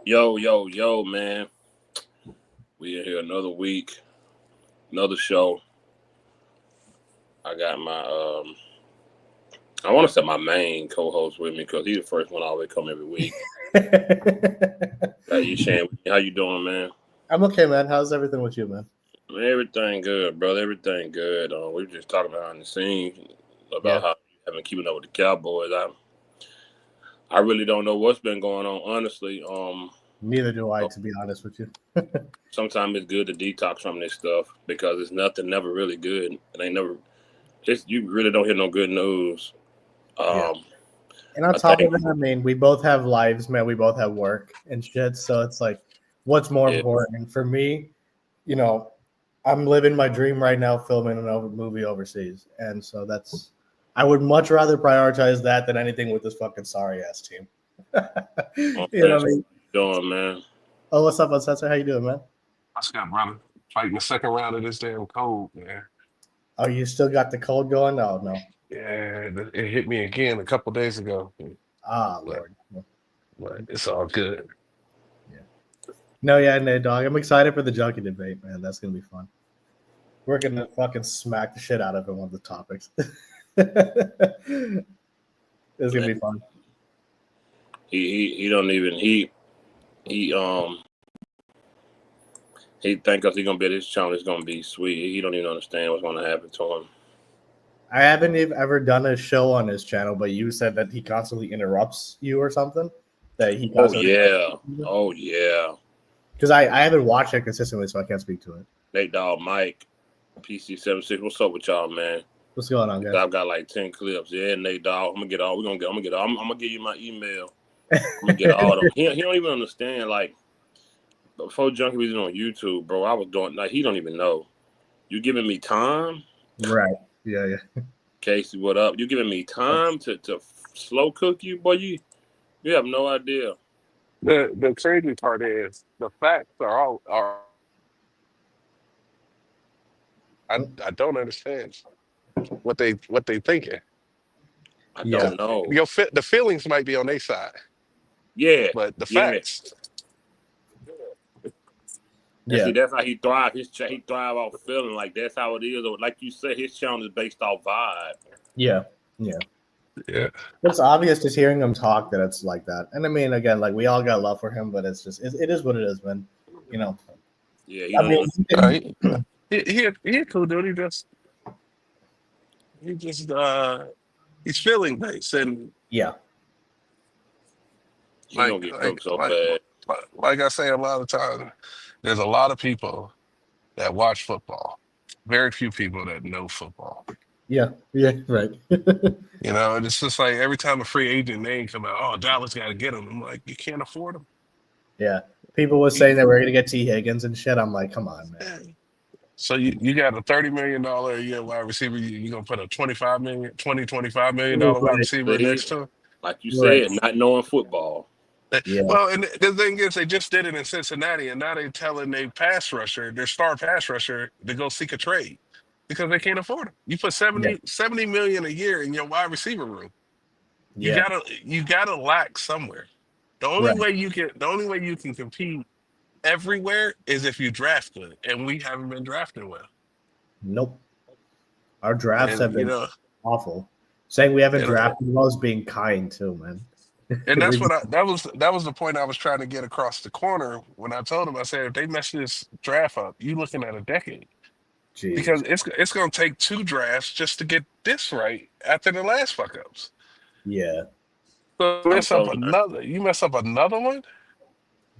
Yo, man. We in here another week, another show. I got I want to say my main co-host with me because he's the first one I always come every week. How you, Shane? How you doing, man? I'm okay, man. How's everything with you, man? Everything good, brother. Everything good. We were just talking behind the scenes about how you haven't keeping up with the Cowboys. I really don't know what's been going on, honestly. Neither do I, to be honest with you. Sometimes it's good to detox from this stuff because it's never really good. It ain't never. You really don't hear no good news. And on top of it, I mean, we both have lives, man. We both have work and shit. So it's like, what's more important for me? You know, I'm living my dream right now, filming a movie overseas, and so I would much rather prioritize that than anything with this fucking sorry ass team. You know what I mean? Doing, man. Oh, what's up, Uncensored? How you doing, man? What's up, brother? Fighting the second round of this damn cold, man. Oh, you still got the cold going? Oh, no. Yeah, it hit me again a couple days ago. Lord. But it's all good. No, dog. I'm excited for the Junkie debate, man. That's gonna be fun. We're gonna fucking smack the shit out of him on the topics. It's gonna be fun. He don't even he think because he's gonna be at his channel, it's gonna be sweet. He don't even understand what's gonna happen to him. I haven't even ever done a show on his channel, but you said that he constantly interrupts you or something. That he constantly Oh yeah. Because I haven't watched it consistently, so I can't speak to it. Nate Dog, Mike, PC76. What's up with y'all, man? What's going on, guys? I've got like 10 clips. Yeah, Nate Dog. I'm gonna get all. I'm gonna give you my email. I'm gonna get all of them. He don't even understand. Like before Junkie was on YouTube, bro, I was doing like he don't even know. You giving me time? Right. Yeah. Casey, what up? You giving me time to slow cook you, boy? You have no idea. The crazy part is the facts are I don't understand what they thinking. I don't know. The feelings might be on their side. Yeah, but the facts. Yeah, see, that's how he thrive. He thrive off feeling like that's how it is. Or like you said, his channel is based off vibe. Yeah. It's obvious just hearing him talk that it's like that. And I mean, again, like we all got love for him, but it's just it is what it is, man. You know. Yeah, he cool dude. He's feeling based and he gonna get cooked so bad. Like I say a lot of times, there's a lot of people that watch football. Very few people that know football. Yeah, right. You know, and it's just like every time a free agent name come out, oh, Dallas got to get him. I'm like, you can't afford him. Yeah, people were saying that we're gonna get T. Higgins and shit. I'm like, come on, man. So you got a $30 million a year wide receiver. You're gonna put a $25 million wide receiver next to him? Like you said, not knowing football. Yeah. Well, and the thing is, they just did it in Cincinnati, and now they're telling their star pass rusher, to go seek a trade because they can't afford him. You put $70 million a year in your wide receiver room. You gotta lack somewhere. The only way you can compete everywhere is if you draft good, and we haven't been drafting well. Nope. Our drafts have been awful. Saying we haven't drafted well is being kind too, man. And that's what that was the point I was trying to get across the corner when I told him. I said, if they mess this draft up, you're looking at a decade. Jeez. Because it's going to take 2 drafts just to get this right after the last fuck ups. Yeah. So you mess up another one.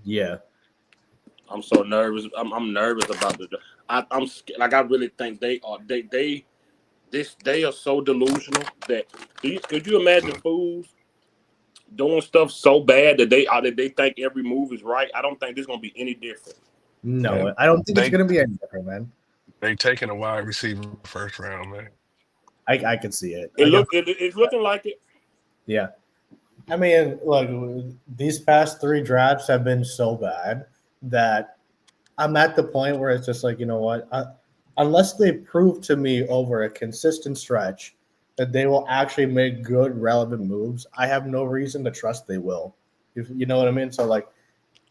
Yeah. I'm so nervous. I'm nervous about the. I'm like I really think they are so delusional that could you imagine fools doing stuff so bad that they think every move is right? I don't think this is gonna be any different. No, I don't think it's gonna be any different, man. They taking a wide receiver first round, man. I can see it. It's looking like it. Yeah. I mean, look, these past 3 drafts have been so bad that I'm at the point where it's just like, you know what? Unless they prove to me over a consistent stretch that they will actually make good, relevant moves, I have no reason to trust they will. You know what I mean? So, like,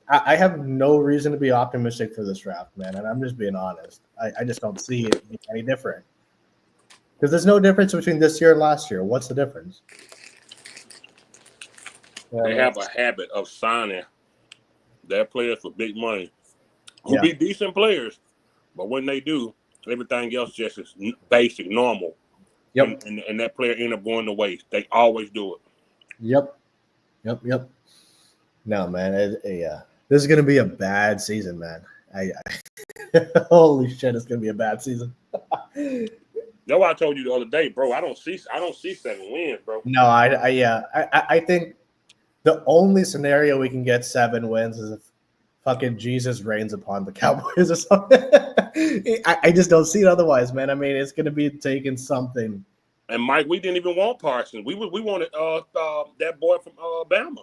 I have no reason to be optimistic for this draft, man, and I'm just being honest. I just don't see it being any different. Because there's no difference between this year and last year. What's the difference? They have a habit of signing their players for big money, who Yeah. be decent players, but when they do, everything else just is basic, normal. Yep. And that player end up going to waste. They always do it. Yep. No, man. This is gonna be a bad season, man. Holy shit, it's gonna be a bad season. That's why I told you the other day, bro. I don't see 7 wins, bro. No, I think the only scenario we can get 7 wins is if fucking Jesus rains upon the Cowboys or something. I just don't see it otherwise, man. I mean, it's gonna be taking something. And Mike, we didn't even want Parsons. We wanted that boy from Alabama.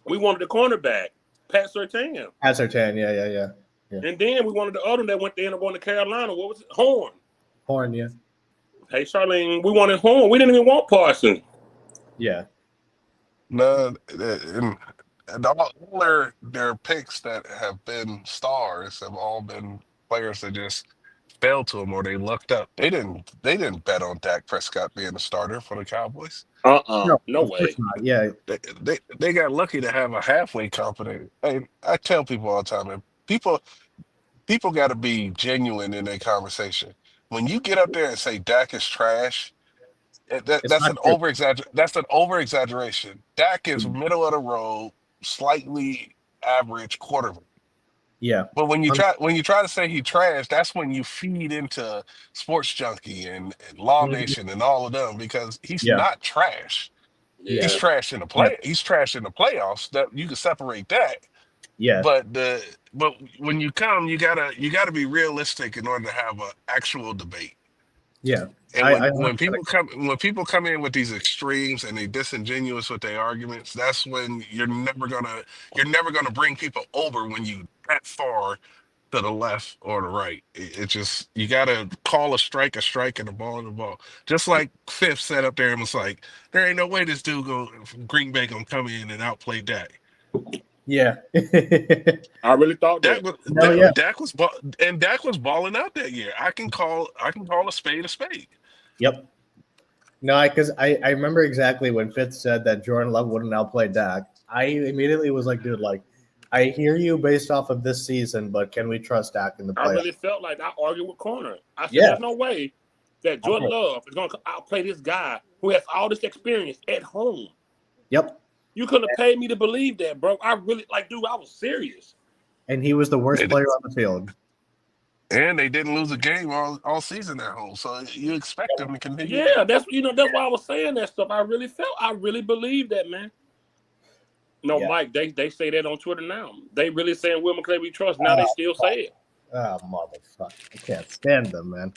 We wanted the cornerback, Pat Surtain. Pat Surtain, yeah. And then we wanted the other one that went to end up going to Carolina. What was it? Horn, yeah. Hey, Charlene, we wanted Horn. We didn't even want Parsons. Yeah. No, and all their picks that have been stars have all been players that just fell to them or they lucked up. They didn't bet on Dak Prescott being a starter for the Cowboys. No of way. course not. Yeah. They got lucky to have a halfway confident. Hey, I tell people all the time, man, people got to be genuine in their conversation. When you get up there and say Dak is trash, that's an over exaggeration. Dak is middle of the road, slightly average quarterback. Yeah. But when you try to say he trash, that's when you feed into Sports Junkie and Law Nation and all of them, because he's not trash. Yeah. He's trash in the play. He's trash in the playoffs. That you can separate that. Yeah. But when you gotta be realistic in order to have an actual debate. Yeah. And when people come in with these extremes and they disingenuous with their arguments, that's when you're never gonna bring people over when you that far to the left or the right. It just, you gotta call a strike, and a ball. Just like Fifth sat up there and was like, there ain't no way this dude from Green Bay gonna come in and outplay Dak. Yeah. I really thought that. Dak was balling out that year. I can call a spade a spade. Yep. No, because I remember exactly when Fitz said that Jordan Love wouldn't outplay Dak. I immediately was like, dude, like, I hear you based off of this season, but can we trust Dak in the playoffs? I really felt like I argued with Corner. I said, there's no way that Jordan Love is going to outplay this guy who has all this experience at home. Yep. You couldn't have paid me to believe that, bro. I really, dude, I was serious. And he was the worst player on the field. And they didn't lose a game all season at home, so you expect them to continue. Yeah, that's why I was saying that stuff. I really believe that, man. No, Mike, they say that on Twitter now. They really saying Will McClay we trust. Now they still say it. Oh, motherfucker. I can't stand them, man.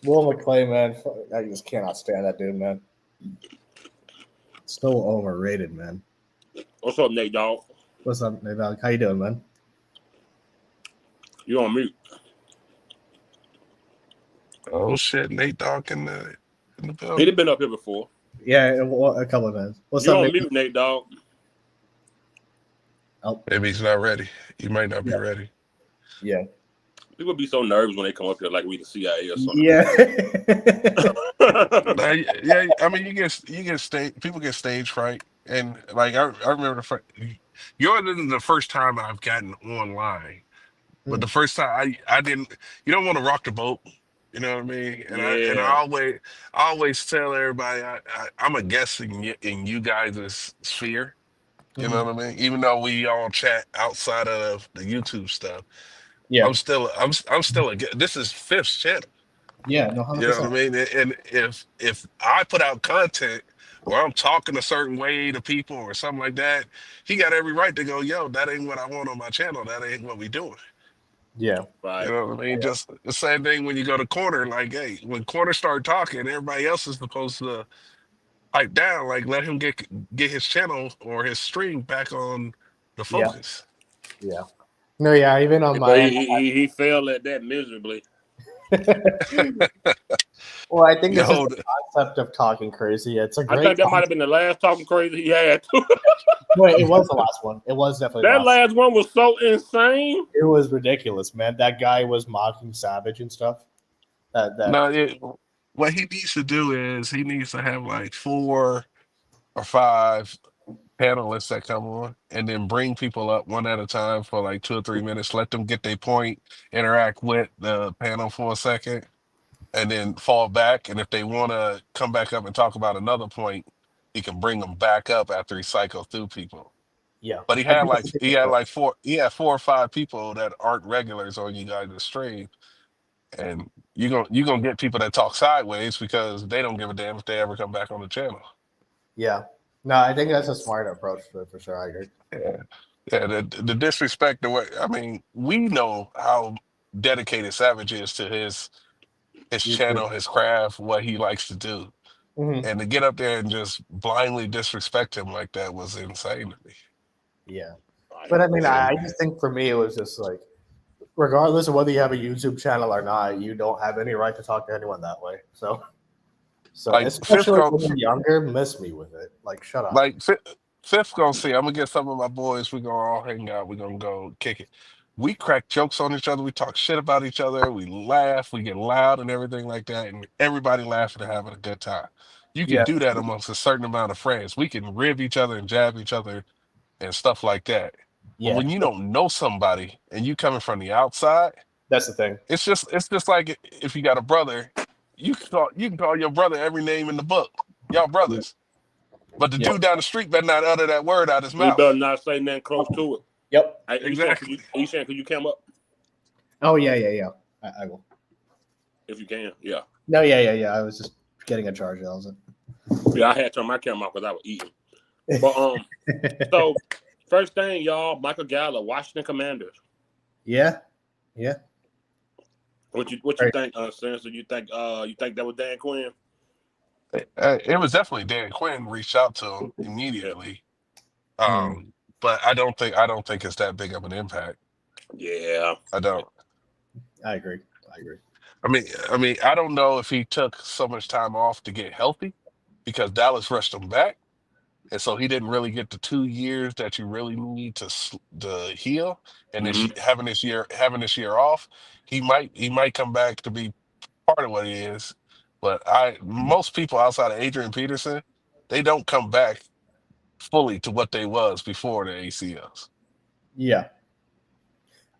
Will McClay, man. I just cannot stand that dude, man. So overrated, man. What's up, Nate Dogg? What's up, Nate Dogg? How you doing, man? You on mute. Oh, shit. Nate Dogg in the building. He'd have been up here before. Yeah, a couple of times. What's up, on mute, Nate Dogg? Oh. Maybe he's not ready. He might not be ready. Yeah. People be so nervous when they come up here like we the CIA or something. Yeah. Yeah, I mean, people get stage fright. And, like, I remember yours isn't the first time I've gotten online. But the first time I didn't, you don't want to rock the boat. You know what I mean? And I always tell everybody I'm a guest in you guys' sphere. You know what I mean? Even though we all chat outside of the YouTube stuff, I'm still this is Fifth's channel. Yeah, no, 100%. You know what I mean? And if I put out content where I'm talking a certain way to people or something like that, he got every right to go, yo, that ain't what I want on my channel. That ain't what we doing. Yeah. Right. You know what I mean? Just the same thing when you go to Corner, like, hey, when Corner start talking, everybody else is supposed to pipe down, like let him get his channel or his stream back on the focus. Yeah. No, yeah, even on my he failed at that miserably. Well, I think it's just Yo, the concept of talking crazy. It's a I great. think that might have been the last talking crazy he had. Wait, it was the last one. It was definitely That the last. last one was so insane. It was ridiculous, man. That guy was mocking Savage and stuff. no, what he needs to do is he needs to have like 4 or 5 panelists that come on and then bring people up one at a time for like 2 or 3 minutes. Let them get their point, interact with the panel for a second, and then fall back. And if they want to come back up and talk about another point, he can bring them back up after he cycles through people. Yeah, But I think that's a he good had approach. like 4 or 5 people that aren't regulars on you guys' stream, and you're gonna get people that talk sideways because they don't give a damn if they ever come back on the channel. Yeah, no, I think that's a smart approach for sure. I agree. Yeah, yeah. The disrespect, the way I mean, we know how dedicated Savage is to his You too. channel, his craft, what he likes to do, Mhm. and to get up there and just blindly disrespect him like that was insane to me. Yeah, but I mean, I just think for me, it was just like, regardless of whether you have a YouTube channel or not, you don't have any right to talk to anyone that way. So Like fifth especially gonna when you're younger, miss me with it. Like, shut up. like fifth gonna see. I'm gonna get some of my boys. We're gonna all hang out. We're gonna go kick it. We crack jokes on each other. We talk shit about each other. We laugh. We get loud and everything like that. And everybody laughing and having a good time. You can Yeah, do that amongst a certain amount of friends. We can rib each other and jab each other and stuff like that. But yeah, when you don't know somebody and you coming from the outside, that's the thing. it's just like if you got a brother, you can call your brother every name in the book. Y'all Yeah, brothers. But the yeah. dude down the street better not utter that word out his You mouth. better not say nothing close to it. Yep. Exactly. You saying could you come up Oh yeah. I will. if you can? Yeah. No, yeah. I was just getting a charge. That was Yeah, I had to turn my camera off because I was eating. But it. so first thing, y'all, Michael Gallup, Washington Commanders. Yeah. What you Right. think, Spencer? You think that was Dan Quinn? It was definitely Dan Quinn reached out to him immediately. But I don't think it's that big of an impact. Yeah. I don't. I agree. I don't know if he took so much time off to get healthy because Dallas rushed him back, and so he didn't really get the 2 years that you really need to heal. And Mm-hmm. having this year off, he might come back to be part of what he is. But most people outside of Adrian Peterson, they don't come back fully to what they was before the ACLs. Yeah.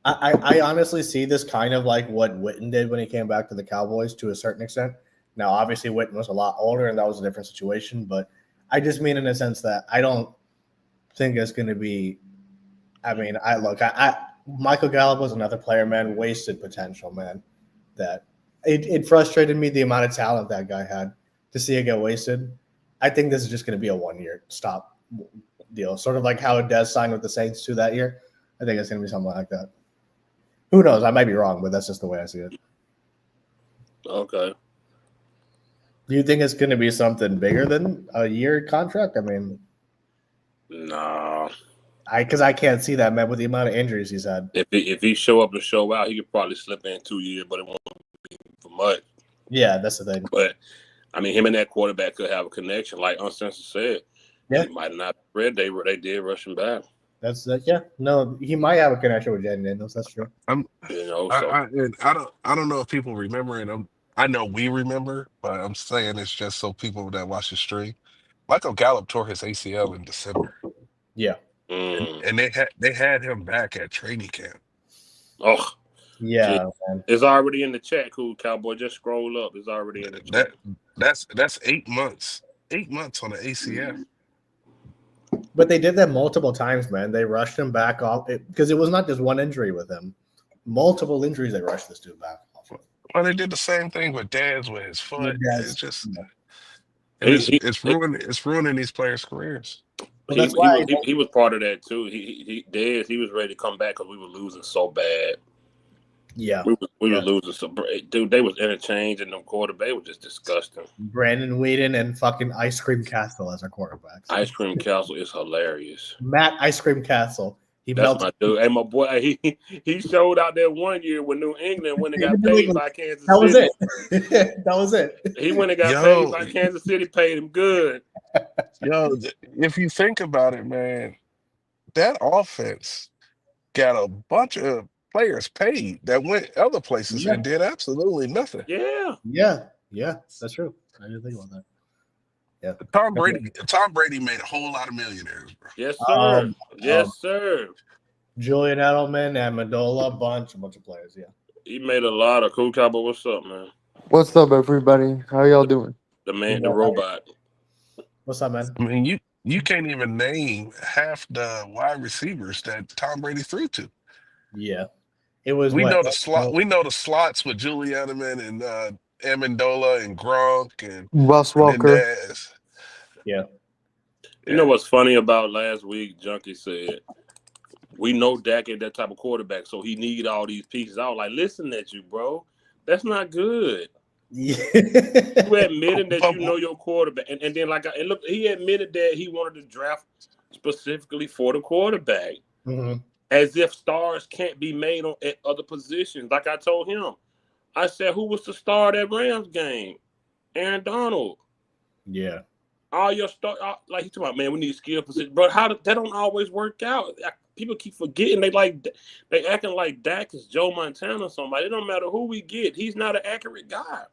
I honestly see this kind of like what Witten did when he came back to the Cowboys to a certain extent. Now, obviously, Witten was a lot older, and that was a different situation. But I just mean in a sense that I don't think it's going to be. I mean, Michael Gallup was another player, man, wasted potential, man. That it frustrated me the amount of talent that guy had to see it get wasted. I think this is just going to be a 1-year stop deal, sort of like how Dez signed with the Saints too that year. I think it's going to be something like that. Who knows? I might be wrong, but that's just the way I see it. Okay. Do you think it's going to be something bigger than a year contract? I mean, nah. Because I can't see that, man, with the amount of injuries he's had. If he show up and show out, he could probably slip in 2 years, but it won't be for much. Yeah, that's the thing. But I mean, him and that quarterback could have a connection, like Uncensored said. Yeah, he might not have read. They did rush him back. That's that. Yeah, no, he might have a connection with Jaden Daniels. That's true. And So I don't know if people remember, and I know we remember, but I'm saying it's just so people that watch the stream. Michael Gallup tore his ACL in December. Yeah. And they had him back at training camp. Oh, yeah, man. It's already in the chat. Cool, Cowboy. Just scroll up. It's already in the chat. That's 8 months. 8 months on the ACL. But they did that multiple times, man. They rushed him back off because it was not just one injury with him. Multiple injuries they rushed this dude back off of. Well, they did the same thing with Dez with his foot. It's just it's ruining these players' careers. Well, that's why he was part of that too. He was ready to come back because we were losing so bad. Yeah, we were losing so dude. They was interchanging them quarterbacks. They were just disgusting. Brandon Whedon and fucking Ice Cream Castle as our quarterbacks. Ice Cream Castle is hilarious. Matt Ice Cream Castle. That's my dude. Hey, my boy, he showed out there one year with New England when they got paid by Kansas City. That was it. That was it. He went and got paid by Kansas City, paid him good. Yo, if you think about it, man, that offense got a bunch of players paid that went other places and did absolutely nothing. Yeah. Yeah, that's true. I didn't think about that. Yeah. Tom Brady made a whole lot of millionaires, bro. Yes, sir. Yes, sir. Julian Edelman, Amendola, a bunch of players. Yeah. He made a lot of cool cowboy. What's up, man? What's up, everybody? How y'all doing? The man, the robot. What's up, man? I mean, you can't even name half the wide receivers that Tom Brady threw to. Yeah. It was We know the slots with Julian Edelman and Amendola and Gronk and Russ Walker. Yeah. You know what's funny about last week? Junkie said, we know Dak ain't that type of quarterback, so he need all these pieces. I was like, listen at you, bro. That's not good. Yeah. You admitting that you know your quarterback. And then, look, he admitted that he wanted to draft specifically for the quarterback. Mm-hmm. As if stars can't be made at other positions. Like I told him. I said, who was the star of that Rams game? Aaron Donald. Yeah. All your stars, like he's talking about, man, we need skill position. Bro, that don't always work out. People keep forgetting. They acting like Dak is Joe Montana or somebody. It don't matter who we get. He's not an accurate guy.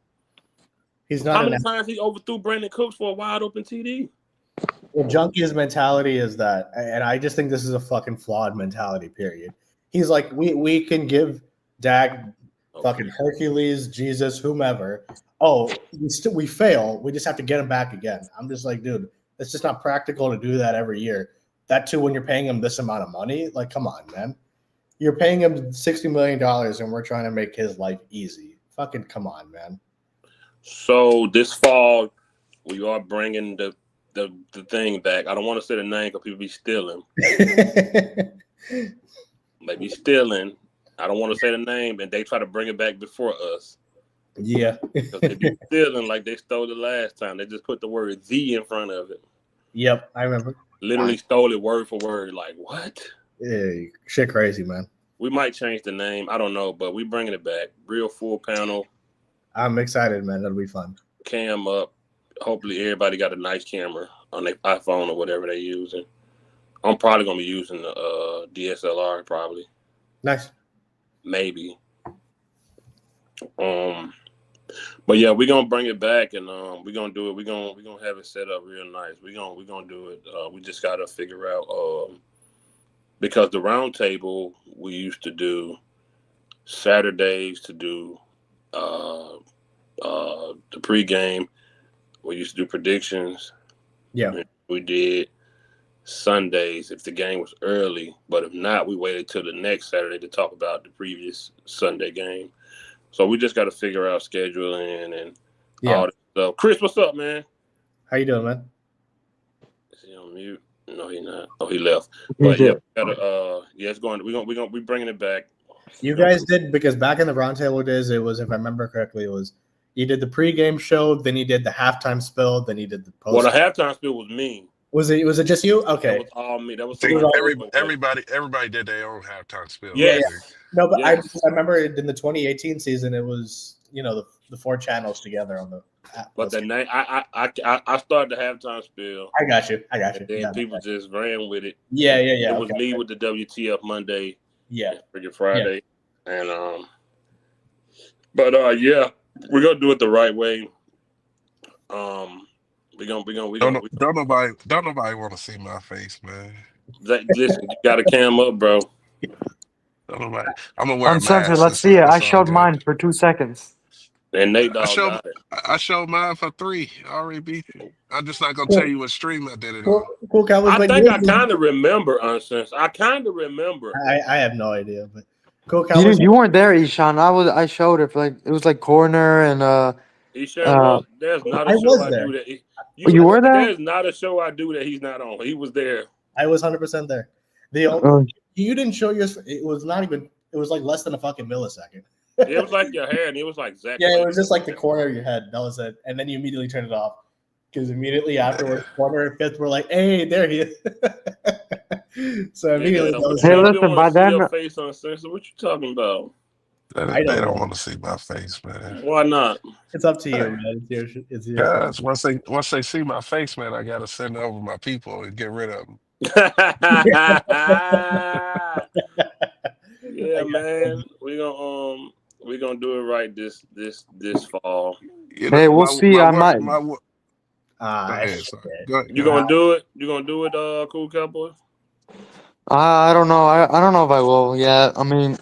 He's not. How many times he overthrew Brandon Cooks for a wide open TD? Well, Junkie's mentality is that, and I just think this is a fucking flawed mentality, period. He's like, we can give Dak fucking Hercules, Jesus, whomever. Oh, we fail. We just have to get him back again. I'm just like, dude, it's just not practical to do that every year. That too, when you're paying him this amount of money, like, come on, man. You're paying him $60 million and we're trying to make his life easy. Fucking come on, man. So this fall, we are bringing the thing back. I don't want to say the name because people be stealing. They be stealing. I don't want to say the name, and they try to bring it back before us. Yeah. Because they be stealing like they stole it last time. They just put the word "the" in front of it. Yep, I remember. Literally stole it word for word. Like, what? Yeah, shit crazy, man. We might change the name. I don't know, but we bringing it back. Real full panel. I'm excited, man. That'll be fun. Cam up. Hopefully everybody got a nice camera on their iPhone or whatever they're using. I'm probably going to be using the DSLR probably. Nice. Maybe. But yeah, we're gonna bring it back and we're gonna do it. We're gonna have it set up real nice. We're gonna do it. We just gotta figure out because the round table we used to do Saturdays to do the pregame. We used to do predictions. Yeah. We did Sundays if the game was early, but if not, we waited till the next Saturday to talk about the previous Sunday game. So we just got to figure out scheduling and all that stuff. Chris, what's up, man? How you doing, man? Is he on mute? No, he not. Oh, he left. But yeah, it's going. We bringing it back. You guys did, because back in the roundtable days, it was, if I remember correctly, it was you did the pregame show, then you did the halftime spill, then you did the post. Well, the halftime spill was me. Was it just you? Okay. That was all me. That was everybody did their own halftime spill. Yes. No, but I remember in the 2018 season, it was, the four channels together on the. But the name, I started the halftime spill. I got you. And then people just ran with it. Yeah. It was me with the WTF Monday. Yeah. Freaking Friday. Yeah. And yeah, we're gonna do it the right way. Don't nobody want to see my face, man. Listen, you got a cam up, bro. Don't nobody. I'm gonna wear a mask. Uncensored. Let's see it. I showed mine for 2 seconds. And Nate Dogg got it. I showed mine for 3. I already beat you. I'm just not gonna tell you what stream I did it on. Cool. I think I kind of remember, Uncensored. I kind of remember. I have no idea, but cool. Cowboys. You weren't there, Ishan. I showed it for it was like corner and Ishan, there's not a show I do that. You were there? There's not a show I do that he's not on. He was there. I was 100% there. You didn't show yours. It was not even. It was like less than a fucking millisecond. It was like your hair, and it was like exactly. Yeah, it was just like the corner of your head. That was it. And then you immediately turned it off because immediately afterwards, corner and fifth were like, "Hey, there he is." So immediately, Yeah, those but you Hey, don't things, even listen, want by to see then, your face uncensored. What you talking about? I They don't don't know. want to see my face, man. Why not? It's up to you, man. It's your thing. Guys, once they see my face, man, I gotta send over my people and get rid of them. Yeah, man. We gonna do it right this fall. You hey, know, we'll see. I might. go ahead, son. Shit. Go You ahead. gonna do it? You gonna do it, Cool Cowboy? I don't know. I don't know if I will. Yeah, I mean,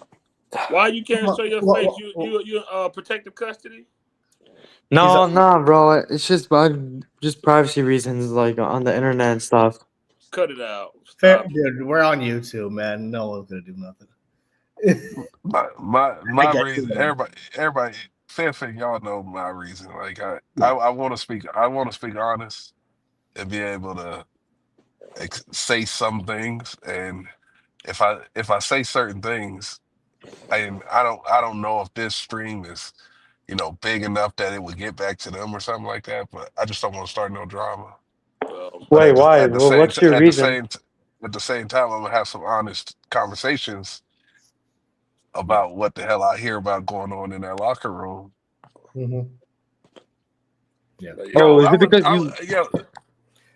Why you can't show your face? Well, You protective custody? no, bro. It's just privacy reasons, like on the internet and stuff. Cut it out. fair, Stop. dude. We're on YouTube, man. No one's gonna do nothing. My I get reason, you, man. everybody, fair, y'all know my reason. Like Yeah. I want to speak, honest and be able to say some things. And if I say certain things, and I don't know if this stream is, big enough that it would get back to them or something like that. But I just don't want to start no drama. Well, But Wait, why? at the Well, what's your reason? at the same time, I'm gonna have some honest conversations yeah. about what the hell I hear about going on in that locker room. Mm-hmm. Yeah. But Oh, yeah. is it because you?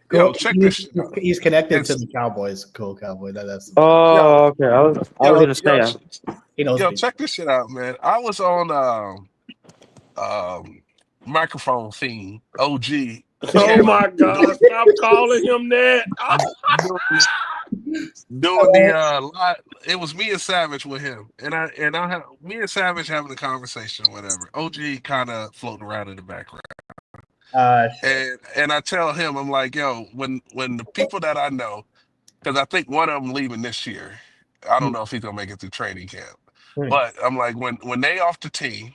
Cool. Check this shit out. He's connected to It's the Cowboys. Cool Cowboy. That's the thing. yo, Oh, okay. I was yo, gonna yo, say. He knows people. check this shit out, man. I was on microphone theme, OG Oh channel, my God! Stop calling him that. doing the live. It was me and Savage with him, and I had me and Savage having a conversation, whatever. OG kind of floating around in the background. Shit. And I tell him, I'm like, yo, when the people that I know, because I think one of them leaving this year, I don't know if he's gonna make it through training camp, but I'm like, when they off the team,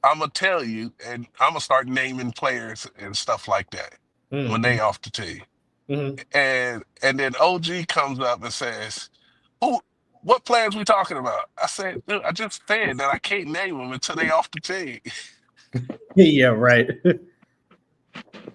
I'm gonna tell you, and I'm gonna start naming players and stuff like that when they off the team, and then OG comes up and says, "Who? What players we talking about?" I said, "Dude, I just said that I can't name them until they off the team." Yeah, right.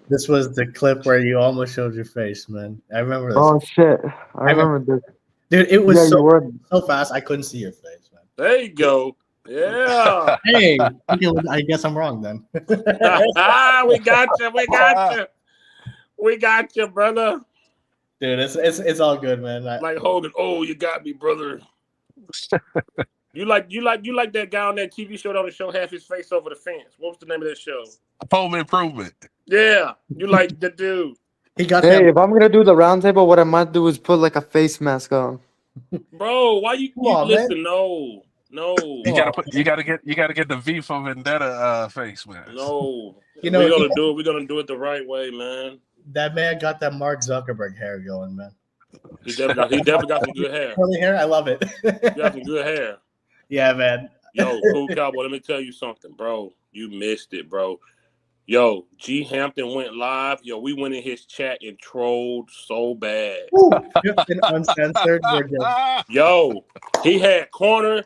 This was the clip where you almost showed your face, man. I remember this. Oh shit! I remember this. Dude, it was Yeah, you were. so fast I couldn't see your face, man. There you go. Yeah. Hey, I guess I'm wrong then. We got you. We got you. We got you, brother. Dude, it's all good, man. Like Hogan. Oh, you got me, brother. You like that guy on that TV show that on the show half his face over the fence. What was the name of that show? Home Improvement. Yeah, you like the dude. He got Hey, that. if I'm gonna do the round table, what I might do is put like a face mask on. Bro, why you on, listen? man. No. You gotta get the V for Vendetta face, man. No. You know, we're gonna do it the right way, man. That man got that Mark Zuckerberg hair going, man. He definitely got some good hair. Curly hair, I love it. He got some good hair. Yeah, man. Yo, Cool Cowboy, let me tell you something, bro. You missed it, bro. Yo, G Hampton went live. Yo, we went in his chat and trolled so bad. And uncensored. We're just, Yo, he had Corner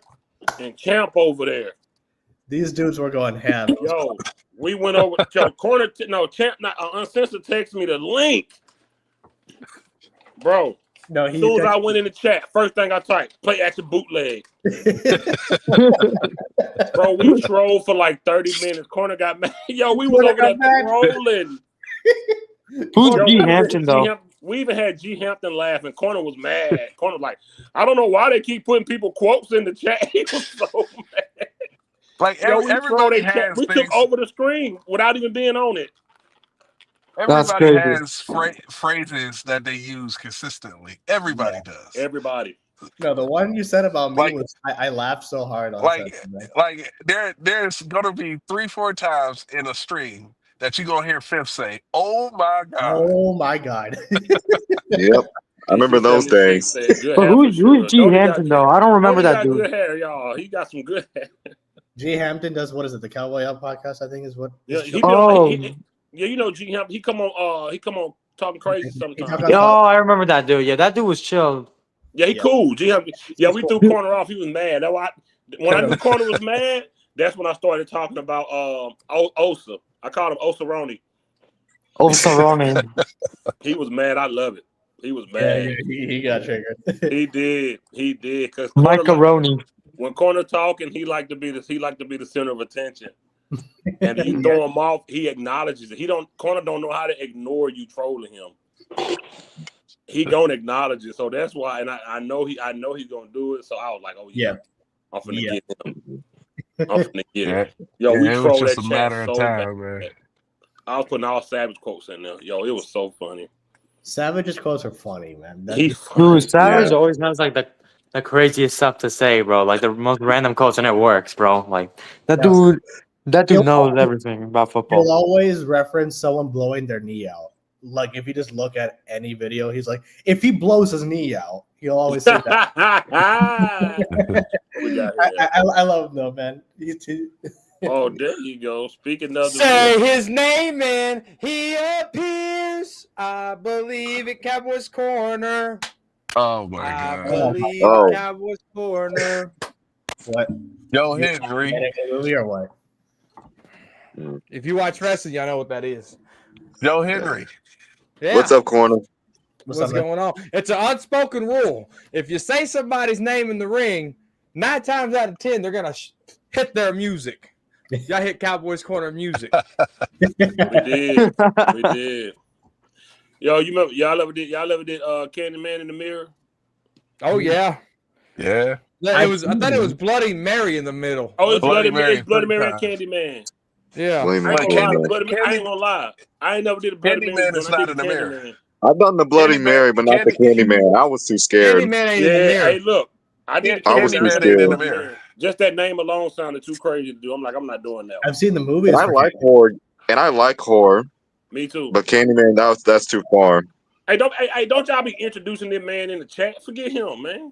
and Champ over there. these dudes were going ham. Yo, we went over. Yo, Corner, Champ, not uncensored. Text me the link, bro. No, As soon as I went in the chat, first thing I typed, play action bootleg. Bro, we trolled for like 30 minutes. Corner got mad. Yo, we was over there trolling. Who's G Hampton though? We even had G Hampton laughing. Corner was mad. Corner was like, I don't know why they keep putting people quotes in the chat. He was so mad. Like everybody has we took over the screen without even being on it. Everybody has phrases that they use consistently. Everybody does. Everybody. No, the one you said about me was I laughed so hard on there's gonna be 3-4 times in a stream that you're gonna hear Fifth say, "Oh my God." Oh my God. Yep. I remember those days. But who's G Hampton though? I don't remember that dude. Good hair, y'all. He got some good hair. G Hampton does, what is it? The Cowboy Up podcast, I think is what. Yeah, you know G Hampton. He come on talking crazy sometimes. I remember that dude. Yeah, that dude was chill. Yeah, he cool. G Hampton. Yeah, we threw Corner off. He was mad. When I knew Corner was mad, that's when I started talking about Osa. I called him Osaroni. Osaroni. He was mad. I love it. He was bad. Yeah, he got triggered. He did. Because Macaroni. When Corner talking, he like to be the center of attention. And you throw him off, he acknowledges it. Corner don't know how to ignore you trolling him. He gonna acknowledge it. So that's why, and I know he's gonna do it. So I was like, oh yeah. I'm finna get him. I'm finna get it. Yo, we trolled that chat matter so of time, bad. man. I was putting all Savage quotes in there. Yo, it was so funny. Savage's quotes are funny, man. Dude, Savage always has like the craziest stuff to say, bro. Like the most random quotes, and it works, bro. Like that dude knows everything about football. He'll always reference someone blowing their knee out. Like if you just look at any video, he's like, if he blows his knee out, he'll always say that. I love him though, man. Oh, there you go. Speaking of say his name and he appears. I believe it, Cowboys Corner. Oh my God. I believe Cowboys Corner. What? Yo, Henry. Movie or what? If you watch wrestling, y'all know what that is. Yo, Henry. Yeah. What's up, Corner? What's going on? It's an unspoken rule. If you say somebody's name in the ring, 9 times out of 10, they're gonna hit their music. Y'all hit Cowboys Corner music. We did. Yo, you remember y'all ever did Candyman in the Mirror? Oh yeah. Yeah. I thought it was Bloody Mary in the middle. Oh, it's Bloody Mary and Candyman. Yeah. I ain't gonna lie. I ain't never did a Bloody Mary. Candyman is not in the mirror. I've done the Bloody Mary, but not the Candyman. I was too scared. Candyman ain't in the mirror. Hey, look. I did Candyman ain't in the mirror. Just that name alone sounded too crazy to do. I'm not doing that. I've seen the movies. I like horror. Me too. But Candyman, that's too far. Hey, don't y'all be introducing this man in the chat? Forget him, man.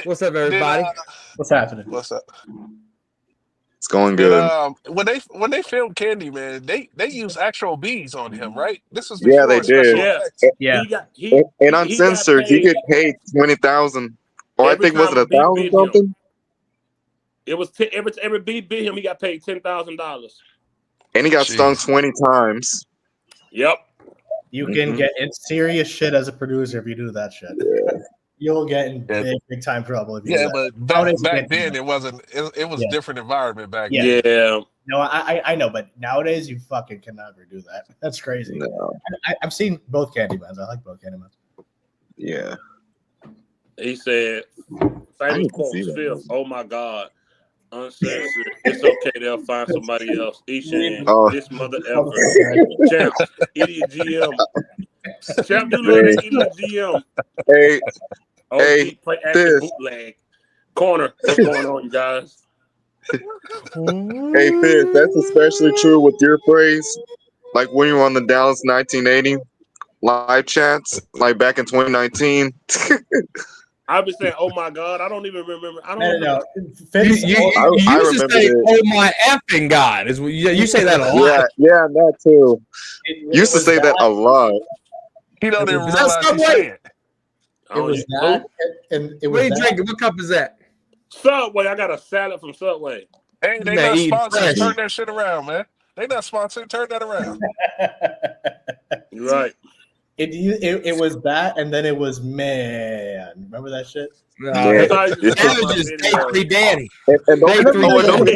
What's up, everybody? What's happening? What's up? It's going good. When they filmed Candyman, they used actual bees on him, right? This was they did. Yeah. And uncensored, he get paid $20,000, or I think was it $1,000 something? It was every bee bit him, he got paid $10,000. And he got stung 20 times. Yep. You can get in serious shit as a producer if you do that shit. Yeah. You'll get in big time trouble if you do that. But back then it wasn't. It was a different environment back then. Yeah. No, I know, but nowadays you fucking can never do that. That's crazy. No. I've seen both Candymans. I like both Candymans. Yeah. He said, famous quote, Phil, oh my God. Uncensored. It's okay, they'll find somebody else. Ishan, this mother ever. Champ, idiot GM. Champ, you little idiot GM. Hey, play active bootleg. Corner, what's going on, you guys? Hey, Fizz, that's especially true with your phrase. Like when you were on the Dallas 1980 live chats, like back in 2019. I've been saying, "Oh my God!" I don't even remember. I don't know. You used to say, "Oh my effing God!" You say that a lot. Yeah, that too. Used to say that a lot. He don't even realize he's saying it. It was that, and it was. What are you drinking? What cup is that? Subway. I got a salad from Subway. Hey, they not sponsored. Turn that shit around, man. They not sponsored. Turn that around. You're right. It was that, and then it was man. Remember that shit? That was just Day 3 Daddy. And don't forget Day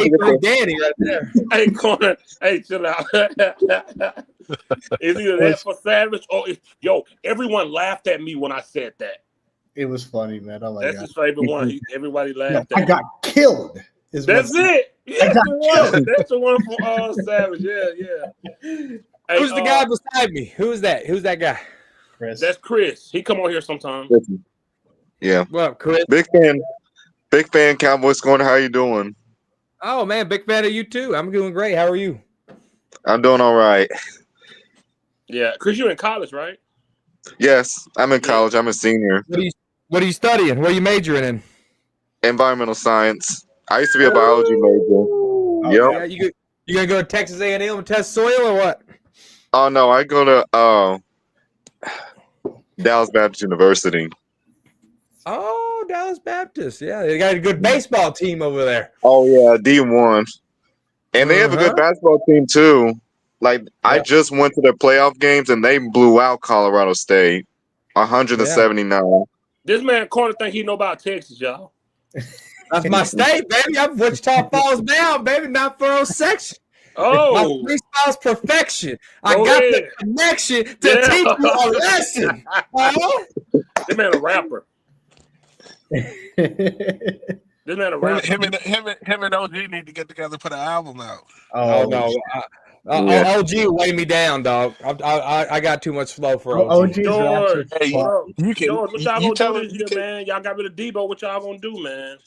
3 Daddy right there. Hey, Corner. Hey, chill out. Is either that for Savage or everyone laughed at me when I said that. It was funny, man. Oh my That's God. his favorite one. Everybody laughed at I got killed. That's it. Yeah, that's the one from Savage. Yeah. Hey, Who's the guy beside me? Who's that? Who's that guy? Chris. That's Chris. He come on here sometime. Yeah. What up, Chris? Big fan, Cowboys Corner. How you doing? Oh man, big fan of you too. I'm doing great. How are you? I'm doing all right. Yeah, Chris, you're in college, right? Yes, I'm in college. I'm a senior. What are you studying? What are you majoring in? Environmental science. I used to be a biology major. Yeah, you gonna go to Texas A&M and test soil or what? Oh no, I go to Dallas Baptist University. Oh, Dallas Baptist. Yeah, they got a good baseball team over there. Oh yeah, D1. And they have a good basketball team too. Like I just went to their playoff games and they blew out Colorado State, 179. This man Corner think he know about Texas, y'all. That's my state, baby. I'm Wichita Falls down, baby. Not for section. Oh, my freestyle's perfection. I got the connection to teach you a lesson. This man a rapper. This man a rapper. Him and OG need to get together and put an album out. Oh no. OG weigh me down, dog. I got too much flow for OG. George, George, what y'all gonna do this year, man? Y'all got rid of Debo. What y'all gonna do, man?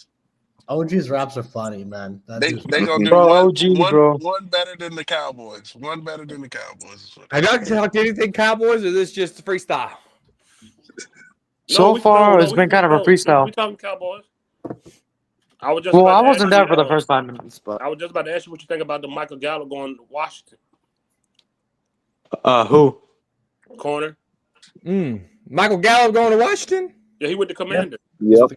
OG's raps are funny, man. They gonna do one better than the Cowboys. One better than the Cowboys. Have y'all talked anything Cowboys, or is this just freestyle? So far, it's been kind of a freestyle. We talking Cowboys. I wasn't there for the first 5 minutes, but I was just about to ask you what you think about the Michael Gallup going to Washington. Who? Corner. Michael Gallup going to Washington? Yeah, he went to Commander. Yep.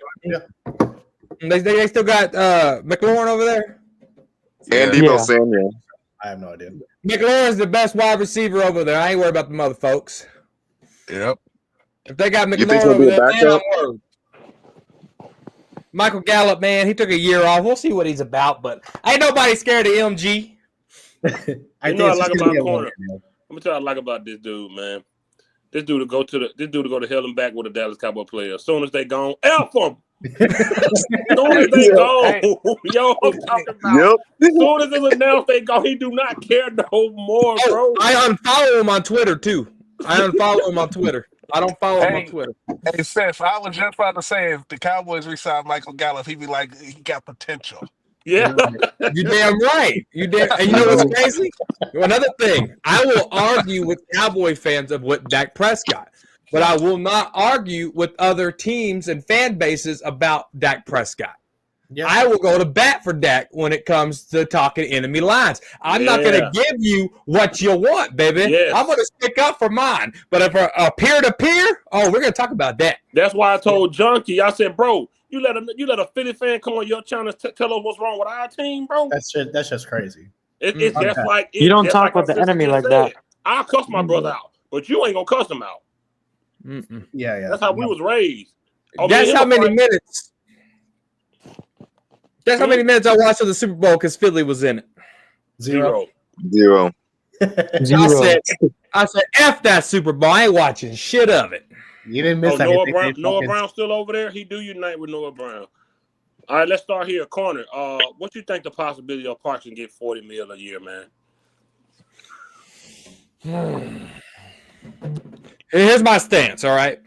They still got McLaurin over there. And Debo Samuel. I have no idea. McLaurin's the best wide receiver over there. I ain't worried about the mother folks. Yep. If they got McLaurin over there, man, I'm worried. Michael Gallup, man, he took a year off. We'll see what he's about, but ain't nobody scared of MG. I know I like about Corner. Let me tell you what I like about this dude, man. This dude to go to hell and back with a Dallas Cowboy player. As soon as they gone, F them. As soon as they go, yo, I'm talking about. As soon as it's announced they go, he do not care no more, bro. I unfollow him on Twitter too. I unfollow him on Twitter. I don't follow him on Twitter. Hey, Seth, I was just about to say if the Cowboys re-sign Michael Gallup, he'd be like, he got potential. Yeah. You're damn right. And you know what's crazy? Another thing, I will argue with Cowboy fans of what Dak Prescott, but I will not argue with other teams and fan bases about Dak Prescott. Yeah. I will go to bat for Dak when it comes to talking enemy lines. I'm not going to give you what you want, baby. Yes. I'm going to stick up for mine. But if a peer-to-peer, we're going to talk about that. That's why I told Junkie, I said, bro, you let a Philly fan come on your channel tell us what's wrong with our team, bro? That's just crazy. It's just like... You don't talk with the enemy like that. I'll cuss my brother out, but you ain't going to cuss him out. Yeah. That's how we was raised. That's how many minutes... That's how many minutes I watched of the Super Bowl because Philly was in it. Zero. I said, F that Super Bowl. I ain't watching shit of it. You didn't miss Noah Brown still over there? He do unite with Noah Brown. All right, let's start here. Corner. What you think the possibility of Parsons get $40 million a year, man? Here's my stance, all right?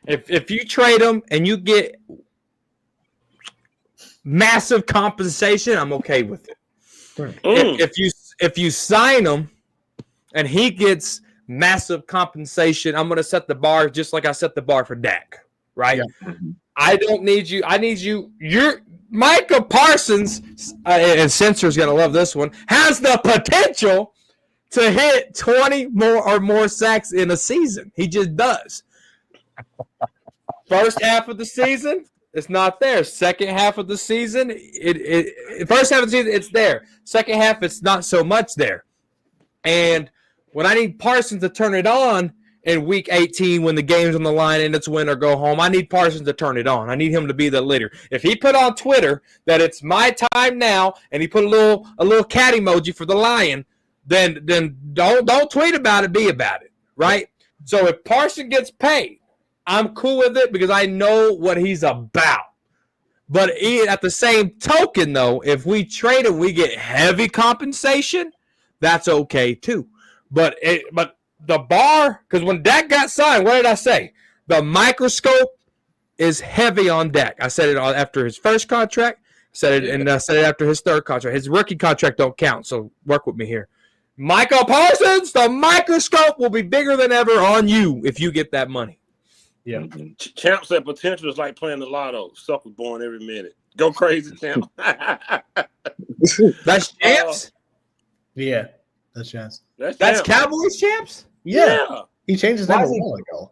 If you trade him and you get massive compensation, I'm okay with it. If you sign him and he gets massive compensation, I'm going to set the bar just like I set the bar for Dak, right? Yeah. I don't need you. I need you. You're Micah Parsons, and Censor's going to love this one, has the potential to hit 20 more sacks in a season. He just does. First half of the season, it's not there. Second half of the season, first half of the season, it's there. Second half, it's not so much there. And when I need Parsons to turn it on in week 18 when the game's on the line and it's win or go home, I need Parsons to turn it on. I need him to be the leader. If he put on Twitter that it's my time now and he put a little cat emoji for the lion, then don't tweet about it, be about it, right? So if Parsons gets paid, I'm cool with it because I know what he's about. But at the same token, though, if we trade him, we get heavy compensation, that's okay too. But the bar, because when Dak got signed, what did I say? The microscope is heavy on Dak. I said it after his first contract, and I said it after his third contract. His rookie contract don't count, so work with me here. Micah Parsons, the microscope will be bigger than ever on you if you get that money. Yeah. Champ said potential is like playing the lotto. Sucker born every minute. Go crazy, Champ. That's Champs? Yeah, that's Champs. That's Cowboys Champs? Yeah. He changed his name a while ago.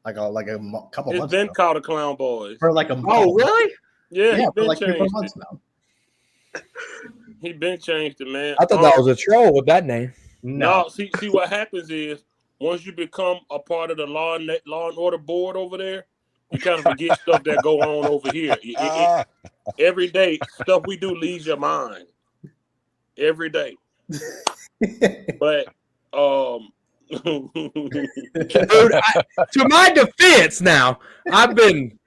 Like a couple months ago. It's been called the Clown Boys. For like a month. Oh, really? Yeah, for like 3 months now. He been changed it, man. I thought that was a troll with that name. No, see what happens is once you become a part of the law and order board over there, you kind of forget stuff that go on over here. Every day, stuff we do leaves your mind. Every day. But Dude, to my defense now, I've been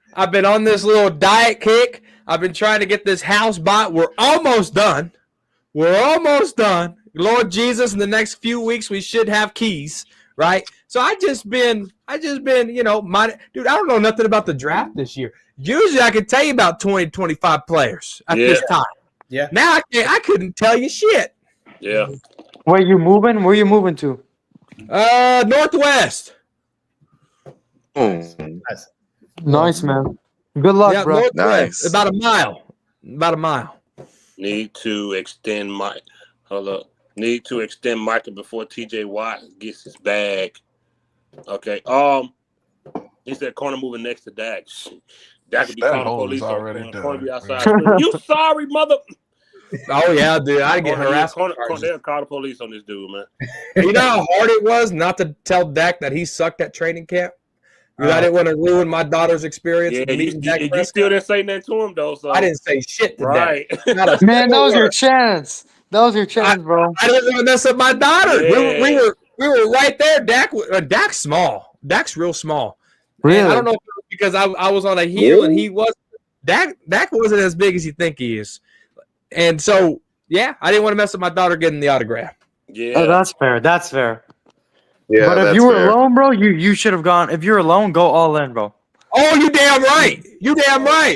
on this little diet kick. I've been trying to get this house bought. We're almost done. Lord Jesus, in the next few weeks we should have keys, right? So I just been, you know, dude, I don't know nothing about the draft this year. Usually I could tell you about 20, 25 players at this time. Yeah. Now I couldn't tell you shit. Yeah. Where you moving? Where you moving to? Northwest. Nice, man. Good luck, bro. Northwest. Nice. About a mile. Need to extend Micah before TJ Watt gets his bag. Okay. He said corner moving next to Dak. Dak could be calling police already done. Corner be outside. You sorry, mother. Oh yeah, dude. I get harassed. They'll call the police on this dude, man. You know how hard it was not to tell Dak that he sucked at training camp? Because I didn't want to ruin my daughter's experience. Yeah, you still didn't say nothing to him though. So I didn't say shit to right. Dak. Man, that was your chance. That was your chance, bro. I didn't even mess up my daughter. Yeah. We were right there. Dak's small. Dak's real small. Really? And I don't know if it was because I was on a heel and he was. Dak wasn't as big as you think he is. And so, yeah, I didn't want to mess up my daughter getting the autograph. Yeah. Oh, that's fair. That's fair. Yeah, but if you were alone, bro, you should have gone. If you're alone, go all in, bro. Oh, you damn right.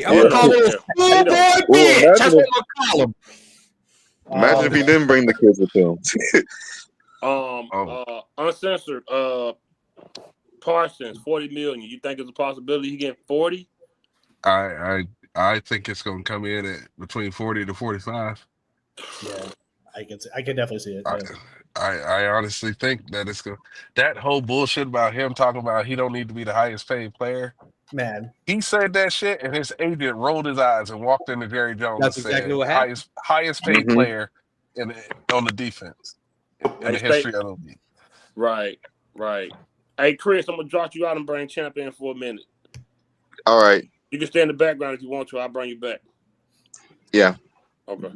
I'm gonna call him a schoolboy bitch. That's what I'm gonna call him. Imagine if he didn't bring the kids with him. Uncensored. Parsons, 40 million. You think it's a possibility he get 40? I think it's going to come in at between 40 to 45. Yeah, I can definitely see it. Yeah. I honestly think that it's going. That whole bullshit about him talking about he don't need to be the highest paid player. Man, He said that shit, and his agent rolled his eyes and walked into Jerry Jones. That's and exactly said, what happened. Highest paid player on the defense in the history of the league. Right. Hey, Chris, I'm gonna drop you out and bring Champ in for a minute. All right. You can stay in the background if you want to. I'll bring you back. Yeah. Okay.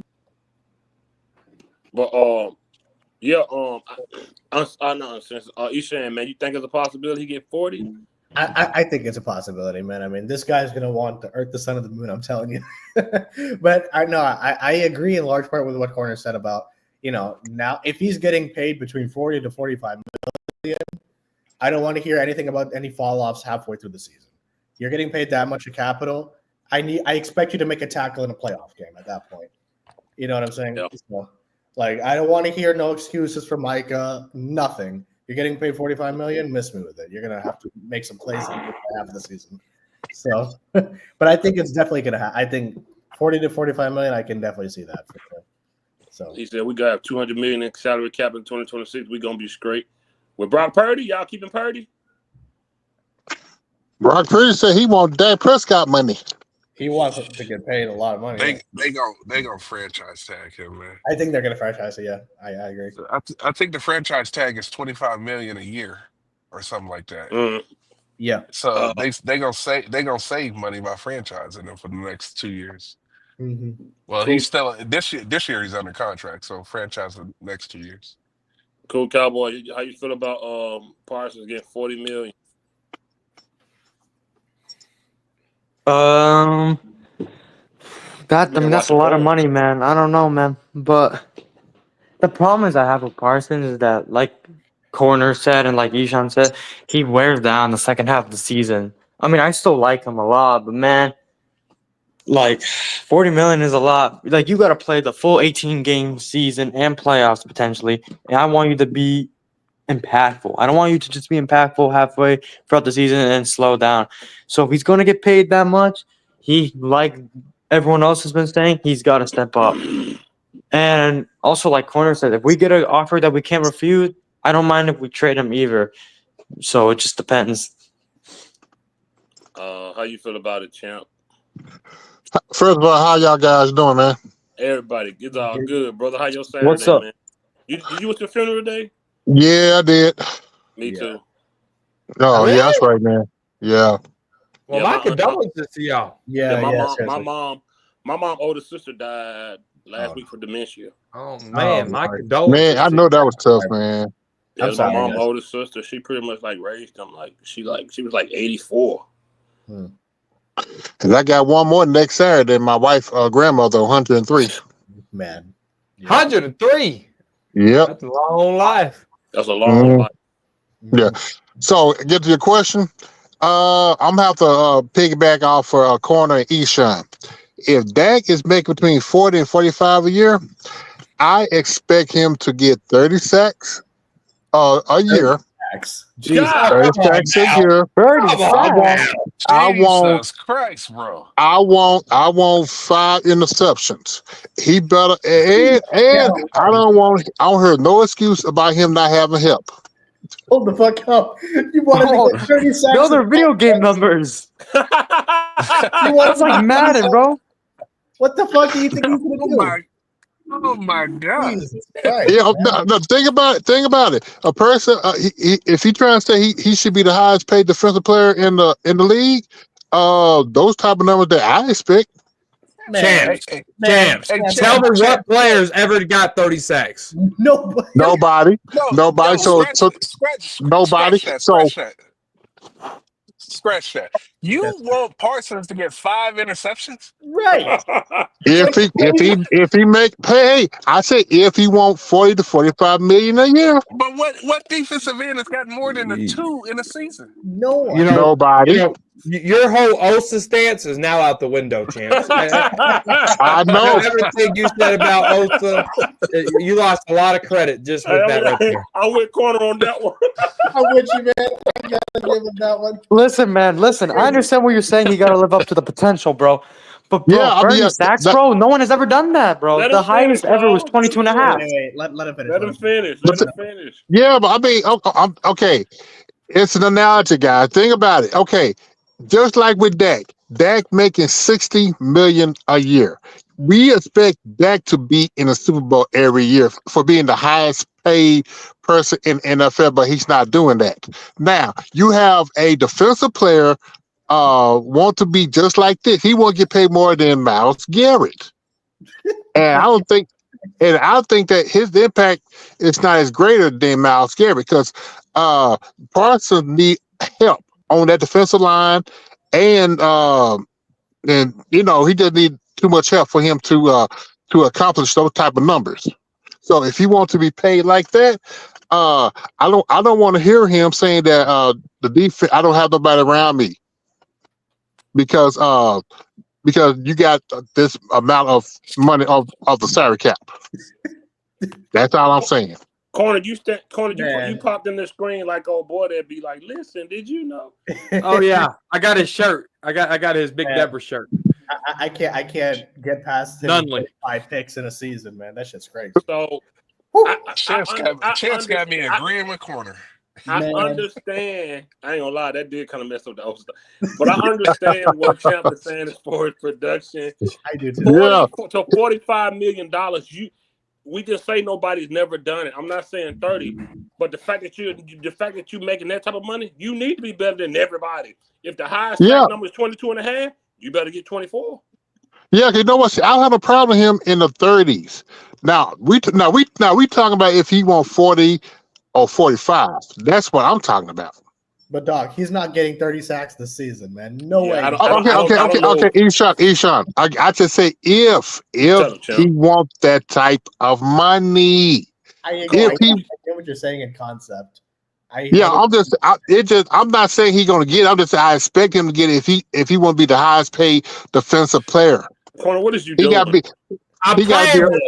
But I know. You saying, man, you think it's a possibility he get 40? I think it's a possibility, man. I mean, this guy's gonna want the Earth, the Sun, and the Moon. I'm telling you. But I agree in large part with what Corner said about, you know, now if he's getting paid between 40 to 45 million, I don't want to hear anything about any fall offs halfway through the season. You're getting paid that much of capital. I expect you to make a tackle in a playoff game at that point. You know what I'm saying? Yep. So, like, I don't want to hear no excuses for Micah. Nothing. You're getting paid $45 million. Miss me with it. You're gonna have to make some plays in half of the season. So, but I think it's definitely gonna happen. I think 40 to 45 million. I can definitely see that for sure. So he said we got $200 million in salary cap in 2026. We're gonna be straight. With Brock Purdy, y'all keeping Purdy? Brock Purdy said he wants Dak Prescott money. he wants to get paid a lot of money. They gonna franchise tag him, man. I think they're gonna franchise it. Yeah, I agree. I think the franchise tag is $25 million a year or something like that. Yeah. So they gonna save money by franchising him for the next 2 years. Mm-hmm. Well, Cool. he's still this year he's under contract, so franchise the next 2 years. Cool, Cowboy. How you feel about Parsons getting $40 million? That's a lot of money, man. I don't know, man. But the problem is I have with Parsons is that, like Corner said and like Ishan said, he wears down the second half of the season. I mean, I still like him a lot, but man, like 40 million is a lot. Like, you got to play the full 18-game season and playoffs potentially. And I want you to be impactful. I don't want you to just be impactful halfway throughout the season and then slow down. So if he's going to get paid that much, he, like everyone else has been saying, he's got to step up. And also, like Corner said, if we get an offer that we can't refuse, I don't mind if we trade him either. So it just depends. How you feel about it, Champ? First of all, how y'all guys doing, man? Everybody, it's all good, brother. How your Saturday, What's up? man? You was your funeral today? Yeah, I did. Me too. Oh, Really? yeah, that's right, man. Yeah. Well, Yeah, my condolences to y'all. Yeah, my seriously. mom older sister died last week for dementia. Oh man, my Lord. condolences. Man, I to know that was tough, man. Yeah, I'm sorry, my mom guys. older sister. She pretty much like raised them. She was like 84. Cause I got one more next Saturday. My wife, grandmother, 103. Man. you. 103. Yep. That's a long life. That's a long life. Yeah. So get to your question. I'm gonna have to piggyback off for Corner and Eshawn. If Dak is making between 40 and 45 a year, I expect him to get 30 sacks a year. Jesus. God. 30 sacks a year. 30 I want Jesus Christ, bro. 5 interceptions. He better and I don't hear no excuse about him not having help. Hold the fuck up. You wanted to get 30 sacks. Those are video game numbers. You That's like Madden, bro. What the fuck do you think he's going to do? Oh my God. Jesus Christ. Yeah, no, think about it. A person, if he trying to say he should be the highest paid defensive player in the league, those type of numbers that I expect. Champs. Champs. Tell me what players ever got 30 sacks. Nobody. Nobody. So Scratch nobody. Scratch that. You want Parsons to get 5 interceptions? Right. If he make pay, I say if he want 40 to 45 million a year. But what defensive end has got more than a 2 in a season? No one. Nobody. Your whole Osa stance is now out the window, champs. I know. Everything you said about Osa, you lost a lot of credit just with that right there. I went corner on that one. I'm with you, man. I gotta give him that one. Listen, man. Listen, I understand what you're saying. You got to live up to the potential, bro. But, bro, Yeah, 30 sacks, bro? No one has ever done that, bro. The highest ever was 22 and a half. Wait. Let him finish. Let him finish. Yeah, but I mean, okay. It's an analogy, guys. Think about it. Okay, just like with Dak making $60 million a year. We expect Dak to be in a Super Bowl every year for being the highest paid person in NFL, but he's not doing that. Now, you have a defensive player want to be just like this. He won't get paid more than Myles Garrett. And I think that his impact is not as greater than Myles Garrett because Parsons need help on that defensive line, and he doesn't need too much help for him to accomplish those type of numbers. So if he wants to be paid like that, I don't want to hear him saying that the defense. I don't have nobody around me because you got this amount of money of the salary cap. That's all I'm saying. Corner, you popped in the screen like old boy that'd be like, listen, did you know? Oh yeah, I got his shirt. I got his Big Deborah shirt. I can't get past him. Nunley. 5 picks in a season, man. That shit's crazy. So Chance got me agreeing with Corner. I understand. I ain't gonna lie, that did kind of mess up the old stuff. But I understand what Champ is saying as far as production. I do too. Yeah. To $45 million, we just say nobody's never done it. I'm not saying 30, but the fact that you're making that type of money, you need to be better than everybody. If the highest number is 22 and a half, you better get 24. Yeah, you know what? I'll have a problem with him in the 30s. Now we talking about if he want 40 or 45. That's what I'm talking about. But Doc, he's not getting 30 sacks this season, man. No way. Okay. Eshawn, I just say if he wants that type of money. I get what you're saying in concept. I'm not saying he's gonna get it. I'm just saying I expect him to get it if he want to be the highest paid defensive player. Corner, what is you doing? I'm praying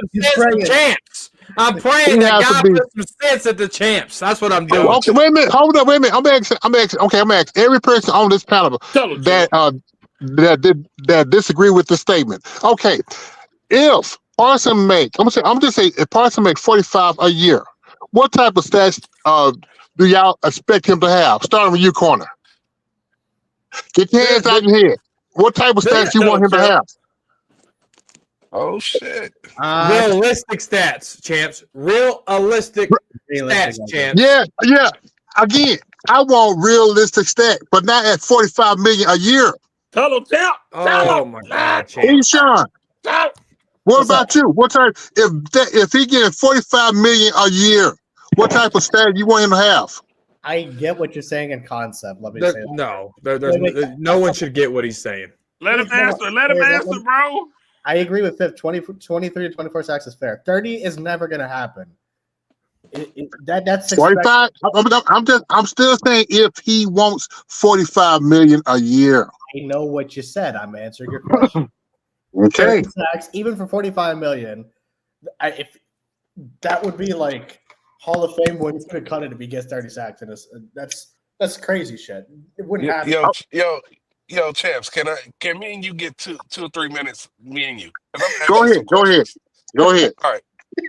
the champs. I'm praying that God put some sense at the champs. That's what I'm doing. Okay, wait a minute. Hold on. Wait a minute. I'm asking every person on this panel that disagree with the statement. Okay, if Parsons if Parsons make 45 a year, what type of stats do y'all expect him to have? Starting with you, Corner. Get your hands out your head. What type of stats you want him to have? Oh shit! Realistic stats, champs. Realistic stats, champs. Yeah. Again, I want realistic stats, but not at 45 million a year. Tell him, champ. Oh my God, champs. Sean, what about you? What type? If he getting 45 million a year, what type of stat you want him to have? I get what you're saying in concept. Let me say that. No, no one should get what he's saying. Let him answer. Let him answer, bro. I agree with Fifth. 23 to 24 sacks is fair. 30 is never going to happen. That's 45. I'm still saying if he wants 45 million a year. I know what you said. I'm answering your question. Okay. 30 sacks, even for 45 million, if that would be like Hall of Fame wins could cut it if he gets 30 sacks, and that's crazy shit. It wouldn't happen. Yo, champs, can me and you get two or 3 minutes? Me and you. Go ahead. All right.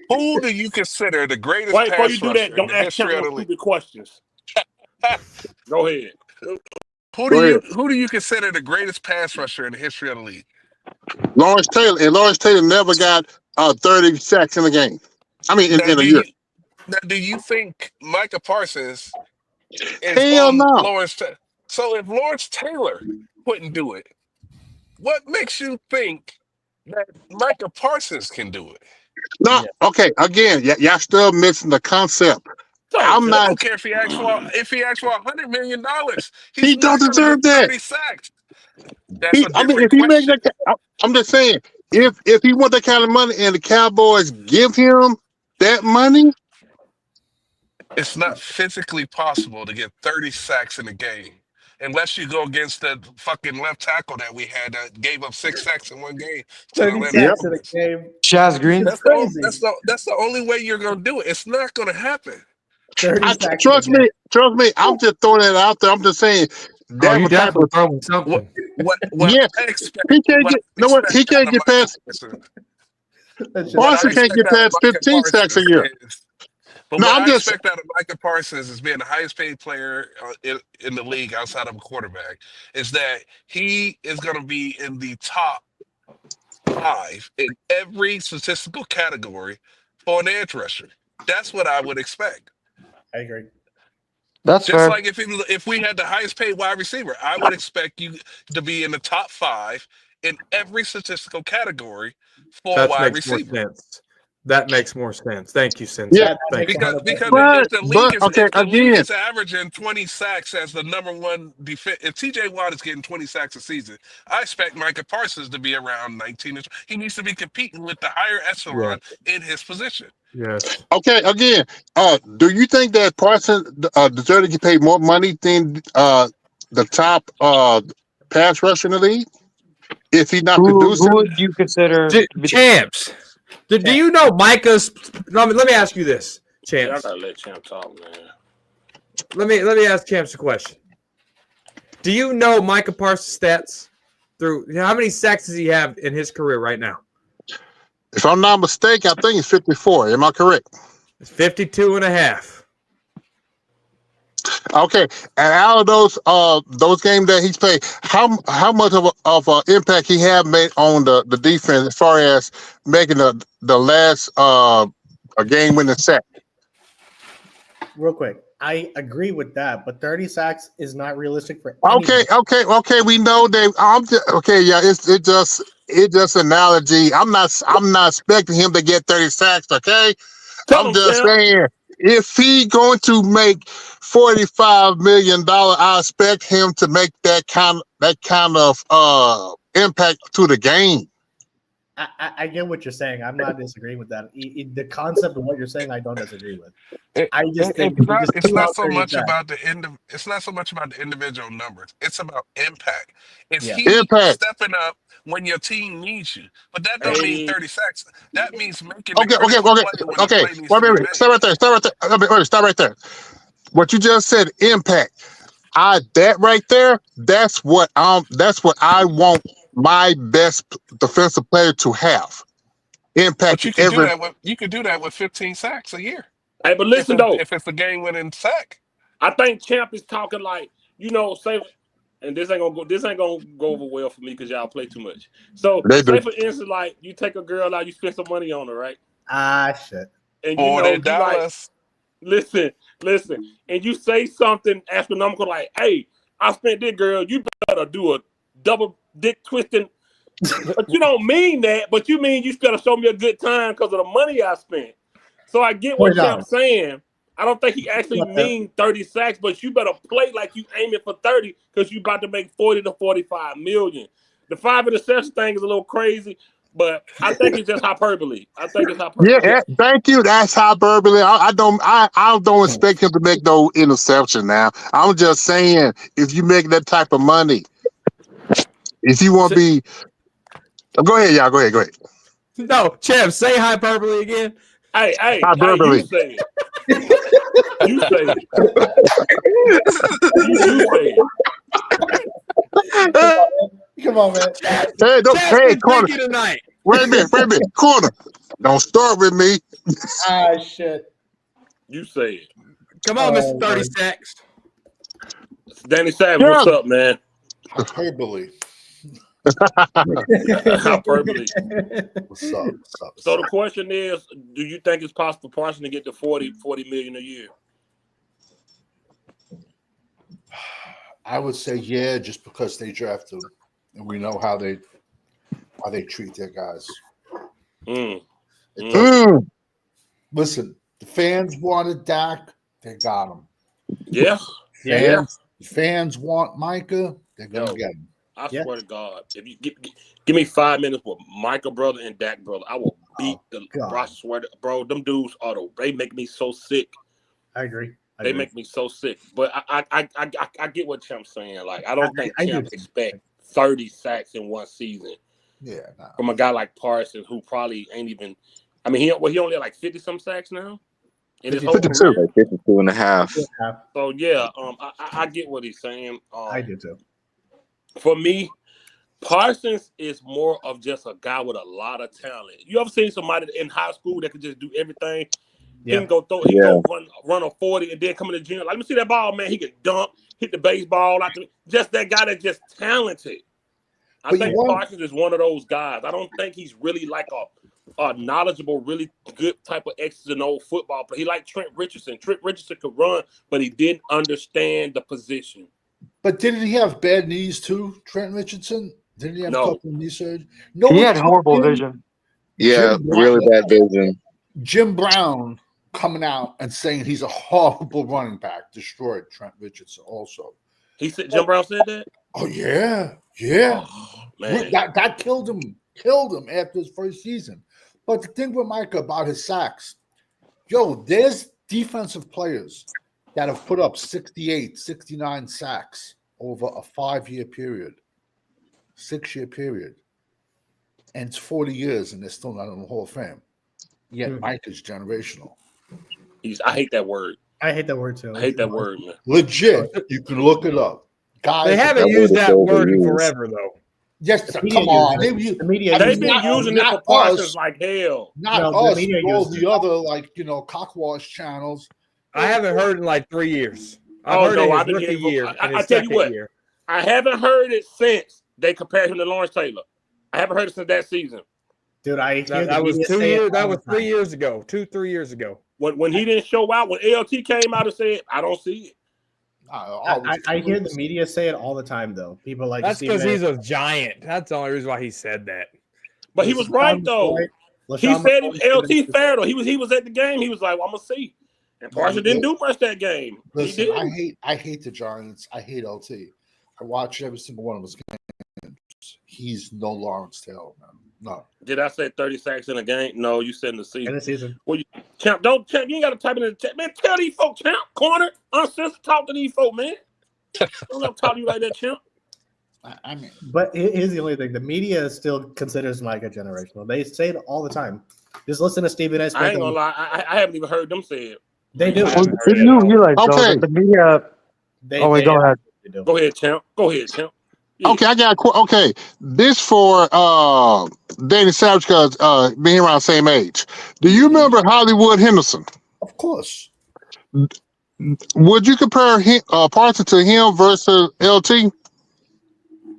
Who do you consider the greatest Wait, before pass you do rusher that, in don't the ask history Champ of the no league? stupid questions. Go ahead. Who do you consider the greatest pass rusher in the history of the league? Lawrence Taylor, and Lawrence Taylor never got 30 sacks in a game. I mean, in a year. Do you think Micah Parsons is Hell on no. Lawrence Taylor? So if Lawrence Taylor couldn't do it, what makes you think that Micah Parsons can do it? No, okay. Again, y'all still missing the concept. I don't care if he asks for $100 million. He don't deserve that. 30 sacks. That's a different if he makes question. that, I'm just saying, if he want that kind of money and the Cowboys give him that money, it's not physically possible to get 30 sacks in a game unless you go against the fucking left tackle that we had that gave up 6 sacks in one game. 30 sacks in a game. Chaz Green. That's crazy. That's the only way you're gonna do it. It's not gonna happen. 30 sacks. Trust me. I'm just throwing it out there. I'm just saying. Oh, you definitely throwing something. What Yeah, I expect, he can't get. You know what? He can't get past. Parsons can't get past 15 sacks a year. But No, what I'm I just. expect out of Micah Parsons as being the highest paid player in the league outside of a quarterback is that he is going to be in the top 5 in every statistical category for an edge rusher. That's what I would expect. I agree. That's Just fair. like if we had the highest paid wide receiver, I would expect you to be in the top 5 in every statistical category for wide receiver. That makes more sense. Thank you, Sensei. Yeah, Because but, if the league again, is averaging 20 sacks as the number one defense, if TJ Watt is getting 20 sacks a season, I expect Micah Parsons to be around 19. He needs to be competing with the higher echelon in his position. Yes. Okay. Again, do you think that Parsons deserves to get paid more money than the top pass rusher in the league if he's not producing? Who would you consider champs? Do you know Micah's? Let me ask you this, Champs. I gotta let Champ talk, man. Let me ask Champs a question. Do you know Micah Parsons' stats through how many sacks does he have in his career right now? If I'm not mistaken, I think it's 54. Am I correct? It's 52.5. Okay, and out of those games that he's played, how much of an impact he have made on the defense as far as making the last a game-winning sack? Real quick, I agree with that, but 30 sacks is not realistic for Okay. We know that. It's just analogy. I'm not expecting him to get 30 sacks. Okay, I'm just saying if he going to make $45 million, I expect him to make that kind of impact to the game. I get what you're saying. I'm not disagreeing with that. The concept of what you're saying, I don't disagree with. I just think it's not so much about the individual numbers. It's about impact. Is he stepping up when your team needs you? But that don't mean 30 sacks. That means making Okay. Wait. Stop right there. What you just said, impact. That right there. That's what I want my best defensive player to have. Impact. But you could do that with 15 sacks a year. Hey, but listen though, if it's a game-winning sack, I think Champ is talking like, say and this ain't gonna go over well for me because y'all play too much. So They do. say for instance, like you take a girl out, you spend some money on her, right? Shit. And you Or know, in you Dallas. like, listen, and you say something astronomical like, "Hey, I spent this, girl. You better do a double dick twisting." But you don't mean that. But you mean you gotta show me a good time because of the money I spent. So I get what Champ's saying. I don't think he actually mean 30 sacks, but you better play like you aiming for 30 because you about to make 40 to 45 million. The 5 interception thing is a little crazy, but I think it's just hyperbole. Yeah, thank you. That's hyperbole. I don't expect him to make no interception now. I'm just saying, if you make that type of money, if you want to be, go ahead, y'all. Go ahead. No, Champ, say hyperbole again. Hey, hyperbole. You say it. You say it. You say it. Come on, man. Hey, corner. Tonight. Wait a minute, corner. Don't start with me. Shit. You say it. Come on, Mr. 30 sacks. Danny Savage, what's up, man? Hyperbole. Hyperbole. What's up? So the question is, do you think it's possible for Parsons to get to 40 million a year? I would say yeah, just because they draft him, and we know how they treat their guys. Listen, the fans wanted Dak, they got him. Yeah. Fans want Micah, they're gonna get him. I swear to God, if you give me 5 minutes with Micah brother and Dak brother, I will beat I swear to, bro, them dudes they make me so sick. I agree. They make me so sick. But I get what Champ's saying. Like, I don't think Champ expect 30 sacks in one season. Yeah. From a guy like Parsons, who probably ain't even. I mean, he only had like 50 some sacks now. In his whole career. Like 52 and a half. So yeah, I get what he's saying. I do too. For me, Parsons is more of just a guy with a lot of talent. You ever seen somebody in high school that could just do everything? He can go throw, go run a 40 and then come in the gym. Like, let me see that ball, man. He can dunk, hit the baseball. Just that guy that's just talented. I think Parsons is one of those guys. I don't think he's really like a knowledgeable, really good type of X's and O's football player. He like Trent Richardson. Trent Richardson could run, but he didn't understand the position. But didn't he have bad knees too, Trent Richardson? Didn't he have a couple of knee surgery? No, he had horrible vision. Yeah, really bad vision. Jim Brown coming out and saying he's a horrible running back destroyed Trent Richardson also. He said Jim Brown said that? Oh, yeah. Oh, man. That killed him after his first season. But the thing with Micah about his sacks, there's defensive players that have put up 68, 69 sacks over a 5-year period, 6-year period. And it's 40 years and they're still not in the Hall of Fame. Yet Micah's generational. I hate that word. I hate that word too. I hate that word, man. Legit. You can look it up. Guys, they haven't used that word in forever, though. Yes, come on. They've been using it for Parsons like hell. Not us, all the other, cockwash channels. I haven't heard in like 3 years. I've been hearing I tell you what, I haven't heard it since they compared him to Lawrence Taylor. I haven't heard it since that season. Dude, that was 2 years. That was 3 years ago. 3 years ago. When he didn't show out, when LT came out and said, "I don't see it." I hear the media say it all the time, though. People like that's because he's a giant. That's the only reason why he said that. But he was right though. He said LT fair though. He was at the game. He was like, well, "I'm gonna see." And Parsons didn't do much that game. Listen, I hate the Giants. I hate LT. I watch every single one of his games. He's no Lawrence Taylor, man. No. Did I say 30 sacks in a game? No, you said in the season. In the season. Well, Champ, you ain't got to type it in the chat. Man, tell these folks, Champ, corner, uncensored, talk to these folks, man. Don't have to talk to you like that, Champ. I mean. But here's the only thing. The media still considers Micah generational. They say it all the time. Just listen to Stephen S. I ain't going to lie. I haven't even heard them say it. They do. You like, okay. The media. Go ahead. Go ahead, Champ. Yeah. Okay, I got okay. This for Danny Savage because being around the same age. Do you remember Hollywood Henderson? Of course. Would you compare Parsons to him versus LT?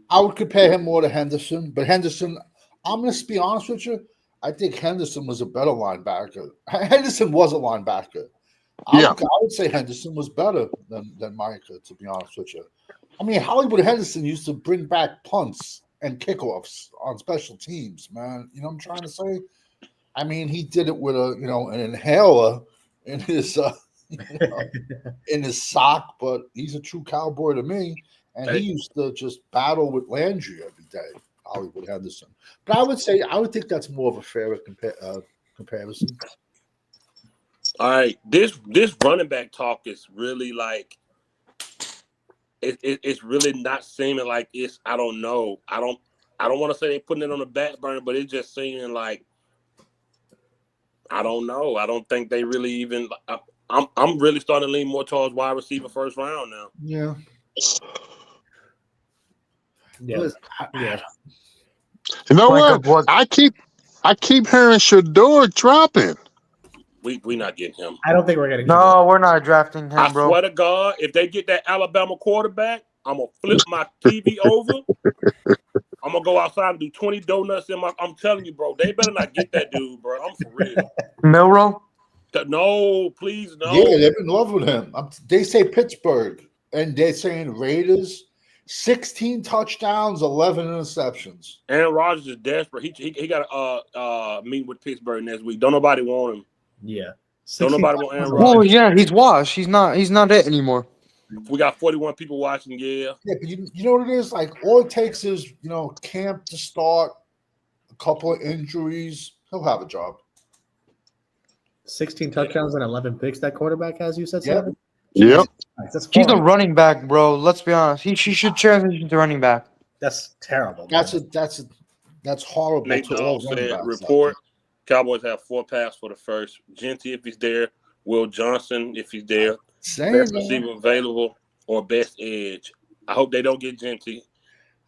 I would compare him more to Henderson, but Henderson, I'm going to be honest with you. I think Henderson was a better linebacker. Henderson was a linebacker. I would say Henderson was better than Micah, to be honest with you. I mean, Hollywood Henderson used to bring back punts and kickoffs on special teams, man. You know what I'm trying to say? I mean, he did it with an inhaler in his in his sock, but he's a true cowboy to me. And he used to just battle with Landry every day, Hollywood Henderson. But I would think that's more of a fairer comparison. All right, this running back talk is really like it's really not seeming like it's. I don't know. I don't want to say they're putting it on the back burner, but it's just seeming like I don't know. I don't think they really even. I'm really starting to lean more towards wide receiver first round now. Yeah. Yeah. You know what? I keep hearing Shador dropping. We not getting him. I don't think we're getting. No, we're not drafting him, I bro. swear to God, if they get that Alabama quarterback, I'm gonna flip my TV over. I'm gonna go outside and do 20 donuts in my. I'm telling you, bro, they better not get that dude, bro. I'm for real. Milrow? No, please, no. Yeah, they've been in love with him. They say Pittsburgh, and they're saying Raiders. 16 touchdowns, 11 interceptions. Aaron Rodgers is desperate. He got to meet with Pittsburgh next week. Don't nobody want him. Yeah. Don't nobody want Aaron Rodgers. Oh yeah, he's washed. He's not it anymore. We got 41 people watching. Yeah. Yeah, but you know what it is? Like, all it takes is, camp to start, a couple of injuries. He'll have a job. 16 touchdowns and 11 picks that quarterback has, you said, Yep. Sam? Yep. He's a running back, bro. Let's be honest. He should transition to running back. That's terrible. That's horrible. Nate to all Dogg running said, backs. report, Cowboys have 4 passes for the first. Junkie if he's there. Will Johnson if he's there. Best receiver available or best edge. I hope they don't get Junkie.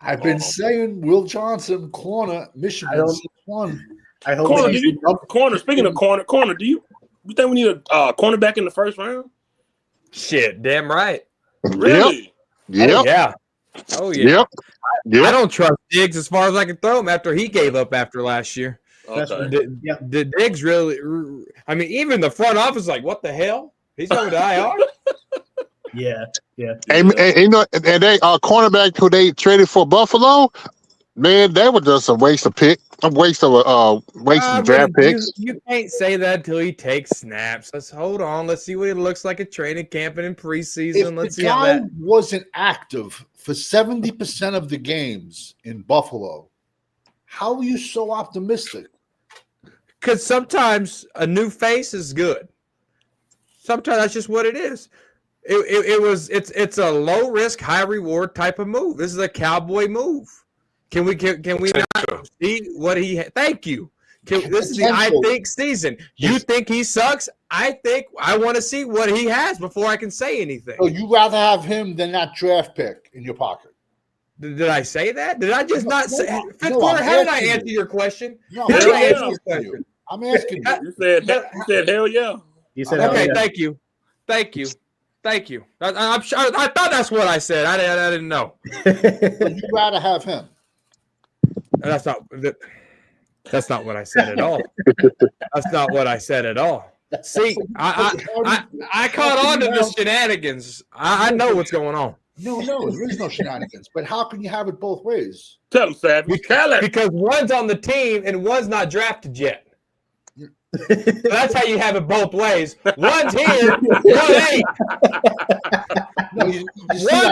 I've been saying Will Johnson, corner, Michigan, 6-1. I hope corner. Speaking of corner, do you think we need a cornerback in the first round? Shit, damn right. Really? Yep. Oh, yeah. Oh yeah. Yep. I don't trust Diggs as far as I can throw him after he gave up after last year. Okay. The Diggs really. I mean, even the front office like, what the hell? He's going to IR. Yeah. And they cornerback who they traded for Buffalo, man, that was just a waste of draft picks. You can't say that until he takes snaps. Let's hold on. Let's see what he looks like at training camp and in preseason. Let's see how that wasn't active for 70% of the games in Buffalo. How are you so optimistic? Because sometimes a new face is good. Sometimes that's just what it is. It's a low risk, high reward type of move. This is a cowboy move. Can we not see what he? Thank you. This is the I think season. You think he sucks? I think I want to see what he has before I can say anything. So you rather have him than that draft pick in your pocket? Did I say that? Did I just not say? Fifth No, quarter, I'm how did I asking answer you. your question? No, How did I answer I'm your question? I'm asking you. You said hell yeah. You said Okay, yeah. thank you. I'm sure. I thought that's what I said. I didn't know. But you'd rather have him. That's not what I said at all. That's not what I said at all. See, I caught on to the shenanigans. I know what's going on. No, there is no shenanigans. But how can you have it both ways? Tell him, Savage. Tell him. Because one's on the team and one's not drafted yet. So that's how you have it both ways. One's here, one ain't. One's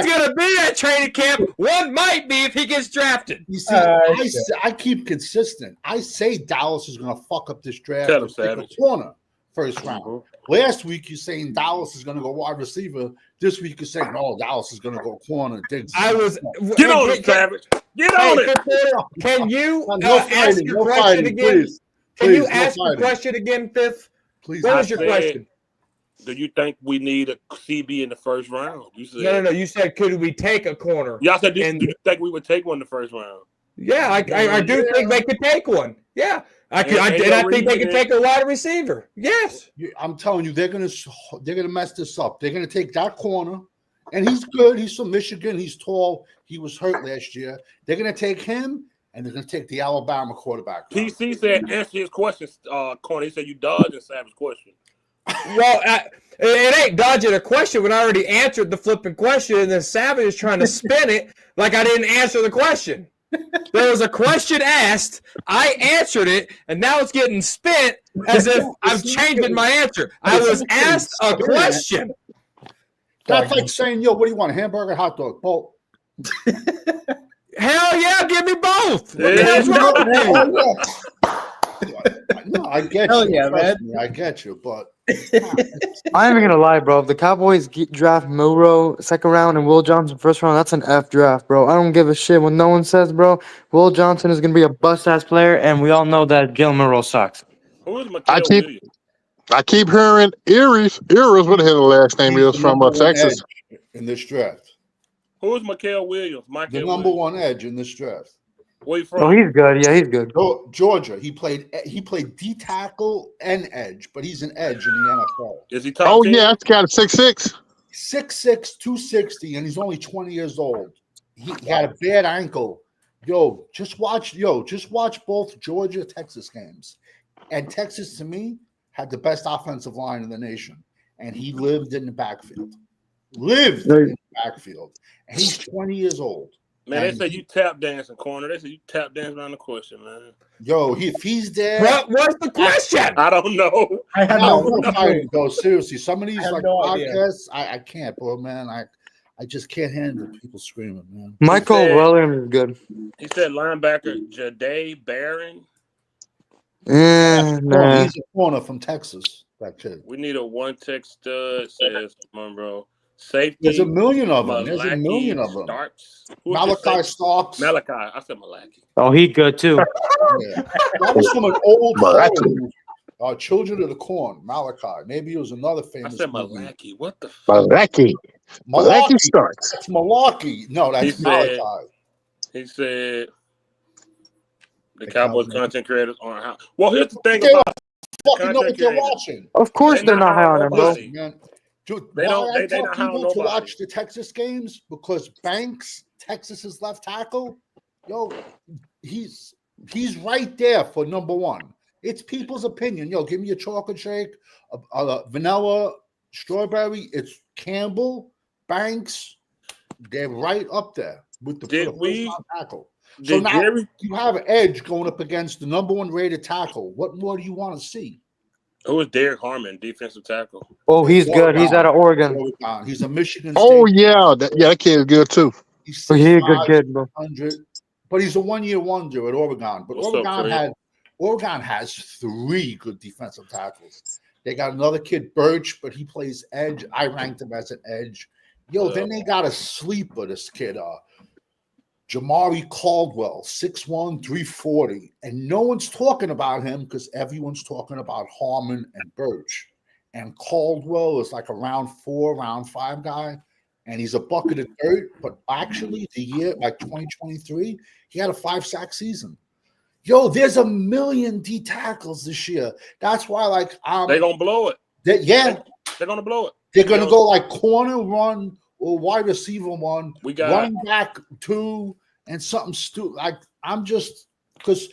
going to be at training camp. One might be if he gets drafted. You see, I keep consistent. I say Dallas is going to fuck up this draft. Tell him, Savage. Corner first round. Last week you're saying Dallas is going to go wide receiver. This week you're saying, Dallas is going to go corner. Get on it, Savage. Get on it. Can you ask your question again? Can you ask the question again, Fifth? Please. What was your question? Do you think we need a CB in the first round? You said no. You said could we take a corner? Y'all said do you think we would take one in the first round? Yeah, I do think they could take one. Yeah, I think they could take a wide receiver. Yes, I'm telling you, they're gonna mess this up. They're gonna take that corner, And he's good. He's from Michigan. He's tall. He was hurt last year. They're going to take him, and they're going to take the Alabama quarterback. PC said, answer his question, Corner. He said you dodged and Savage question. Well, it ain't dodging a question when I already answered the flipping question, and then Savage is trying to spin it like I didn't answer the question. There was a question asked, I answered it, and now it's getting spent as if I'm changing my answer. I was asked a question. That's like saying, yo, what do you want, a hamburger, hot dog? Both. Hell yeah, give me both. What Yeah. the hell's wrong with you? No, I get Hell you. yeah, man. Me, I get you, but I ain't even gonna lie, bro. If the Cowboys draft Milroe second round and Will Johnson first round, that's an F draft, bro. I don't give a shit when no one says, bro. Will Johnson is gonna be a bust-ass player, and we all know that Jalen Milroe sucks. Who is I Mikael keep Williams? I keep hearing Eris, what the hell the last name he's is the from number one Texas. edge in this draft. Who is Mikael Williams? The Michael number Williams. one edge in this draft. Where you Oh, from? he's good. Yeah, he's good. Georgia. He played D tackle and edge, but he's an edge in the NFL. Is he top Oh 10? yeah, that's got a 6'6". 6'6", 260, and he's only 20 years old. He got a bad ankle. Just watch both Georgia Texas games. And Texas, to me, had the best offensive line in the nation. And he lived in the backfield. And he's 20 years old. Man, they say you tap dancing, Corner. They say you tap dance around the question, man. If he's there, What's the question? I don't know. I have no clue. Go seriously. Some of these have like no idea. podcasts, I can't, bro, man. I just can't handle people screaming, man. Michael said- Williams is good. He said linebacker Jahdae Barron. Nah. He's a corner from Texas. That kid. We need a one-tech stud, says Monroe. Safety. There's a million of them. There's a million of them. Starks. Who is Malachi this Starks. Malachi. I said Malachi. Oh, he good too. Yeah. That was from an old Malachi. film, Children of the Corn. Malachi. Maybe it was another I famous said movie. Malachi. What the fuck? Malachi. Malachi starts. That's Malachi. No, He that's said- Malachi. He said the The Cowboys Cowboys. content creators aren't how. Well, here's the thing They about fucking know what content they're creators. watching. Of course They they're not not high on high him, on bro. nobody. Man. Dude, They why don't- I they tell not high on people to nobody. watch the Texas games because Banks, Texas's left tackle, he's right there for number one. It's people's opinion. Give me a chocolate shake, a vanilla, strawberry. It's Campbell, Banks. They're right up there with the Did first we- round tackle. So Did now Jerry? you have an edge going up against the number one rated tackle. What more do you want to see? Who is Derek Harmon, defensive tackle? Oh, he's good. He's out of Oregon. He's a Michigan Oh State. yeah, that kid is good too. He's Oh, he's a good 6'5", kid, bro. 100, but he's a one-year wonder at Oregon. But What's up, Oregon has three good defensive tackles. They got another kid, Birch, but he plays edge. I ranked him as an edge. Then they got a sleeper, this kid, Jamari Caldwell, 6'1", 340. And no one's talking about him because everyone's talking about Harmon and Birch. And Caldwell is like a round 4, round 5 guy. And he's a bucket of dirt. But actually, the year, like 2023, he had a 5-sack season. There's a million D tackles this year. That's why, They're gonna blow it. they're Gonna blow it. going to go like corner one or wide receiver one, We got running back 2, and something stupid. I'm just because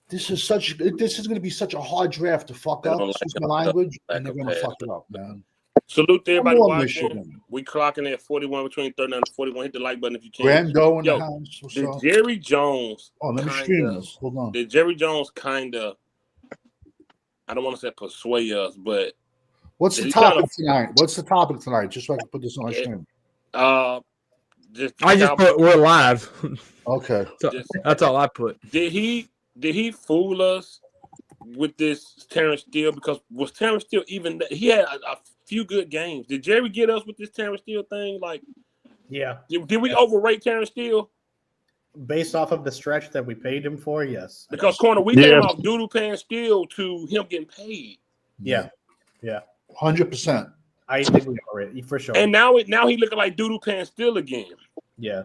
this is going to be such a hard draft to fuck They up. don't like Excuse it. my language, Like and they're a going to pass. fuck it up, man. Salute to everybody Come on, watching. Michigan. We clocking at 41 between 39 and 40. Hit the like button if you can. Brando in Yo, the house. What's Did up? Jerry Jones Oh, let me kinda- stream this. Hold on. Did Jerry Jones kind of, I don't want to say persuade us, but What's he the topic kinda- tonight? What's the topic tonight? Just so I can put this on my stream. just I just put we're live. Okay. That's all I put. Did he fool us with this Terrence Steele? Because was Terrence Steele even? He had a few good games. Did Jerry get us with this Terrence Steele thing? Like, Yeah. did we overrate Terrence Steele? Based off of the stretch that we paid him for, yes. Because Corner, we came off doo-doo paying Steele to him getting paid. Yeah. 100%. I think we are it for sure. And now he looking like doo-doo paying Steele again. Yeah.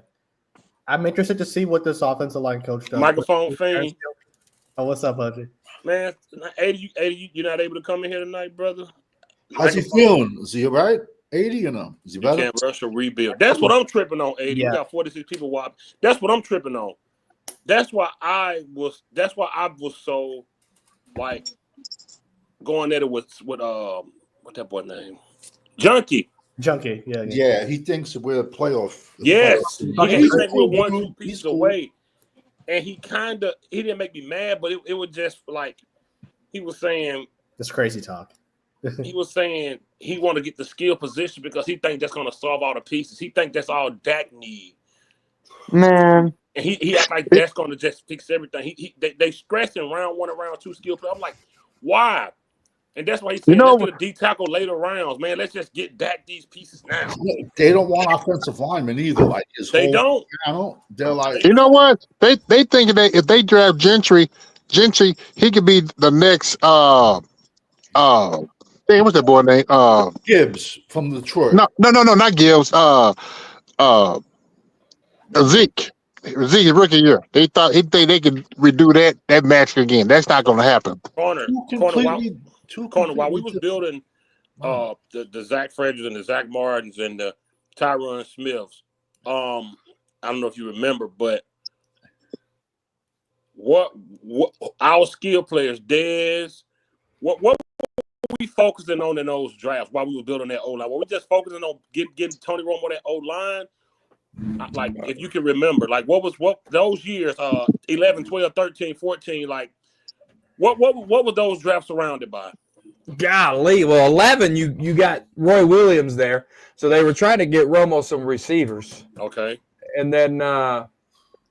I'm interested to see what this offensive line coach does. Microphone fiend. Oh, what's up, Hudgy? Man, 80, you're not able to come in here tonight, brother? How's he feeling? Is he all right? 80 in them. Is he You better? can't rush or rebuild. That's what I'm tripping on, 80. Yeah. We got 46 people watching. That's what I'm tripping on. That's why I was so like going at it with what that boy name? Junkie. Junkie. Yeah. Yeah, he thinks we're a playoff. Yes. Okay. He think we're one, Dude, 2 he's pieces cool. away. And he didn't make me mad, but it was just like he was saying This crazy talk. he was saying he want to get the skill position because he think that's going to solve all the pieces. He think that's all Dak need. Man, And he act like that's going to just fix everything. They stressing round 1 and round 2 skill play. I'm like, why? And that's why he said, let's get a D tackle later rounds, man. Let's just get Dak these pieces now. They don't want offensive linemen either. Like They don't. They're like, You know what? They thinking that if they draft Gentry, he could be the next what's that boy name? Gibbs from Detroit. No, not Gibbs. Zeke rookie year. He think they could redo that match again. That's not going to happen. Corner. While we was building the Zach Freders and the Zach Martins and the Tyron Smiths, I don't know if you remember, but what our skill players, Dez, what were we focusing on in those drafts while we were building that O-line? Were we just focusing on getting Tony Romo that O-line? Like, if you can remember, like what those years, 11, 12, 13, 14, like what were those drafts surrounded by? Golly. Well, 11, you got Roy Williams there. So they were trying to get Romo some receivers. Okay. And then the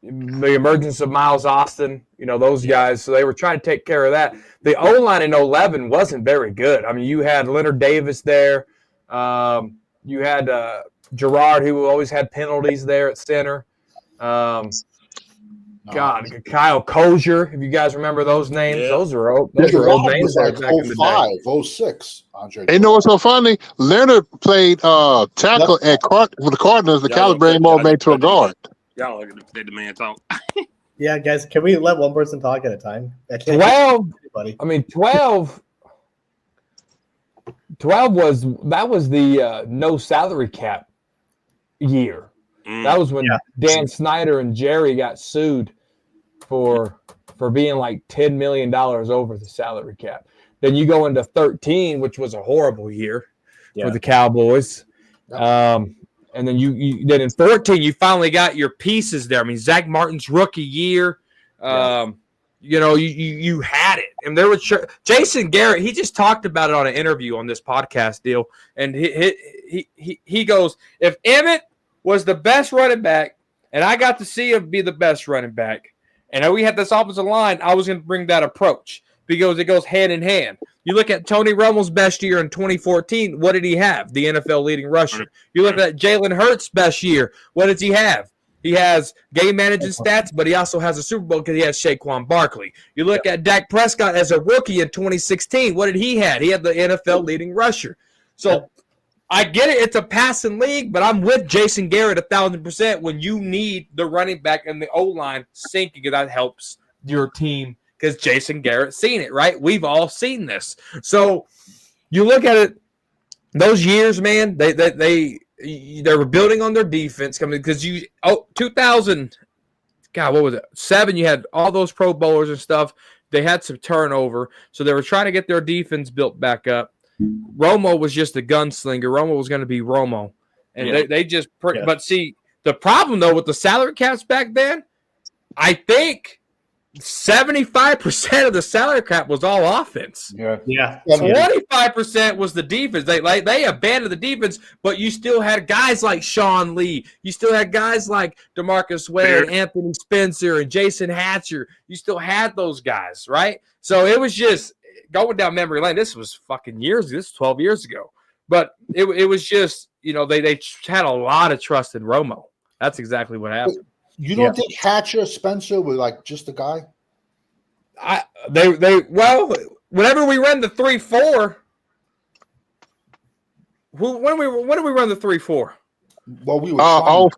emergence of Miles Austin, those guys. So they were trying to take care of that. The O-line in 11 wasn't very good. I mean, you had Leonard Davis there. You had Gerard, who always had penalties there at center. Kyle Kozier, if you guys remember those names. Yeah. Those are old names like back in the day. 05, 06, Andre. You know what's so funny? Leonard played tackle for the Cardinals. The Calibre mode made to a guard. Y'all let the man talk. Yeah, guys, can we let one person talk at a time? 12 was the no salary cap year. That was when Dan Snyder and Jerry got sued for being like $10 million over the salary cap. Then you go into 13, which was a horrible year for the Cowboys. And then then in 14, you finally got your pieces there. I mean, Zach Martin's rookie year. You had it. And there was Jason Garrett. He just talked about it on an interview on this podcast deal. And he goes, if Emmett was the best running back, and I got to see him be the best running back, and we had this offensive line, I was going to bring that approach because it goes hand in hand. You look at Tony Romo's best year in 2014, what did he have? The NFL leading rusher. You look at Jalen Hurts' best year, what does he have? He has game managing stats, but he also has a Super Bowl because he has Saquon Barkley. You look at Dak Prescott as a rookie in 2016, what did he have? He had the NFL leading rusher. So I get it. It's a passing league, but I'm with Jason Garrett 1,000% when you need the running back and the O-line sinking, that helps your team because Jason Garrett's seen it, right? We've all seen this. So you look at it, those years, man, they were building on their defense coming because 2000, God, what was it? 7, you had all those Pro Bowlers and stuff. They had some turnover, so they were trying to get their defense built back up. Romo was just a gunslinger. Romo was going to be Romo. And they just but see, the problem, though, with the salary caps back then, I think 75% of the salary cap was all offense. Yeah. 25% was the defense. They abandoned the defense, but you still had guys like Sean Lee. You still had guys like DeMarcus Ware and Anthony Spencer and Jason Hatcher. You still had those guys, right? So it was just going down memory lane. This was fucking years ago. This was 12 years ago. But it was just, they had a lot of trust in Romo. That's exactly what happened. You don't think Hatcher, Spencer were like just a guy? Whenever we ran the 3-4, when did we run the 3-4? Well, we were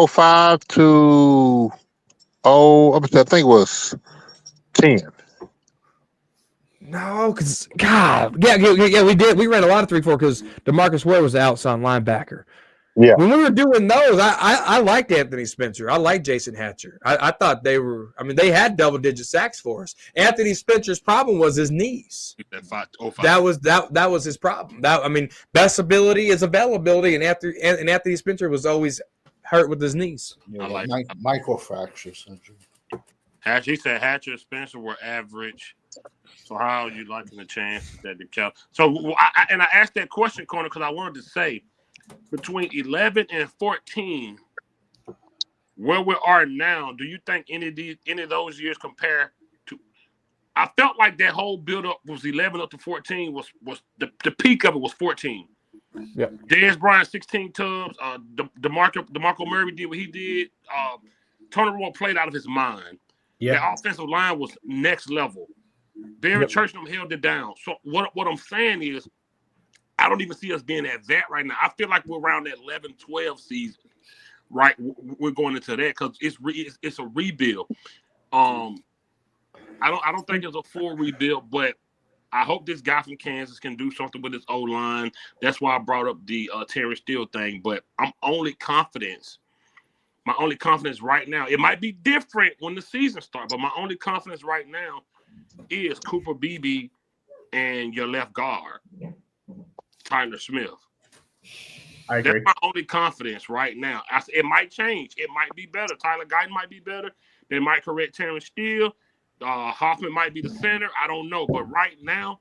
05 to I think it was 10. No, because God, yeah, we did. We ran a lot of 3-4 because DeMarcus Ware was the outside linebacker. Yeah. When we were doing those, I liked Anthony Spencer. I liked Jason Hatcher. I thought they were. I mean, they had double-digit sacks for us. Anthony Spencer's problem was his knees. That was his problem. Best ability is availability, and Anthony Spencer was always hurt with his knees. Yeah, microfracture surgery. He said Hatcher and Spencer were average. So how are you liking the chances that the Cow? So I asked that question, Corner, because I wanted to say between 11 and 14, where we are now, do you think any of those years compare to? I felt like that whole build-up was 11 up to 14 was the peak of it was 14. Yeah. Dez Bryant 16 tubs. DeMarco Murray did what he did. Tony Roy played out of his mind. Yeah. The offensive line was next level. Barry Churchman held it down. So what I'm saying is, I don't even see us being at that right now. I feel like we're around that 11-12 season, right? We're going into that because it's a rebuild. I don't think it's a full rebuild, but I hope this guy from Kansas can do something with his O-line. That's why I brought up the Terrence Steele thing. But my only confidence right now, it might be different when the season starts, but my only confidence right now is Cooper Beebe and your left guard, Tyler Smith. I agree. That's my only confidence right now. It might change. It might be better. Tyler Guyton might be better. They might correct Terrence Steele. Hoffman might be the center. I don't know. But right now,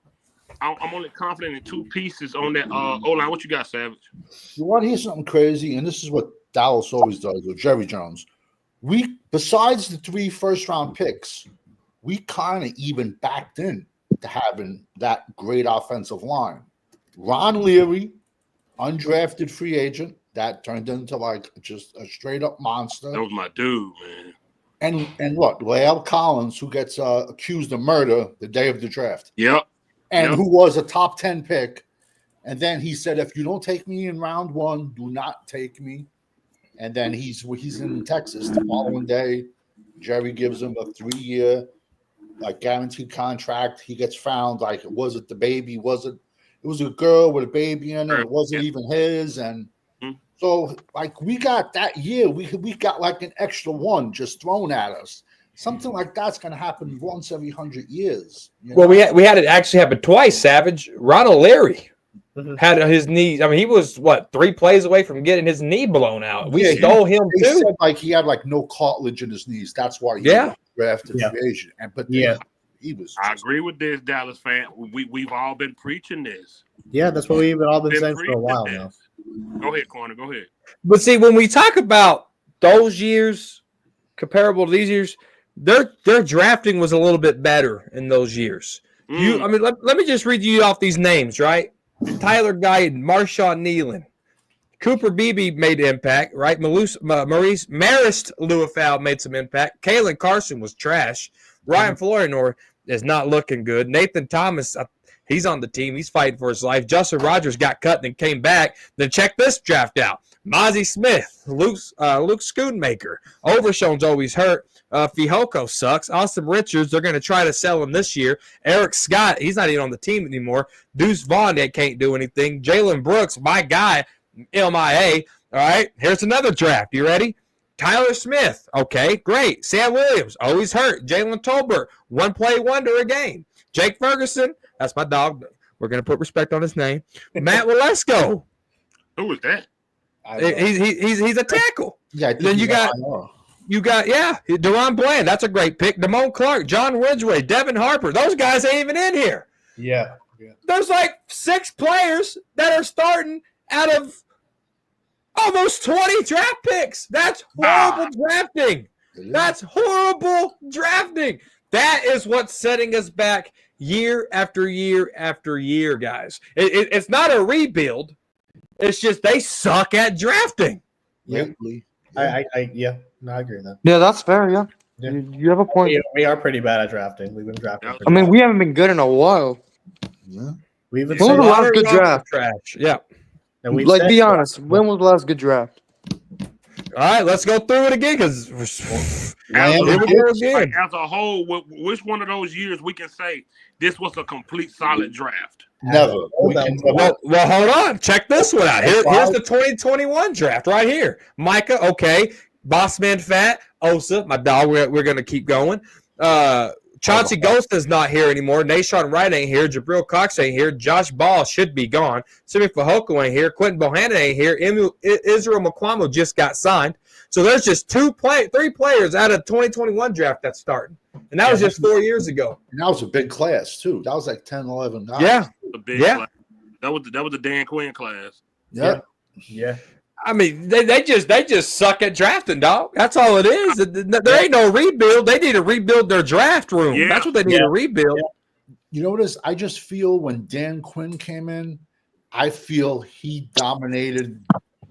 I'm only confident in two pieces on that O-line. What you got, Savage? You want to hear something crazy? And this is what Dallas always does with Jerry Jones. We, besides the 3 first-round picks, we kind of even backed in to having that great offensive line. Ron Leary, undrafted free agent, that turned into like just a straight-up monster. That was my dude, man. And look, Lael Collins, who gets accused of murder the day of the draft. Yep. And who was a top 10 pick. And then he said, if you don't take me in round 1, do not take me. And then he's in Texas the following day. Jerry gives him a 3-year guaranteed contract. He gets found was it the baby? It was a girl with a baby in it. It wasn't even his. And so we got that year, we got like an extra one just thrown at us. Something like that's going to happen once every 100 years. Well, we had it actually happen twice, Savage. Ronald Leary had his knee. I mean, he was, 3 plays away from getting his knee blown out. We stole him, they too. said he had no cartilage in his knees. That's why he was drafted free agent. He was. I agree with this, Dallas fan. We've all been preaching this. Yeah, that's what we've all been saying for a while now. Go ahead, Corner. Go ahead. But see, when we talk about those years comparable to these years, their drafting was a little bit better in those years. Let me just read you off these names, right? Tyler Guyton, Marshawn Nealon, Cooper Beebe made impact, right? Maurice Marist Luafau made some impact. Kalen Carson was trash. Ryan Florinor is not looking good. Nathan Thomas, he's on the team. He's fighting for his life. Justin Rogers got cut and then came back. Then check this draft out. Mozzie Smith, Luke Schoonmaker. Overshone's always hurt. Fihoko sucks. Austin Richards, they're going to try to sell him this year. Eric Scott, he's not even on the team anymore. Deuce Vaughn, they can't do anything. Jalen Brooks, my guy, MIA. All right, here's another draft. You ready? Tyler Smith, okay, great. Sam Williams, always hurt. Jalen Tolbert, 1-play wonder a game. Jake Ferguson, that's my dog. We're going to put respect on his name. Matt Walesko. Who was that? He's a tackle. Yeah. Then you got Deron Bland. That's a great pick. Damone Clark, John Ridgway, Devin Harper. Those guys ain't even in here. Yeah. There's 6 players that are starting out of almost 20 draft picks. That's horrible drafting. That's horrible drafting. That is what's setting us back year after year after year, guys. It's not a rebuild. It's just they suck at drafting. Yeah. I agree with that. Yeah, that's fair. Yeah. You have a point. We are pretty bad at drafting. We've been drafting. I mean, we haven't been good in a while. Yeah. We've been when was the last good draft? Trash. Yeah. And be honest. When was the last good draft? All right, let's go through it again because Lamb here and we go Diggs. again. Like, as a whole, which one of those years we can say this was a complete solid draft? Never. We That can was- never. Well, hold on. Check this one out. Here's the 2021 draft right here. Micah, okay. Bossman Fat, Osa, my dog. We're gonna keep going. Chauncey Ghost is not here anymore. Nashawn Wright ain't here. Jabril Cox ain't here. Josh Ball should be gone. Simi Fehoko ain't here. Quentin Bohannon ain't here. Israel Mukwamo just got signed. So there's just three players out of 2021 draft that's starting. And that was just 4 years ago. And that was a big class, too. That was like 10, 11 guys. Yeah. The big Yeah. class. That was the Dan Quinn class. Yeah. Yeah. I mean, they just suck at drafting, dog. That's all it is. There ain't no rebuild. They need to rebuild their draft room. Yeah. That's what they need to rebuild. You know what it is? I just feel when Dan Quinn came in, I feel he dominated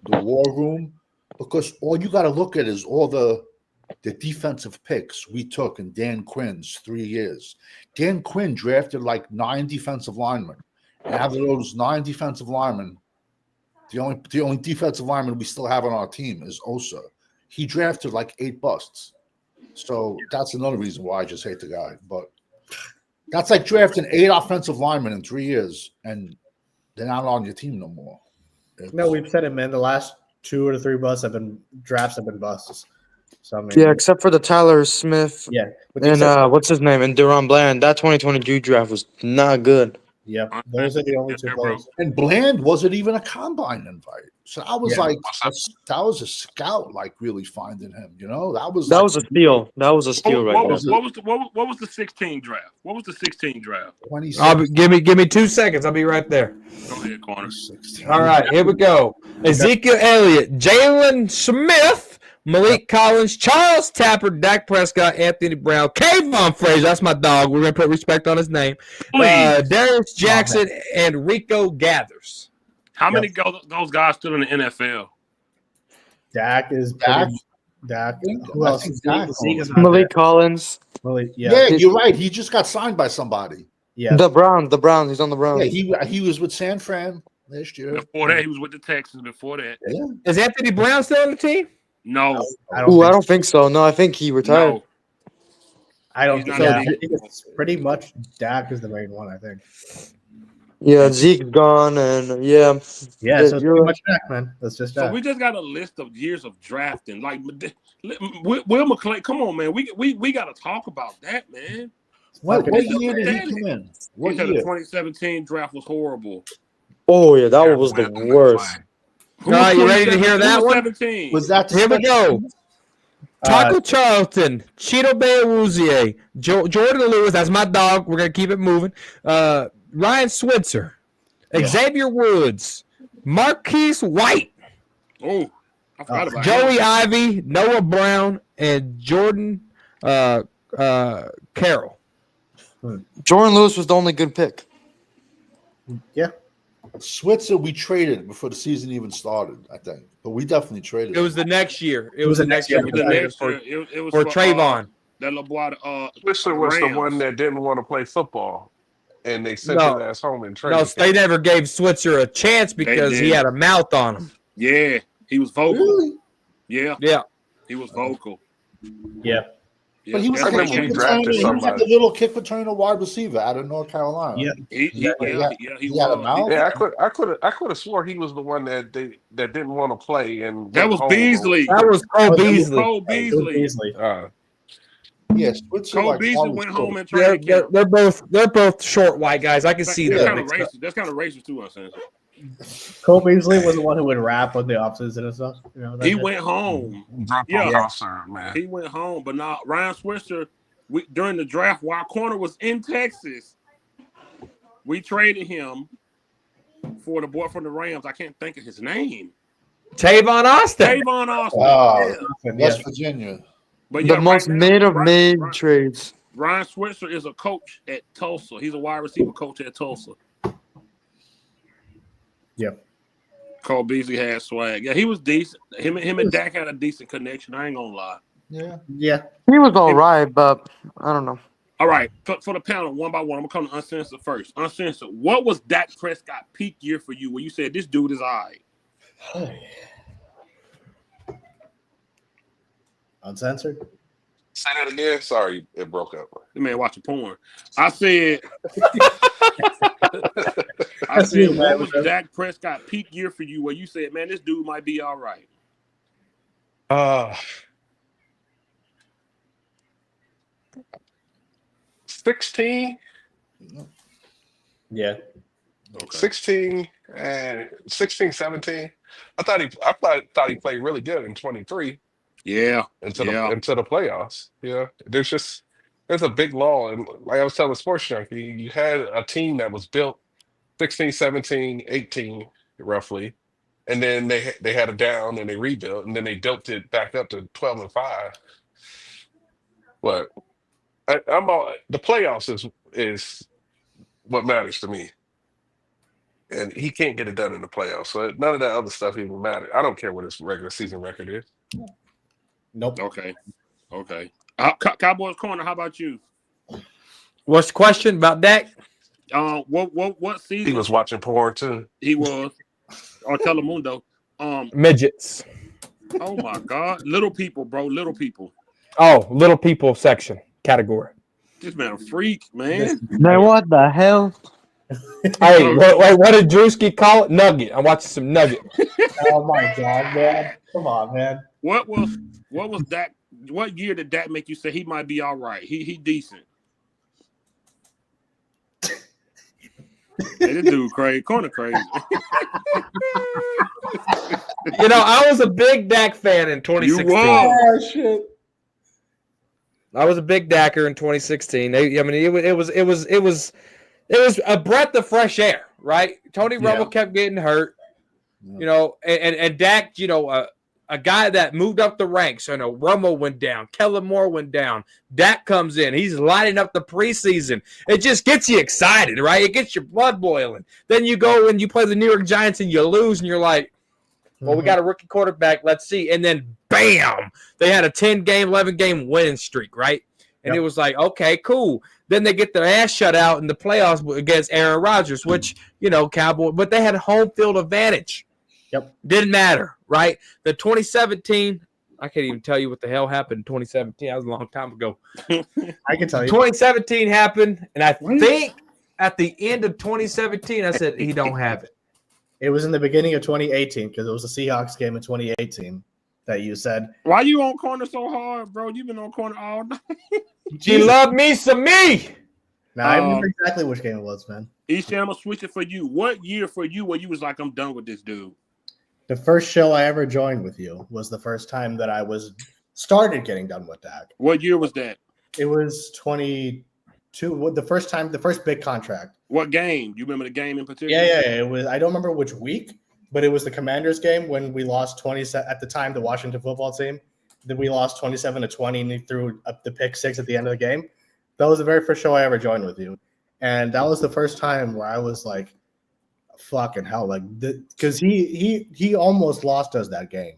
the war room because all you got to look at is all the defensive picks we took in Dan Quinn's 3 years. Dan Quinn drafted like 9 defensive linemen. And out of those 9 defensive linemen, the only defensive lineman we still have on our team is Osa. He drafted like 8 busts. So that's another reason why I just hate the guy. But that's like drafting 8 offensive linemen in 3 years, and they're not on your team no more. No, we've said it, man. The last 2 or 3 busts have been busts. So I mean, Yeah, except for the Tyler Smith yeah. and what's his name, and Duron Bland. That 2022 draft was not good. Yep, those are the only 2 players. And Bland wasn't even a combine invite. So I was like, that was a scout, like really finding him. You know, that was a steal. That was a steal What right was there. the 16 draft? What was the 16 draft? 26. Give me 2 seconds. I'll be right there. Go ahead, Corner. All right, here we go. Ezekiel Elliott, Jalen Smith, Malik Collins, Charles Tapper, Dak Prescott, Anthony Brown, Kayvon Frazier. That's my dog. We're going to put respect on his name. Darius Jackson and Rico Gathers. How many those guys still in the NFL? Dak is Dak? Dak. Who else is Dak? Malik Collins. Malik, Yeah, you're right. He just got signed by somebody. Yeah. The Browns. He's on the Browns. Yeah, he was with San Fran last year. Before that, he was with the Texans. Before that, Yeah. Is Anthony Brown still on the team? no, I I don't don't think so. No, I think he retired. no. I don't He's think not so. in I the think it's pretty much Dak is the main one, I think. Yeah, Zeke's gone, and Yeah, so it's you're pretty right. much Dak, man. That's just So Dak. we just got a list of years of drafting. Like Will McClay, come on, man. We got to talk about that, man. What Okay. year did he come in? What He said the year? 2017 draft was horrible. Oh yeah, that was the worst. Who All right, was you ready to hear 2017? that Who was one? 17? Was that the Here we special- go. Taco Charlton, Cheeto Bayawuzie, Jordan Lewis. That's my dog. We're going to keep it moving. Ryan Switzer, Xavier Woods, Marquise White, Oh, I forgot about Joey him. Ivy, Noah Brown, and Jordan Carroll. Jordan Lewis was the only good pick. Yeah. Switzer, we traded before the season even started, I think. But we definitely traded. It was the next year. It was was the the next next year. year. we The traded next for, year, it was for Trayvon. That LeBois, Whistler was the Rams. one that didn't want to play football, and they sent No. his ass home and traded. No, they never gave Switzer a chance because he did. had a mouth on him. Yeah, he was vocal. Really? Yeah, Yeah. he was vocal. Yeah. Yeah, But he was, that's like remember a we kick drafted returner. He was like a somebody. little kick returner wide receiver out of North Carolina. Yeah. he He had a mouth? Yeah, I could have swore he was the one that didn't want to play, and That went was home. Beasley. That was Cole That was Beasley. Cole It was Beasley. Beasley. Yeah, Switzer. Cole like, Beasley always went cool. home and training camp. They're both short white guys. I can see That's that. kind of racist. That's kind of racist too, uncensored. Cole Beasley was the one who would rap on the offseason and stuff. You know, He went home. Yeah, Yeah. man. He went home, but now Ryan Switzer, during the draft, while Corner was in Texas, we traded him for the boy from the Rams. I can't think of his name. Tavon Austin. Tavon Austin. Oh, Yeah. West Virginia. But The yeah, most right now, made of Ryan- made Ryan- trades. Ryan Switzer is a coach at Tulsa. He's a wide receiver coach at Tulsa. Yep. Cole Beasley had swag. Yeah, he was decent. Him and Dak had a decent connection. I ain't gonna lie. Yeah. Yeah. He was all right, but I don't know. All right, for the panel, one by one, I'm gonna come to Uncensored first. Uncensored, what was Dak Prescott peak year for you where you said this dude is all right? Uncensored. Say that again. Sorry, it broke up. The man watching porn. I said, you, what man. was Dak Prescott peak year for you where you said, man, this dude might be all right? 16. Yeah. Okay. 16 and 16, 17. I thought he played really good in 23. Yeah. Into the playoffs. Yeah. There's a big law. And like I was telling Sports Junkie, you had a team that was built 16, 17, 18, roughly. And then they had a down and they rebuilt, and then they built it back up to 12-5. But the playoffs is what matters to me. And he can't get it done in the playoffs. So none of that other stuff even matters. I don't care what his regular season record is. Nope. Okay. Cowboys Corner, how about you? What's the question about Dak? What season? He was watching porn too. He was. Or Telemundo. Midgets. Oh my God. Little people, bro. Little people. Oh, little people section category. This man a freak, man. Man, what the hell? Hey, what did Drewski call it? Nugget. I'm watching some Nugget. Oh my God, man! Come on, man. What was Dak? What year did Dak make you say he might be all right? He decent. Hey, this dude crazy. Corner crazy. I was a big Dak fan in 2016. You were. Oh shit. I was a big Dacker in 2016. It was a breath of fresh air, right? Tony Romo kept getting hurt, and Dak, a guy that moved up the ranks. Romo went down, Kellen Moore went down. Dak comes in, he's lighting up the preseason. It just gets you excited, right? It gets your blood boiling. Then you go and you play the New York Giants and you lose, and you're like, well, we got a rookie quarterback. Let's see. And then, bam, they had a 10-game, 11-game winning streak, right? And it was like, okay, cool. Then they get their ass shut out in the playoffs against Aaron Rodgers, which, Cowboy, but they had home field advantage. Yep. Didn't matter, right? The 2017, I can't even tell you what the hell happened in 2017. That was a long time ago. I can tell you. 2017 happened, and I think at the end of 2017, I said, he don't have it. It was in the beginning of 2018 because it was a Seahawks game in 2018 that you said. Why you on corner so hard, bro? You've been on corner all night. She loved me some me. Now, I remember exactly which game it was, man. Easton, I'm going to switch it for you. What year for you where you was like, I'm done with this dude? The first show I ever joined with you was the first time that I started getting done with Dak. What year was that? It was 22. The first big contract. What game? You remember the game in particular? Yeah. It was. I don't remember which week, but it was the Commanders game when we lost 20 at the time. The Washington football team. Then we lost 27-20, and he threw up the pick six at the end of the game. That was the very first show I ever joined with you, and that was the first time where I was like, "Fucking hell!" Like, because he almost lost us that game,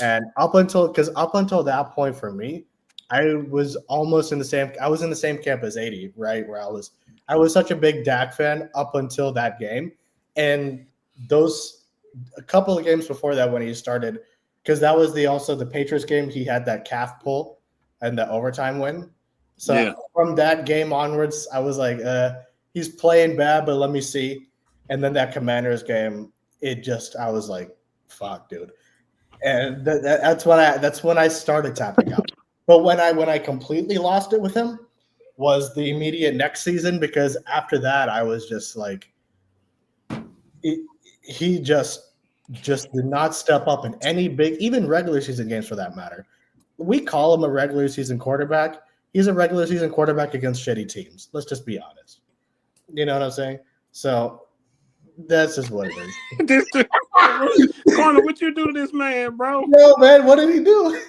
and up until that point for me, I was almost in the same. I was in the same camp as 80, right? Where I was such a big Dak fan up until that game, and a couple of games before that when he started, because that was also the Patriots game. He had that calf pull and the overtime win. So from that game onwards, I was like, he's playing bad, but let me see. And then that Commanders game, I was like, fuck, dude. And that's when I started tapping out. But when I completely lost it with him was the immediate next season, because after that I was just like, he just did not step up in any big, even regular season games for that matter. We call him a regular season quarterback. He's a regular season quarterback against shitty teams. Let's just be honest. You know what I'm saying? So that's just what it is. Corner, what you do to this man, bro? No, man, what did he do?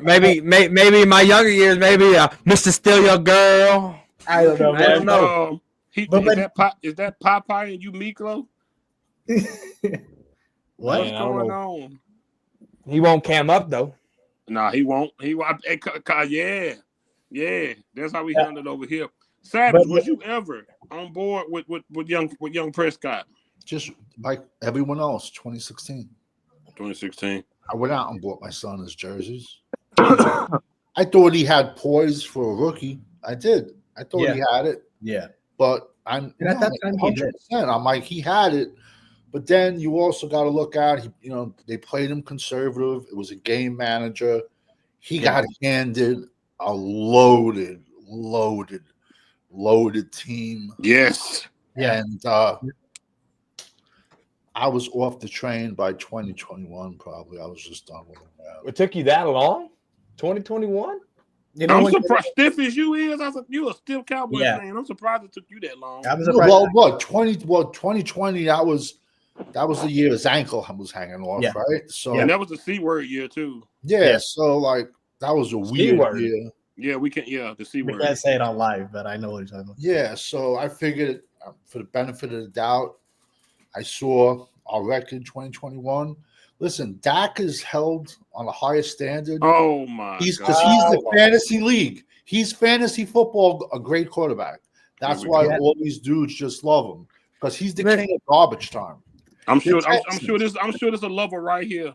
maybe in my younger years, maybe Mr. Steal Your Girl. I don't know, man. I don't know. Is that Popeye and you Miklo? What? What's going on? He won't cam up though. Nah, he won't. Yeah. That's how we handle it over here. Savage, was you ever on board with young Prescott? Just like everyone else, 2016. 2016. I went out and bought my son his jerseys. I thought he had poise for a rookie. I did. I thought he had it. Yeah. But I'm at that time, 100%. I'm like, he had it. But then you also got to look at, they played him conservative. It was a game manager. He got handed a loaded team. Yes. And I was off the train by 2021, probably. I was just done with him. It took you that long? 2021? I'm surprised. Stiff as you is, you a stiff Cowboys fan. I'm surprised it took you that long. Well, what 2020? That was the year his ankle was hanging off, right? So and that was the C word year too. Yeah, so like that was a weird year. Yeah, we can't. Yeah, the C word. We can't say it on live, but I know what you're talking about. Yeah, so I figured for the benefit of the doubt, I saw our record 2021. Listen, Dak is held on a higher standard. Oh my! Because he's the fantasy league. He's fantasy football, a great quarterback. That's why all these dudes just love him because he's the king of garbage time. I'm sure there's a lover right here.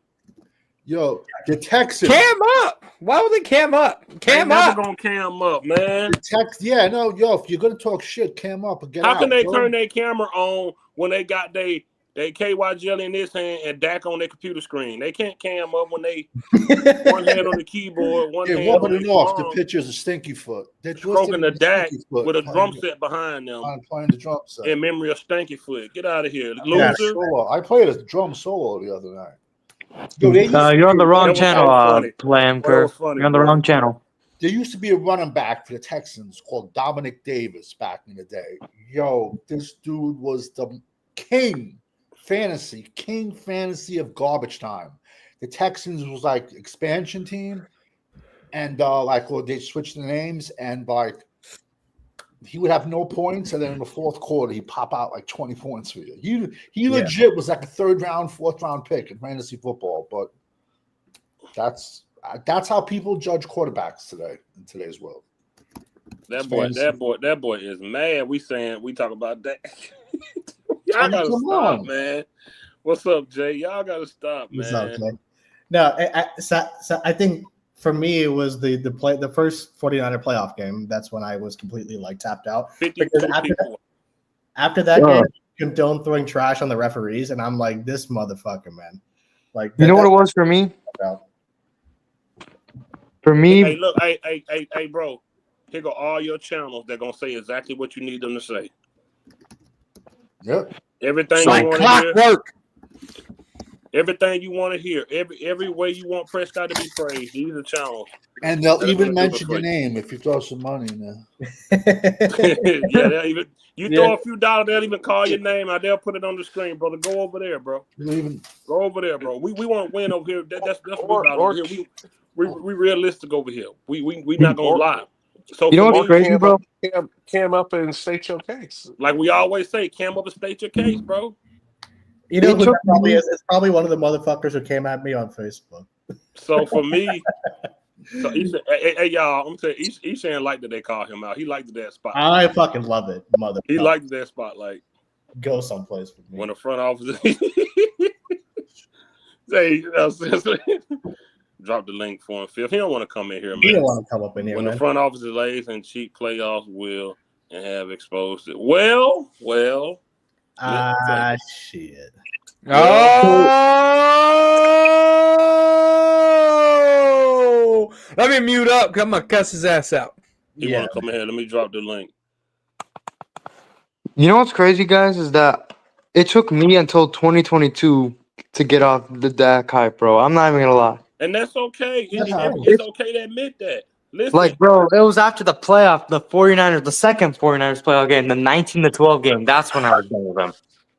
Yo, the Texans. Cam up. Why would they cam up? Cam up. Never gonna cam up, man. If you're gonna talk shit, cam up and get out. How can they turn their camera on when they got they KY jelly in this hand and Dak on their computer screen? They can't cam up when they one hand on the keyboard, one hand on the off. The pitcher's a stinky foot. They're stroking the Dak with a drum set behind them. Playing the drum set in memory of Stanky Foot. Get out of here, loser. I played a drum solo the other night. You're on the wrong channel, Lamker. You're on the wrong channel. There used to be a running back for the Texans called Dominic Davis back in the day. Yo, this dude was the king fantasy of garbage time. The Texans was like expansion team, and they switched the names, and he would have no points, and then in the fourth quarter he'd pop out like 20 points for you. He legit was like a third round, fourth round pick in fantasy football, but that's how people judge quarterbacks today in today's world. That boy is mad. We talk about that. Y'all gotta stop, man. What's up, Jay? Y'all gotta stop, man. What's up, Jay? No, I think for me it was the first 49er playoff game. That's when I was completely tapped out. Because after that game, you condone throwing trash on the referees, and I'm like, this motherfucker, man. Like, you know what it was for me? For me, hey, look, hey, bro. Here go all your channels. They're gonna say exactly what you need them to say. Yep. Everything you want to hear. Everything you want to hear. Every way you want Prescott to be praised. These are channels. And they'll even mention your name if you throw some money in there. They'll even throw a few dollars, they'll even call your name out. They'll put it on the screen, brother. Go over there, bro. Go over there, bro. We want to win over here. That's what we about over here. We realistic over here. We not gonna lie. So you know what's crazy, bro? Cam up and state your case. Like we always say, cam up and state your case, bro. You know who that probably is? It's probably one of the motherfuckers who came at me on Facebook. So for me, hey y'all, I'm saying he's saying like that they call him out. He liked that spot. I fucking love it, motherfucker. He liked that spotlight. Go someplace with me. When the front office say drop the link for him, Fifth. He don't want to come in here, man. He don't want to come up in here, when man. The front office is lazy and cheap playoffs will and have exposed it. Well. Shit. Oh! Let me mute up because I'm going to cuss his ass out. You want to come in here? Let me drop the link. You know what's crazy, guys, is that it took me until 2022 to get off the Dak hype, bro. I'm not even going to lie. And that's okay. It's okay to admit that. Listen. Like, bro, it was after the playoff, the second 49ers playoff game, the 19-12 game. That's when I was done with them.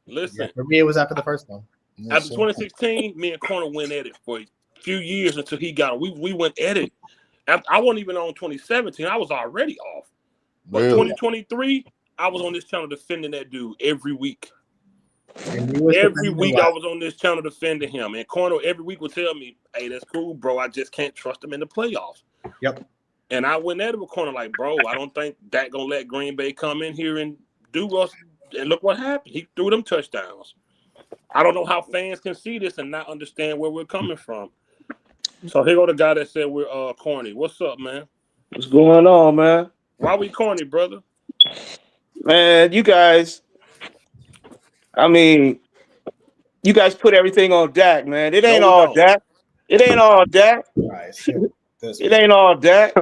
Listen. For me, it was after the first one. After 2016, me and Corner went at it for a few years until he got it. We went at it. I wasn't even on 2017. I was already off. But 2023, I was on this channel defending that dude every week. Every week I was on this channel defending him. And Corner every week would tell me, hey, that's cool, bro. I just can't trust him in the playoffs. Yep. And I went at it with Corner like, bro, I don't think Dak gonna let Green Bay come in here and do us. And look what happened. He threw them touchdowns. I don't know how fans can see this and not understand where we're coming from. So here go the guy that said we're corny. What's up, man? What's going on, man? Why we corny, brother? Man, you guys, I mean, you guys put everything on Dak, man. It ain't all Dak. It ain't all Dak. It ain't all Dak.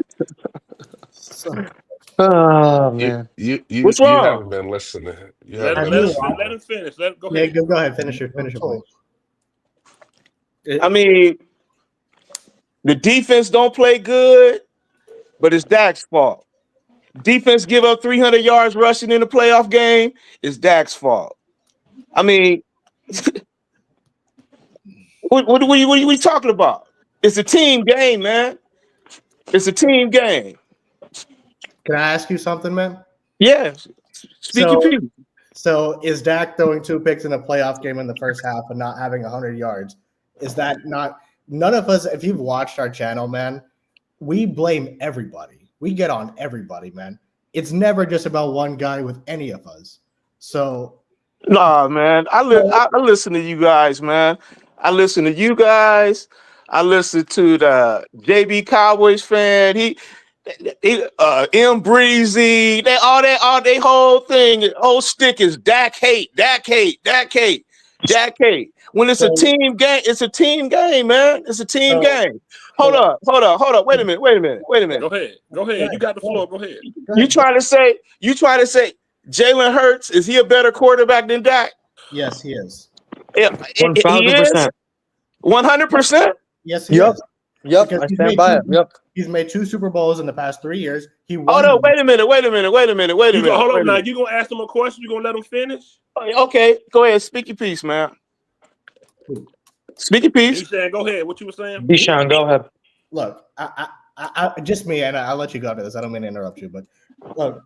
Oh man, What's You wrong? haven't been listening. Let him finish. Go ahead. Go ahead. Finish your point. I mean, the defense don't play good, but it's Dak's fault. Defense give up 300 yards rushing in the playoff game. It's Dak's fault. I mean, what are we talking about? It's a team game, man. It's a team game. Can I ask you something, man? Yes. Speak your piece. So is Dak throwing 2 picks in a playoff game in the first half and not having 100 yards? Is that not – none of us, if you've watched our channel, man, we blame everybody. We get on everybody, man. It's never just about one guy with any of us. So – Nah, man. I listen to you guys, man. I listen to you guys. I listen to the JB Cowboys fan. M Breezy. They whole thing, whole stick is Dak hate. When it's a team game, it's a team game, man. It's a team game. Hold up. Wait a minute. Go ahead. You got the floor. Go ahead. You trying to say Jalen Hurts, is he a better quarterback than Dak? Yes, he is. 1,000%. 100%? Yes, he is. Yep, I stand by it. Yep. He's made 2 Super Bowls in the past 3 years. He won. Hold on, wait a minute. Hold on now. You gonna ask him a question? You gonna let him finish? Okay, go ahead. Speak your piece, man. Speak your piece. You saying? Go ahead. What you were saying? Deshaun, go ahead. Look, I just me, and I'll let you go to this. I don't mean to interrupt you, but look,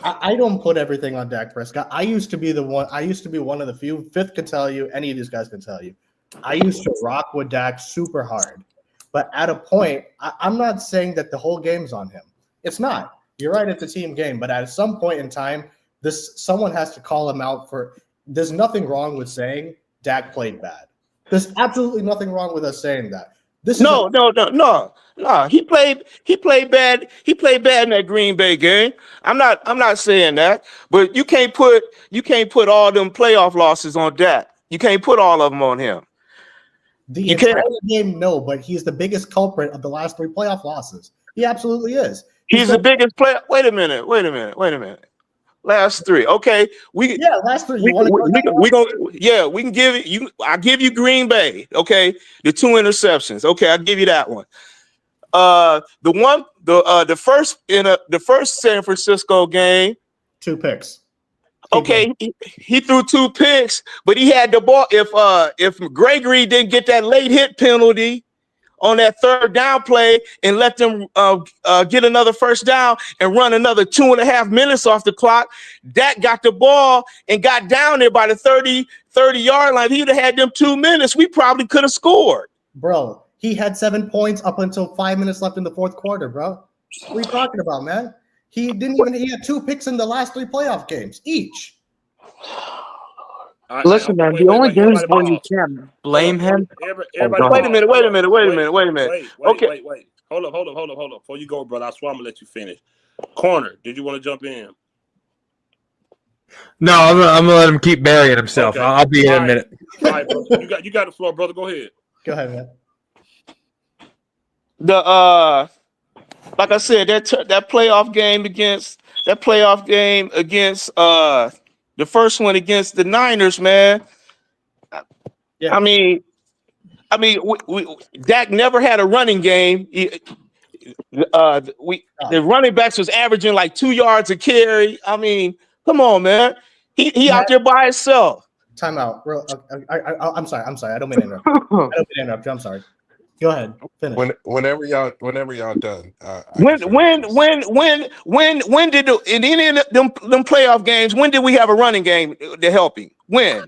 I don't put everything on Dak Prescott. I used to be one of the few. Fifth can tell you. Any of these guys can tell you. I used to rock with Dak super hard. But at a point, I'm not saying that the whole game's on him. It's not. You're right, it's a team game. But at some point in time, someone has to call him out for – there's nothing wrong with saying Dak played bad. There's absolutely nothing wrong with us saying that. No. He played bad. He played bad in that Green Bay game. I'm not saying that. But you can't put all them playoff losses on Dak. You can't put all of them on him. The entire game, no, but he's the biggest culprit of the last 3 playoff losses. He absolutely is. He's the biggest player. Wait a minute. Last 3. Okay. Last 3. We can give it you. I'll give you Green Bay. Okay. The 2 interceptions. Okay, I'll give you that one. The first San Francisco game, 2 picks. Okay, he threw 2 picks, but he had the ball. If Gregory didn't get that late hit penalty on that 3rd down play and let them get another first down and run another 2.5 minutes off the clock, Dak got the ball and got down there by the 30-yard line. If he'd have had them 2 minutes, we probably could have scored. Bro, he had 7 points up until 5 minutes left in the 4th quarter, bro. What are you talking about, man? He had 2 picks in the last 3 playoff games each. Listen, man, the only games where you can't blame him. Wait a minute. Okay. Wait. Hold up. Before you go, brother, I swear I'm gonna let you finish. Corner, did you want to jump in? No, I'm gonna let him keep burying himself. Okay. I'll be in a minute. All right, bro. You got the floor, brother. Go ahead. Go ahead, man. Like I said, that playoff game against the first one against the Niners, man. Yeah. I mean, Dak never had a running game. The running backs was averaging like 2 yards a carry. I mean, come on, man. He out there by himself. Time out. I'm sorry. I don't mean to interrupt. I'm sorry. Go ahead. Finish. Whenever y'all done. When did in any of them playoff games? When did we have a running game to help him? When?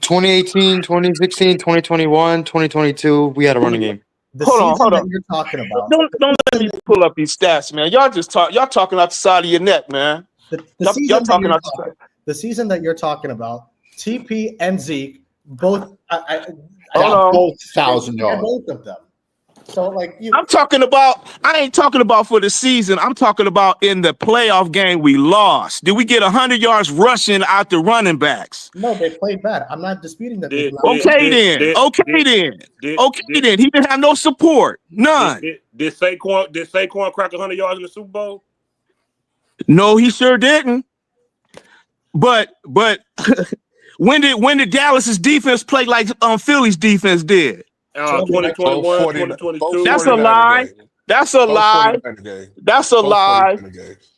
2018, 2016, 2021, 2022. We had a running game. Hold on. You're talking about. Don't let me pull up these stats, man. Y'all talking out the side of your neck, man. The season that you're talking about, TP and Zeke both. Both 1,000 yards. Both of them. So like I ain't talking about for the season. I'm talking about in the playoff game we lost. Did we get 100 yards rushing out the running backs? No, they played bad. I'm not disputing that. Okay then. He didn't have no support. None. Did Saquon crack 100 yards in the Super Bowl? No, he sure didn't. But when did Dallas's defense play like Philly's defense did? 2021, 2022. That's a lie. That's a lie. That's a lie.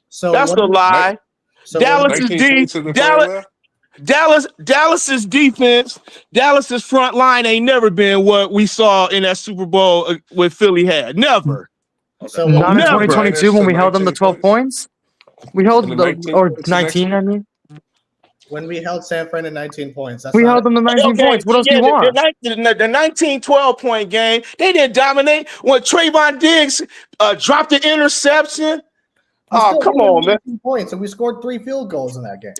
So that's a lie. So Dallas's defense, Dallas's front line ain't never been what we saw in that Super Bowl with Philly had. Never. So not in 2022 when we held them to 12 points. We held or 19. I mean. When we held San Fran to 19 points. We held them to 19 points. What else do you want? The 19-12 point game, they didn't dominate. When Trayvon Diggs dropped the interception. Oh, come on, man. Points, and we scored 3 field goals in that game.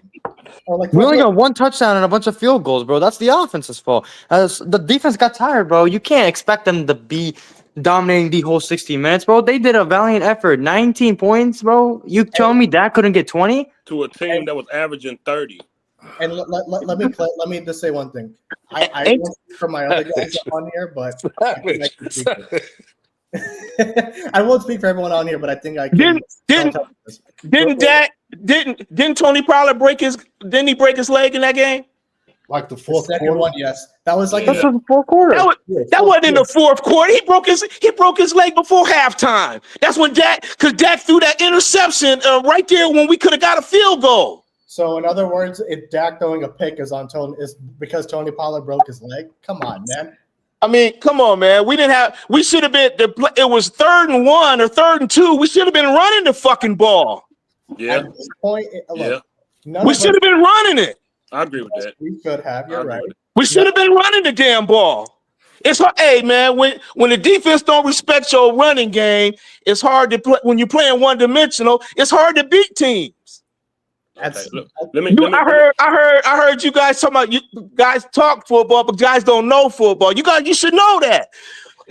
Or like we only got 1 touchdown and a bunch of field goals, bro. That's the offense's fault. As the defense got tired, bro. You can't expect them to be dominating the whole 60 minutes, bro. They did a valiant effort. 19 points, bro. You tell me that couldn't get 20? To a team that was averaging 30. And let me just say one thing. I won't speak for my other guys on here, but I won't speak for everyone on here, but I think I can. Didn't Tony Pollard break his leg in that game? Like the second one, yes. That was like that's the fourth quarter. That wasn't in the fourth quarter. He broke his leg before halftime. That's when Dak threw that interception right there when we could have got a field goal. So in other words, if Dak throwing a pick is because Tony Pollard broke his leg. Come on, man. I mean, come on, man. We should have been. It was 3rd and 1 or 3rd and 2. We should have been running the fucking ball. Yeah. At this point, look, we should have been running it. I agree with that. We could have. You're right. We should have been running the damn ball. It's hard. Hey, man, when the defense don't respect your running game, it's hard to play. When you're playing one-dimensional, it's hard to beat teams. Okay, look, I heard you guys talking about you guys talk football, but guys don't know football. You should know that.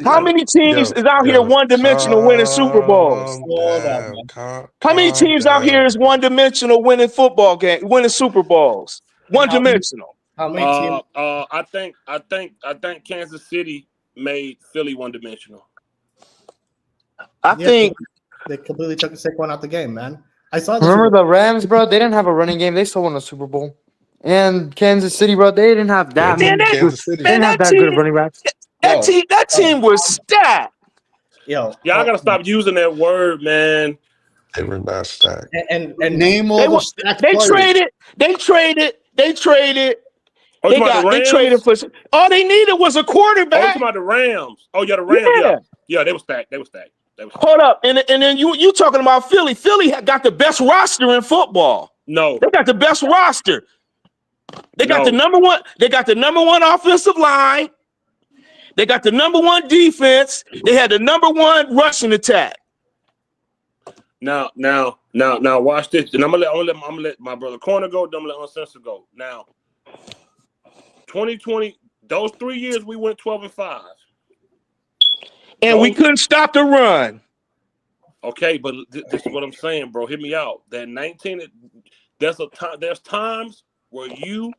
How many teams is out here one-dimensional winning Super Bowls? How many teams out here is one-dimensional winning football game, winning Super Bowls? One-dimensional. How many teams? I think Kansas City made Philly one-dimensional. I think they completely took Saquon out the game, man. I saw. Remember the Rams, bro? They didn't have a running game. They still won a Super Bowl. And Kansas City, bro, they didn't have that. They didn't have that good running backs. That team was stacked. Yo, y'all gotta stop using that word, man. They were not stacked. And name all the stacked players. They traded. They traded for. All they needed was a quarterback. Oh, you talking about the Rams? Oh, yeah, the Rams. Yeah, they were stacked. Hold up, and then you talking about Philly? Philly got the best roster in football. No, they got the best roster. They got the number one. They got the number 1 offensive line. They got the number 1 defense. They had the number 1 rushing attack. Now, watch this. And I'm gonna let my brother Corner go. Then I'm gonna let Uncensored go. Now, 2020, those 3 years we went 12-5. And we couldn't stop the run. Okay, but this is what I'm saying, bro. Hear me out. That 19, there's times where you,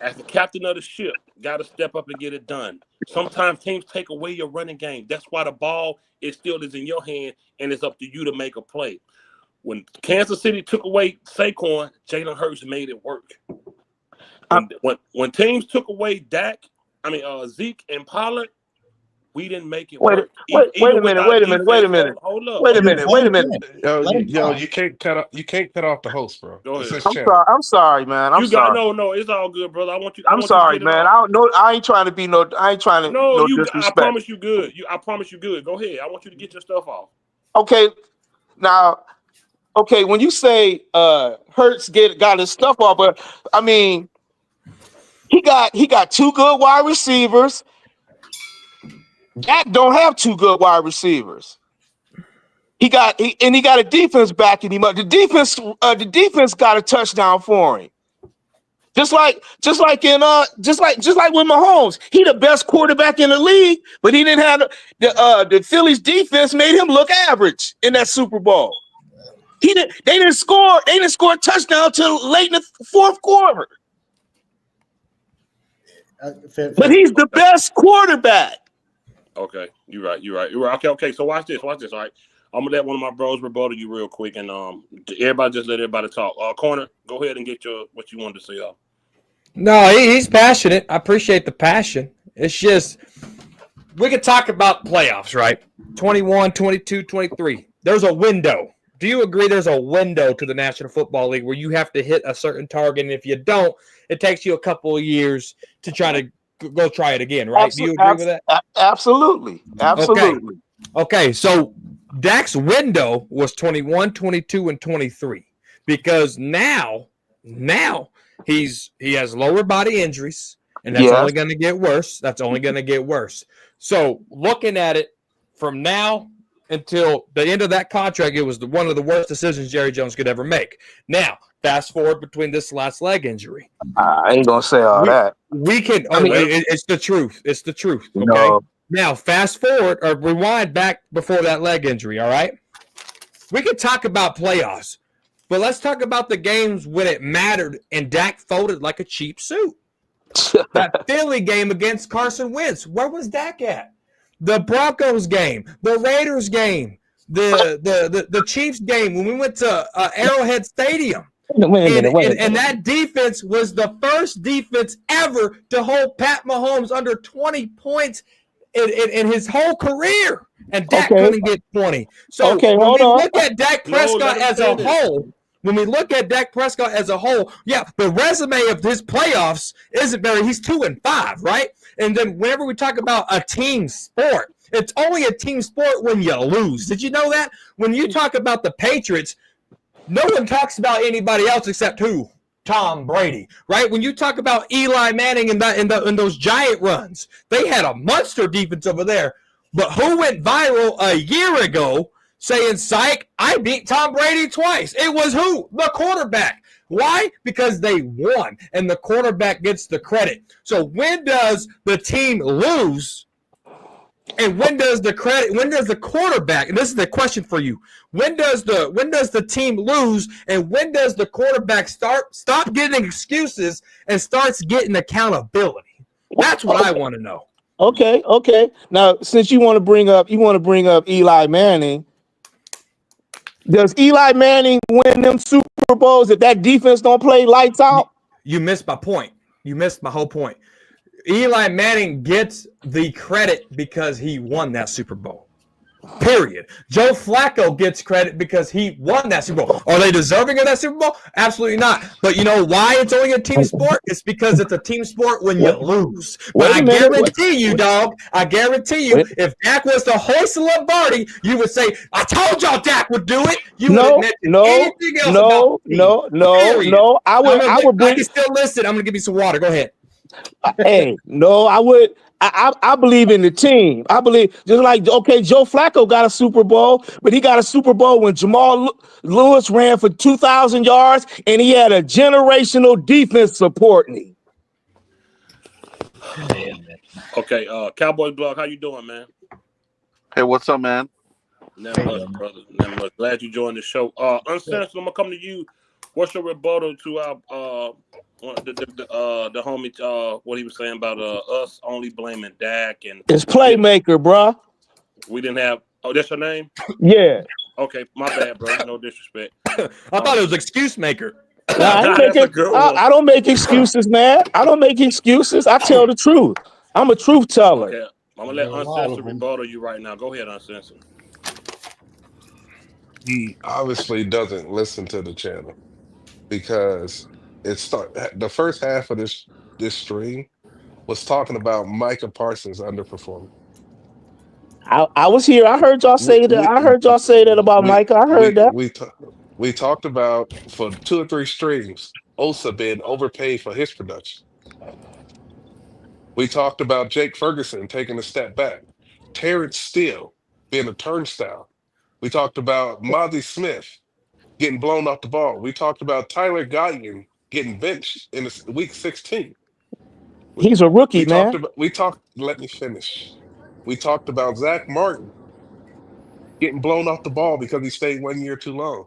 as the captain of the ship, got to step up and get it done. Sometimes teams take away your running game. That's why the ball still is in your hand, and it's up to you to make a play. When Kansas City took away Saquon, Jalen Hurts made it work. When teams took away Zeke and Pollard, we didn't make it work. Wait a minute. Hold up. Wait a minute. Yo, you can't cut off the host, bro. Go ahead. I'm sorry, man. I'm sorry. No, it's all good, brother. I'm sorry, man. I ain't trying to be no. I ain't trying to. No, disrespect. I promise you good. I promise you good. Go ahead. I want you to get your stuff off. Okay, now, when you say Hurts got his stuff off, but I mean, he got 2 good wide receivers. Dak don't have 2 good wide receivers. He got a defense backing him up. The defense got a touchdown for him. Just like with Mahomes, he the best quarterback in the league, but he didn't have the Phillies defense made him look average in that Super Bowl. They didn't score a touchdown till late in the fourth quarter. But he's the best quarterback. Okay, you're right. Okay. So watch this. All right, I'm gonna let one of my bros rebuttal you real quick, and everybody just let everybody talk. Corner, go ahead and get what you wanted to say. No, he's passionate. I appreciate the passion. It's just we could talk about playoffs, right? 21, 22, 23. There's a window. Do you agree there's a window to the National Football League where you have to hit a certain target, and if you don't, it takes you a couple of years to try to go try it again, right? Do you agree with that? Absolutely. Okay, so Dak's window was 21, 22, and 23 because now he has lower body injuries, and that's only going to get worse. So looking at it from now until the end of that contract, it was one of the worst decisions Jerry Jones could ever make. Now, fast forward between this last leg injury. I ain't going to say all that. We can. It's the truth. It's the truth. Okay. No. Now, fast forward or rewind back before that leg injury. All right. We can talk about playoffs, but let's talk about the games when it mattered and Dak folded like a cheap suit. That Philly game against Carson Wentz. Where was Dak at? The Broncos game, the Raiders game, the Chiefs game when we went to Arrowhead Stadium. And that defense was the first defense ever to hold Pat Mahomes under 20 points in his whole career. And Dak couldn't get 20. So when we look at Dak Prescott as a whole, yeah, the resume of his playoffs isn't very. He's 2-5, right? And then whenever we talk about a team sport, it's only a team sport when you lose. Did you know that? When you talk about the Patriots, no one talks about anybody else except who? Tom Brady, right? When you talk about Eli Manning in those giant runs, they had a monster defense over there. But who went viral a year ago saying, psych, I beat Tom Brady twice? It was who? The quarterback. Why? Because they won, and the quarterback gets the credit. So when does the team lose, and when does the quarterback, and this is the question for you, when does the team lose, and when does the quarterback stop getting excuses and starts getting accountability? That's what I want to know. Okay. Now, since you want to bring up Eli Manning, does Eli Manning win them Super Bowls if that defense don't play lights out? You missed my point. You missed my whole point. Eli Manning gets the credit because he won that Super Bowl. Period. Joe Flacco gets credit because he won that Super Bowl. Are they deserving of that Super Bowl? Absolutely not. But you know why it's only a team sport? It's because it's a team sport when you lose. But I guarantee you, if Dak was to hoist the Lombardi, you would say, I told y'all Dak would do it. You would admit anything else. No. I would bring. I can still listen. I'm going to give you some water. Go ahead. Hey, no, I would. I believe in the team. I believe just like Joe Flacco got a Super Bowl, but he got a Super Bowl when Jamal Lewis ran for 2,000 yards and he had a generational defense supporting him. Okay, Cowboys blog, how you doing, man? Hey, what's up, man? Never much, brother. Never much. Glad you joined the show. Uncensored, I'm gonna come to you. What's your rebuttal to our the homie what he was saying about us only blaming Dak and it's playmaker, bro. We didn't have. Oh, that's your name? Yeah. Okay, my bad, bro. No disrespect. I thought it was excuse maker. I don't make excuses, man. I don't make excuses. I tell the truth. I'm a truth teller. Okay, I'm gonna let Uncensored rebuttal you right now. Go ahead, Uncensored. He obviously doesn't listen to the channel because the first half of this stream was talking about Micah Parsons underperforming. I was here. I heard y'all say that. I heard y'all say that about Micah. I heard that. We talked about for 2 or 3 streams, Osa being overpaid for his production. We talked about Jake Ferguson taking a step back, Terrence Steele being a turnstile. We talked about Mozzie Smith getting blown off the ball. We talked about Tyler Guyton getting benched in week 16. He's a rookie, man. Let me finish. We talked about Zach Martin getting blown off the ball because he stayed 1 year too long.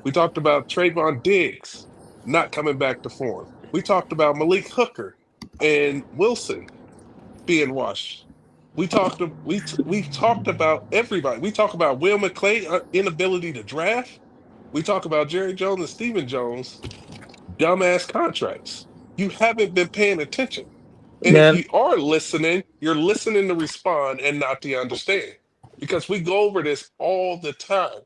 We talked about Trayvon Diggs not coming back to form. We talked about Malik Hooker and Wilson being washed. We talked about everybody. We talked about Will McClay inability to draft. We talk about Jerry Jones and Stephen Jones dumbass contracts. You haven't been paying attention. And if Man, you are listening, you're listening to respond and not to understand. Because we go over this all the time.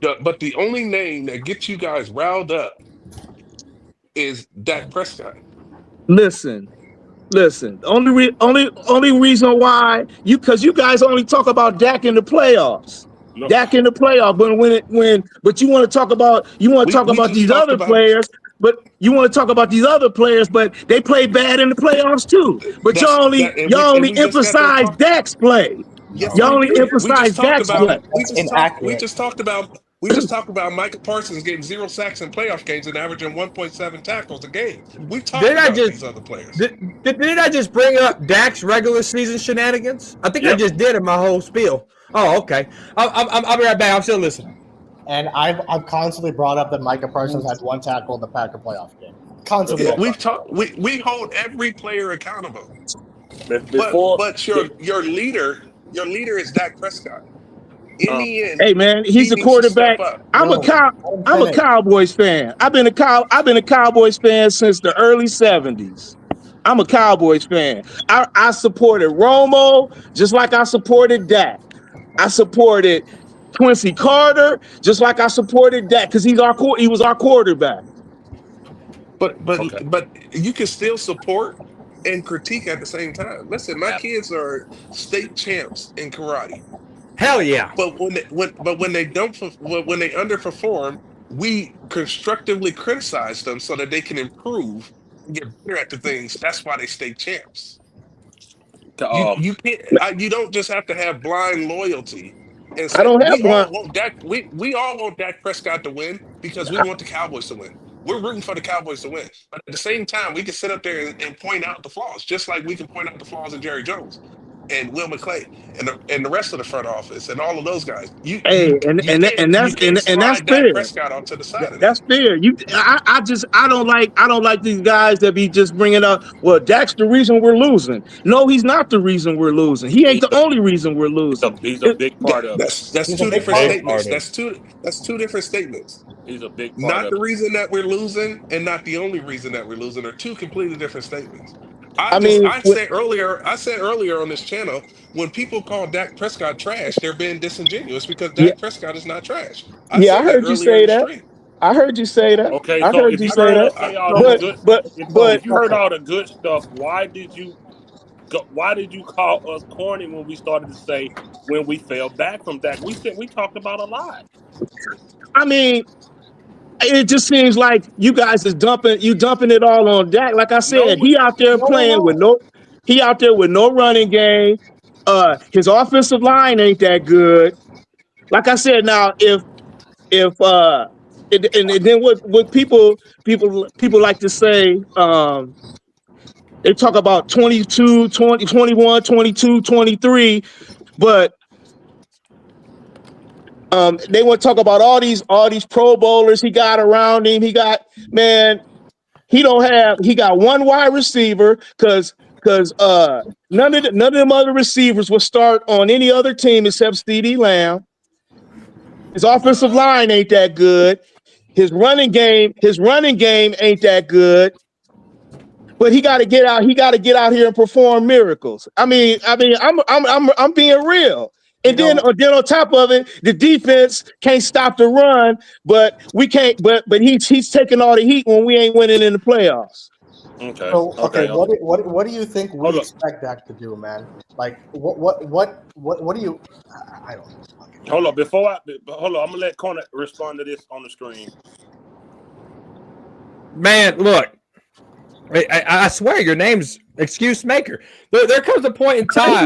But the only name that gets you guys riled up is Dak Prescott. listen. Only reason why because you guys only talk about Dak in the playoffs. No. Dak in the playoffs, but you want to talk about these other players, but you want to talk about these other players, but they play bad in the playoffs too. But y'all only emphasize Dak's play. Yes, Y'all we only did. emphasize Dak's play. We just talked about Micah Parsons getting 0 sacks in playoff games and averaging 1.7 tackles a game. We talked about these other players. Did I just bring up Dak's regular season shenanigans? I think I just did in my whole spiel. Oh, okay. I'll be right back. I'm still listening. And I've constantly brought up that Micah Parsons had 1 tackle in the Packer playoff game. Constantly. Yeah, we hold every player accountable. But your leader is Dak Prescott. In the end, hey man, he's a quarterback. I'm a Cowboys fan. I've been a Cowboys fan since the early 70s. I'm a Cowboys fan. I supported Romo just like I supported Dak. I supported Quincy Carter just like I supported Dak because he was our quarterback. But you can still support and critique at the same time. Listen, my kids are state champs in karate. Hell yeah! But when they underperform, we constructively criticize them so that they can improve and get better at the things. That's why they stay champs. You can't. You don't just have to have blind loyalty. And say, I don't have blind. We all want Dak Prescott to win because we want the Cowboys to win. We're rooting for the Cowboys to win. But at the same time, we can sit up there and point out the flaws, just like we can point out the flaws in Jerry Jones and Will McClay and the rest of the front office and all of those guys. That's fair. Dak Prescott onto the side of that's fair. I don't like these guys that be just bringing up. Well, Dak's the reason we're losing. No, he's not the reason we're losing. He ain't the only reason we're losing. He's a big part of it. That's two different statements. That's two different statements. He's a big part not of the it. reason that we're losing and not the only reason that we're losing are two completely different statements. I said earlier on this channel, when people call Dak Prescott trash, they're being disingenuous because Dak Prescott is not trash. I heard you say that. I heard you say that. Okay, I so heard if you you say heard that. us say all the good, but if you heard all the good stuff, why did you call us corny when we started to say when we fell back from Dak? We said we talked about a lot. I mean, it just seems like you guys is dumping it all on Dak. Like I said, he out there with no running game. His offensive line ain't that good. Like I said, now if and then what people like to say, they talk about 22, 20, 21, 22, 23, but they want to talk about all these Pro Bowlers he got around him. He got one wide receiver because none of them other receivers will start on any other team except CeeDee Lamb. His offensive line ain't that good. His running game ain't that good. But he got to get out. He got to get out here and perform miracles. I mean, I'm being real. And then on top of it, the defense can't stop the run, but we can't. But he's taking all the heat when we ain't winning in the playoffs. Okay. So, what do you think we expect Dak to do, man? Like what do you? I don't know. Hold on, I'm gonna let Corner respond to this on the screen. Man, look, I swear your name's excuse maker. There comes a point in I'm time.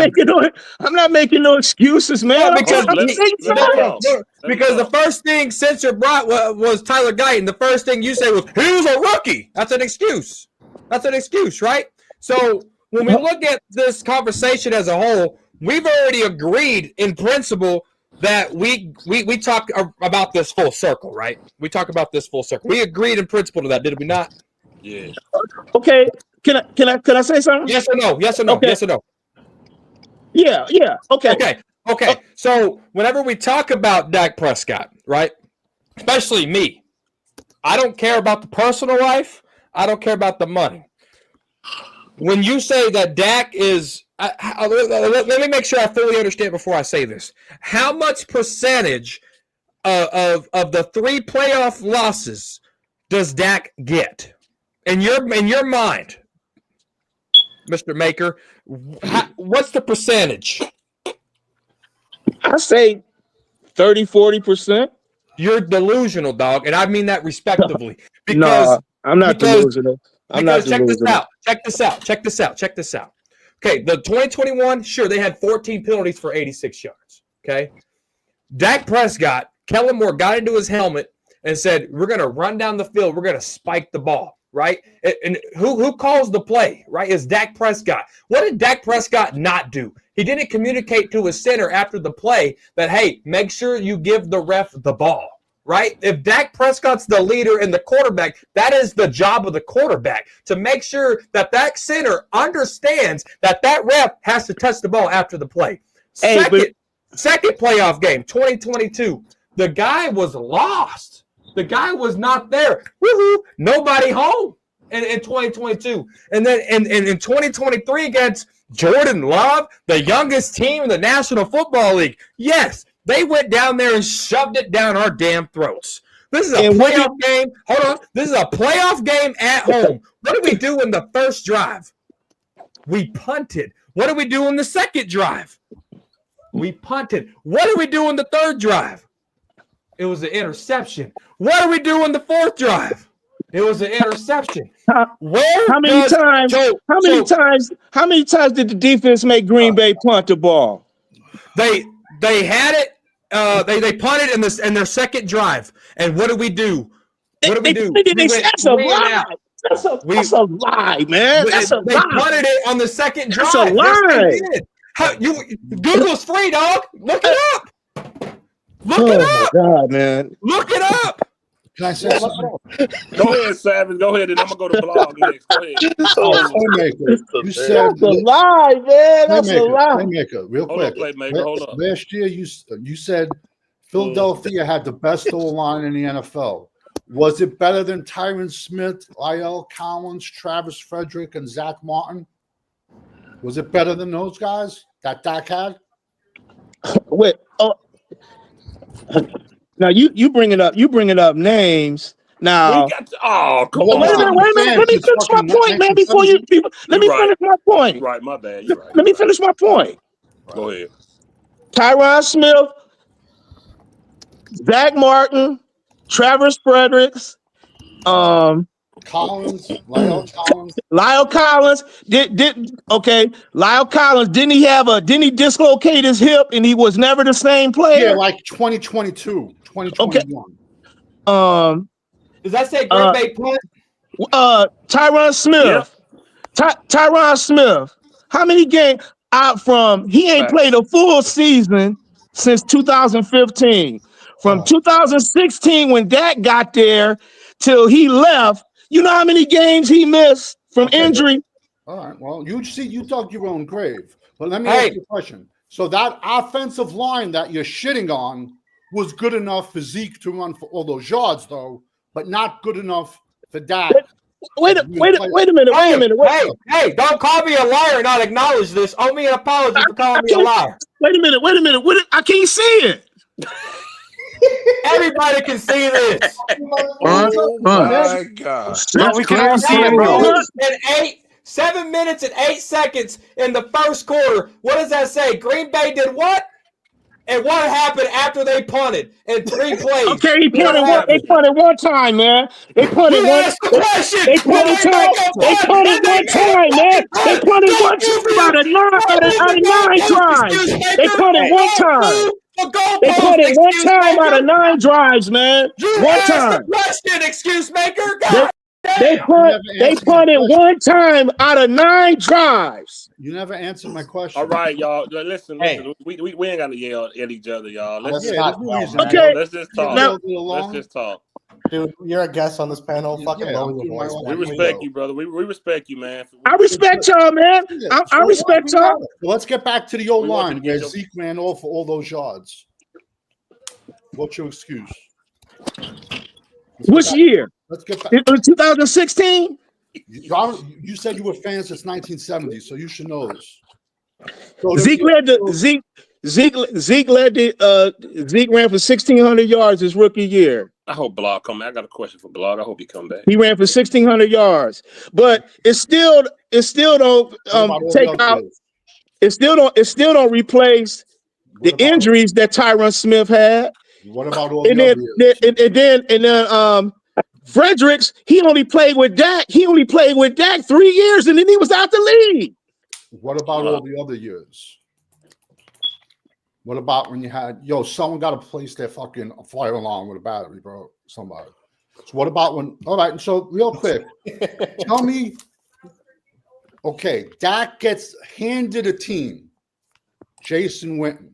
not making no excuses, man. No, because let him talk. because the first thing Censor brought was Tyler Guyton. The first thing you say was he was a rookie. That's an excuse. That's an excuse, right? So when we look at this conversation as a whole, we've already agreed in principle that we talk about this full circle, right? We talk about this full circle. We agreed in principle to that, did we not? Yeah. Okay. Can I say something? Yes or no? Yes or no? Okay. Yes or no? Yeah. Okay. Okay. So whenever we talk about Dak Prescott, right? Especially me, I don't care about the personal life. I don't care about the money. When you say that Dak is, let me make sure I fully understand before I say this. How much percentage of the 3 playoff losses does Dak get in your mind, Mr. Maker? What's the percentage? I say 30-40%. You're delusional, dog, and I mean that respectively. Because, no, I'm not delusional. I'm not delusional. Check this out. Okay, the 2021, sure, they had 14 penalties for 86 yards. Okay, Dak Prescott, Kellen Moore got into his helmet and said, "We're going to run down the field. We're going to spike the ball." Right? And who calls the play? Right? Is Dak Prescott. What did Dak Prescott not do? He didn't communicate to his center after the play that, hey, make sure you give the ref the ball. Right? If Dak Prescott's the leader and the quarterback, that is the job of the quarterback to make sure that that center understands that that ref has to touch the ball after the play. Second playoff game, 2022, the guy was lost. The guy was not there. Woohoo! Nobody home in 2022. And then in 2023 against Jordan Love, the youngest team in the National Football League. Yes, they went down there and shoved it down our damn throats. This is a playoff game. Hold on. This is a playoff game at home. What did we do in the first drive? We punted. What did we do in the second drive? We punted. What did we do in the third drive? It was an interception. What do we do in the fourth drive? It was an interception. How many times did the defense make Green Bay punt the ball? They had it. They punted in their second drive. And what did we do? What did we do? That's a lie. That's a lie, man. That's a lie. They punted it on the second drive. That's a lie. Google's free, dog. Look it up. Look it up. Oh, my God, man. Look it up. Can I say something? Go ahead, Savage. Go ahead, and I'm going to go to blog next. Go ahead. You said that's a lie, man. That's a lie. Playmaker, real quick. Hold up. Last year, you said Philadelphia had the best O-line in the NFL. Was it better than Tyron Smith, Lyle Collins, Travis Frederick, and Zach Martin? Was it better than those guys that Dak had? Wait. Now you bringing up names. Now, come on. Wait a minute. Let me finish my point, man. Before you people, finish my point. Right, my bad. You're right. Let me finish my point. Go ahead. Tyron Smith, Zach Martin, Travis Fredericks, Lyle Collins. Lyle Collins, didn't he dislocate his hip and he was never the same player? Yeah, like 2022, 2021. Okay. Does that say Green Bay punt? Tyron Smith. Yeah. Tyron Smith. How many games out from he ain't played a full season since 2015. From 2016 when Dak got there till he left. You know how many games he missed from injury? All right. Well, you dug your own grave. But let me ask you a question. So that offensive line that you're shitting on was good enough for Zeke to run for all those yards, though, but not good enough for Dak. Wait a minute. Hey, don't call me a liar and not acknowledge this. Owe me an apology for calling me a liar. Wait a minute. I can't see it. Everybody can see this. Oh my God! We can all see it, bro. 7 minutes and 8 seconds in the first quarter. What does that say? Green Bay did what? And what happened after they punted in 3 plays? Okay, he punted one. They punted one time, man. They punted You one. asked the question. They punted time. They punted one time, man. They punted one time out of nine drives. They punted one time. They punted one time out of 9 drives, man. One time. Question, excuse maker. God. They punted one time out of 9 drives. You never answered my question. All right, y'all. Listen. We ain't got to yell at each other, y'all. Let's just talk. Let's just talk. Dude, you're a guest on this panel. Fucking lower your voice. We respect you, brother. We respect you, man. I respect y'all, man. I respect y'all. Let's get back to the old line where Zeke ran off for all those yards. What's your excuse? Which year? Let's get back. It was 2016. You said you were fans since 1970, so you should know this. So Zeke ran for 1,600 yards his rookie year. I hope Blog come back. I got a question for Blog. I hope he come back. He ran for 1,600 yards, but it still don't take out. It still don't replace the injuries that Tyron Smith had. What about all the and then Fredericks, he only played with Dak 3 years, and then he was out the league. What about all the other years? What about when you had someone got to place their fucking fire alarm with a battery, bro? Somebody. So what about when? All right. So real quick, tell me. Okay, Dak gets handed a team. Jason Witten.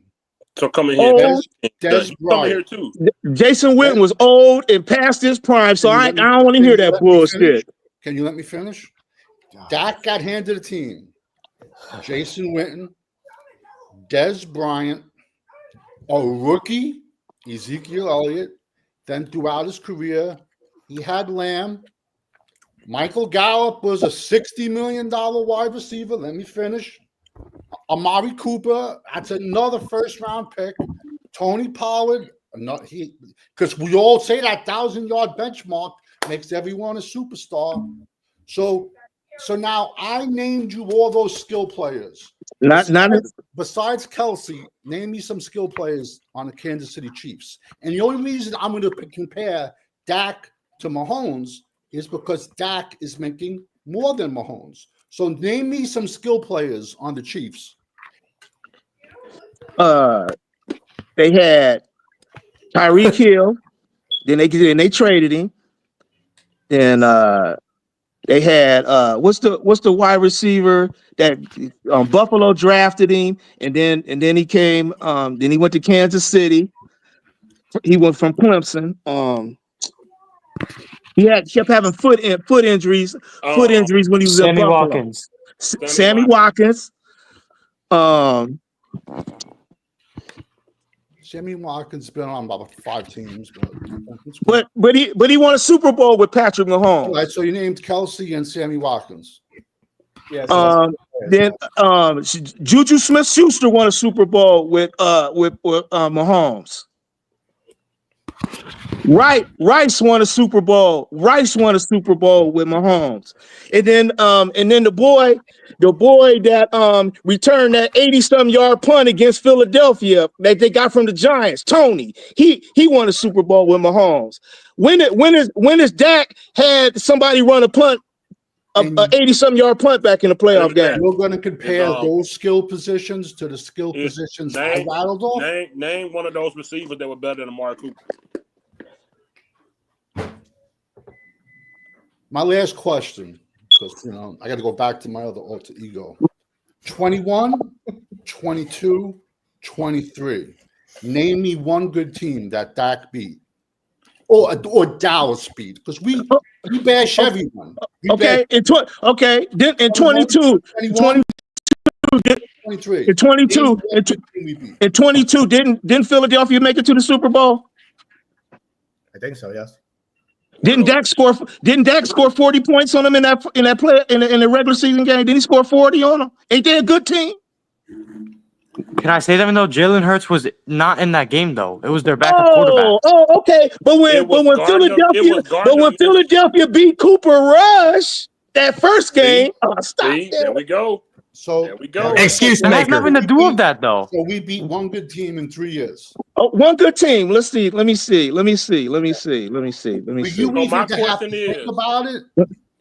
So come in here. Come here too. Jason Witten was old and past his prime, so I don't want to hear that bullshit. Can you let me finish? Dak got handed a team. Jason Witten, Des Bryant, a rookie, Ezekiel Elliott. Then throughout his career, he had Lamb. Michael Gallup was a $60 million wide receiver. Let me finish. Amari Cooper, that's another first-round pick. Tony Pollard, because we all say that 1,000-yard benchmark makes everyone a superstar. So now I named you all those skill players. Besides Kelsey, name me some skill players on the Kansas City Chiefs. And the only reason I'm going to compare Dak to Mahomes is because Dak is making more than Mahomes. So name me some skill players on the Chiefs. They had Tyreek Hill. Then they traded him. Then they had what's the wide receiver that Buffalo drafted him, and then he came. Then he went to Kansas City. He went from Clemson. He kept having foot injuries when he was at Buffalo. Sammy Watkins. Sammy Watkins been on about 5 teams, but he won a Super Bowl with Patrick Mahomes. All right, so you named Kelsey and Sammy Watkins. Yes. Then Juju Smith-Schuster won a Super Bowl with Mahomes. Rice won a Super Bowl. Rice won a Super Bowl with Mahomes, and then the boy that returned that 80-some yard punt against Philadelphia that they got from the Giants, Tony. He won a Super Bowl with Mahomes. When is Dak had somebody run a punt, a 80-some yard punt back in the playoff game? We're going to compare those skill positions to the skill positions I rattled off. Name one of those receivers that were better than Amari Cooper. My last question, because I got to go back to my other alter ego. 21, 22, 23. Name me one good team that Dak beat, or Dallas beat, because we bash everyone. Then in 22, 23. In 22, didn't Philadelphia make it to the Super Bowl? I think so. Yes. Didn't Dak score 40 points on them in that play in the regular season game? Didn't he score 40 on them? Ain't they a good team? Can I say that even though Jalen Hurts was not in that game though? It was their backup quarterback. Oh, okay. But when Philadelphia beat Cooper Rush that first game, there we go. So there we go. Excuse That has maker. nothing to do with that, though. So we beat one good team in 3 years. Oh, one good team. Let's see. Let me see. For you So even my to have question to think is, about it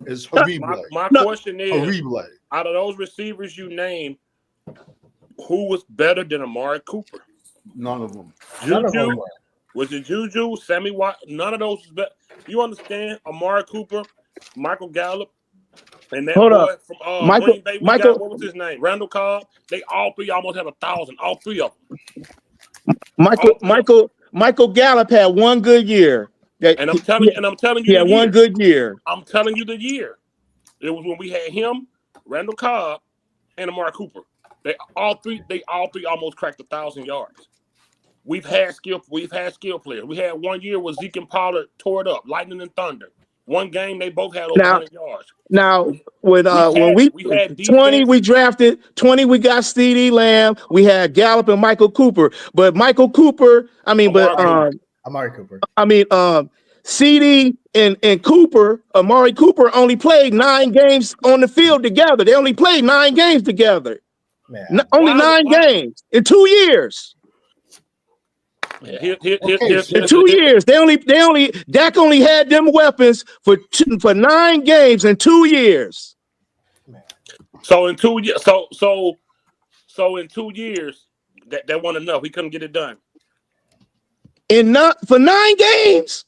is horrible. my No. question is, Horrible. out of those receivers you named, who was better than Amari Cooper? None of them. None of them Juju? were. Was it Juju, Sammy White? None of those was better. You understand? Amari Cooper, Michael Gallup, and that Hold boy up. from Michael- Green Bay. Michael- What was his name? Randall Cobb. They all three almost have 1,000. All three of them. Michael Gallup had one good year. And I'm telling you, he had one good year. I'm telling you the year. It was when we had him, Randall Cobb, and Amari Cooper. They all three almost cracked 1,000 yards. We've had skill players. We had 1 year where Zeke and Pollard tore it up, lightning and thunder. One game they both had over 100 yards. Now, when we had 20, we drafted 20. We got CD Lamb. We had Gallup and Michael Cooper. But Michael Cooper, Amari Cooper. CD and Cooper, Amari Cooper only played 9 games on the field together. They only played 9 games together. Man. Only 9 games in 2 years. In In 2 years, Dak only had them weapons for 9 games in 2 years. So in 2 years, so in 2 years, that wasn't enough. We couldn't get it done. For 9 games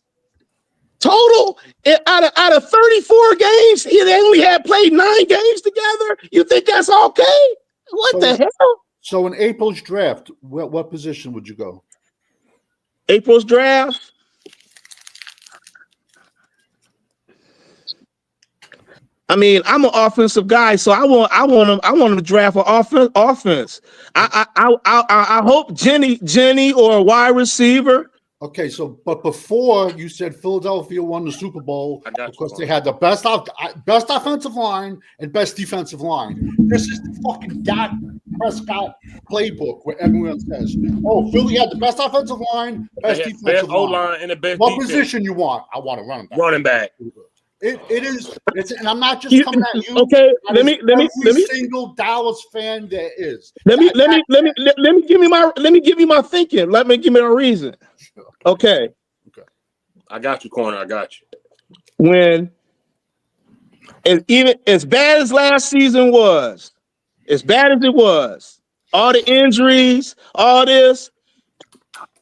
total, out of 34 games, they only had played 9 games together. You think that's okay? What the hell? So in April's draft, what position would you go? April's draft. I mean, I'm an offensive guy, so I want him to draft an offense. I hope Jenny or a wide receiver. Okay, so but before you said Philadelphia won the Super Bowl because they had the best offensive line and best defensive line. This is the fucking Dak Prescott playbook where everyone says, "Oh, Philly had the best offensive line, best defensive line, and the best." What defense. position you want? I want a running back. Running back. It's and I'm not just coming at you. Okay, let me single Dallas fan there is. Let me give you my thinking. Let me give me a reason. Okay. I got you, Corner. I got you. When even as bad as last season was, as bad as it was, all the injuries, all this,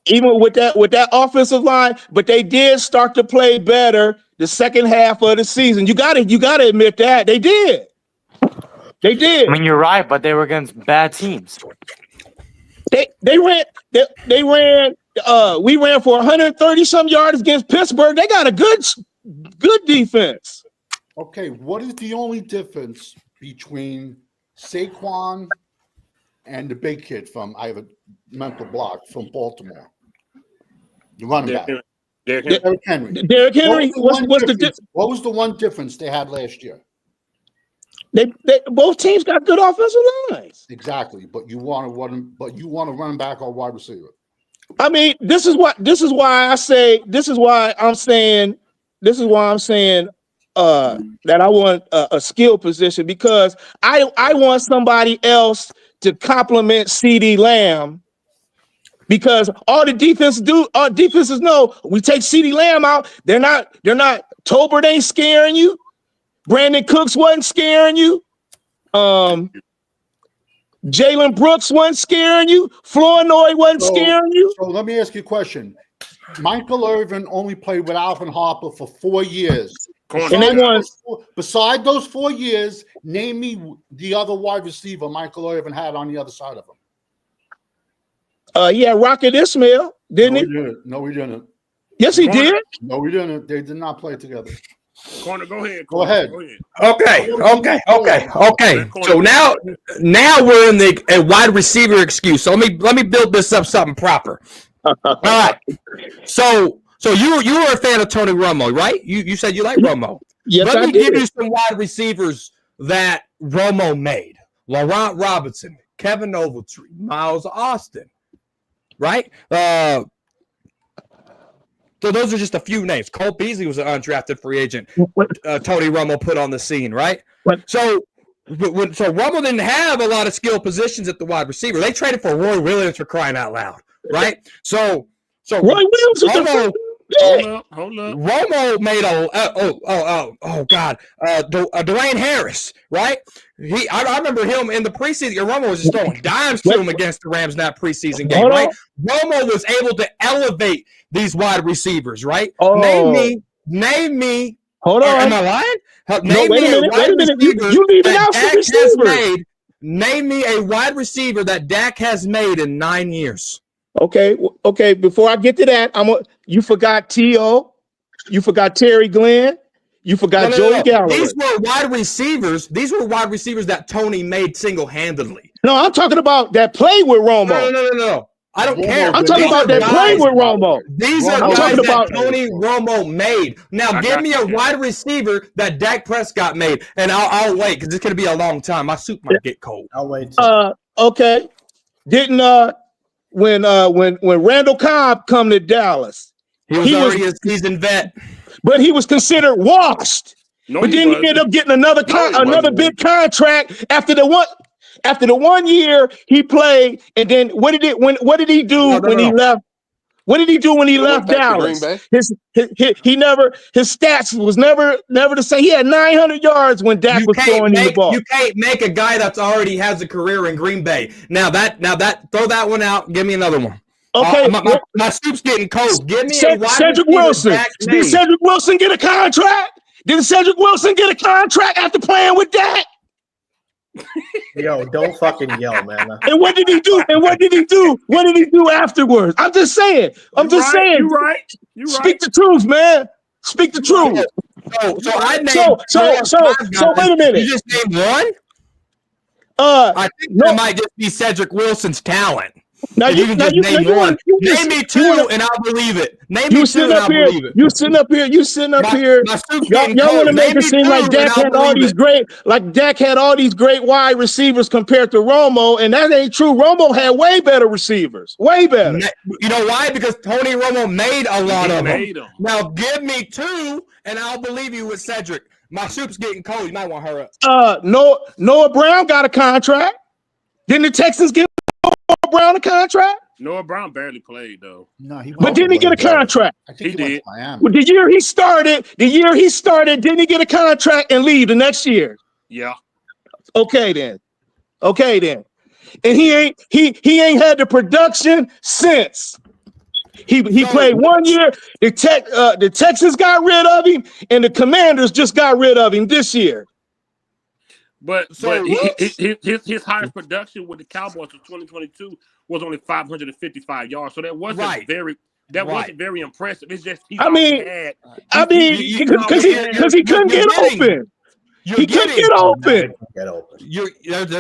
even with that offensive line, but they did start to play better the second half of the season. You gotta admit that they did. They did. I mean, you're right, but they were against bad teams. We ran for 130 some yards against Pittsburgh. They got a good defense. Okay, what is the only difference between Saquon and the big kid from I have a mental block from Baltimore? The running back. Derrick Henry. Derrick Henry. What was the one difference they had last year? They both teams got good offensive lines. Exactly, but you want a running back or wide receiver. I mean, this is why I'm saying that I want a skill position, because I want somebody else to complement CD Lamb, because all defenses know we take CD Lamb out. They're not Tolbert ain't scaring you. Brandon Cooks wasn't scaring you. Jalen Brooks wasn't scaring you. Flournoy wasn't scaring you. So let me ask you a question. Michael Irvin only played with Alvin Harper for 4 years. Beside those 4 years, name me the other wide receiver Michael Irvin had on the other side of him. Yeah, Rocket Ismail, didn't he? No, he didn't. Yes, he did. No, he didn't. They did not play together. Corner, go ahead. Go ahead. Okay. So now we're in the wide receiver excuse. So let me build this up something proper. All right. So you were a fan of Tony Romo, right? You said you like Romo. Yes, Let I me did. give you some wide receivers that Romo made. Laurent Robinson, Kevin Ogletree, Miles Austin, right? So those are just a few names. Cole Beasley was an undrafted free agent. Tony Romo put on the scene, right? What? So So Romo didn't have a lot of skill positions at the wide receiver. They traded for Roy Williams for crying out loud, right? So Roy Williams was Romo, Hold up. Romo made Dwayne Harris, right? I remember him in the preseason. Romo was just throwing dimes to him against the Rams in that preseason game, right? Romo was able to elevate these wide receivers, right? Name me. Hold on. Am I lying? Wait a minute. You leaving out some receivers. Name me a wide receiver that Dak has made in 9 years. Okay. Before I get to that, you forgot T.O. You forgot Terry Glenn. You forgot Joey Galloway. These were wide receivers. These were wide receivers that Tony made single-handedly. No, I'm talking about that play with Romo. No. I don't care. I'm talking about that play with Romo. These are guys that Tony Romo made. Now, give me a wide receiver that Dak Prescott made, and I'll wait because it's going to be a long time. My soup might get cold. I'll wait. Okay. Didn't when Randall Cobb come to Dallas, he was already a seasoned vet, but he was considered washed. No, but then he ended up getting another big contract after the 1 year he played, and then what did he do when he left? What did he do when he left Dallas? His stats was never the same. He had 900 yards when Dak was throwing him the ball. You can't make a guy that's already has a career in Green Bay. Now that throw that one out. Give me another one. Okay, my soup's getting cold. Give me a wide Cedric Wilson. Did Cedric Wilson get a contract? Did Cedric Wilson get a contract after playing with Dak? Yo, don't fucking yell, man. And what did he do? What did he do afterwards? I'm just saying. You're right. Speak the truth, man. Speak the truth. So wait a minute. You just named one? I think that might just be Cedric Wilson's talent. Now you can just name one. Name me two, and I'll believe it. Name me two, and I'll believe it. You sitting up here. Y'all want to make it seem like Dak had all these great wide receivers compared to Romo, and that ain't true. Romo had way better receivers. Way better. You know why? Because Tony Romo made a lot of them. Now give me two, and I'll believe you with Cedric. My soup's getting cold. You might want to hurry up. Noah Brown got a contract. Didn't the Texans give Noah Brown a contract? Noah Brown barely played though. No, but didn't he get a contract? I think he did. Well, the year he started, didn't he get a contract and leave the next year? Yeah. Okay then. And he ain't had the production since. He played 1 year. The Texans got rid of him, and the Commanders just got rid of him this year. But his highest production with the Cowboys in 2022 was only 555 yards. So that wasn't wasn't very impressive. It's just because he couldn't get open. He couldn't get open.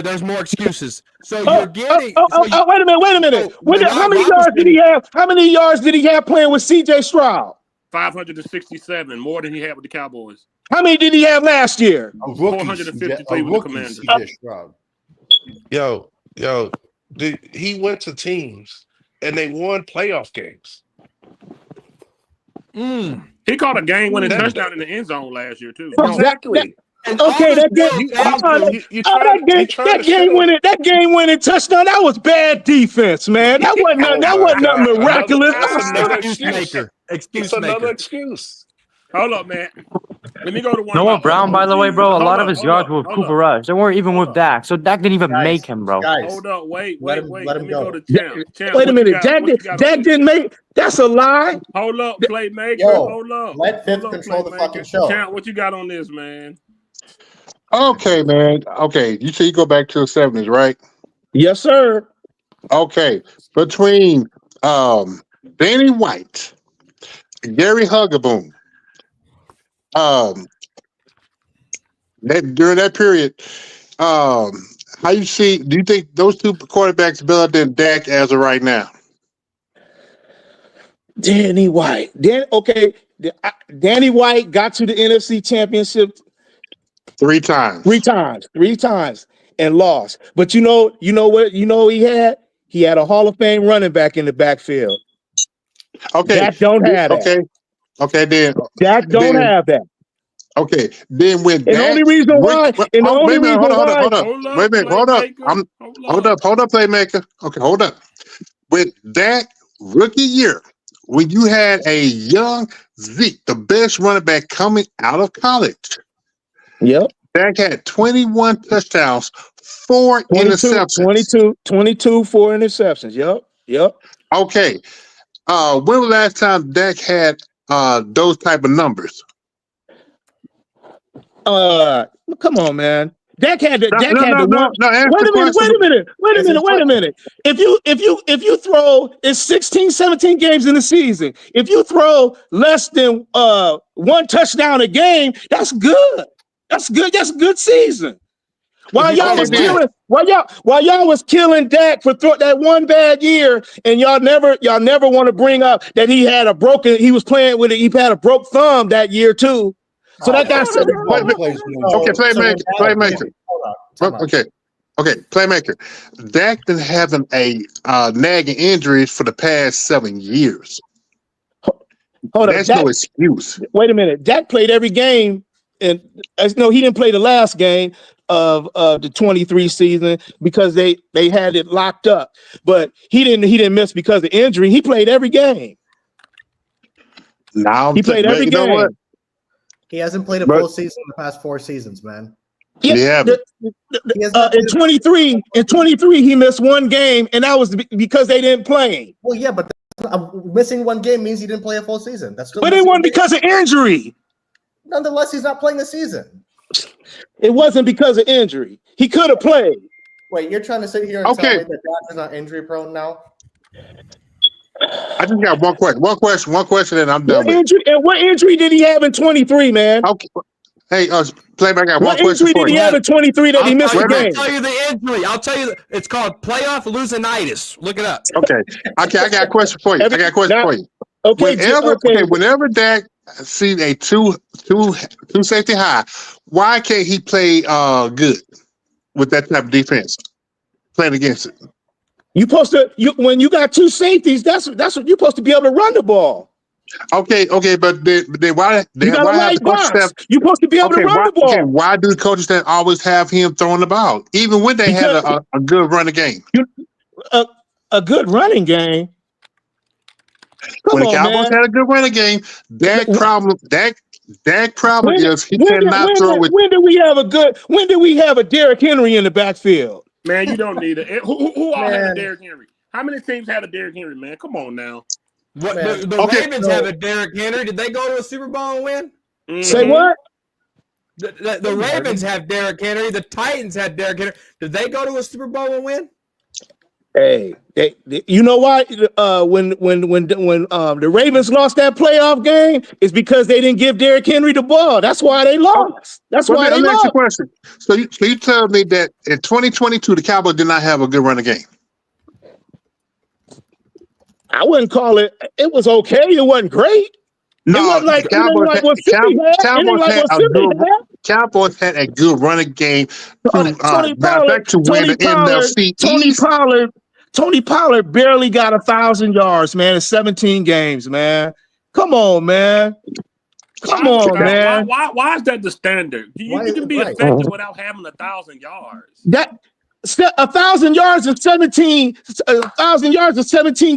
There's more excuses. So you're getting. Wait a minute. How many yards did he have? How many yards did he have playing with C.J. Stroud? 567, more than he had with the Cowboys. How many did he have last year? 453 with the Commanders. Yo, he went to teams and they won playoff games. He caught a game-winning touchdown in the end zone last year too. Exactly. Okay, that game-winning touchdown. That was bad defense, man. That wasn't nothing miraculous. It's another excuse. Hold up, man. Let me go to one. Noah Brown, by the way, bro, a lot of his yards were with Cooper Rush. They weren't even with Dak, so Dak didn't even make him, bro. Hold up, wait. Let him me go. go to Champ. Wait a minute, Dak didn't make. That's a lie. Hold up, playmaker. Hold up. Let Fifth control the fucking show. Champ, what you got on this, man? Okay, man. Okay, you say you go back to the 70s, right? Yes, sir. Okay, between Danny White, Gary Huggaboom, during that period, how do you think those two quarterbacks better than Dak as of right now? Danny White. Danny White got to the NFC Championship three times and lost. But you know what he had? He had a Hall of Fame running back in the backfield. Okay. Dak don't have that. Okay, then. Dak don't have that. Okay, then when And the Dak, only reason why, and the only reason hold why, up. Wait a minute, hold up. Hold up, playmaker. Okay, hold up. With that rookie year, when you had a young Zeke, the best running back coming out of college, yep, Dak had 21 touchdowns, 4 interceptions. 22, 4 interceptions. Yep. Okay, when was the last time Dak had those type of numbers? Come on, man. Dak had the one. No. Wait a minute. If you throw it's 16, 17 games in the season. If you throw less than one touchdown a game, that's good. That's good. That's a good season. While y'all was killing Dak for that one bad year, and y'all never want to bring up that he had he had a broke thumb that year too. So that guy said, okay, playmaker. Okay, playmaker. Dak been having a nagging injuries for the past 7 years. Hold That's on, no excuse. Wait a minute. Dak played every game, and no, he didn't play the last game of the 23 season because they had it locked up. But he didn't miss because of injury. He played every game. Now he played every game. Know what? He hasn't played a full season in the past 4 seasons, man. Yeah. In 23, he missed one game, and that was because they didn't play him. Well, yeah, but missing one game means he didn't play a full season. That's still. But it wasn't because of injury. Nonetheless, he's not playing the season. It wasn't because of injury. He could have played. Wait, you're trying to sit here and tell me that Dak is not injury prone now? I just got one question, and I'm done. What injury did he have in 23, man? Okay. Hey, playback. I got one question for you. What injury did he have in 23 that he missed the game? I'll tell you the injury. I'll tell you. It's called playoff losinitis. Look it up. Okay. I got a question for you. Okay. Whenever Dak sees a two safety high, why can't he play good with that type of defense playing against it? When you got 2 safeties, that's what you're supposed to be able to run the ball. Okay, but then why have the coaching staff? You're supposed to be able to run the ball. Okay, why do the coaching staff always have him throwing the ball, even when they had a good running game? A good running game. When the Cowboys had a good running game, Dak problem is he cannot throw it. When did we have a Derrick Henry in the backfield? Man, you don't need it. Who all had a Derrick Henry? How many teams had a Derrick Henry, man? Come on now. The Ravens have a Derrick Henry. Did they go to a Super Bowl and win? Mm-hmm. Say what? The Ravens have Derrick Henry. The Titans had Derrick Henry. Did they go to a Super Bowl and win? Hey, you know why? When the Ravens lost that playoff game, it's because they didn't give Derrick Henry the ball. That's why they lost. That's why they lost. Question. So you tell me that in 2022 the Cowboys did not have a good running game? I wouldn't call it. It was okay. It wasn't great. No, it wasn't like Cowboys had a good running game. Tony Pollard barely got 1,000 yards, man, in 17 games, man. Come on, man. Man. Why is that the standard? You can be effective without having 1,000 yards. 1,000 yards in 17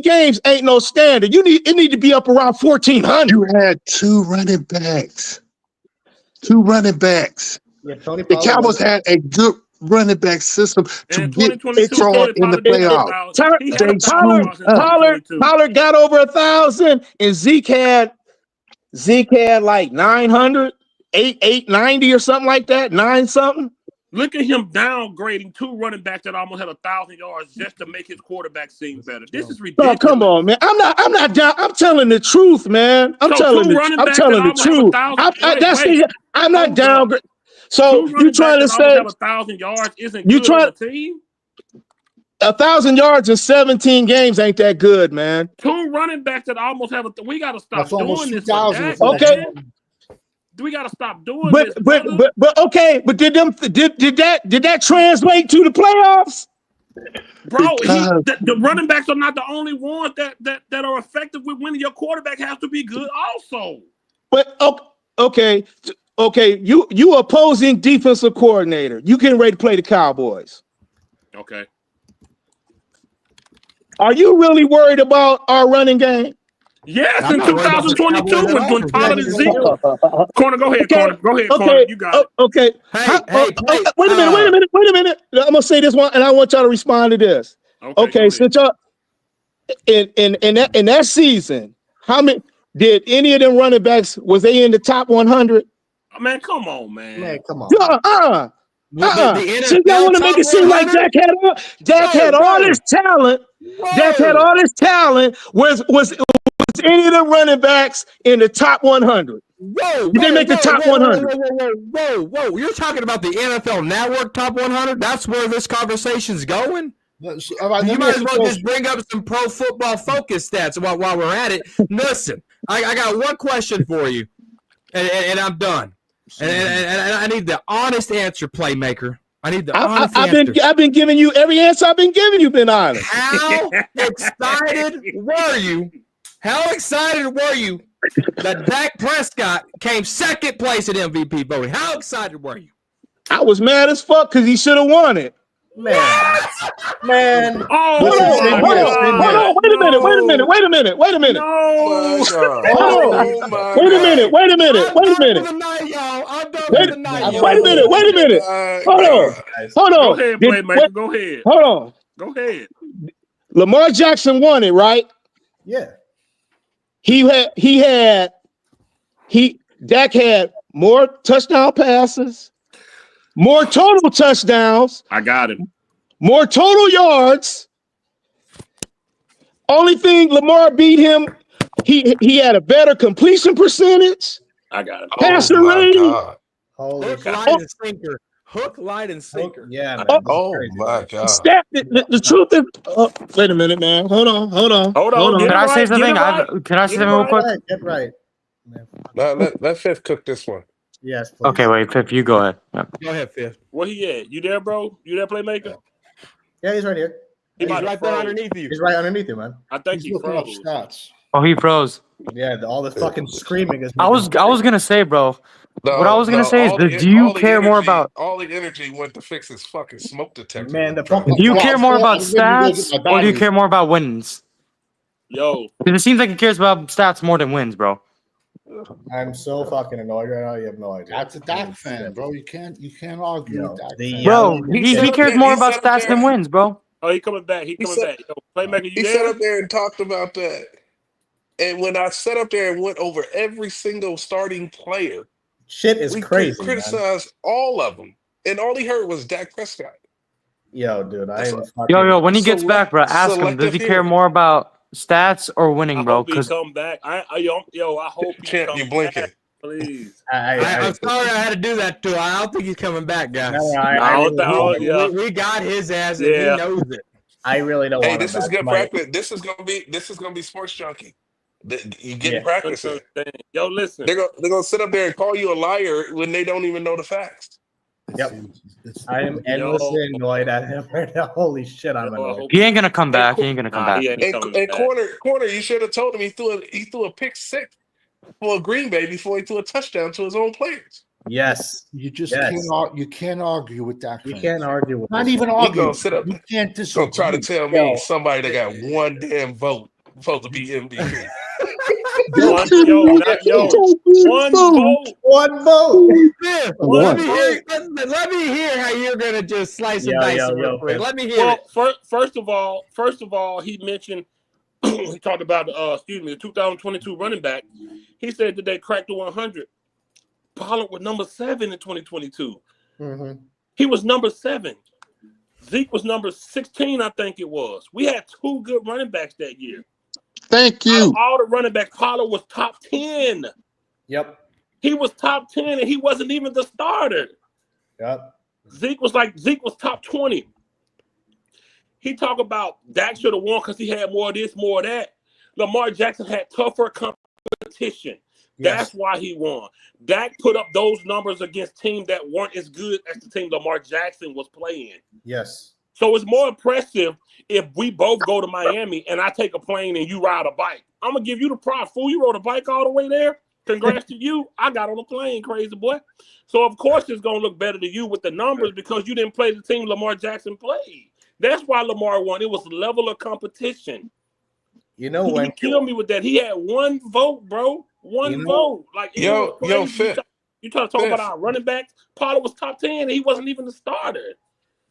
games ain't no standard. It need to be up around 1,400. You had 2 running backs. Yeah, the Cowboys had a good running back system to get thrown in the playoffs. Pollard got over 1,000, and Zeke had like 900, 890 or something like that, 9 something. Look at him downgrading 2 running backs that almost had 1,000 yards just to make his quarterback seem better. This is ridiculous. Oh, come on, man. I'm not down. I'm telling the truth, man. I'm telling the truth. I'm not down. So you trying to say 1,000 yards isn't good on the team? 1,000 yards in 17 games ain't that good, man. 2 running backs that almost have we got to stop doing this. Okay. We got to stop doing this. But did that translate to the playoffs? Bro, the running backs are not the only ones that are effective with winning. Your quarterback has to be good also. But okay, Okay, you opposing defensive coordinator. You getting ready to play the Cowboys. Okay. Are you really worried about our running game? Yes, I'm in not worried about the 2022 Cowboys at when all. Pollard and Zeke. Corner, go ahead, Okay. Corner. Go ahead, Okay. Corner. You got it. Okay. Hey, Wait a minute. I'm gonna say this one, and I want y'all to respond to this. Okay, since y'all in that season, how many did any of them running backs was they in the top 100? Oh, man, come on, man. Man, come on. So y'all want to make it seem like Dak had all this talent. Dak had all this talent. Was any of the running backs in the top 100? Did they make the top 100? Whoa. You're talking about the NFL Network top 100? That's where this conversation's going? All right, You might as well just bring up some pro football focus stats while we're at it. Listen, I got one question for you, and I'm done. And I need the honest answer, playmaker. I need the honest answer. I've been giving you every answer I've been giving you. Been honest. How excited were you? How excited were you that Dak Prescott came second place in MVP voting? How excited were you? I was mad as fuck because he should have won it. Man. Oh, Hold on. Wait a minute. No. No. My God. Wait a minute. Hold on. Go ahead, playmaker. Go ahead. Hold on. Go ahead. Lamar Jackson won it, right? Yeah. Dak had more touchdown passes, more total touchdowns. I got him. More total yards. Only thing Lamar beat him, he had a better completion percentage. I got him. Passer rating. Hook, line, and sinker. Hook, line, and sinker. Yeah, man. Oh my God. The truth is, wait a minute, man. Hold on. Can I say something? Can I say something real quick? Get right. Let Fifth cook this one. Yes, please. Okay, wait, Pip, you go ahead. Yeah. Go ahead, Fifth. Where he at? You there, bro? You there, playmaker? Yeah, he's right here. He's right there underneath you. He's right underneath you, man. I think He's he looking up froze. stats. Oh, he froze. Yeah, all the fucking screaming is. I was gonna say, bro. What I was gonna say is, do you care more about? All the energy went to fix his fucking smoke detector. Man, the fucking. Do you care more about stats or do you care more about wins? Yo, Because it seems like he cares about stats more than wins, bro. I'm so fucking annoyed right now. You have no idea. That's a Dak fan, bro. You can't argue with that. Bro, he cares more about stats than wins, bro. Oh, he coming back. He coming back. Yo, playmaker, you He there? sat up there and talked about that. And when I sat up there and went over every single starting player, shit is crazy. Criticized all of them, and all he heard was Dak Prescott. Yo, dude, Yo, when he gets back, bro, ask him. Does he care more about stats or winning, bro? Because come back. I hope he You blinking. back, please. I'm sorry I had to do that too. I don't think he's coming back, guys. We got his ass, and he knows it. I really don't. Hey, this is good practice. This is gonna be sports junkie. You get practice. Yo, listen. They're gonna sit up there and call you a liar when they don't even know the facts. Yep. I am endlessly annoyed at him right now. Holy shit, I'm annoyed. He ain't gonna come back. He ain't gonna come back. And corner, you should have told him he threw a pick six for Green Bay before he threw a touchdown to his own players. Yes. You just can't argue with that. You can't argue with. Not even argue. Gonna sit up. You can't disagree. Gonna try to tell me somebody that got one damn vote supposed to be MVP. One vote. Let me hear how you're gonna just slice and dice it real quick. Let me hear it. First of all, he mentioned he talked about the 2022 running back. He said that they cracked the 100. Pollard was number 7 in 2022. Mm-hmm. He was number 7. Zeke was number 16, I think it was. We had 2 good running backs that year. Thank you. All the running backs, Pollard was top 10. Yep. He was top 10, and he wasn't even the starter. Yep. Zeke was top 20. He talked about Dak should have won because he had more of this, more of that. Lamar Jackson had tougher competition. Yes. That's why he won. Dak put up those numbers against teams that weren't as good as the team Lamar Jackson was playing. Yes. So it's more impressive if we both go to Miami and I take a plane and you ride a bike. I'm going to give you the prop. Fool, you rode a bike all the way there? Congrats to you. I got on the plane, crazy boy. So, of course, it's going to look better to you with the numbers because you didn't play the team Lamar Jackson played. That's why Lamar won. It was the level of competition. You know when he killed me with that. He had one vote, bro. One vote. Like, it was crazy. You try to talk about our running backs. Pollard was top 10, and he wasn't even the starter.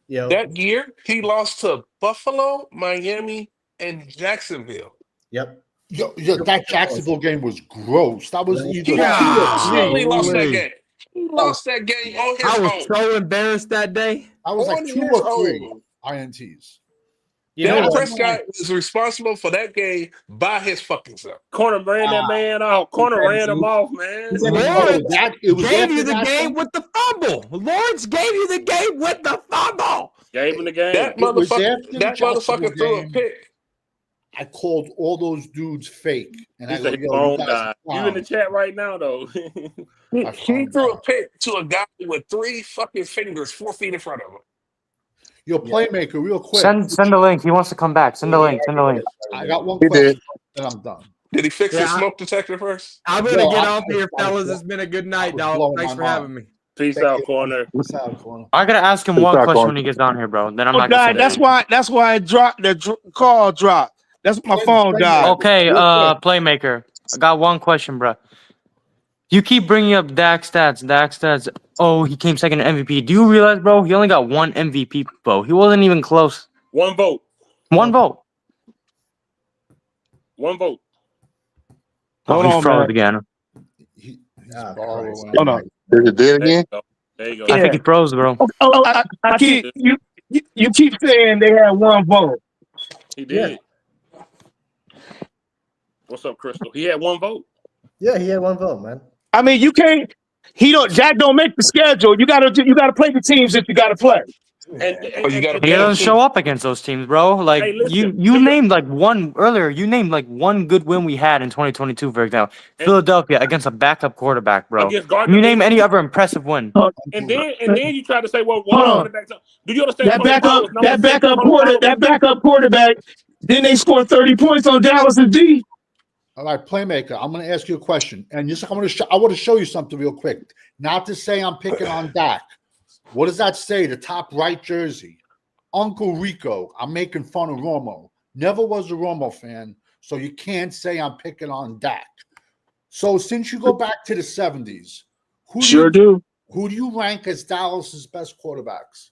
That year, he lost to Buffalo, Miami, and Jacksonville. Yep. That Jacksonville game was gross. That was either He lost that game. He lost that game on his own. I was so embarrassed that day. I was like 2 or 3 INTs. Dak Prescott was responsible for that game by his fucking self. Corner ran that man off. Corner ran him off, man. Lawrence gave you the game with the fumble. Lawrence gave you the game with the fumble. Gave him the game. That motherfucker threw a pick. I called all those dudes fake. And I go, you in the chat right now, though. He threw a pick to a guy with 3 fucking fingers 4 feet in front of him. Your playmaker, real quick. Send the link. He wants to come back. Send the link. I got one question, and I'm done. Did he fix his smoke detector first? I'm gonna get off here, fellas. It's been a good night, dog. Thanks for having me. Peace out, Corner. I gotta ask him one question when he gets on here, bro. Then I'm not gonna say that's why it dropped. The call dropped. That's my phone died. Okay, playmaker. I got one question, bro. You keep bringing up Dak stats. Oh, he came second in MVP. Do you realize, bro, he only got 1 MVP vote. He wasn't even close. 1 vote. 1 vote. 1 vote. Hold on, froze again. Hold on. Is it dead again? There you go. I think he froze, bro. I keep you keep saying they had 1 vote. He did. What's up, Crystal? He had 1 vote. Yeah, he had 1 vote, man. I mean, you can't. Jack don't make the schedule. You gotta play the teams that you gotta play. And he doesn't show up against those teams, bro. Like you named like one earlier. You named like 1 good win we had in 2022, for example, Philadelphia against a backup quarterback, bro. You name any other impressive win. And then you try to say, well, do you understand that backup quarterback? Then they scored 30 points on Dallas and D. All right, playmaker. I'm going to ask you a question, and I want to show you something real quick. Not to say I'm picking on Dak. What does that say? The top right jersey, Uncle Rico. I'm making fun of Romo. Never was a Romo fan, so you can't say I'm picking on Dak. So since you go back to the 70s, who do you rank as Dallas's best quarterbacks?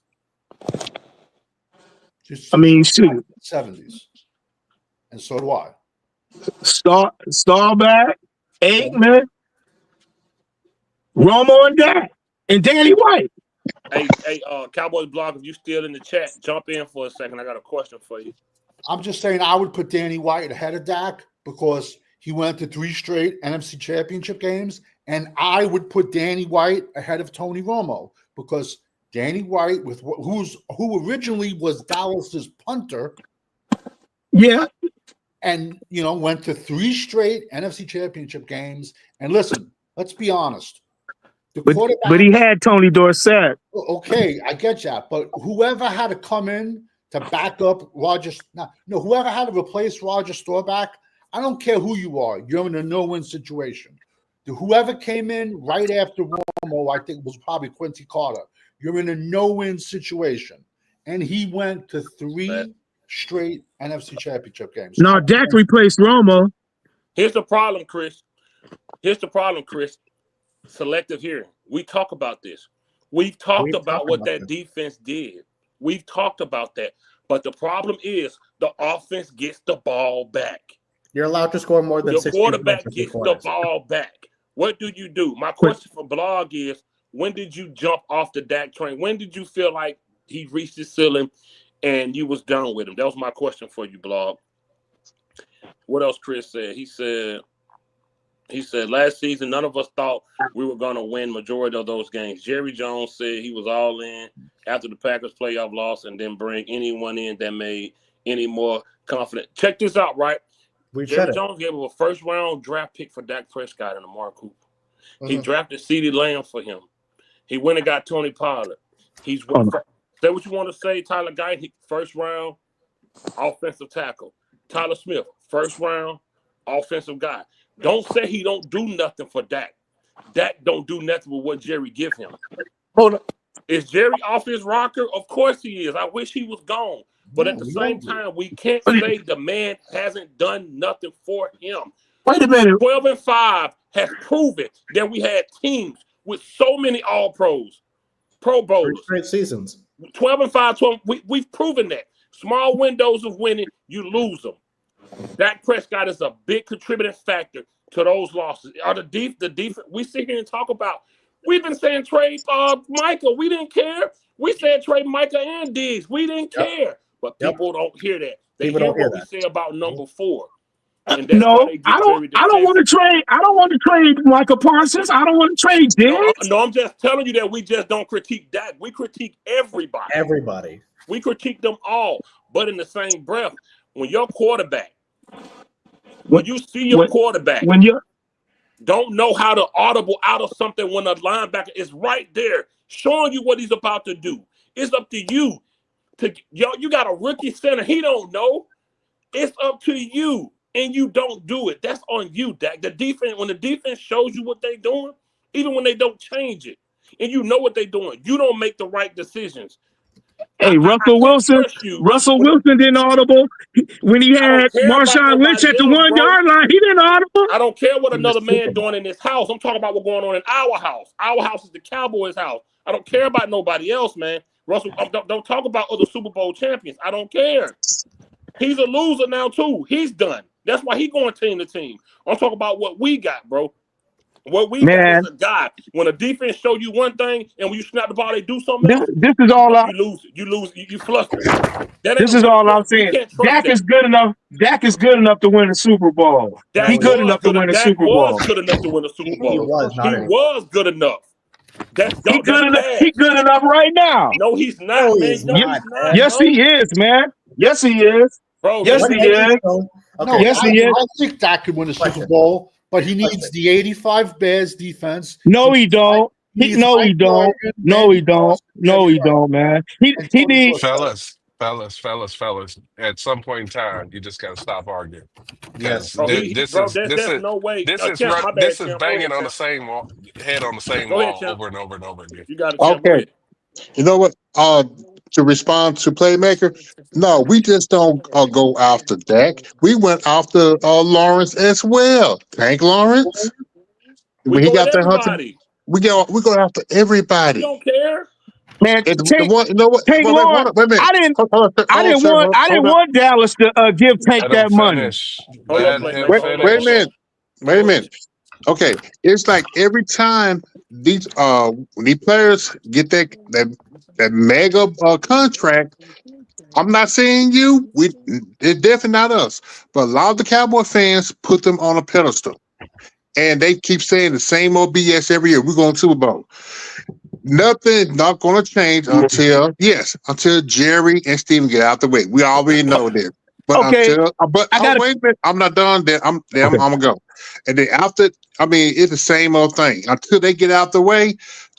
I mean, shoot, 70s, and so do I. Starback, Aikman, Romo, and Dak, and Danny White. Hey, Cowboys blog, if you still in the chat, jump in for a second. I got a question for you. I'm just saying I would put Danny White ahead of Dak because he went to 3 straight NFC Championship games, and I would put Danny White ahead of Tony Romo because Danny White, who originally was Dallas's punter, and went to 3 straight NFC Championship games. And listen, let's be honest. But he had Tony Dorsett. Okay, I get that. But whoever had to come in to back up whoever had to replace Roger Staubach, I don't care who you are. You're in a no-win situation. Whoever came in right after Romo, I think it was probably Quincy Carter. You're in a no-win situation. And he went to 3 straight NFC Championship games. No, Dak replaced Romo. Here's the problem, Chris. Selective hearing. We talk about this. We've talked about what that defense did. We've talked about that. But the problem is the offense gets the ball back. You're allowed to score more than 60 points. The quarterback gets the ball back. What do you do? My question for Blog is, when did you jump off the Dak train? When did you feel like he reached his ceiling and you was done with him? That was my question for you, Blog. What else Chris said? He said last season, none of us thought we were going to win majority of those games. Jerry Jones said he was all in after the Packers playoff loss and didn't bring anyone in that made any more confident. Check this out, right? Jerry Jones gave him a first-round draft pick for Dak Prescott and Amari Cooper. He drafted CeeDee Lamb for him. He went and got Tony Pollard. Say what you want to say, Tyler Guyton, first-round offensive tackle. Tyler Smith, first-round offensive guy. Don't say he don't do nothing for Dak. Dak don't do nothing with what Jerry give him. Hold on. Is Jerry off his rocker? Of course he is. I wish he was gone. But at the same time, we can't say the man hasn't done nothing for him. Wait a minute. 12-5 has proven that we had teams with so many All-Pros, Pro Bowlers. Great seasons. 12-5, we've proven that. Small windows of winning, you lose them. Dak Prescott is a big contributing factor to those losses. The defense, we sit here and talk about, we've been saying trade Micah. We didn't care. We said trade Micah and Diggs. We didn't care. But people don't hear that. They hear what we say about number 4. And that's No, why I don't want to trade. I don't want to trade Micah Parsons. I don't want to trade Diggs. No, I'm just telling you that we just don't critique Dak. We critique everybody. Everybody. We critique them all. But in the same breath, when your quarterback, when you see your quarterback, when you don't know how to audible out of something when a linebacker is right there showing you what he's about to do, it's up to you. You got a rookie center. He don't know. It's up to you. And you don't do it. That's on you, Dak. The defense, when the defense shows you what they're doing, even when they don't change it, and you know what they're doing, you don't make the right decisions. Hey, Russell Wilson didn't audible when he had Marshawn Lynch at the 1 yard line. He didn't audible. I don't care what another man doing in this house. I'm talking about what's going on in our house. Our house is the Cowboys' house. I don't care about nobody else, man. Russell, don't talk about other Super Bowl champions. I don't care. He's a loser now too. He's done. That's why he's going team to team. I'm talking about what we got, bro. What we got is a guy. When a defense show you one thing, and when you snap the ball, they do something else. This is all you lose it. You lose. You fluster. This is all I'm saying. Dak is good enough. Dak is good enough to win a Super Bowl. He's good enough to win a Super Bowl. He was good enough to win a Super Bowl. He was good enough. He's good enough right now. No, he's not, man. Yes, he is, man. Yes, he is. Bro, yes, he is. Okay. Yes, he is. I think Dak could win a Super Bowl, but he needs the 85 Bears defense. No, he don't. No, he don't. No, he don't. No, he don't, man. He needs fellas. At some point in time, you just got to stop arguing. Yes, this is no way. This is banging on the same wall, head on the same wall over and over and over again. You got okay. You know what? To respond to Playmaker, no, we just don't go after Dak. We went after Lawrence as well. Tank Lawrence. When he got the hunter, we go after everybody. You don't care. Man, Tank Lawrence. I didn't want Dallas to give Tank that money. Wait a minute. Okay, it's like every time these players get that mega contract, I'm not saying you. It's definitely not us. But a lot of the Cowboy fans put them on a pedestal, and they keep saying the same old BS every year. We're going to Super Bowl. Nothing not going to change until Jerry and Steven get out the way. We already know this. But wait a minute, I'm not done. I'm gonna go. And then after, it's the same old thing. Until they get out the way,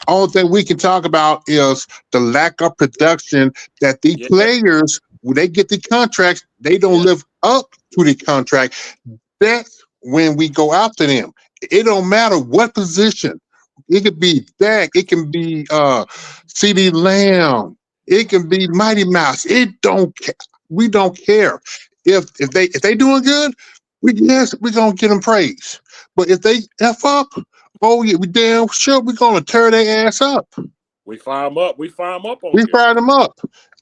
only thing we can talk about is the lack of production that the players, when they get the contracts, they don't live up to the contract. That's when we go after them. It don't matter what position. It could be Dak. It can be CD Lamb. It can be Mighty Mouse. It don't. We don't care if they doing good. We're gonna get them praise. But if they f up, we damn sure we're gonna tear their ass up. We fire them up. We fire them up.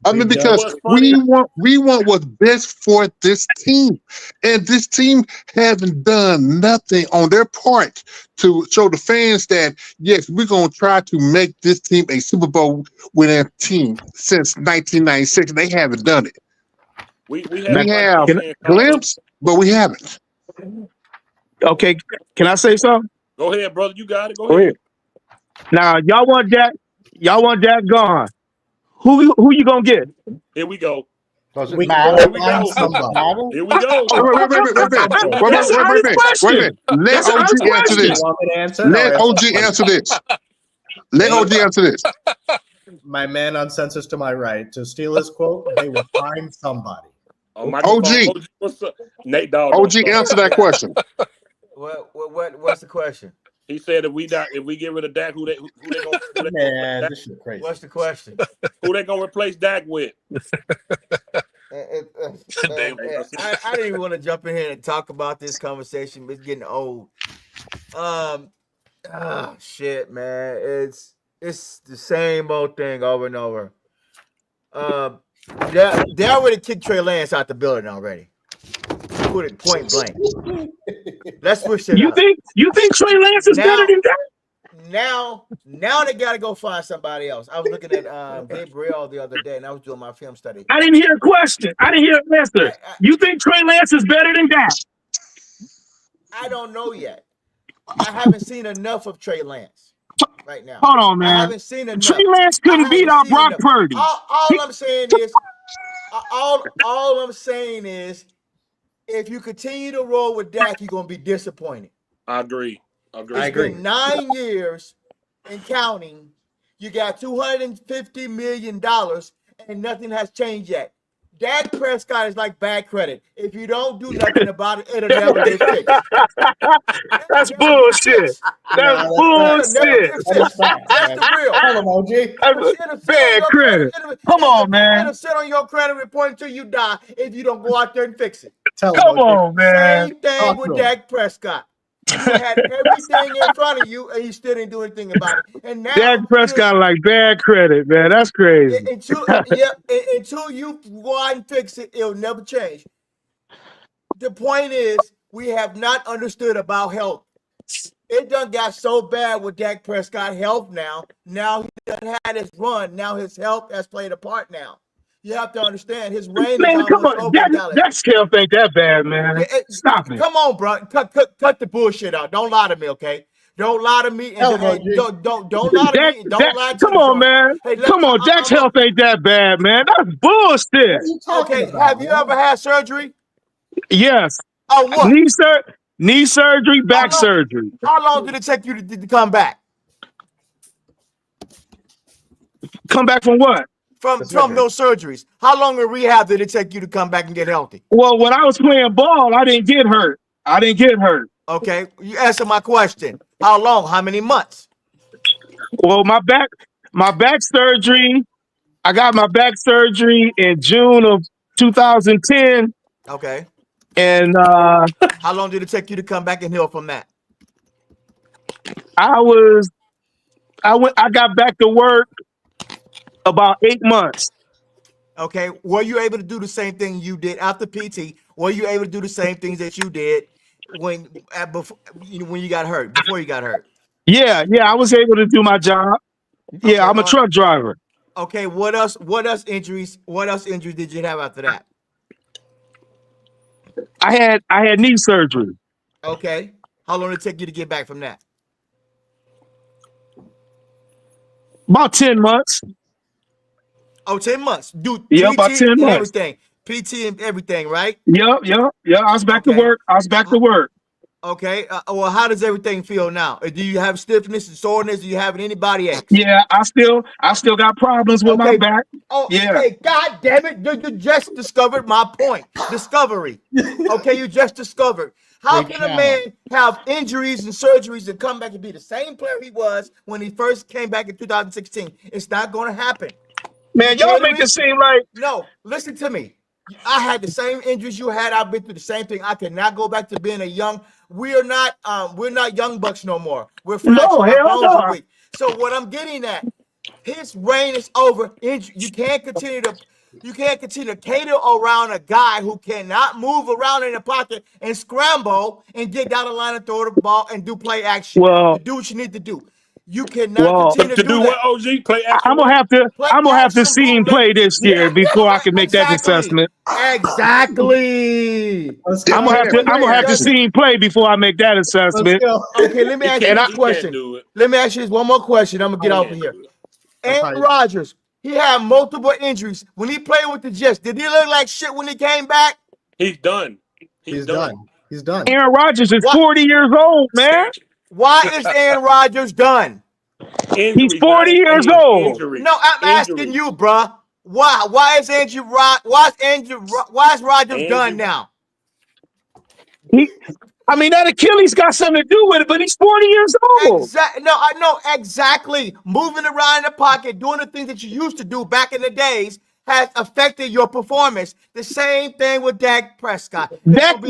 Because we want what's best for this team, and this team hasn't done nothing on their part to show the fans that yes, we're gonna try to make this team a Super Bowl winning team since 1996. They haven't done it. We have a glimpse, but we haven't. Okay, can I say something? Go ahead, brother. You got it. Go ahead. Now, y'all want Dak gone. Who you gonna get? Here we go. Does it matter? Here we go. Here we go. Wait. Let OG answer this. Let OG answer this. Let OG answer this. My man on census to my right, to steal his quote, they will find somebody. OG, what's up? Nate Dogg. OG, answer that question. What's the question? He said if we get rid of Dak, who they gonna Man, this shit crazy. What's the question? who they gonna replace Dak with? I didn't even want to jump in here and talk about this conversation, but it's getting old. Shit, man. It's the same old thing over and over. They already kicked Trey Lance out the building already. Put it point blank. Let's switch it up. You think Trey Lance is better than Dak? Now they got to go find somebody else. I was looking at Gabriel the other day, and I was doing my film study. I didn't hear a question. I didn't hear an answer. You think Trey Lance is better than Dak? I don't know yet. I haven't seen enough of Trey Lance right now. Hold on, man. I haven't seen enough. Trey Lance couldn't beat out Brock Purdy. All I'm saying is, if you continue to roll with Dak, you're gonna be disappointed. I agree. It's been 9 years and counting. You got $250 million, and nothing has changed yet. Dak Prescott is like bad credit. If you don't do nothing about it, it'll never get fixed. That's bullshit. That's bullshit. That's the real. Hold on, OG. Bad credit. Come on, man. It'll sit on your credit report until you die if you don't go out there and fix it. Come on, man. Same thing with Dak Prescott. You had everything in front of you, and you still didn't do anything about it. And now Dak Prescott like bad credit, man. That's crazy. Until you go out and fix it, it'll never change. The point is, we have not understood about health. It done got so bad with Dak Prescott health now. Now he done had his run. Now his health has played a part now. You have to understand his reign is come on. over Dallas. That scale ain't that bad, man. Stop it. Come on, bro. Cut the bullshit out. Don't lie to me, okay? Don't lie to me. Don't lie to me. Don't lie to Come on, man. Come on. Dak's health ain't that bad, man. That's bullshit. Okay. Have you ever had surgery? Yes. Oh, what? Knee surgery, back surgery. How long did it take you to come back? Come back from what? From those surgeries. How long in rehab did it take you to come back and get healthy? Well, when I was playing ball, I didn't get hurt. Okay, you answer my question. How long? How many months? Well, my back surgery, I got my back surgery in June of 2010. Okay. And how long did it take you to come back and heal from that? I got back to work about 8 months. Okay. Were you able to do the same thing you did after PT? Were you able to do the same things that you did when you got hurt, before you got hurt? Yeah, I was able to do my job. Okay, yeah, I'm a truck driver. Okay, what else injuries did you have after that? I had knee surgery. Okay. How long did it take you to get back from that? About 10 months. Oh, 10 months. Dude, yeah, about 10 months. Everything. PT and everything, right? Yep. I was back to work. Okay. Well, how does everything feel now? Do you have stiffness and soreness? Do you have any body aches? Yeah, I still got problems with my back. Oh, yeah. Okay. God damn it! You just discovered my point. Discovery. Okay, you just discovered. How can a man have injuries and surgeries and come back and be the same player he was when he first came back in 2016? It's not going to happen. Man, y'all make it seem like no. Listen to me. I had the same injuries you had. I've been through the same thing. I cannot go back to being a young. We're not young bucks no more. We're fragile. No. So what I'm getting at, his reign is over. You can't continue to cater around a guy who cannot move around in the pocket and scramble and get down the line and throw the ball and do play action. To do what you need to do. You cannot continue to do what, OG? Play action. I'm gonna have to see him play this year before I can make that assessment. Exactly. I'm gonna have to see him play before I make that assessment. Okay, let me ask you this question. Let me ask you this one more question. I'm gonna get over here. Aaron Rodgers, he had multiple injuries. When he played with the Jets, did he look like shit when he came back? He's done. He's done. Aaron Rodgers is 40 years old, man. Why is Aaron Rodgers done? He's 40 years old. No, I'm asking you, bruh. Why is Rodgers done now? I mean, that Achilles got something to do with it, but he's 40 years old. No, I know exactly. Moving around in the pocket, doing the things that you used to do back in the days has affected your performance. The same thing with Dak Prescott. Dak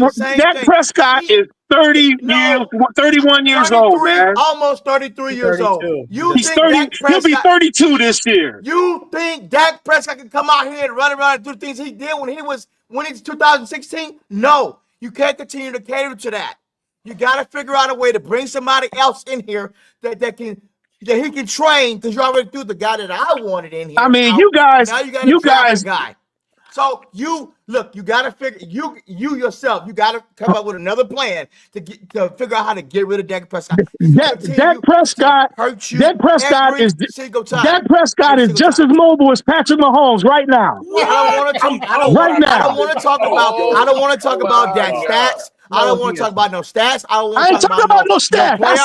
Prescott is 31 years old, man. Almost 33 years old. He's 30. He'll be 32 this year. You think Dak Prescott can come out here and run around and do the things he did when he's 2016? No, you can't continue to cater to that. You got to figure out a way to bring somebody else in here that he can train, because you already threw the guy that I wanted in here. I mean, you guys. Guy. So you got to figure you yourself. You got to come up with another plan to figure out how to get rid of Dak Prescott. Dak Prescott is just as mobile as Patrick Mahomes right now. I don't want to talk about Dak stats. I don't want to talk about no stats. I ain't talking about no stats. I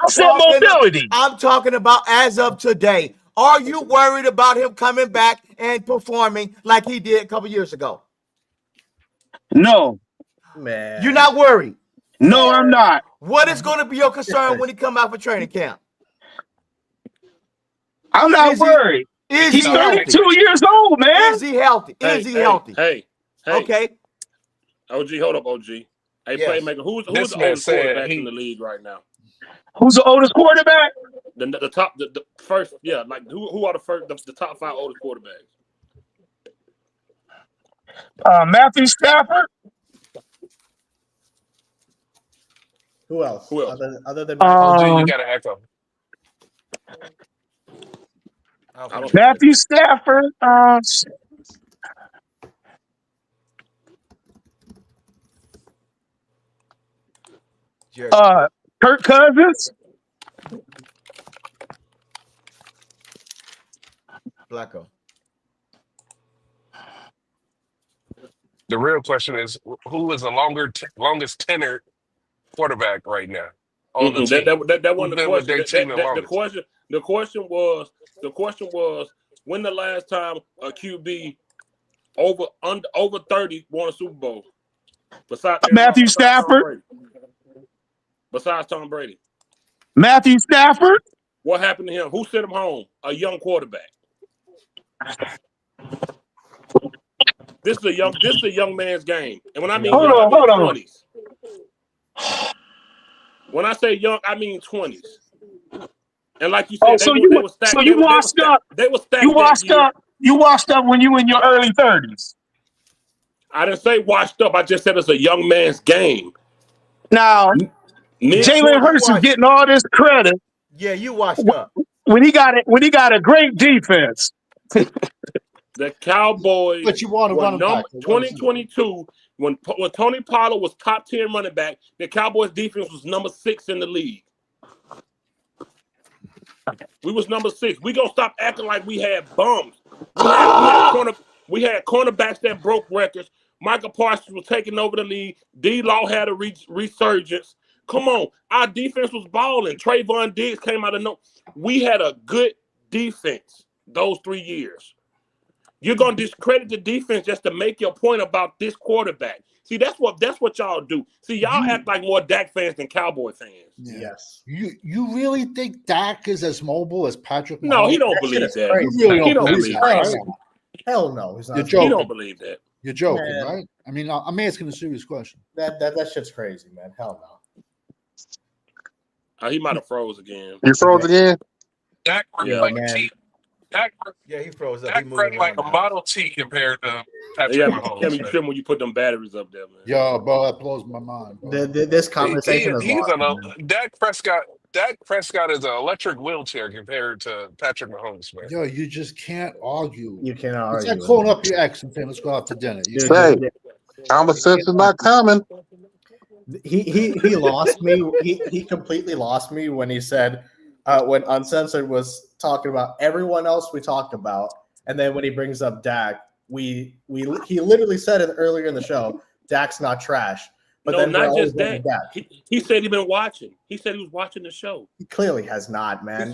said mobility. I'm talking about as of today. Are you worried about him coming back and performing like he did a couple years ago? No. Man. You're not worried? No, I'm not. What is going to be your concern when he come out for training camp? I'm not worried. He's 32 years old, man. Is he healthy? Is he healthy? Hey. Okay. OG, hold up, OG. Hey, playmaker, who's the oldest quarterback in the league right now? Who's the oldest quarterback? The top, the first, yeah. Like who are the top 5 oldest quarterbacks? Matthew Stafford. Who else? Other than OG, you got to echo. Matthew Stafford. Kirk Cousins. Blacko. The real question is, who is the longest tenured quarterback right now? That wasn't the question. The question was when the last time a QB over 30 won a Super Bowl. Besides Matthew Stafford. Besides Tom Brady. Matthew Stafford. What happened to him? Who sent him home? A young quarterback. This is a young man's game. And when I mean hold on. 20s. When I say young, I mean 20s. And like you said, they were stacked. So you washed up. They were stacked. You washed up when you were in your early 30s. I didn't say washed up. I just said it's a young man's game. Now, Jalen Hurts is getting all this credit. Yeah, you washed up. When he got a great defense. The Cowboys, but you want to run back 2022 when Tony Pollard was top 10 running back. The Cowboys defense was number 6 in the league. We was number 6. We gonna stop acting like we had bums. We had cornerbacks that broke records. Micah Parsons was taking over the league. D-Law had a resurgence. Come on, our defense was balling. Trayvon Diggs came out of no. We had a good defense those 3 years. You're gonna discredit the defense just to make your point about this quarterback. See, that's what y'all do. See, y'all act like more Dak fans than Cowboy fans. Yeah. Yes. You really think Dak is as mobile as Patrick Mahomes? No, he don't believe that. You really don't believe that. Right? Hell no, he's not. You're joking. He don't believe that. You're joking, right? I mean, I'm asking a serious question. That shit's crazy, man. Hell no. He might have froze again. You froze again? Dak he froze up. Dak ran like a Model T compared to Patrick Mahomes. Can you trim when you put them batteries up there, man? Yo, bro, that blows my mind. This conversation Dak Prescott is an electric wheelchair compared to Patrick Mahomes, man. Yo, you just can't argue. You cannot argue. It's like calling up your ex and saying, let's go out to dinner. Hey, conversation's not coming. He lost me. He completely lost me when he said when Uncensored was talking about everyone else we talked about, and then when he brings up Dak, he literally said it earlier in the show, Dak's not trash. But no, then not just that. He said he'd been watching. He said he was watching the show. He clearly has not, man. He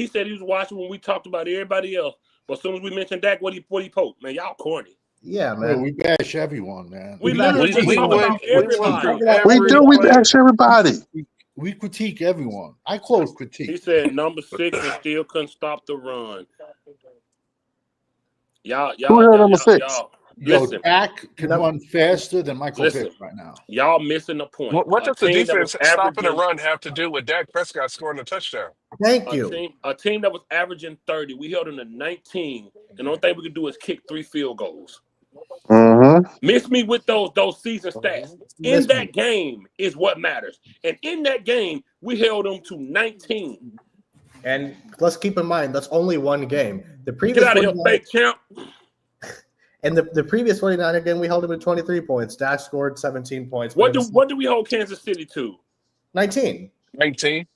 said he was watching when we talked about everybody else. But as soon as we mentioned Dak, what he poked, man, y'all corny. Yeah, Bro, man. we bash everyone, man. We literally just talk about everybody. We do. We bash everybody. We critique everyone. I close critique. He said number 6 and still couldn't stop the run. Y'all. Listen, Dak can run faster than Michael Vick right now. Y'all missing the point. What does the defense stopping the run have to do with Dak Prescott scoring a touchdown? Thank you. A team that was averaging 30, we held them to 19, and the only thing we could do is kick 3 field goals. Miss me with those season stats. In that game is what matters, and in that game we held them to 19. And let's keep in mind that's only one game. The previous Get out of here, fake champ. And the previous 49er game, we held him to 23 points. Dak scored 17 points. What do we hold Kansas City to? 19. 19.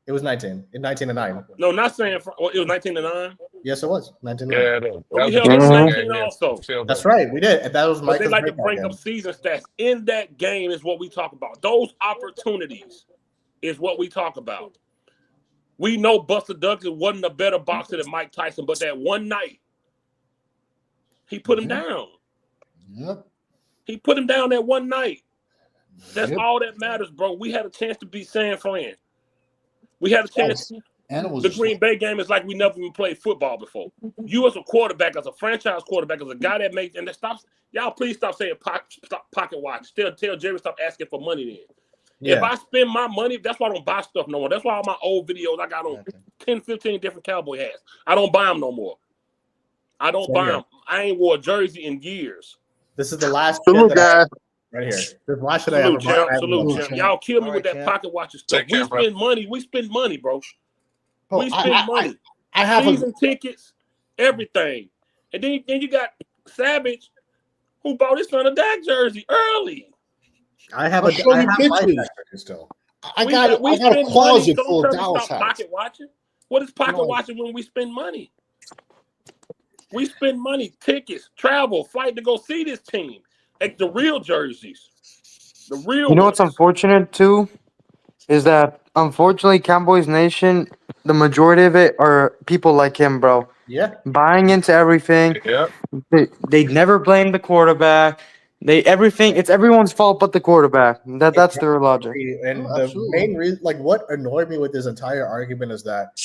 It was 19. 19-9. No, not saying it was 19-9. Yes, it was 19-9. Yeah, we held them 19 also. That's right, we did. And that was But they like to bring up season stats. In that game is what we talk about. Those opportunities is what we talk about. We know Buster Douglas wasn't a better boxer than Mike Tyson, but that one night, he put him down. Yep. He put him down that one night. That's all that matters, bro. We had a chance to beat San Fran. We had a chance. And it was the Green Bay game is like we never even played football before. You as a quarterback, as a franchise quarterback, as a guy that makes and that stops. Y'all please stop saying pocket watch. Tell Jerry stop asking for money then. Yeah. If I spend my money, that's why I don't buy stuff no more. That's why all my old videos I got on 10, 15 different Cowboy hats. I don't buy them no more. I don't buy them. I ain't wore a jersey in years. This is the last Salute, guys. Right here. Why should I ever buy? Salute, champ. Y'all kill me with that pocket watch stuff. We spend money. We spend money, bro. We spend money. I have season tickets, everything. And then you got Savage, who bought his son a Dak jersey early. I have my Dak still. I got a closet full of Dallas hats. Pocket watching? What is pocket watching when we spend money? We spend money, tickets, travel, flight to go see this team. Like the real jerseys. The real You know what's unfortunate too? Is that unfortunately Cowboys Nation, the majority of it are people like him, bro. Yeah. Buying into everything. Yeah. They never blame the quarterback. It's everyone's fault but the quarterback. That's their logic. And the main reason, like what annoyed me with this entire argument is that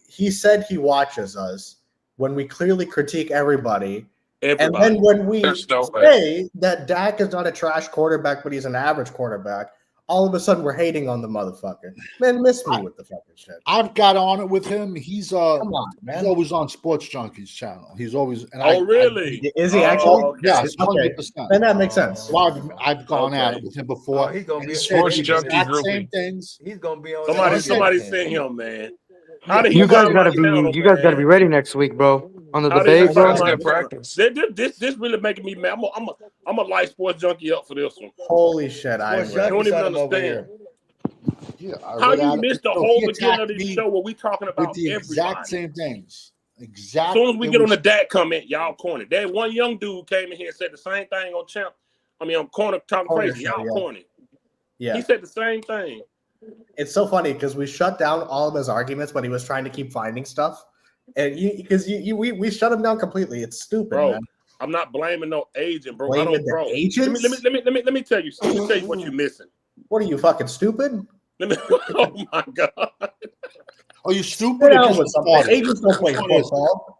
he said he watches us when we clearly critique everybody. And then when we say that Dak is not a trash quarterback, but he's an average quarterback, all of a sudden we're hating on the motherfucker. Man, miss me with the fucking shit. I've got on it with him. He's come on, man. He's always on Sports Junkies channel. He's always really? Is he actually? Okay. Yes, 100%. Then that makes sense. Well, I've gone at it with him before. He's gonna be Sports Junkie group. Same things. He's gonna be on. Somebody sent him, man. You guys gotta be ready next week, bro. On the debate, bro. This really making me mad. I'm a light Sports Junkie up for this one. Holy shit! I don't even understand. Yeah, how you missed the whole beginning of this show where we talking about with the exact same things. Exactly. As soon as we get on the Dak comment, y'all corny. That one young dude came in here and said the same thing on Champ. On Corner talking crazy. Y'all corny. Yeah. He said the same thing. It's so funny because we shut down all of his arguments, but he was trying to keep finding stuff, and we shut him down completely. It's stupid, bro. Man. I'm not blaming no agent, bro. Blaming the agents? Let me tell you. Let me tell you what you're missing. What are you fucking stupid? Oh my god. Are you stupid? Agents don't play football.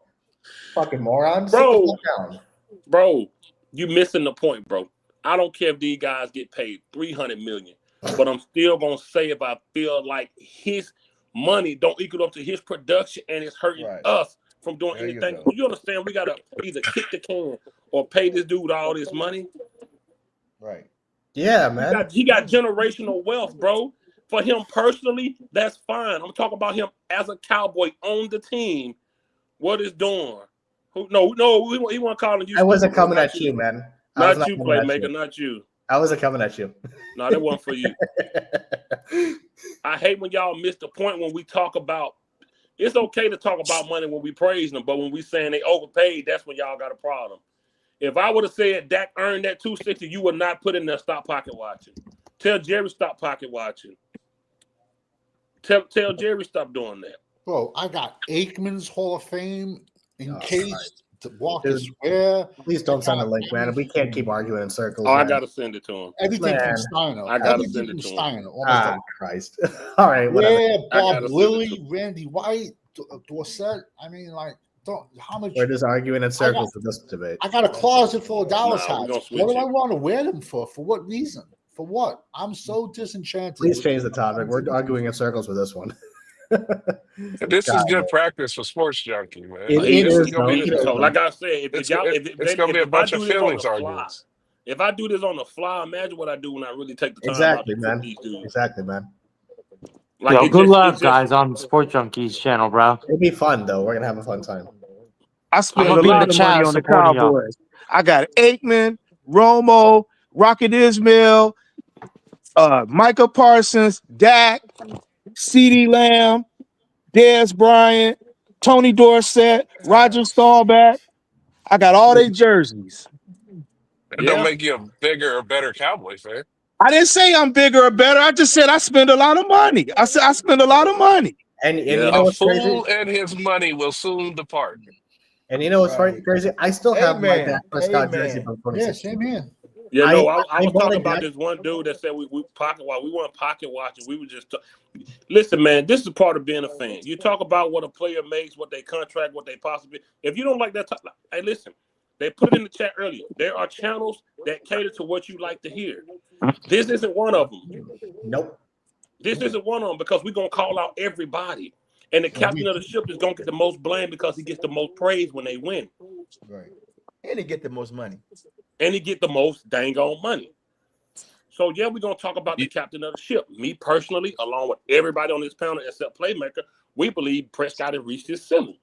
Fucking morons, bro. You missing the point, bro. I don't care if these guys get paid $300 million. But I'm still gonna say if I feel like his money don't equal up to his production and it's hurting us from doing anything. You understand? We gotta either kick the can or pay this dude all this money. Right. Yeah, man. He got generational wealth, bro. For him personally, that's fine. I'm talking about him as a Cowboy on the team. What is doing? No, he wasn't calling you. I wasn't coming at you, man. Not you, Playmaker. Not you. I wasn't coming at you. No, that wasn't for you. I hate when y'all miss the point when we talk about. It's okay to talk about money when we praise them, but when we saying they overpaid, that's when y'all got a problem. If I would have said Dak earned that $260, you would not put in there stop pocket watching. Tell Jerry stop pocket watching. Tell Jerry stop doing that. Bro, I got Aikman's Hall of Fame encased. to walk Dude, his square. Please don't send a link, man. We can't keep arguing in circles. Oh, I man. gotta send it to him. Everything Man. from Steiner. I gotta Everything send it from to him. Steiner. Almost Ah, Christ. All right, whatever. yeah, I Bob gotta send it Lilly, to Randy White, Dorsett. I mean, like, how much? We're just arguing in circles with this debate. I got a closet full of Dallas Nah, we hats. gonna switch What do it. I want to wear them for? For what reason? For what? I'm so disenchanted. Please change the topic. We're arguing in circles with this one. This is God, good man. practice for Sports Junkie, man. It This is, is gonna be though. So, like I said, if y'all, it's gonna be a bunch of feelings arguments. If I do this on the fly, imagine what I do when I really take the time Exactly, out to man. cook these dudes. Exactly, man. Like, Yo, it good just- luck, it just- guys, on Sport Junkies channel, bro. It'll be fun, though. We're gonna have a fun time. I spent I'ma a be in lot the of money chat on the supporting y'all. Cowboys. I got Aikman, Romo, Rocket Ismail, Micah Parsons, Dak, CeeDee Lamb, Dez Bryant, Tony Dorsett, Roger Staubach. I got all their jerseys. It don't make you a bigger or better Cowboy fan. I didn't say I'm bigger or better. I just said I spend a lot of money. I said I spend a lot of money. And you know A what's crazy? fool and his money will soon depart. And you know what's crazy? I still have my Dak Prescott jersey from Yeah, 2016. same here. Yeah, no, I I was bought talking it about back- this one dude that said we pocket watch. We weren't pocket watching. We were just listen, man. This is part of being a fan. You talk about what a player makes, what they contract, what they possibly. If you don't like that, hey, listen. They put it in the chat earlier. There are channels that cater to what you like to hear. This isn't one of them. Nope. This isn't one of them because we're gonna call out everybody, and the captain of the ship is gonna get the most blame because he gets the most praise when they win. Right. And he get the most money. And he get the most dang on money. So yeah, we're gonna talk about the captain of the ship. Me personally, along with everybody on this panel except Playmaker, we believe Prescott has reached his ceiling.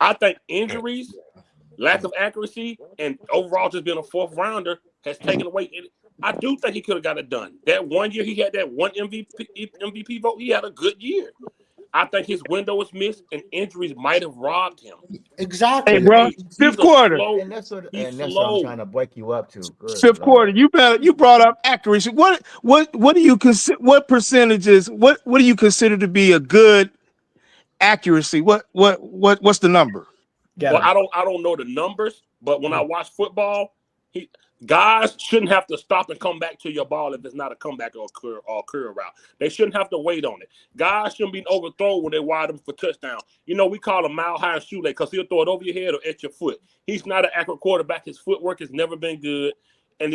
I think injuries, lack of accuracy, and overall just being a fourth rounder has taken away. I do think he could have got it done. That 1 year he had that one MVP vote, he had a good year. I think his window was missed, and injuries might have robbed him. Exactly. Hey, bro, He's fifth a quarter. And that's what I'm trying to wake you up to. Good Fifth quarter. You brought up accuracy. What do you consider? What percentages? What do you consider to be a good accuracy? What's the number? Well, I don't know the numbers, but when I watch football, guys shouldn't have to stop and come back to your ball if it's not a comeback or a curl route. They shouldn't have to wait on it. Guys shouldn't be overthrown when they wide them for touchdown. You know, we call him mile high shoelace because he'll throw it over your head or at your foot. He's not an accurate quarterback. His footwork has never been good. And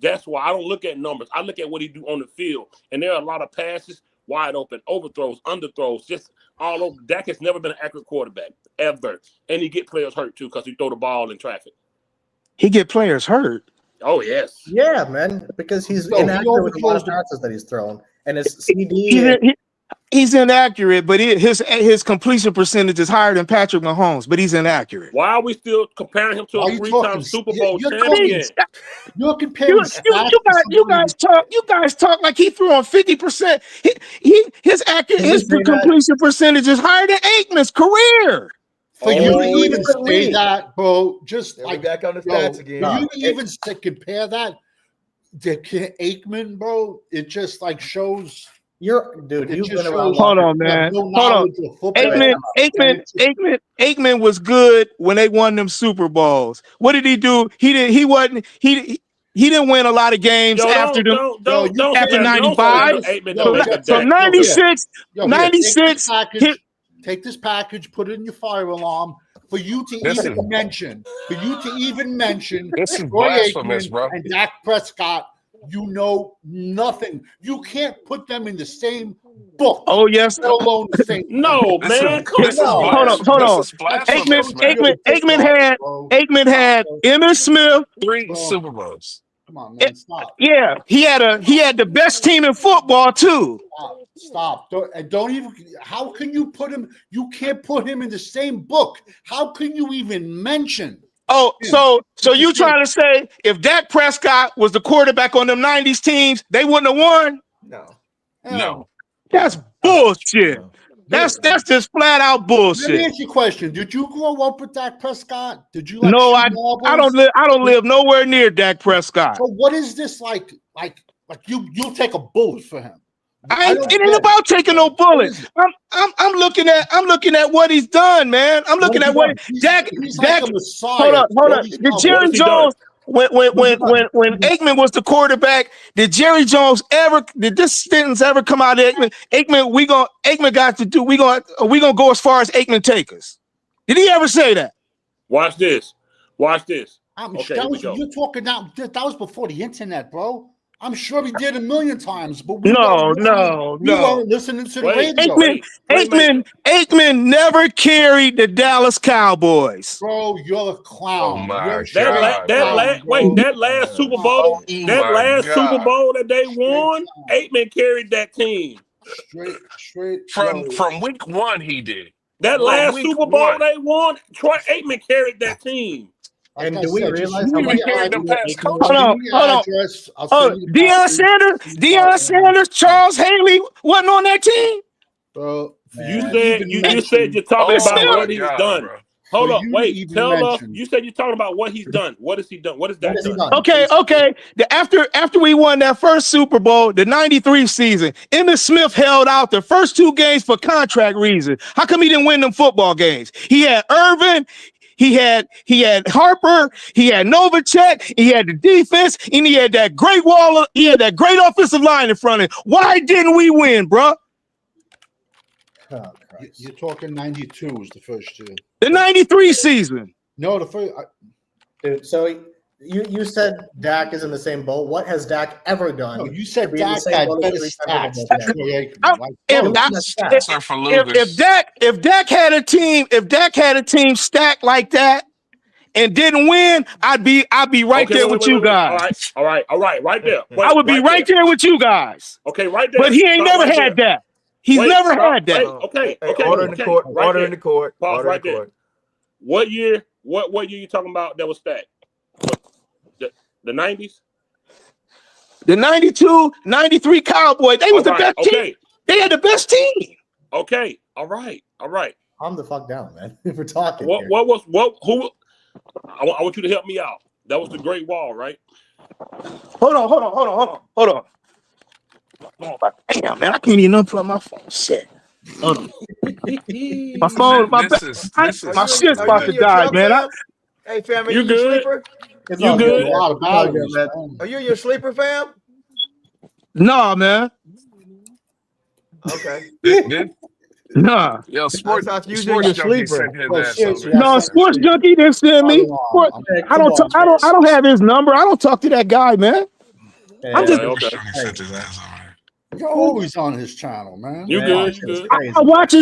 that's why I don't look at numbers. I look at what he do on the field. And there are a lot of passes, wide open, overthrows, underthrows, just all over. Dak has never been an accurate quarterback, ever. And he get players hurt, too, because he throw the ball in traffic. He get players hurt. Oh, yes. Yeah, man, because he's inaccurate with a lot of passes that he's thrown. And his CD... He's inaccurate, but his completion percentage is higher than Patrick Mahomes, but he's inaccurate. Why are we still comparing him to a three-time Super Bowl champion? You're comparing you guys talk like he threw on 50%. His completion percentage is higher than Aikman's career. For you to even say that, bro, just like back on the stats again. For you to even compare that to Aikman, bro, it just like shows. You've been around. Hold on, man. Hold on. Aikman was good when they won them Super Bowls. What did he do? He didn't win a lot of games after 95. So 96. Take this package, put it in your fire alarm. For you to even mention this is blasphemous, bro. And Dak Prescott, you know nothing. You can't put them in the same book. Oh yes. Let alone the same. No, man. Come on. Hold on. Aikman had Emmitt Smith, 3 Super Bowls. Come on, man. Stop. Yeah, he had the best team in football too. Stop. Don't even. How can you put him? You can't put him in the same book. How can you even mention? Oh, so you trying to say if Dak Prescott was the quarterback on them 90s teams, they wouldn't have won? No. That's bullshit. That's just flat out bullshit. Let me ask you a question. Did you grow up with Dak Prescott? Did you No, I don't live nowhere near Dak Prescott. So what is this like you'll take a bullet for him? It ain't about taking no bullets. I'm looking at what he's done, man. I'm looking at what Dak. He's like a messiah. Hold to all up. these Did Cowboys. Jerry Jones when Aikman was the quarterback? Did Jerry Jones ever? Did this sentence ever come out of Aikman? Aikman got to do. We gonna go as far as Aikman take us. Did he ever say that? Watch this. Okay, You're talking now. That was before the internet, bro. I'm sure he did a million times, but No. we weren't listening to the radio. Aikman never carried the Dallas Cowboys. Bro, you're a clown. Oh my That last Super Bowl, Super Bowl that they won, Aikman carried that team. Straight. From week one, he did. That last Super Bowl they won, Troy Aikman carried that team. And do we realize how much Hold on. Deion Sanders, Charles Haley wasn't on that team. Bro, you said you're talking about what he's done. Bro. Hold up, wait. Tell us. You said you're talking about what he's done. What has he done? What has that done? Okay. After we won that first Super Bowl, the '93 season, Emmitt Smith held out the first 2 games for contract reasons. How come he didn't win them football games? He had Irvin. He had Harper, he had Novacek, he had the defense, and he had that great wall. He had that great offensive line in front of him. Why didn't we win, bro? Oh, you're talking 92 was the first year. The 93 season. No, the first. Dude, so you said Dak is in the same boat. What has Dak ever done? No, you said Dak had better stats. If Dak had a team stacked like that and didn't win, I'd be right there with you guys. All right, right there. I would be right there with you guys. Okay, right there. But he ain't never had that. He's never had that. Okay. Order in the court. Order in the court. Pause right there. What year? What year you talking about that was stacked? The 90s? The 92, 93 Cowboys. They was the best team. They had the best team. Okay. All right. Calm the fuck down, man. We're talking. Who? I want you to help me out. That was the Great Wall, right? Hold on. Damn, man, I can't even unplug my phone. Shit. Hold on. My phone, my shit's about to die, man. Hey, fam, are you good? Sleeper? You good? Are you your sleeper, fam? No, man. Okay. Nah. Yo, Sports Junkie sent him that. No, Sports Junkie didn't send me. I don't have his number. I don't talk to that guy, man. I'm just. You're always on his channel, man. You good? I watch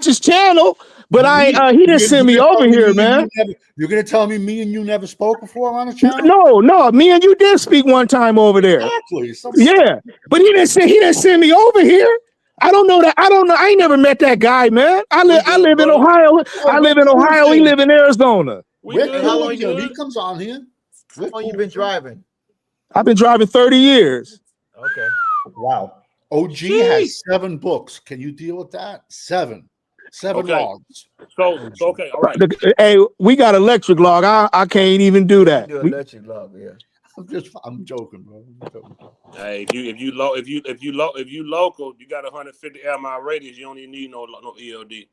his channel, but he didn't send me over here, man. You're gonna tell me and you never spoke before on the channel? No, me and you did speak one time over there. Exactly. Yeah, but he didn't send me over here. I don't know that. I ain't never met that guy, man. I live in Ohio. I live in Ohio. He live in Arizona. How long he comes on here? How long you been driving? I've been driving 30 years. Okay. Wow. OG has 7 books. Can you deal with that? 7 logs. So okay, all right. Hey, we got electric log. I can't even do that. Electric log, yeah. I'm joking, bro. Hey, if you local, you got 150 air mile radius. You don't even need no ELD.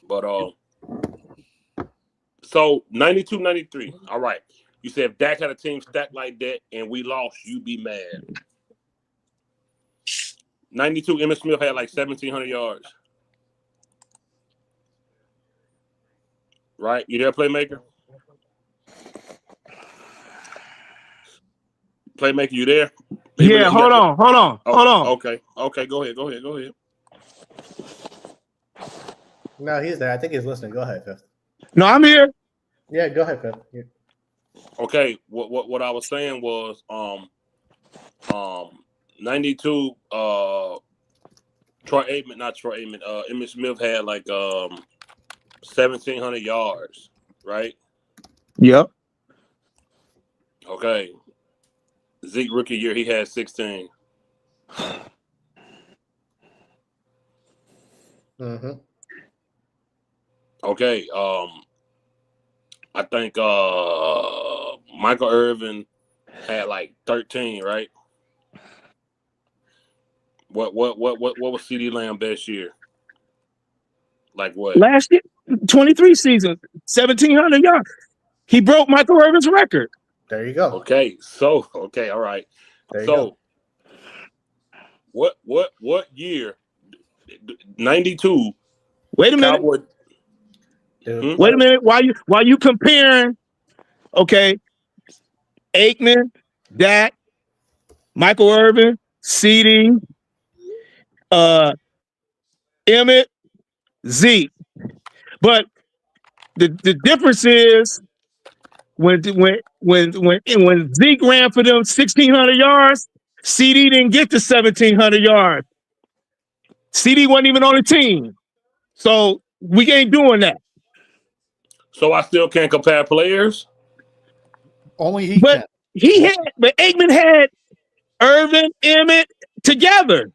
But so 92, 93. All right. You said if Dak had a team stacked like that and we lost, you'd be mad. 92, Emmitt Smith had like 1,700 yards. Right? You there, Playmaker? Playmaker, you there? Yeah, hold on. Okay, go ahead. No, he's there. I think he's listening. Go ahead, Fifth. No, I'm here. Yeah, go ahead, Fifth. Yeah. Okay, what I was saying was 92 Emmitt Smith had like 1,700 yards, right? Yep. Okay. Zeke rookie year, he had 16. Mm-hmm. Okay. I think Michael Irvin had like 13, right? What was CeeDee Lamb best year? Like what? Last year, 23 season, 1,700 yards. He broke Michael Irvin's record. There you go. Okay, so all right. There you So go. what year? 92. Wait a minute. Cowboy. Dude, Wait a minute. Why you comparing? Okay, Aikman, Dak, Michael Irvin, CeeDee, Emmett, Zeke. But the difference is when Zeke ran for them 1,600 yards, CeeDee didn't get to 1,700 yards. CeeDee wasn't even on the team, so we ain't doing that. So I still can't compare players. Only he But can. But Aikman had Irvin, Emmett together.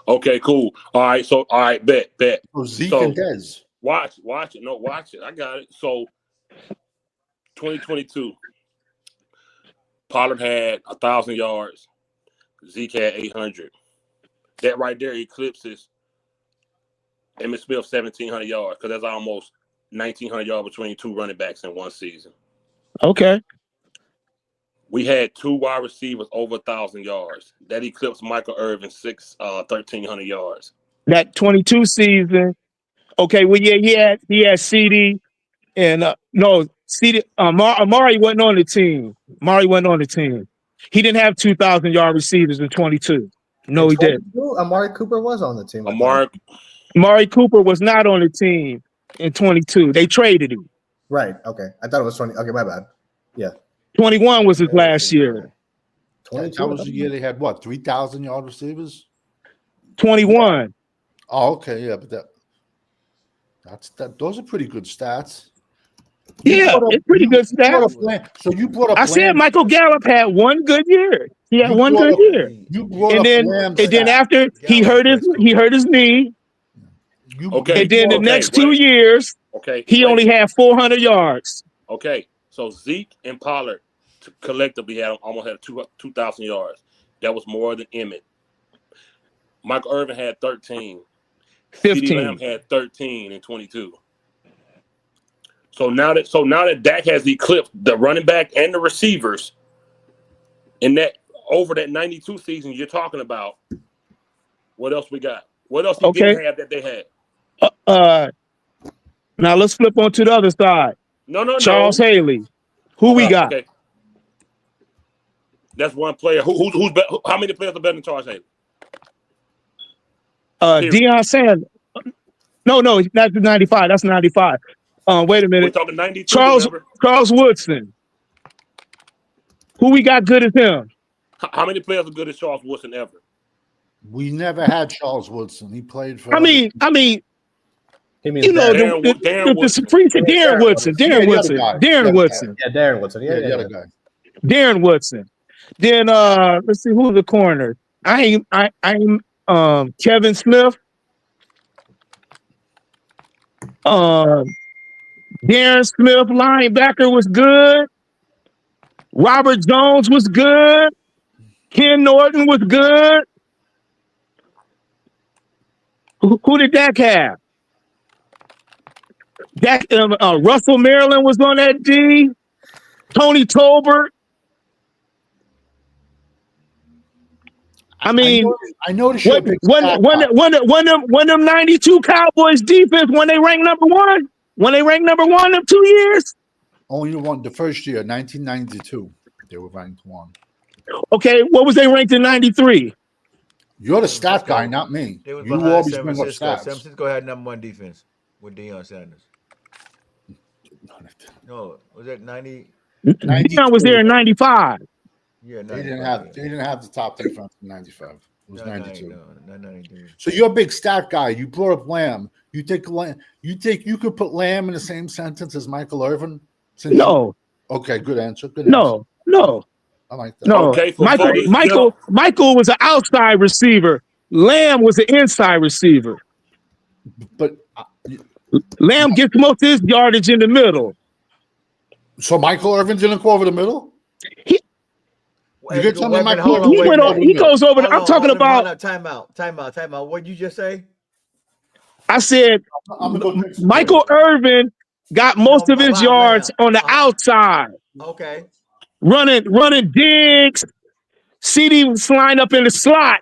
Okay, cool. All right, bet. So Zeke So, and Dez. Watch it. No, watch it. I got it. So 2022, Pollard had 1,000 yards. Zeke had 800. That right there eclipses Emmitt Smith 1,700 yards because that's almost 1,900 yards between two running backs in one season. Okay. We had two wide receivers over 1,000 yards. That eclipsed Michael Irvin 1,300 yards. That 22 season. Okay, well, yeah, he had CeeDee and no, CeeDee. Amari wasn't on the team. He didn't have 2,000 yard receivers in 22. No, he didn't. Amari Cooper was on the team. Amari Cooper was not on the team in 22. They traded him. Right. Okay. I thought it was 20. Okay, my bad. Yeah. 21 was his last year. 22. That was the year they had what, 3,000 yard receivers? 21. Oh, okay, yeah, but those are pretty good stats. Yeah, it's pretty good stats. So you brought up. I said Michael Gallup had one good year. He had one good year. And then after he hurt his knee. Okay. And then the next 2 years, he only had 400 yards. Okay, so Zeke and Pollard collectively almost had 2,000 yards. That was more than Emmett. Michael Irvin had 13. 15. CeeDee Lamb had 13 and 22. So now that Dak has eclipsed the running back and the receivers in that over that 92 season you're talking about, what else we got? What else he didn't have that they had? Now let's flip on to the other side. No. Charles Haley. Who we got? Okay. That's one player. Who's better? How many players are better than Charles Haley? Deion Sanders. No, that's 95. That's 95. Wait a minute. We're talking 92. Charles Woodson. Who we got good as him? How many players are good as Charles Woodson ever? We never had Charles Woodson. He played for. I mean, you know, Darren Woodson. Darren Woodson. Yeah, Darren Woodson. Darren Woodson. Then let's see who's the corner. I ain't Kevin Smith. Darren Smith, linebacker, was good. Robert Jones was good. Ken Norton was good. Who did Dak have? Russell Maryland was on that D. Tony Tolbert. I mean, I noticed one of them 92 Cowboys defense when they ranked number one. When they ranked number one in 2 years. Only one the first year, 1992. They were ranked one. Okay, what was they ranked in 93? You're the stat guy, not me. They was You behind always San bring up Francisco. stats. San Francisco had number one defense with Deion Sanders. No, was that 90? Deion was there in 95. Yeah, they didn't have the top defense in 95. It was 92. No, 93. So you're a big stat guy. You brought up Lamb. You could put Lamb in the same sentence as Michael Irvin? No. Okay, good answer. No. I like that. No. Okay, Michael was an outside receiver. Lamb was an inside receiver. But Lamb gets most of his yardage in the middle. So Michael Irvin didn't go over the middle? You get something in my hold clip. on, He goes over. I'm talking about. Time out. What did you just say? I said I'm gonna go drink some Michael beer. Irvin got most of his yards on the outside, Okay. running digs. CD was flying up in the slot,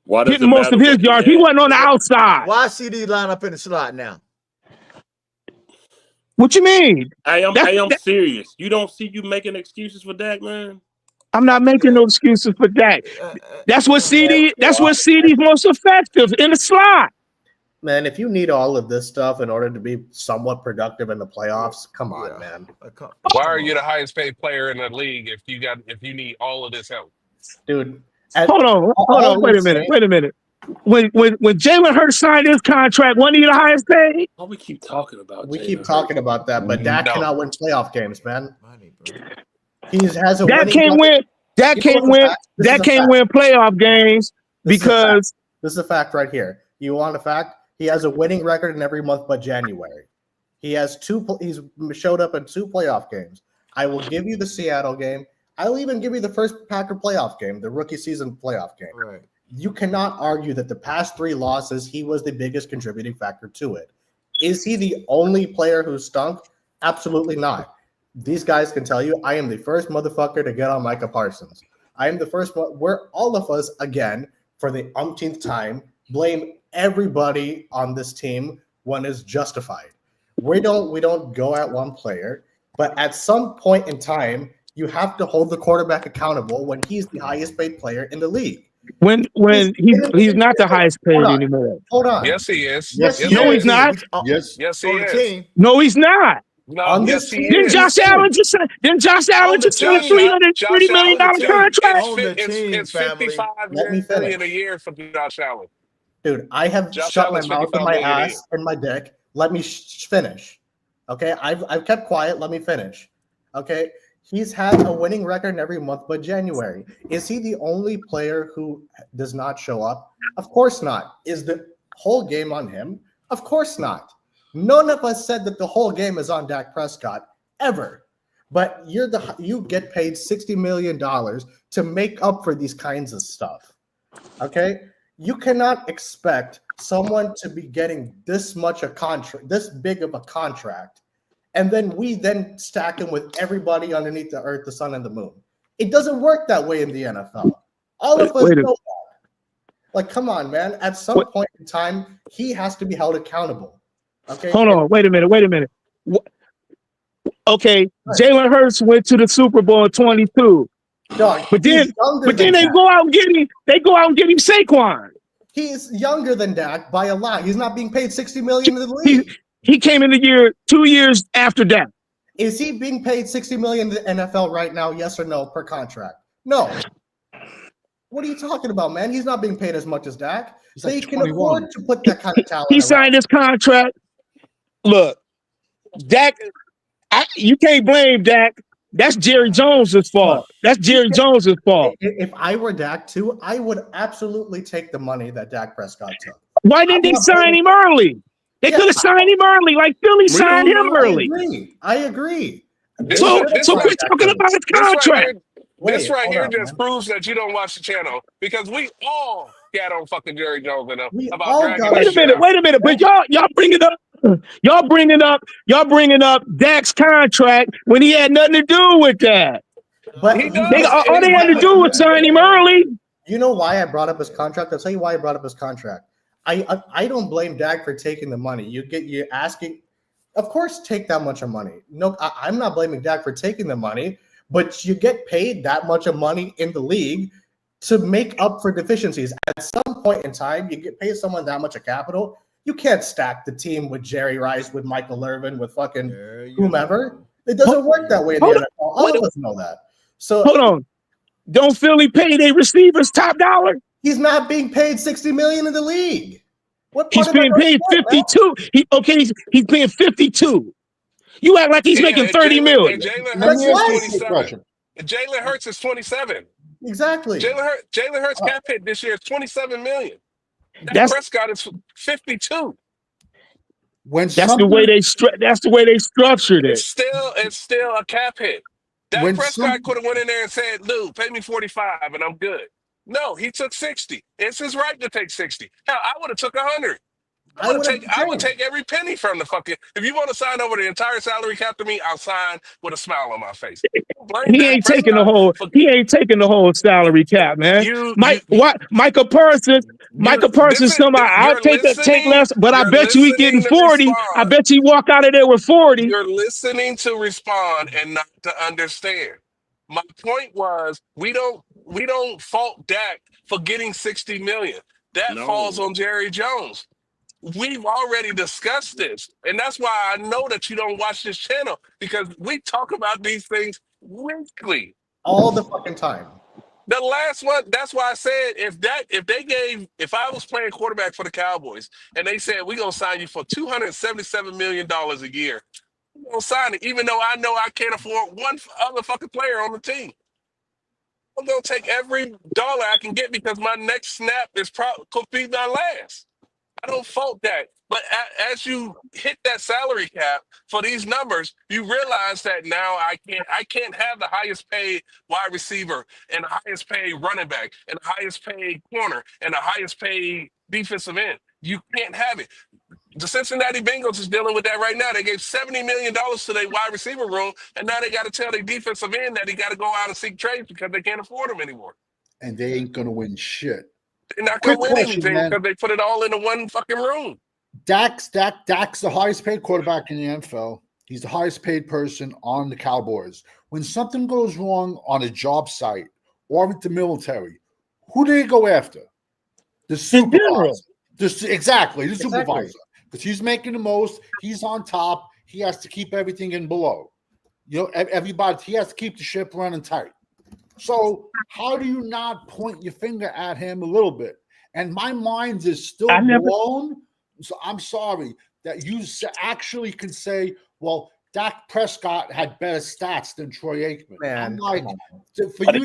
Why does getting it most matter of his what yards. He wasn't on the outside. Why CD line up in the slot now? What you mean? I'm serious. You don't see you making excuses for Dak, man? I'm not making no excuses for Dak. That's what CD. That's what CD's most effective in the slot. Man, if you need all of this stuff in order to be somewhat productive in the playoffs, come on, man. Why are you the highest paid player in the league if you need all of this help? Dude. Hold on. Wait a minute. When Jalen Hurts signed his contract, wasn't he the highest paid? Oh, we keep talking about. We keep talking about that, but Dak cannot win playoff games, man. He has a Dak can't win. Dak can't win playoff games because this is a fact right here. You want a fact? He has a winning record in every month but January. He's showed up in 2 playoff games. I will give you the Seattle game. I will even give you the first Packer playoff game, the rookie season playoff game. Right. You cannot argue that the past 3 losses, he was the biggest contributing factor to it. Is he the only player who stunk? Absolutely not. These guys can tell you, I am the first motherfucker to get on Micah Parsons. I am the first one where all of us, again, for the umpteenth time, blame everybody on this team when it's justified. We don't go at one player, but at some point in time, you have to hold the quarterback accountable when he's the highest paid player in the league. When he's not the highest paid anymore. Hold on. Yes, he is. No, he's not. Yes, he is. No, he's not. No, yes, he Didn't is. Josh Allen just sign a $330 million contract? It's $55 million a year for Josh Allen. Dude, I have shut my mouth and my ass and my dick. Let me finish. Okay, I've kept quiet. Let me finish. Okay, he's had a winning record in every month but January. Is he the only player who does not show up? Of course not. Is the whole game on him? Of course not. None of us said that the whole game is on Dak Prescott ever. But you get paid $60 million to make up for these kinds of stuff. Okay? You cannot expect someone to be getting this much a contract, this big of a contract, and then we stack him with everybody underneath the earth, the sun, and the moon. It doesn't work that way in the NFL. All of us know that. Like, come on, man. At some point in time, he has to be held accountable. Okay. Hold on. Wait a minute. Okay, Jalen Hurts went to the Super Bowl in 22. Dog, but then they go out and get him. They go out and get him Saquon. He's younger than Dak by a lot. He's not being paid $60 million in the league. He came in the year 2 years after that. Is he being paid $60 million in the NFL right now? Yes or no per contract? No. What are you talking about, man? He's not being paid as much as Dak. So he can afford to put that kind of talent. He signed his contract. Look, Dak. You can't blame Dak. That's Jerry Jones' fault. If I were Dak too, I would absolutely take the money that Dak Prescott took. Why didn't they sign him early? They could have signed him early, like Philly signed him early. I agree. So we're talking about his contract. This right here just proves that you don't watch the channel because we all got on fucking Jerry Jones enough about dragging. Wait a minute, but y'all bringing up Dak's contract when he had nothing to do with that. But all they had to do was sign him early. You know why I brought up his contract? I'll tell you why I brought up his contract. I don't blame Dak for taking the money. You're asking, of course, take that much of money. No, I'm not blaming Dak for taking the money, but you get paid that much of money in the league to make up for deficiencies. At some point in time, you get paid someone that much of capital. You can't stack the team with Jerry Rice, with Michael Irvin, with fucking whomever. It doesn't work that way in the NFL. All of us know that. So hold on. Don't Philly pay their receivers top dollar? He's not being paid $60 million in the league. He's being paid 52. He's paying 52. You act like he's making 30 million. Jalen Hurts is 27. Exactly. Jalen Hurts cap hit this year is 27 million. Dak Prescott is 52. That's the way they structured it. It's still a cap hit. Dak Prescott could have went in there and said, Lou, pay me 45 and I'm good. No, he took 60. It's his right to take 60. Hell, I would have took 100. I would take every penny from the fucking. If you want to sign over the entire salary cap to me, I'll sign with a smile on my face. He ain't taking the whole. He ain't taking the whole salary cap, man. Micah Parsons come out. I'll take less, but I bet you he getting 40. I bet you walk out of there with 40. You're listening to respond and not to understand. My point was we don't fault Dak for getting 60 million. That falls on Jerry Jones. We've already discussed this, and that's why I know that you don't watch this channel, because we talk about these things weekly, all the fucking time. The last one, that's why I said if I was playing quarterback for the Cowboys and they said we're gonna sign you for $277 million a year, I'm gonna sign it, even though I know I can't afford one other fucking player on the team. I'm gonna take every dollar I can get because my next snap is could be my last. I don't fault that. But as you hit that salary cap for these numbers, you realize that now I can't have the highest paid wide receiver and the highest paid running back and the highest paid corner and the highest paid defensive end. You can't have it. The Cincinnati Bengals is dealing with that right now. They gave $70 million to their wide receiver room, and now they got to tell their defensive end that he got to go out and seek trades because they can't afford him anymore. And they ain't going to win shit. They're not going to win anything because they put it all into one fucking room. Dak's the highest paid quarterback in the NFL. He's the highest paid person on the Cowboys. When something goes wrong on a job site or with the military, who do they go after? The supervisor. Exactly, the supervisor. Because he's making the most. He's on top. He has to keep everything in below. You know, everybody, he has to keep the ship running tight. So how do you not point your finger at him a little bit? And my mind is still blown. So I'm sorry that you actually can say, well, Dak Prescott had better stats than Troy Aikman. Man, I'm like,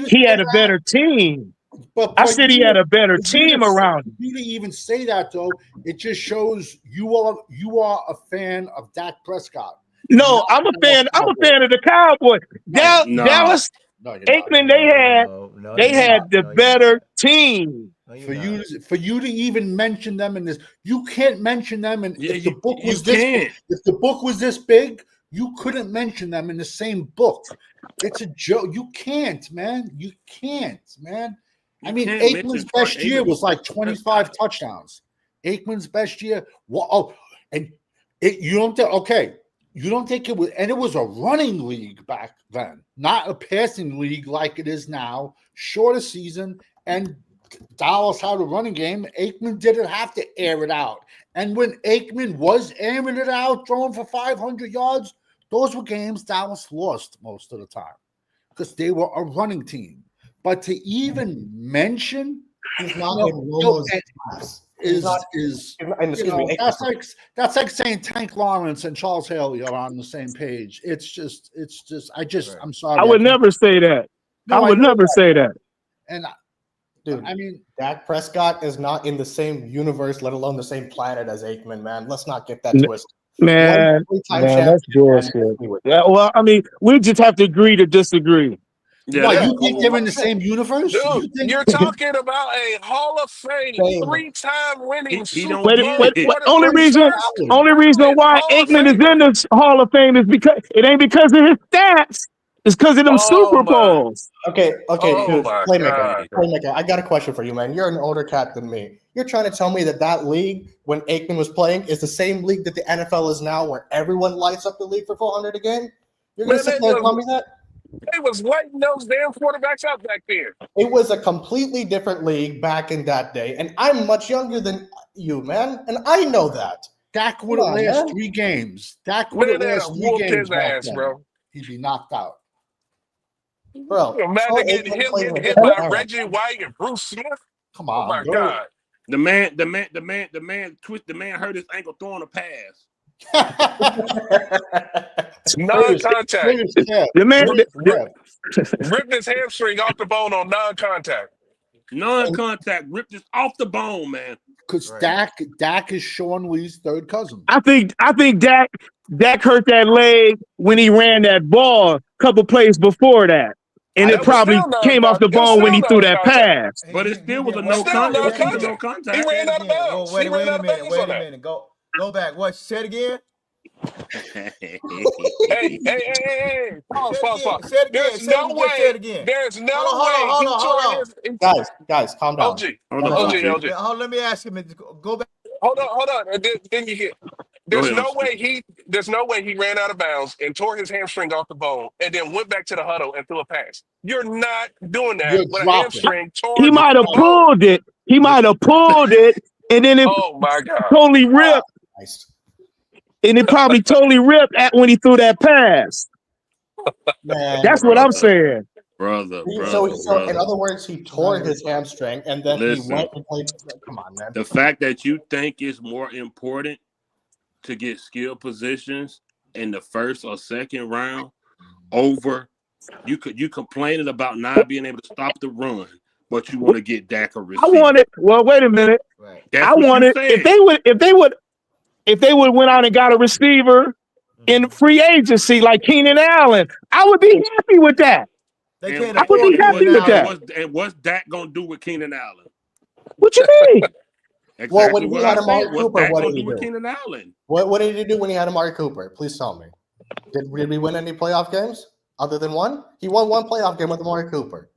he had a better team. But I said he had a better team around him. You didn't even say that, though. It just shows you are a fan of Dak Prescott. No, I'm a fan. I'm a fan of the Cowboys. Dallas, Aikman, they had the better team. For you to even mention them in this, you can't mention them. And if the book was this big, you couldn't mention them in the same book. It's a joke. You can't, man. You can't, man. I mean, Aikman's best year was like 25 touchdowns. Aikman's best year. You don't think it was, and it was a running league back then, not a passing league like it is now. Shorter season, and Dallas had a running game. Aikman didn't have to air it out. And when Aikman was airing it out, throwing for 500 yards, those were games Dallas lost most of the time because they were a running team. But to even mention he's not in Romo's class. That's like saying Tank Lawrence and Charles Haley are on the same page. I'm sorry. I would never say that. I would never say that. And dude, I mean, Dak Prescott is not in the same universe, let alone the same planet as Aikman, man. Let's not get that twisted. Man, that's bullshit. Yeah, well, I mean, we just have to agree to disagree. Yeah, you think they're in the same universe? Dude, you're talking about a Hall of Fame, 3-time winning Super Bowl. Only reason why Aikman is in this Hall of Fame is because it ain't because of his stats. It's because of them Super Bowls. Okay, dude. Playmaker, I got a question for you, man. You're an older cat than me. You're trying to tell me that league, when Aikman was playing, is the same league that the NFL is now, where everyone lights up the league for 400 a game? You're going to sit there and tell me that? They was lighting those damn quarterbacks out back there. It was a completely different league back in that day, and I'm much younger than you, man, and I know that. Dak would have last 3 games. Dak would have last 3 games. His ass, bro. He'd be knocked out. Bro, imagine getting hit by Reggie White and Bruce Smith. Come on, oh my God. The man hurt his ankle throwing a pass. Non-contact. The man ripped his hamstring off the bone on non-contact. Non-contact, ripped it off the bone, man. Because Dak is Sean Lee's third cousin. I think Dak hurt that leg when he ran that ball. couple plays before that. And That it was probably still came off the it was bone when he still threw that non-contact. pass. But it still was a It no was still contact. It was a no non-contact. He contact. ran out of Well, bounds. wait He a ran out minute. of bounds Wait on a that. minute. Go back. What? Say it again. Hey. Pause. Say it again. There's Say no it, just say it way. again. There's no Hold way he on. tore his Guys, calm down. OG. Hold on, OG. Yeah, let me ask him. Go back. Hold on. And then you get. There's no way he ran out of bounds and tore his hamstring off the bone and then went back to the huddle and threw a pass. You're not doing that You're with a dropping. hamstring torn He might have off the bone. pulled it. He might have pulled it, and then it Oh my God. totally ripped. Nice. And it probably totally ripped at when he threw that pass. Man. That's what I'm saying. Brother. So in other words, he tore his hamstring and then he went and played. Come on, man. The fact that you think it's more important to get skill positions in the first or second round over you complaining about not being able to stop the run, but you want to get Dak a receiver. I wanted. Well, wait a minute. Right. That's I what wanted you said. if they would went out and got a receiver in free agency like Keenan Allen, I would be happy with that. They And- can't I would afford be happy Keenan with that. Allen. And what's Dak gonna do with Keenan Allen? What you mean? Exactly Well, when he what had I Amari said. What's Cooper, Dak what gonna did he do with do? Keenan Allen? What did he do when he had Amari Cooper? Please tell me. Did we win any playoff games other than one? He won one playoff game with Amari Cooper.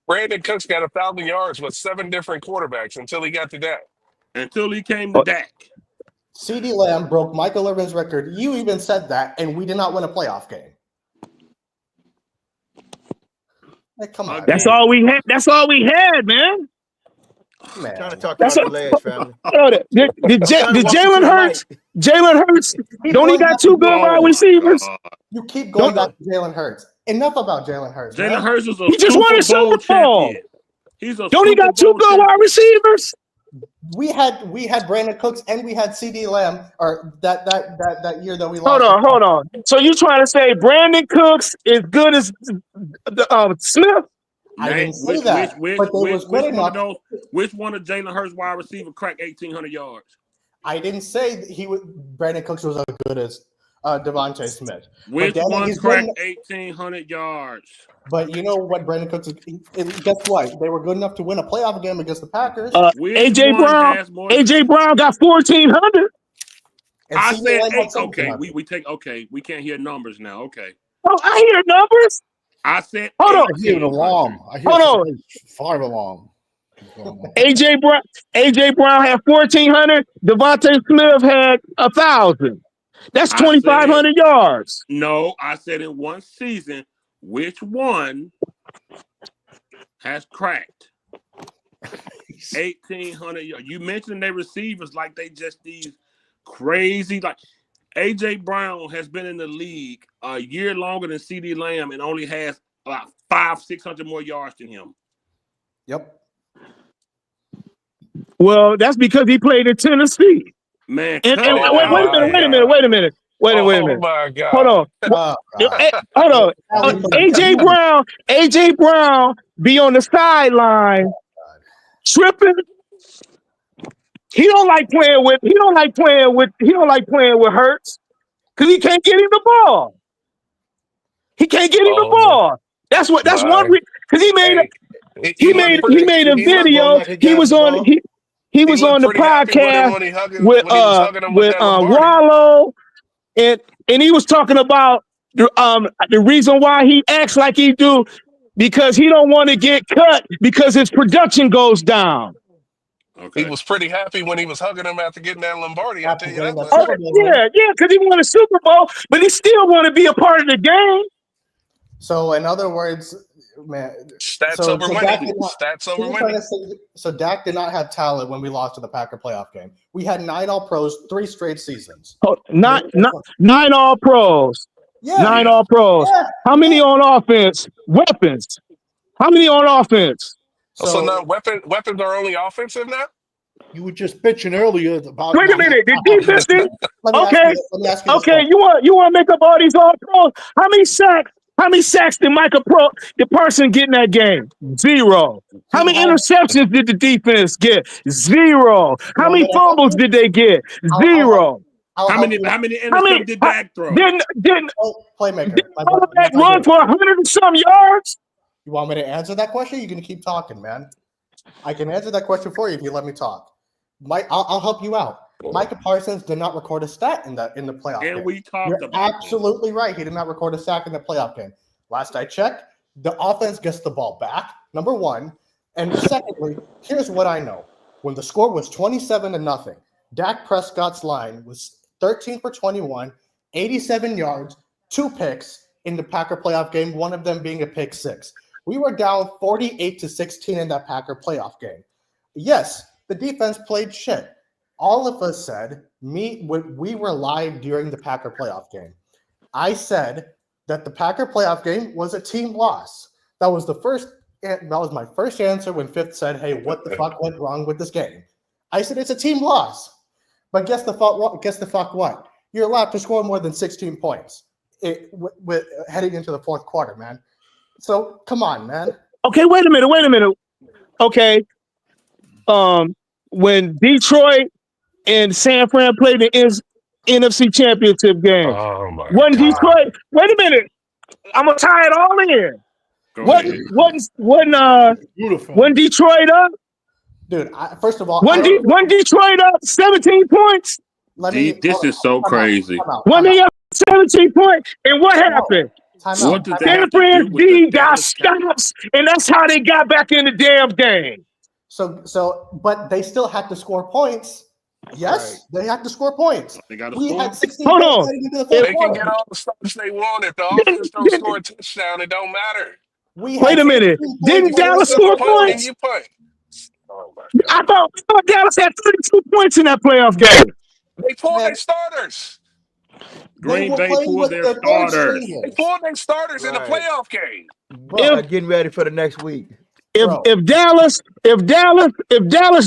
Brandon Cooks got 1,000 yards with 7 different quarterbacks until he got to Dak. Until he came to Dak. CeeDee Lamb broke Michael Irvin's record. You even said that, and we did not win a playoff game. Hey, come on. That's all we had. That's all we had, man. Man. Trying to talk That's about what- the ledge, family. Did Jalen Hurts? Jalen Hurts? Keep Don't he going got back 2 to good Oh wide my receivers? God. You keep going back to Jalen Hurts. Enough about Jalen Hurts. Jalen man. Hurts is a He just won a Super Bowl Super Bowl. champion. He's a Don't he Super got 2 Bowl good wide champion. receivers? We had Brandon Cooks and we had CeeDee Lamb, or that year that we lost. Hold on. So you trying to say Brandon Cooks is good as Smith? I didn't say that, but they was good enough. Which one of Jalen Hurts' wide receiver cracked 1,800 yards? I didn't say that Brandon Cooks was as good as Devontae Smith. Which But one he's cracked good 1,800 yards? But you know what, Brandon Cooks is. Guess what? They were good enough to win a playoff game against the Packers. AJ Brown got 1,400. And I CeeDee said Lamb had 8. We can't hear numbers now. Okay. Oh, I hear numbers. I said Hold on. I hear an alarm. Hold on. Fire alarm. AJ Brown had 1,400. Devontae Smith had 1,000. That's 2,500 yards. No, I said in one season, which one has cracked 1,800 yards? You mentioned their receivers like they just these crazy. Like AJ Brown has been in the league a year longer than CeeDee Lamb and only has about 500-600 more yards than him. Yep. Well, that's because he played in Tennessee. Man, wait a minute. Oh my God. Hold on. Hold on. AJ Brown be on the sideline tripping. He don't like playing with Hurts because he can't get him the ball. He can't get him the ball. That's one reason. Because he made a video. He was on the podcast with Wallow, and he was talking about the reason why he acts like he do because he don't want to get cut because his production goes down. Okay. He was pretty happy when he was hugging him after getting that Lombardi. I'll tell you that much. Because he won a Super Bowl, but he still want to be a part of the game. So, in other words, man, stats over winning. So Dak did not have talent when we lost to the Packer playoff game. We had 9 All-Pros, 3 straight seasons. Nine All-Pros. Yeah. 9 All-Pros. Yeah. How many on offense? Weapons. How many on offense? So now weapons are only offensive now? You were just bitching earlier about. Wait a minute. The defense did. Okay. You want to make up all these All-Pros? How many sacks did Micah Parsons get in that game? 0. How many interceptions did the defense get? 0. How many fumbles did they get? 0. How many interceptions did Dak throw? Didn't playmaker. Cornerback run for 100 and some yards? You want me to answer that question? You're gonna keep talking, man. I can answer that question for you if you let me talk. I'll help you out. Micah Parsons did not record a stat in the playoff game. And we talked You're about absolutely right. He did not record a sack in the playoff game. Last I checked, the offense gets the ball back, number one. And secondly, here's what I know. When the score was 27-0, Dak Prescott's line was 13 for 21, 87 yards, 2 picks in the Packer playoff game, one of them being a pick 6. We were down 48-16 in that Packer playoff game. Yes, the defense played shit. All of us said, when we were live during the Packer playoff game, I said that the Packer playoff game was a team loss. That was my first answer when Fifth said, hey, what the fuck went wrong with this game? I said it's a team loss. But guess the fuck what? You're allowed to score more than 16 points with heading into the fourth quarter, man. So come on, man. Okay, wait a minute. Okay. When Detroit and San Fran played the NFC Championship game, wasn't Detroit? Wait a minute. I'm gonna tie it all in. Wasn't Detroit up? Dude, first of all, wasn't Detroit up 17 points? This is so crazy. When they up 17 points, and what happened? San Fran D got stops, and that's how they got back in the damn game. But they still had to score points. Yes, they had to score points. They got to we score. had 16 Hold points on. heading into the They fourth can quarter. get all the stops they want. If the offense don't score a touchdown, it don't matter. Wait a minute. Didn't Dallas score points? You punt. I thought Dallas had 32 points in that playoff game. They pulled their starters. Green Bay pulled their starters. They pulled their starters in the playoff game. Bro, getting ready for the next week. If Dallas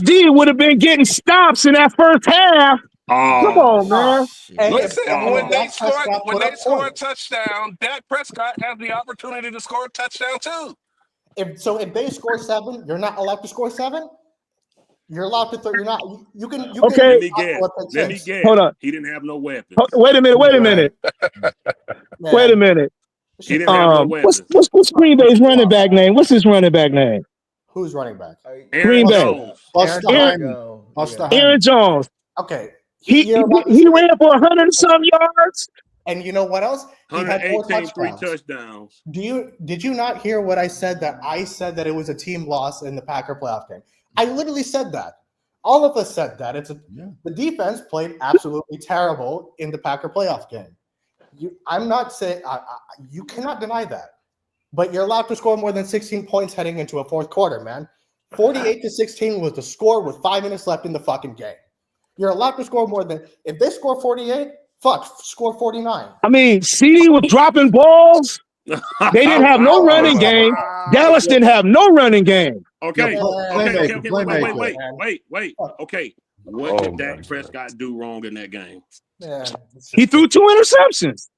D would have been getting stops in that first half, come on, man. Listen, when they score a touchdown, Dak Prescott has the opportunity to score a touchdown too. If they score 7, you're not allowed to score 7. You're allowed to throw. You're not. You can. Okay. Let me guess. Hold on. He didn't have no weapons. Wait a minute. He didn't have no weapons. What's Green Bay's running back name? What's his running back name? Who's running back? Green Bay. Aaron Jones. Okay. He ran for 100 and some yards. And you know what else? He had 3 touchdowns. Did you not hear what I said? That I said that it was a team loss in the Packer playoff game. I literally said that. All of us said that. The defense played absolutely terrible in the Packer playoff game. I'm not saying you cannot deny that, but you're allowed to score more than 16 points heading into a fourth quarter, man. 48-16 was the score with 5 minutes left in the fucking game. You're allowed to score more than if they score 48. Score 49. I mean, CD was dropping balls. They didn't have no running game. Dallas didn't have no running game. Okay. Wait. Okay. What did Dak Prescott do wrong in that game? Yeah. He threw 2 interceptions.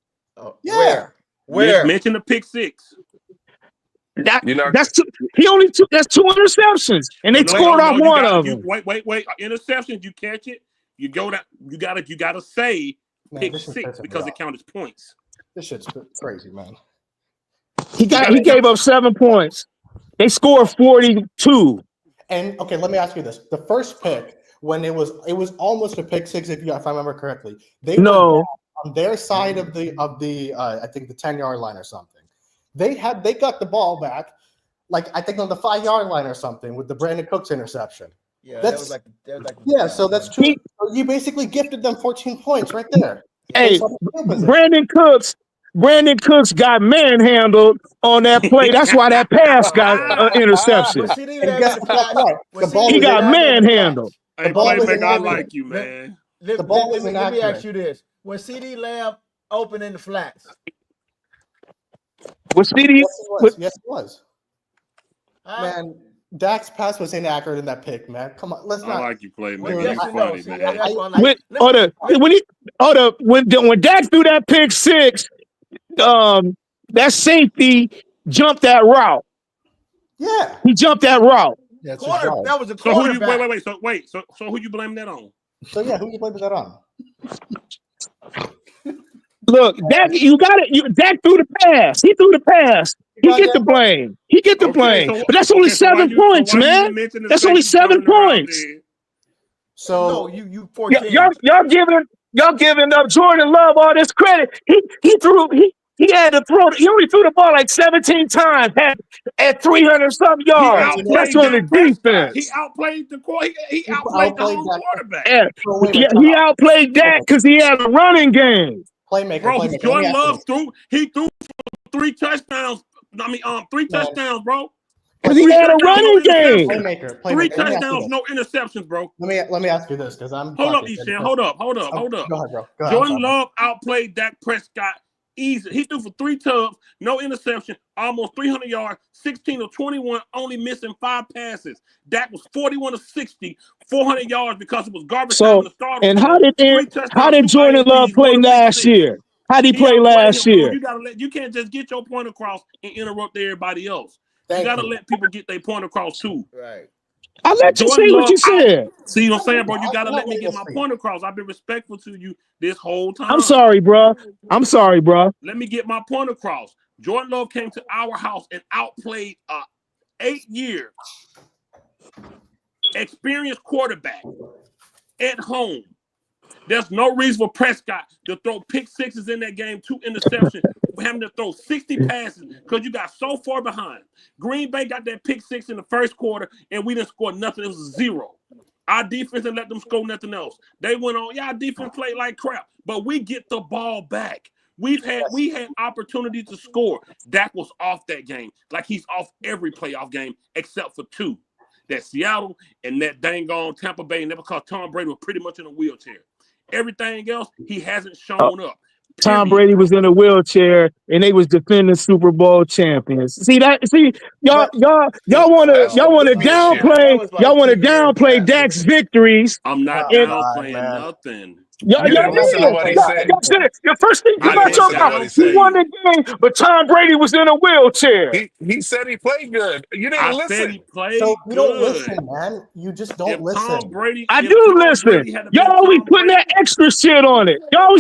Where? Mention the pick 6. That's 2 interceptions, and they scored off one of them. Wait. Interceptions, you catch it. You go down. You gotta say pick 6 because it counts as points. This shit's crazy, man. He gave up 7 points. They scored 42. And okay, let me ask you this: the first pick, when it was almost a pick 6, if I remember correctly, they were on their side of the I think the 10-yard line or something. They got the ball back, like I think on the 5-yard line or something with the Brandon Cooks interception. Yeah, so that's true. You basically gifted them 14 points right there. Hey, Brandon Cooks got manhandled on that play. That's why that pass got interception. And guess what? He got manhandled. Hey, playmaker, I like you, man. The ball was Let me ask you this: when CD Lamb opened in the flats, was CD? Yes, it was. Man, Dak's pass was inaccurate in that pick, man. Come on, let's not. I like you, playmaker. You funny, man. When Dak threw that pick 6, that safety jumped that route. Yeah, he jumped that route. That was a cornerback. Wait. So who you blaming that on? So yeah, who you blaming that on? Look, Dak, you got it. Dak threw the pass. He threw the pass. He get the blame. He get the blame. But that's only 7 points, man. That's only 7 points. So no, you 14. Y'all giving up Jordan Love all this credit. He had to throw. He only threw the ball like 17 times at 300 some yards. That's on the defense. He outplayed the he outplayed the home quarterback. Yeah, he outplayed Dak because he had a running game. Playmaker. Jordan Love threw 3 touchdowns. I mean, 3 touchdowns, bro. Because he had a running game. Playmaker. 3 touchdowns, no interceptions, bro. Let me ask you this, because I'm. Hold up, Eshan. Hold up. Go ahead, bro. Jordan Love outplayed Dak Prescott easy. He threw for 3 tubs, no interception, almost 300 yards, 16 of 21, only missing 5 passes. Dak was 41 of 60, 400 yards because it was garbage time in the start. And how did Jordan Love play last year? How did he play last year? You can't just get your point across and interrupt everybody else. You got to let people get their point across too. Right. I let you say what you said. See what I'm saying, bro? You got to let me get my point across. I've been respectful to you this whole time. I'm sorry, bro. Let me get my point across. Jordan Love came to our house and outplayed 8-year experienced quarterback at home. There's no reason for Prescott to throw pick sixes in that game, 2 interceptions, having to throw 60 passes because you got so far behind. Green Bay got that pick 6 in the first quarter, and we didn't score nothing. It was 0. Our defense didn't let them score nothing else. They went on, our defense played like crap, but we get the ball back. We had opportunity to score. Dak was off that game, like he's off every playoff game except for 2. That Seattle and that dang on Tampa Bay, and that because Tom Brady was pretty much in a wheelchair. Everything else, he hasn't shown up. Tom Brady was in a wheelchair and they was defending Super Bowl champions. Y'all want to downplay Dak's victories. I'm not downplaying nothing. The first thing come out your mouth, he won the game, but Tom Brady was in a wheelchair. He said he played good. You didn't listen. Said he played so you don't good. listen, man. You just don't listen. I do listen. Y'all always putting that extra shit on it. Tom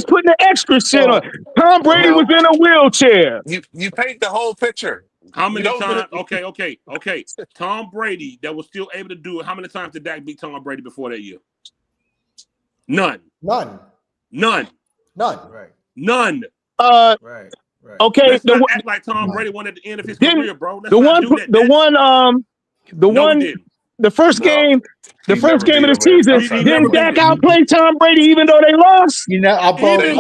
Brady was in a wheelchair. You paint the whole picture. How many times? Okay. Tom Brady that was still able to do it. How many times did Dak beat Tom Brady before that year? None. Right. None. Right. Okay. Let's not act like Tom Brady won at the end of his career, bro. The first game of the season, didn't Dak outplay Tom Brady even though they lost? Even though they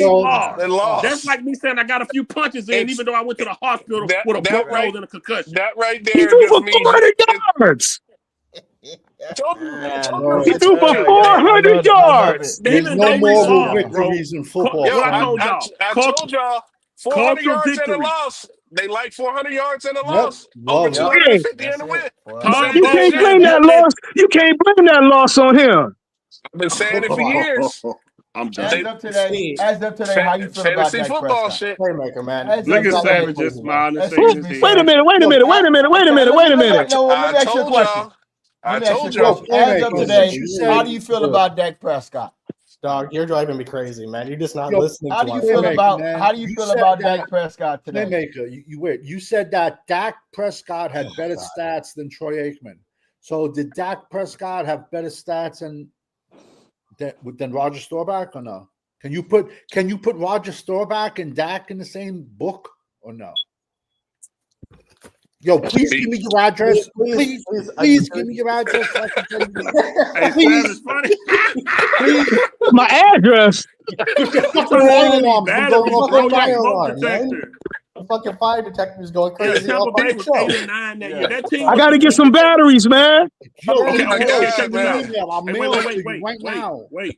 lost. That's like me saying I got a few punches in, even though I went to the hospital with a broke nose and a concussion. That right there. He threw for 400 yards. He threw for 400 yards. There's no more victories in football. I told y'all 400 yards and a loss. They like 400 yards and a loss. Over 250 and a win. You can't blame that loss. You can't blame that loss on him. I've been saying it for years. I'm done. As of today, how you feel about fantasy Dak football Prescott? shit. Playmaker, man. Look at Savage just smiling and shaking his head. Wait a minute. No, let me ask you a question. I told y'all. As of today, how do you feel about Dak Prescott? Dog, you're driving me crazy, man. You're just not listening. How do you feel about Dak Prescott today? Playmaker, you said that Dak Prescott had better stats than Troy Aikman. So did Dak Prescott have better stats than Roger Staubach or no? Can you put Roger Staubach and Dak in the same book or no? Yo, please give me your address. Please give me your address. Please. My address. The fucking fire detector is going crazy. Tampa Bay was 8-9 that year. That team I got to get some batteries, man. Wait.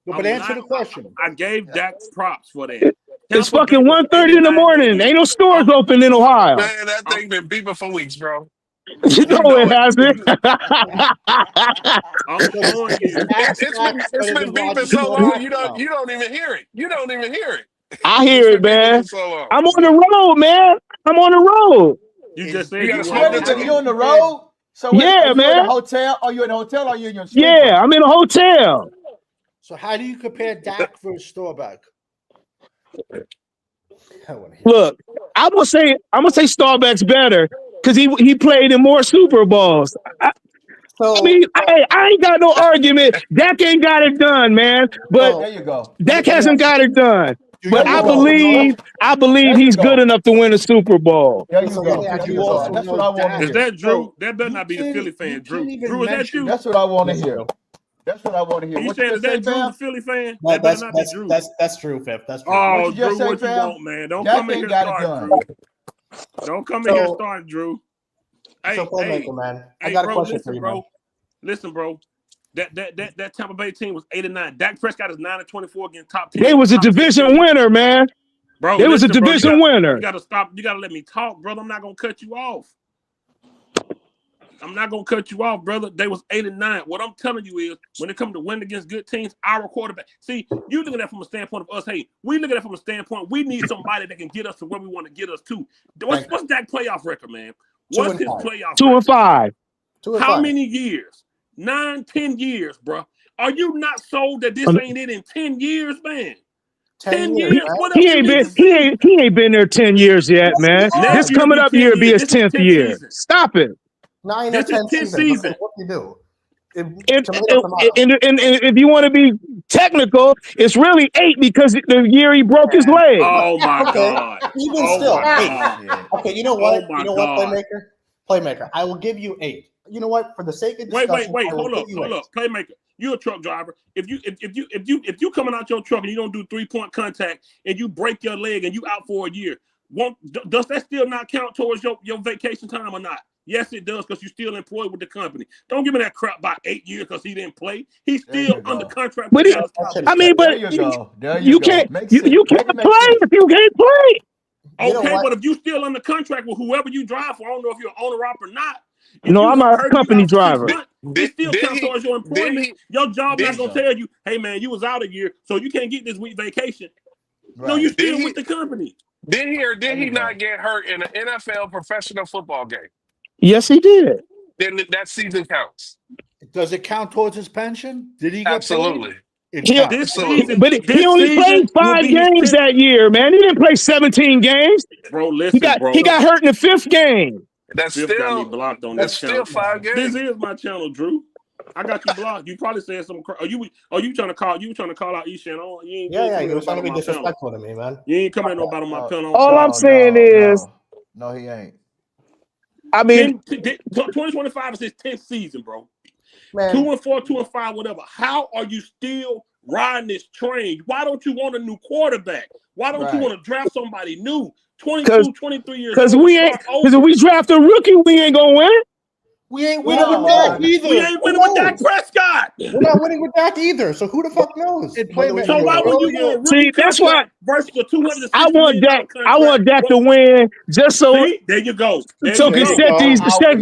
But answer the question. I gave Dak props for that. It's fucking 1:30 in the morning. Ain't no stores open in Ohio. Man, that thing been beeping for weeks, bro. You know it hasn't. I'm showing you. It's been beeping so long, you don't even hear it. I hear it, man. I'm on the road, man. I'm on the road. You just said you on the road? So yeah, man. Are you in a hotel or are you in your sleeper? Yeah, I'm in a hotel. So how do you compare Dak versus Staubach? Look, I'm gonna say Staubach's better because he played in more Super Bowls. I ain't got no argument. Dak ain't got it done, man. But there you go. Dak hasn't got it done. But I There believe you he's go. good enough to win a Super Bowl. There you go. That's what I want to Is hear. that Drew? That better not be the Philly fan, Drew. Drew, is that you? That's what I want to hear. That's what I want to hear. You What saying you is just say, that Drew, fam? the Philly fan? No, That better not be Drew. That's true, Fifth. That's true. Oh, What you just Drew, say, what you fam? want, man? Don't Dak come in ain't here got it starting, done. Drew. Don't come in here starting, Drew. Hey, playmaker, man. I hey, got a bro, question listen, for you, bro. man. Listen, bro. That Tampa Bay team was 8-9. Dak Prescott is 9-24 against top 10. They was a division winner, man. Bro, they was a division winner. You gotta stop. You gotta let me talk, brother. I'm not gonna cut you off. I'm not gonna cut you off, brother. They was 8-9. What I'm telling you is, when it comes to winning against good teams, our quarterback. See, you look at that from a standpoint of us. Hey, we look at that from a standpoint. We need somebody that can get us to where we want to get us to. What's Dak's playoff record, man? What's his playoff record? 2-5. How many years? 9, 10 years, bro. Are you not sold that this ain't it in 10 years, man? 10 years. What else He ain't been there 10 years yet, man. This coming up year be his 10th year. Season. Stop it. 9 or 10 seasons. What do you do? And if you want to be technical, it's really 8 because the year he broke his leg. Oh my God! Even still, 8. Okay, you know what? Playmaker. I will give you 8. You know what? For the sake of discussion, wait. Hold up. Playmaker. You're a truck driver. If you coming out your truck and you don't do 3-point contact and you break your leg and you out for a year, does that still not count towards your vacation time or not? Yes, it does, because you're still employed with the company. Don't give me that crap about 8 years because he didn't play. He's still under contract with Dallas Cowboys. I mean, but you can't play if you can't play. Okay, but if you still under contract with whoever you drive for, I don't know if you're an owner op or not. No, I'm a company driver. It still counts towards your employment. Your job not gonna tell you, hey man, you was out a year, so you can't get this week vacation. Right. No, you still with the company. Did he not get hurt in an NFL professional football game? Yes, he did. Then that season counts. Does it count towards his pension? Did he get absolutely? He only played 5 games that year, man. He didn't play 17 games. Bro, listen, he got hurt in the 5th game. That's Fifth got me blocked on this channel. Still 5 games. This is my channel, Drew. I got you blocked. You probably said something. Are you trying to call? You trying to call out Eshan? You were trying to be disrespectful to me, man. You ain't coming at nobody on my panel. All I'm saying is, no, he ain't. I mean, 2025 is his 10th season, bro. Man. 2-4, 2-5, whatever. How are you still riding this train? Why don't you want a new quarterback? Why don't you want to draft somebody new? 22, 23 years old. Because if we draft a rookie, we ain't gonna win. We ain't winning with Dak either. We ain't winning with Dak Prescott. We're not winning with Dak either. So who the fuck knows? So why would you want a rookie that's why versus the 260 I want Dak to win just so. See? There you go. So can set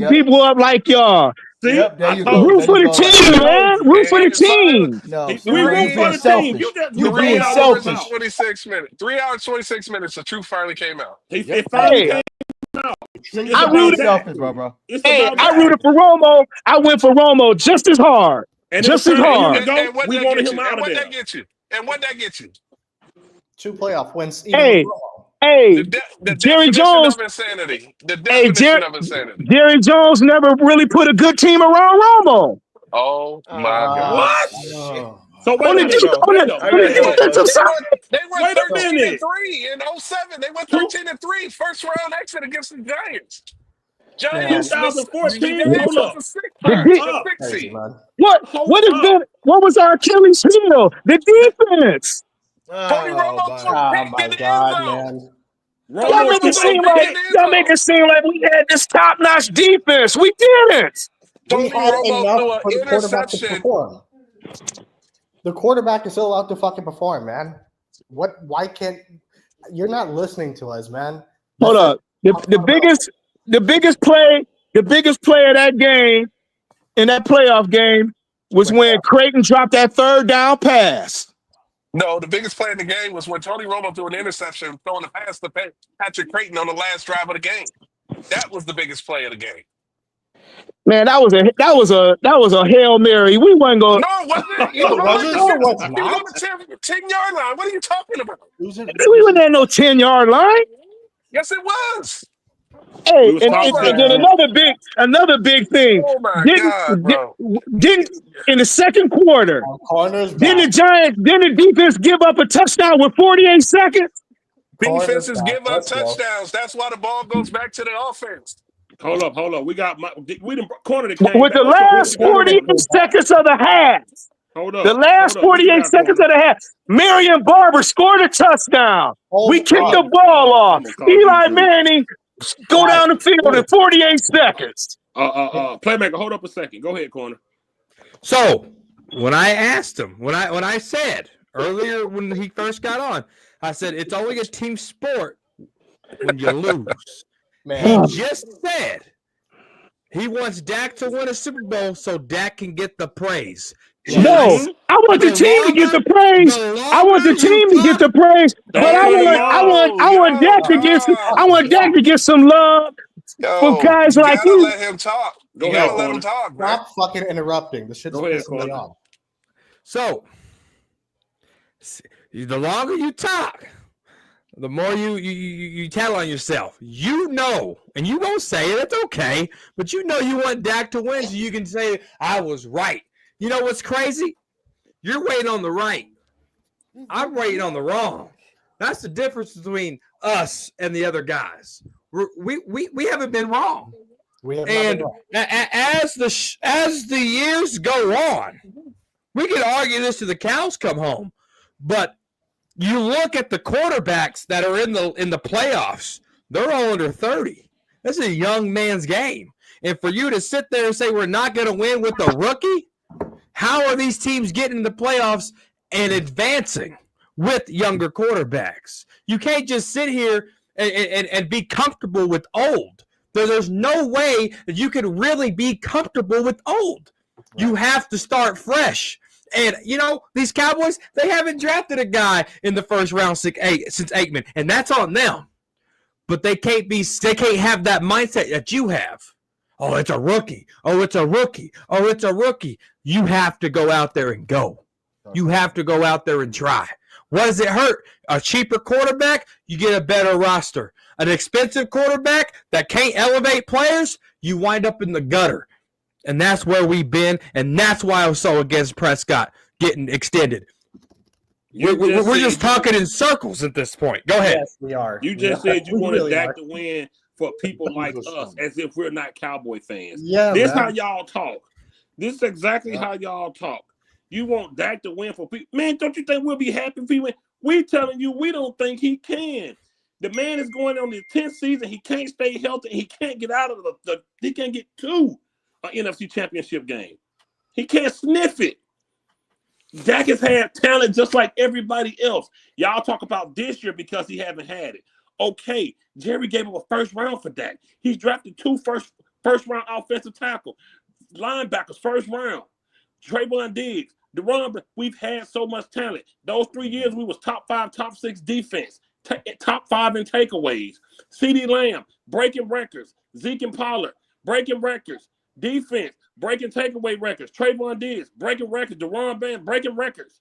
people up like y'all. See? Yep, there you go. Root for the team, man. Root for the team. No, we root for the team. You're being selfish. 26 minutes. 3 hours, 26 minutes. The truth finally came out. It finally came out. I rooted selfish, bro. I rooted for Romo. I went for Romo just as hard. And just as hard. And what we that wanted get him you? out And of what there. that get you? And what that get you? 2 playoff wins. Hey, the Jerry definition Jones. of insanity. The definition of insanity. Jerry Jones never really put a good team around Romo. Oh my God! What? So wait a minute. They went 13-3 in 07. They went 13-3 first round exit against the Giants. Giants 2014. Hold up. What was our Achilles heel? The defense. Tony Romo my God, man. Y'all make it seem like we had this top-notch defense. We didn't. We had enough for the quarterback to perform. The quarterback is still allowed to fucking perform, man. Why can't you're not listening to us, man? Hold up. The biggest play of that game in that playoff game was when Creighton dropped that 3rd down pass. No, the biggest play in the game was when Tony Romo threw an interception, throwing the pass to Patrick Creighton on the last drive of the game. That was the biggest play of the game. Man, that was a Hail Mary. We wasn't going. No, it wasn't. He No, was on was like it? the No, it 10, was he was not. on the 10-yard line. What are you talking about? It was in, We wasn't at no 10-yard line. Yes, it was. Hey, We was and talking then about another big thing. Oh my Didn't God, bro. didn't in the second quarter? Corners Didn't back. the defense give up a touchdown with 48 seconds? Corners Defenses back. give up Let's go. touchdowns. That's why the ball goes back to the offense. Hold up. We didn't corner that came With back. the What's last your 48 seconds of the half. Hold The up. last What you 48 got, seconds corner? of the half. Marion Barber scored a touchdown. We kicked the Oh, ball off. I'm gonna call you Eli Drew. Manning go down the field in 48 seconds. Playmaker, hold up a second. Go ahead, corner. So when I asked him, when I said earlier when he first got on, I said it's only a team sport when you lose. Man. He just said he wants Dak to win a Super Bowl so Dak can get the praise. No, I want the team to get the praise. I want the team to get the praise, but I want Dak to get some love for guys you like gotta you. let him talk. Go You ahead, gotta let corner. him talk, man. Stop fucking interrupting. The shit's Go ahead, pissing me corner. off. So the longer you talk, the more you tell on yourself. You know, and you won't say it, it's okay, but you know you want Dak to win so you can say, I was right. You know what's crazy? You're waiting on the right. I'm waiting on the wrong. That's the difference between us and the other guys. We haven't been wrong. We have And not as the years go on, we can argue this till the cows come home. But you look at the quarterbacks that are in the playoffs, they're all under 30. That's a young man's game. And for you to sit there and say we're not going to win with a rookie, how are these teams getting in the playoffs and advancing with younger quarterbacks? You can't just sit here and be comfortable with old. There's no way that you can really be comfortable with old. You have to start fresh. And, you know, these Cowboys, they haven't drafted a guy in the first round since Aikman, and that's on them. But they can't have that mindset that you have. Oh, it's a rookie. Oh, it's a rookie. Oh, it's a rookie. You have to go out there and go. You have to go out there and try. What does it hurt? A cheaper quarterback, you get a better roster. An expensive quarterback that can't elevate players, you wind up in the gutter. And that's where we've been, and that's why I was so against Prescott getting extended. We're just talking in circles at this point. Go ahead. Yes, we are. You just said you wanted Dak to win for people like us, as if we're not Cowboy fans. Yeah, this man. how y'all talk. This is exactly how y'all talk. You want Dak to win for people. Man, don't you think we'll be happy if he win? We're telling you we don't think he can. The man is going on his 10th season. He can't stay healthy. He can't get out of he can't get to an NFC championship game. He can't sniff it. Dak has had talent just like everybody else. Y'all talk about this year because he haven't had it. Okay, Jerry gave him a first round for Dak. He's drafted two first round offensive tackle, linebackers first round. Trayvon Diggs, DeRon, we've had so much talent. Those 3 years we was top 5, top 6 defense, top 5 in takeaways. CeeDee Lamb breaking records. Zeke and Pollard breaking records. Defense breaking takeaway records. Trayvon Diggs breaking records. DeRon Band breaking records.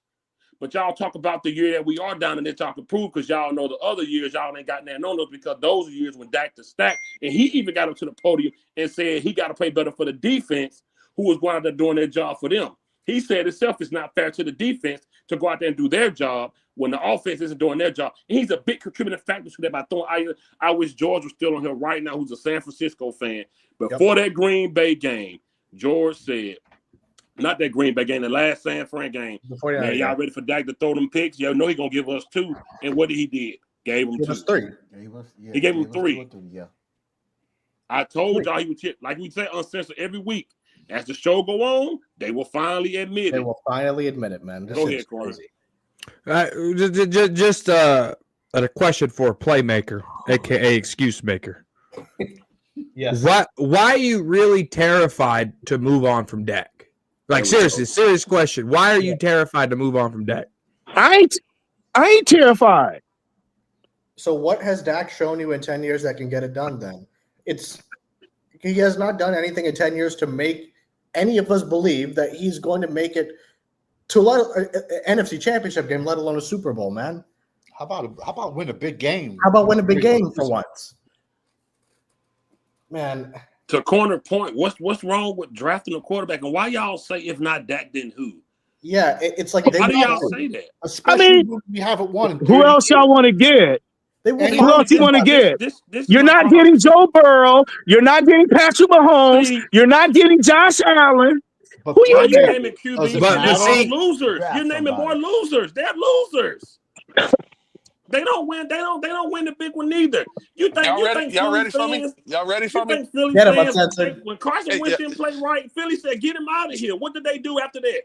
But y'all talk about the year that we are down and then y'all can prove because y'all know the other years y'all ain't got nothing on those because those are years when Dak to stack. And he even got up to the podium and said he got to play better for the defense who was going out there doing their job for them. He said itself it's not fair to the defense to go out there and do their job when the offense isn't doing their job. And he's a big contributing factor to that by throwing. I wish George was still on here right now, who's a San Francisco fan. Before that Green Bay game, George said, not that Green Bay game, the last San Fran game. Man, y'all ready for Dak to throw them picks? Y'all know he's going to give us 2. And what did he did? Gave him 2. 3. He gave him 3. Yeah. I told y'all he would, like we say, uncensored every week. As the show go on, they will finally admit it. They will finally admit it, man. Go ahead, Corey. Just a question for a playmaker, aka excuse maker. Yes. Why are you really terrified to move on from Dak? Like seriously, serious question. Why are you terrified to move on from Dak? I ain't terrified. So what has Dak shown you in 10 years that can get it done then? It's He has not done anything in 10 years to make any of us believe that he's going to make it to an NFC Championship game, let alone a Super Bowl, man. How about win a big game? How about win a big game for once? Man. To corner point, what's wrong with drafting a quarterback? And why y'all say if not Dak, then who? Yeah, it's like how do y'all say that? Especially when we haven't won. Who else y'all want to get? Who else you want to get? You're not getting Joe Burrow. You're not getting Patrick Mahomes. You're not getting Josh Allen. But who you You're getting? naming QBs. They're losers. You're naming more losers. They're losers. They don't win. They don't win the big one neither. Y'all ready for me? Y'all ready for me? Philly fans, when Carson Wentz didn't play right, Philly said, "Get him out of here." What did they do after that?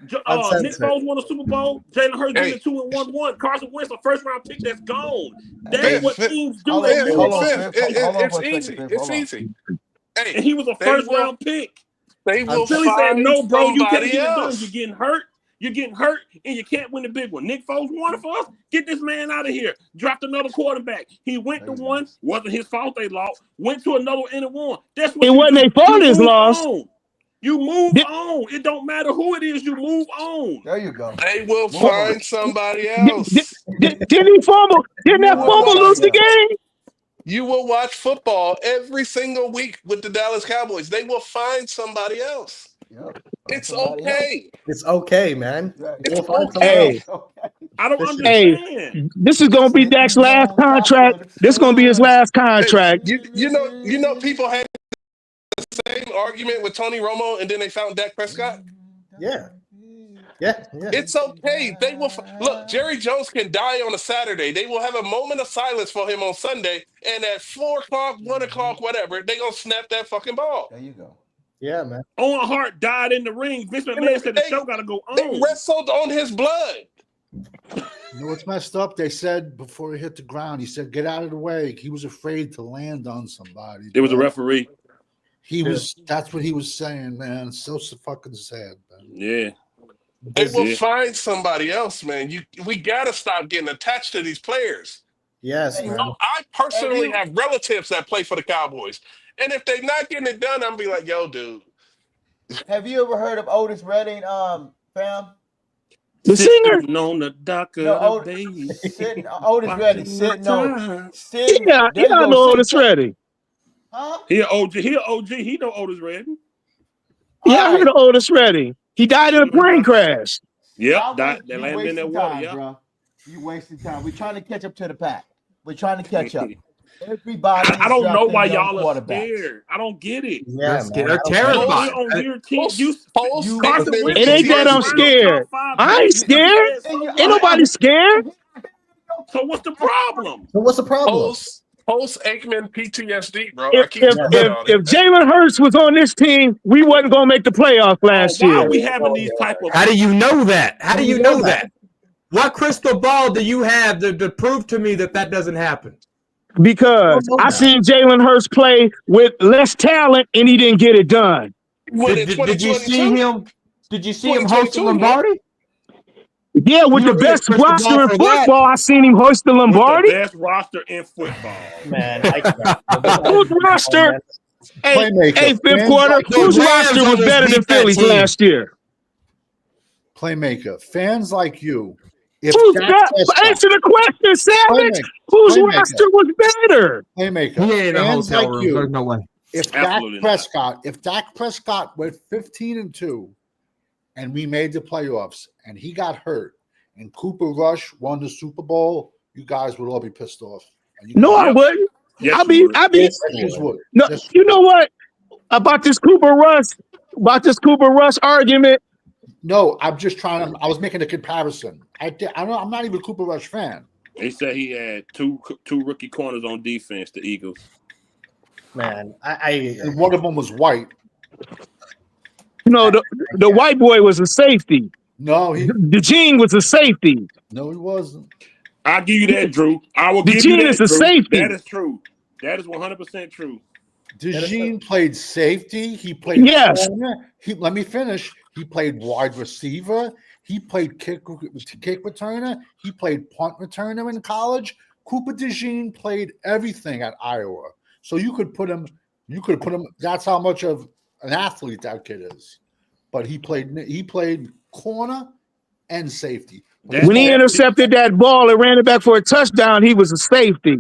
Nick Foles won a Super Bowl. Jalen Hurts did it 2-1. Carson Wentz, a first-round pick that's gone. That's what teams do. It's easy. It's easy. Hey, and he was a first-round pick. They will Philly said, "No, bro, you can't get it done. else. You're getting hurt. You're getting hurt, and you can't win the big one." Nick Foles won it for us. Get this man out of here. Dropped another quarterback. He went to one. Wasn't his fault they lost. Went to another and it won. That's what it wasn't their fault his loss. You move on. It don't matter who it is. You move on. There you go. They will find somebody else. Didn't he fumble? Didn't that fumble lose the game? You will watch football every single week with the Dallas Cowboys. They will find somebody else. Yep. It's okay. It's okay, man. It's okay. I don't understand. This is gonna be Dak's last contract. This is gonna be his last contract. You know, people had the same argument with Tony Romo, and then they found Dak Prescott. Yeah. It's okay. They will look. Jerry Jones can die on a Saturday. They will have a moment of silence for him on Sunday, and at 4 o'clock, 1 o'clock, whatever, they gonna snap that fucking ball. There you go. Yeah, man. Owen Hart died in the ring. Vince McMahon said the show got to go on. They wrestled on his blood. You know what's messed up? They said before he hit the ground, he said, "Get out of the way." He was afraid to land on somebody. It was a referee. That's what he was saying, man. It's so fucking sad, man. Yeah. They will find somebody else, man. We gotta stop getting attached to these players. Yes, man. I personally have relatives that play for the Cowboys, and if they're not getting it done, I'm be like, "Yo, dude." Have you ever heard of Otis Redding, fam? The singer? On the dock of the bay. Otis Redding sitting on. Yeah, I know Otis Redding. Huh? He an OG. He know Otis Redding. Yeah, I heard of Otis Redding. He died in a plane crash. Yep, they landed in that water. Yeah, bro. You wasting time. We're trying to catch up to the pack. We're trying to catch up. Everybody. I don't know why y'all are scared. I don't get it. Yeah, They're terrified. It ain't that I'm scared. I ain't scared. Ain't nobody scared. So what's the problem? Post Aikman PTSD, bro. If Jalen Hurts was on this team, we wasn't gonna make the playoffs last year. Why are we having these type of? How do you know that? How do you know that? What crystal ball do you have to prove to me that doesn't happen? Because I seen Jalen Hurts play with less talent and he didn't get it done. Did you see him? Did you see him host the Lombardi? Yeah, with the best roster in football, I seen him hoist the Lombardi. With the best roster in football, man. Whose roster? Hey, fifth quarter. Whose roster was better than Philly's last year? Playmaker. Fans like you. Answer the question, Savage. Whose roster was better? Playmaker. He ain't in a hotel room. There's no way. If Dak Prescott went 15-2 and we made the playoffs and he got hurt and Cooper Rush won the Super Bowl, you guys would all be pissed off. No, I wouldn't. Yes, I'll be. No, you know what? About this Cooper Rush argument. No, I'm just trying to. I was making a comparison. I'm not even a Cooper Rush fan. They said he had two rookie corners on defense. The Eagles. Man, and one of them was white. No, the white boy was a safety. No, the Gene was a safety. No, he wasn't. I'll give you that, Drew. I will give you that. The Gene is a safety. That is true. That is 100% true. DeJean played safety. He played corner. Let me finish. He played wide receiver. He played kick returner. He played punt returner in college. Cooper DeJean played everything at Iowa. So you could put him You could have put him. That's how much of an athlete that kid is. But he played corner and safety. When he intercepted that ball and ran it back for a touchdown, he was a safety.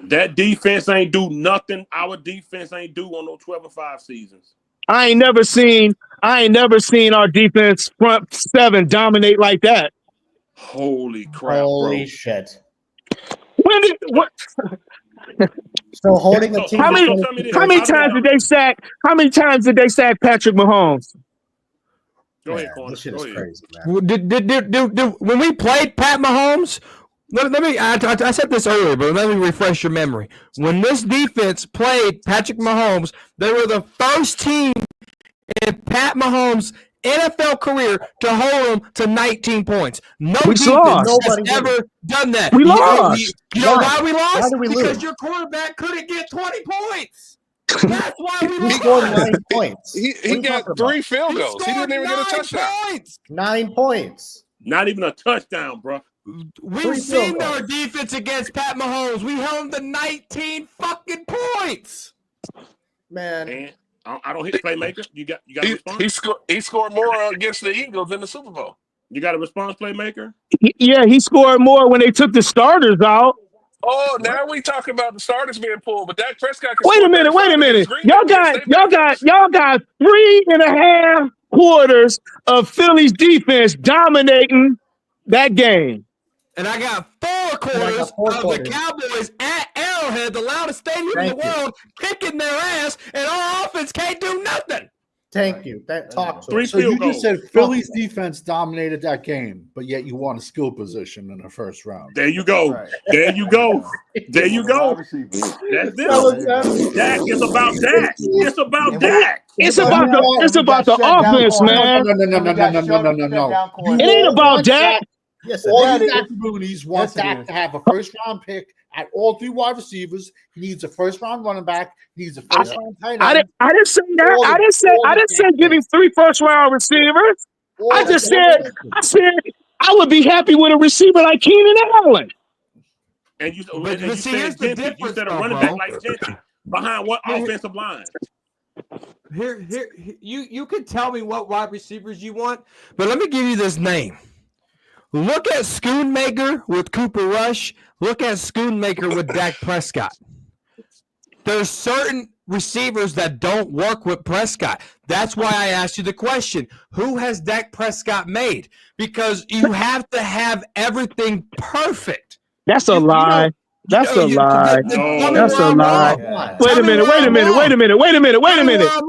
That defense ain't do nothing. Our defense ain't do on no 12-5 seasons. I ain't never seen our defense front seven dominate like that. Holy crap, Holy bro. shit. What? So holding the team. How many times did they sack Patrick Mahomes? Go ahead, Corner. This shit is crazy, man. Did when we played Pat Mahomes? Let me. I said this earlier, but let me refresh your memory. When this defense played Patrick Mahomes, they were the first team in Pat Mahomes' NFL career to hold him to 19 points. No defense has ever done that. We lost. You know why we lost? Why did we because lose? your quarterback couldn't get 20 points. That's why we He lost. scored 9 points. He got 3 field goals. He didn't even get a touchdown. 9 points. Not even a touchdown, bro. We've seen our defense against Pat Mahomes. We held him to 19 fucking points. Man. And I don't hit playmaker. You got a response? He scored more against the Eagles in the Super Bowl. You got a response playmaker? Yeah, he scored more when they took the starters out. Oh, now we talk about the starters being pulled, but Dak Prescott. Wait a minute. Y'all got 3.5 quarters of Philly's defense dominating that game. And I got 4 quarters of the Cowboys at Arrowhead, the loudest stadium in the world, kicking their ass, and our offense can't do nothing. Thank you. Talk to 3 So field you goals. just said Philly's defense dominated that game, but yet you won a skill position in the first round. There you go. Right. There you go. There you go. That's this. Dak is about Dak. It's about Dak. It's about the offense, man. No. It ain't about Dak. Yes, All it these is. Acroonies want Dak to have a first-round pick at all 3 wide receivers. He needs a first-round running back. He needs a first-round tight end. I didn't say that. I didn't say give him 3 first-round receivers. I said I would be happy with a receiver like Keenan Allen. And you But said see, here's the Junkie. You difference, said a though, running bro. back like Junkie. Behind what offensive line? Here, you can tell me what wide receivers you want, but let me give you this name. Look at Schoonmaker with Cooper Rush. Look at Schoonmaker with Dak Prescott. There's certain receivers that don't work with Prescott. That's why I asked you the question, who has Dak Prescott made? Because you have to have everything perfect. That's a lie. That's a lie. That's a lie. Wait a minute.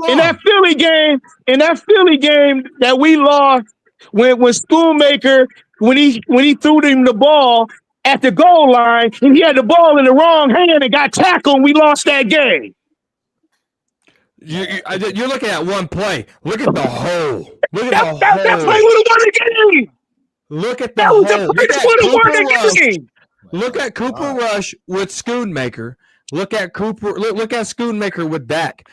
In that Philly game that we lost, when Schoonmaker, when he threw him the ball at the goal line and he had the ball in the wrong hand and got tackled, and we lost that game. You're looking at one play. Look at the whole. That play would have won the game. Look at the That was the whole. play that would have won the game. Look at Cooper Rush with Schoonmaker. Look at Schoonmaker with Dak.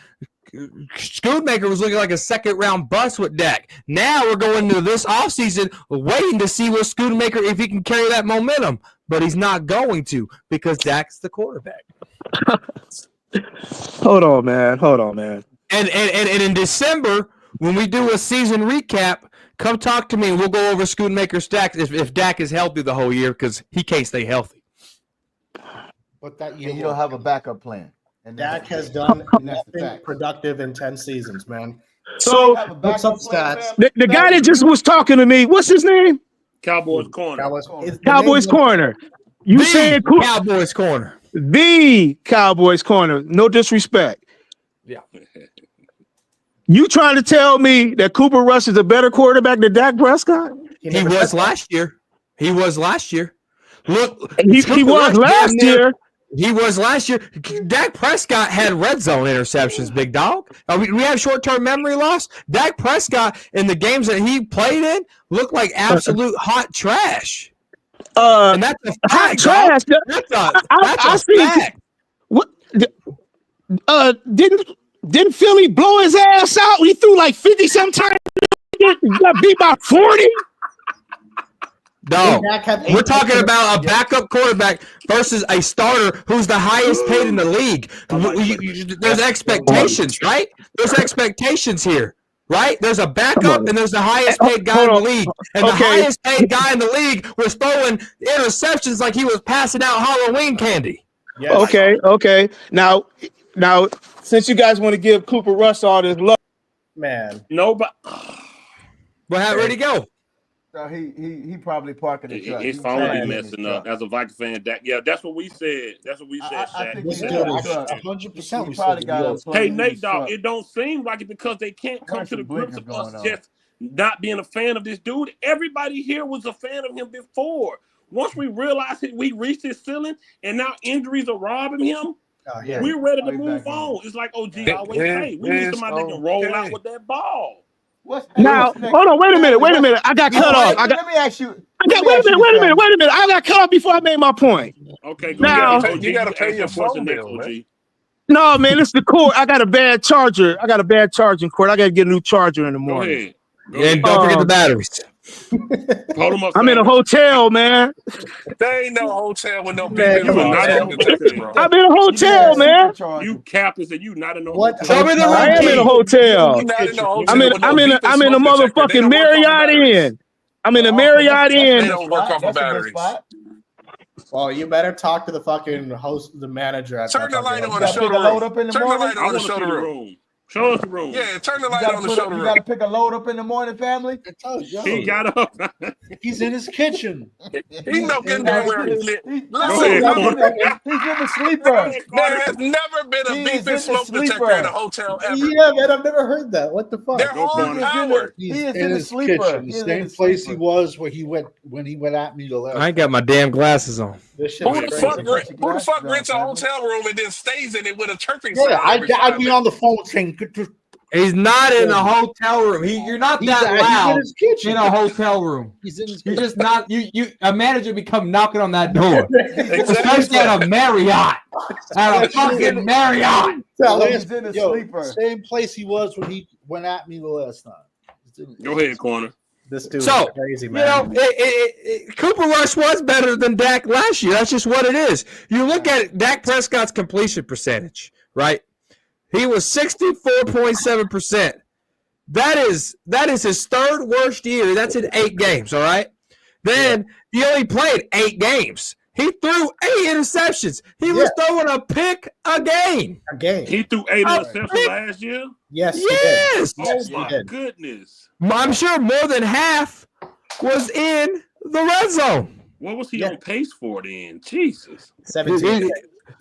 Schoonmaker was looking like a second-round bust with Dak. Now we're going into this offseason waiting to see what Schoonmaker, if he can carry that momentum. But he's not going to because Dak's the quarterback. Hold on, man. And in December, when we do a season recap, come talk to me and we'll go over Schoonmaker's stats if Dak is healthy the whole year because he can't stay healthy. But that You don't have a backup plan. And Dak has done that's the nothing fact. productive in 10 seasons, man. So What's up, stats? the guy that just was talking to me, what's his name? Cowboys corner. Cowboys Corner. You saying Cowboys Corner. The Cowboys Corner. No disrespect. Yeah. You trying to tell me that Cooper Rush is a better quarterback than Dak Prescott? He was last year. Look, he was last year. He was last year. Dak Prescott had red zone interceptions, big dog. We have short-term memory loss. Dak Prescott, in the games that he played in, looked like absolute hot trash. And that's a fact, Hot trash. That's a fact. What? Didn't Philly blow his ass out? He threw like 50 sometimes. Got beat by 40. No, we're talking about a backup quarterback versus a starter who's the highest paid in the league. There's expectations, right? There's expectations here, right? There's a backup and there's the highest paid guy in the league. And the highest paid guy in the league was throwing interceptions like he was passing out Halloween candy. Yes. Okay. Now, since you guys want to give Cooper Rush all this love, man. No, but where'd he go? He probably parking the truck. His phone be messing up. As a Viking fan, that's what we said. That's what we said, I Shaq. think he got a 100%. He probably got a Hey, Nate, dog, it don't seem like it because they can't come to the grips of us just not being a fan of this dude. Everybody here was a fan of him before. Once we realized we reached his ceiling and now injuries are robbing him, we're ready to move on. It's like OG always say, we need somebody that can roll out with that ball. Now, hold on, wait a minute. I got cut off. Let me ask you. Wait a minute. I got cut off before I made my point. Okay, now you got to pay your phone bill, man. No, man, it's the cord. I got a bad charger. I got a bad charging cord. I got to get a new charger in the morning. Go ahead. And don't forget the batteries. Hold them up. I'm in a hotel, man. There ain't no hotel with no people. I'm in a hotel, man. You captains and you not in no hotel. I am in a hotel. I'm in a motherfucking Marriott Inn. I'm in a Marriott Inn. They don't work off of batteries. Well, you better talk to the fucking host, the manager. At Turn the light on to show the room. Turn the light on to show the room. Show us the room. Yeah, turn the light on to show the room. You got to pick a load up in the morning, family. He got up. He's in his kitchen. He's no good where he lives. He's in the sleeper. There has never been a beeping smoke detector in a hotel ever. Yeah, man, I've never heard that. What the fuck? They're all powered. He is in the sleeper. The same place he was when he went at me the last. I ain't got my damn glasses on. Who the fuck rents a hotel room and then stays in it with a chirping sound? I'd be on the phone saying, he's not in a hotel room. You're not that loud in a hotel room. He's in his You're just not. A manager be come knocking on that door. Especially at a Marriott. At a fucking Marriott. He's in the sleeper. Same place he was when he went at me the last time. Go ahead, Corner. This dude is crazy, man. Cooper Rush was better than Dak last year. That's just what it is. You look at Dak Prescott's completion percentage, right? He was 64.7%. That is his third worst year. That's in 8 games, all right? Then he only played 8 games. He threw 8 interceptions. He was throwing a pick a game. He threw 8 interceptions last year? Yes. Oh, my goodness. I'm sure more than half was in the red zone. What was he on pace for then? Jesus. 17.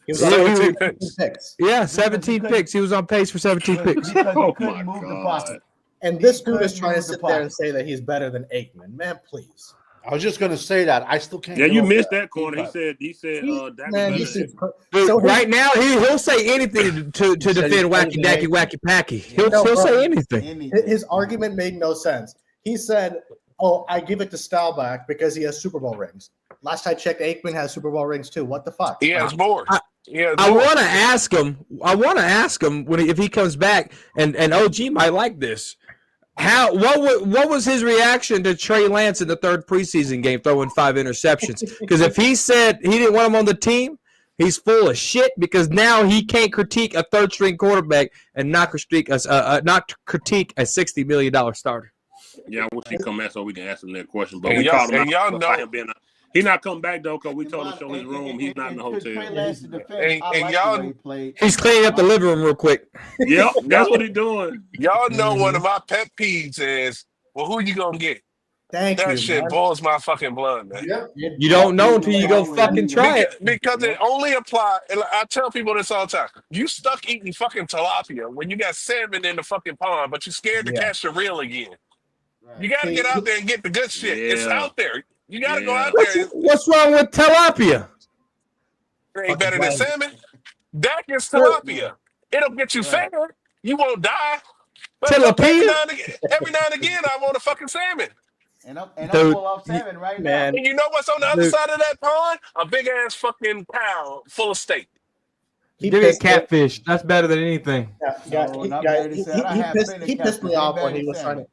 He was on 17 picks. Yeah, 17 picks. He was on pace for 17 picks. Oh, my God. And this dude is trying to sit there and say that he's better than Aikman. Man, please. I was just going to say that. I still can't. Yeah, you missed that Corner. He said so right now he'll say anything to defend wacky packy. He'll say anything. His argument made no sense. He said, "Oh, I give it to Staubach because he has Super Bowl rings." Last I checked, Aikman has Super Bowl rings too. What the fuck? He has more. I want to ask him. If he comes back, and OG might like this. What was his reaction to Trey Lance in the 3rd preseason game throwing 5 interceptions? Because if he said he didn't want him on the team, he's full of shit. Because now he can't critique a 3rd-string quarterback and not critique a $60 million starter. Yeah, I wish he'd come back so we can ask him that question. But we called him out. He's not come back though because we told him to show his room. He's not in the hotel. And y'all, he's cleaning up the living room real quick. Yep, that's what he's doing. Y'all know one of my pet peeves is, well, who you gonna get? That shit boils my fucking blood, man. Yep. You don't know until you go fucking try it. Because it only applies. I tell people this all the time. You stuck eating fucking tilapia when you got salmon in the fucking pond, but you scared to catch the reel again. Right. You got to get out there and get the good shit. It's out there. You got to go out there. What's wrong with tilapia? It ain't better than salmon. Dak is tilapia. It'll get you fatter. You won't die. But every now and again, I want a fucking salmon. And I'm full off salmon right now. And you know what's on the other side of that pond? A big ass fucking cow full of steak. Give me catfish. That's better than anything. He pissed me off when he was trying to.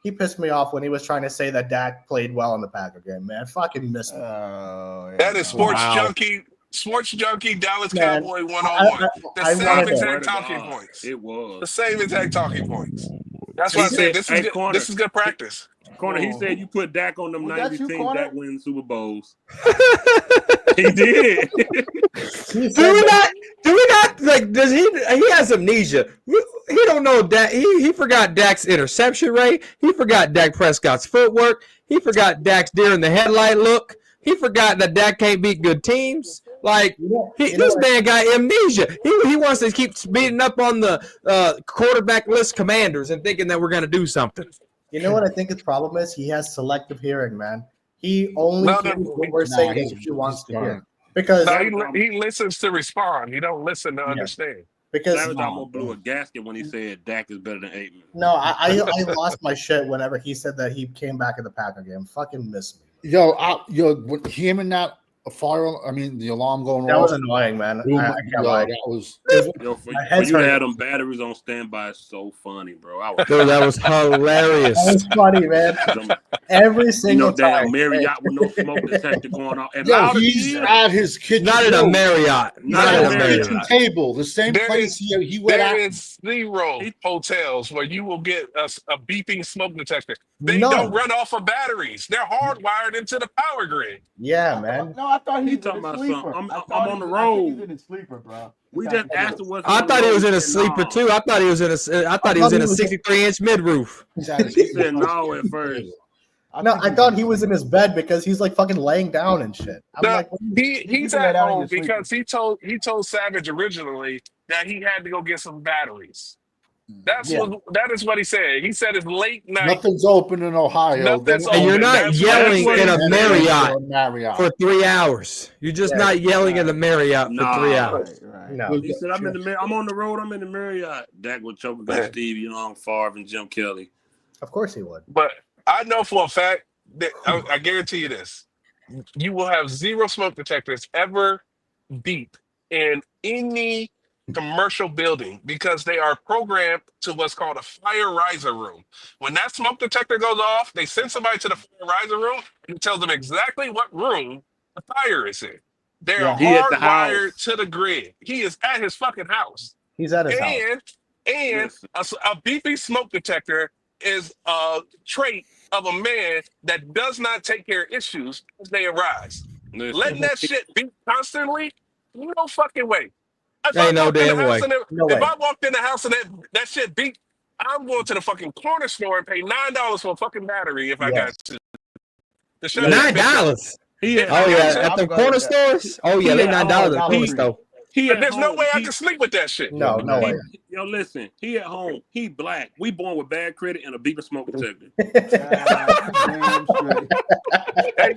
He pissed me off when he was trying to say that Dak played well in the Packer game, man. Fucking missed me. That is Sports Junkie, Dallas Man, Cowboy 101. The I same wanted exact to talking God, points. it was The same exact talking points. That's why He I said said, this is "Hey, good. Corner, This is good practice." Corner, he said you put Dak on them Was that 90 you, teams Corner? that win Super Bowls. He did. Do we not like? Does he has amnesia? He don't know Dak. He forgot Dak's interception rate. He forgot Dak Prescott's footwork. He forgot Dak's deer in the headlight look. He forgot that Dak can't beat good teams. Like this man got amnesia. He wants to keep beating up on the quarterback list commanders and thinking that we're gonna do something. You know what I think his problem is? He has selective hearing, man. He only hears what we're saying if he wants to hear. Because he listens to respond. He don't listen to understand. Because Savage almost blew a gasket when he said Dak is better than Aikman. No, I lost my shit whenever he said that he came back in the Packer game. Fucking missed me. Yo, him and that fire. I mean, the alarm going off. That was annoying, man. I can't lie. That was. Yo, for you to have them batteries on standby is so funny, bro. Dude, that was hilarious. That was funny, man. Every single time. Damn Marriott with no smoke detector going on. And Yo, he's at his kitchen. Not in a Marriott. Not at a Marriott. Table, the same place he went There at. is 0 hotels where you will get a beeping smoke detector. They don't run off of batteries. They're hardwired into the power grid. Yeah, man. No, I thought he was talking in a about sleeper. something. I'm I on the think road. he's in a sleeper, bro. We just asked him what's I thought he was in a sleeper too. I thought he was in a 63-inch mid roof. He said no at first. No, I thought he was in his bed because he's like fucking laying down and shit. I'm like, he's at home because he told Savage originally that he had to go get some batteries. That is what he said. He said it's late night. Nothing's open in Ohio. And you're not yelling in a Marriott for 3 hours. You're just not yelling in the Marriott for 3 hours. No. He said I'm on the road. I'm in the Marriott. Dak would choke against Steve Young, Favre, and Jim Kelly. Of course he would. But I know for a fact that I guarantee you this: you will have 0 smoke detectors ever beep in any commercial building because they are programmed to what's called a fire riser room. When that smoke detector goes off, they send somebody to the fire riser room and tell them exactly what room the fire is in. They're hardwired to the grid. He is at his fucking house. He's at his house. And a beeping smoke detector is a trait of a man that does not take care of issues as they arise. Letting that shit beep constantly, no fucking way. Ain't no damn way. If I walked in the house and that shit beep, I'm going to the fucking corner store and pay $9 for a fucking battery if I got to. $9. At the corner stores. Oh yeah, they $9 at the corner store. There's no way I can sleep with that shit. No way. Yo, listen, he at home. He black. We born with bad credit and a beeping smoke detector. Hey,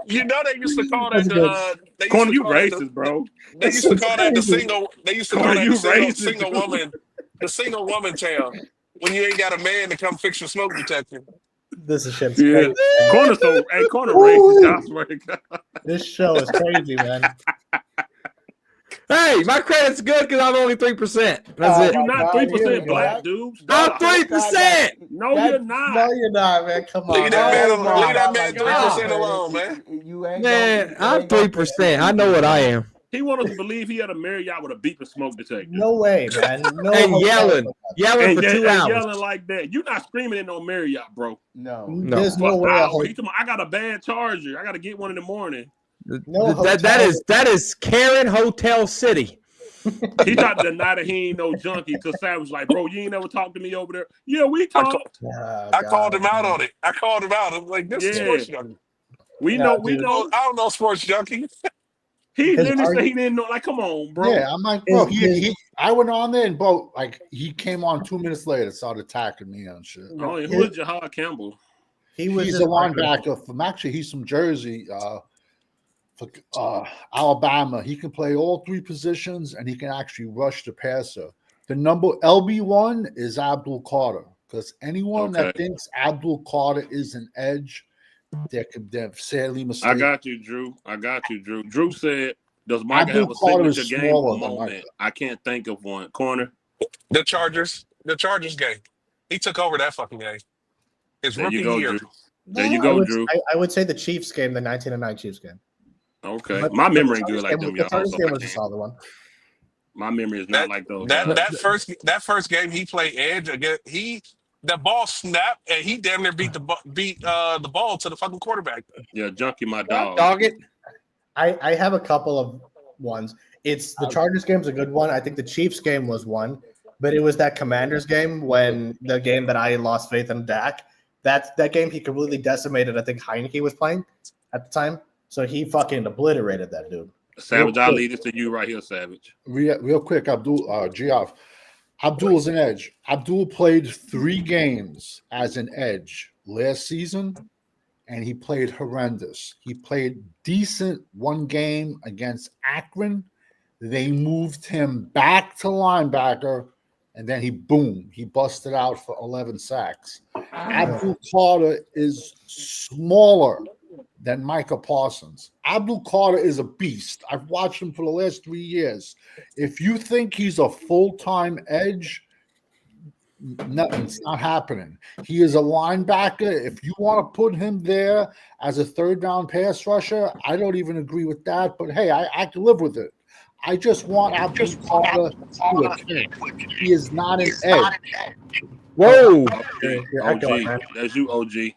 you know they used to call that Corner, you racist, bro. They used to call that the single. They used to call that the single woman. The single woman town. When you ain't got a man to come fix your smoke detector. This is shit. Yeah. Corner racist. I swear to God. This show is crazy, man. Hey, my credit's good because I'm only 3%. That's it. You're not 3% black, dude. I'm 3%. No, you're not. No, you're not, man. Come on. Leave that man 3% alone, man. Man, I'm 3%. I know what I am. He wanted to believe he had a Marriott with a beeping smoke detector. No way, man. No. And yelling for 2 hours. Yelling like that. You're not screaming in no Marriott, bro. No. There's no way. I got a bad charger. I got to get one in the morning. No, that is Karen Hotel City. He tried to deny that he ain't no junkie till Sam was like, bro, you ain't never talked to me over there. Yeah, we talked. I called him out on it. I was like, this is sports junkie. We know. I don't know sports junkie. He literally said he didn't know. Like, come on, bro. Yeah, I'm like, bro, I went on there and he came on 2 minutes later, started attacking me on shit. Who is Jahad Campbell? He's a linebacker from he's from Jersey. For Alabama, he can play all 3 positions and he can actually rush the passer. The number LB1 is Abdul Carter because anyone that thinks Abdul Carter is an edge, they're sadly mistaken. I got you, Drew. Drew said, "Does Micah have a signature game moment?" I can't think of one. Corner. The Chargers game. He took over that fucking game. His There you rookie go, year. Drew. There you go, Drew. I would say the Chiefs game, the 19-9 Chiefs game. Okay, But my the memory ain't good Chargers like game- them, the y'all. Chargers So game was a solid one. my memory is not like those. That first game he played edge again. The ball snapped and he damn near beat the ball to the fucking quarterback. Yeah, Junkie, my dog. Dog it. I have a couple of ones. It's the Chargers game's a good one. I think the Chiefs game was one, but it was that Commanders game when the game that I lost faith in Dak. That game he completely decimated. I think Heineke was playing at the time, so he fucking obliterated that dude. Savage, I'll lead this to you right here, Savage. Real quick, Abdul Geoff. Abdul is an edge. Abdul played 3 games as an edge last season, and he played horrendous. He played decent 1 game against Akron. They moved him back to linebacker, and then he busted out for 11 sacks. Abdul Carter is smaller than Micah Parsons. Abdul Carter is a beast. I've watched him for the last 3 years. If you think he's a full-time edge, nothing's not happening. He is a linebacker. If you want to put him there as a third-down pass rusher, I don't even agree with that. But hey, I can live with it. I just want Abdul Carter to attack. He is not an edge. Whoa. OG. That's you, OG.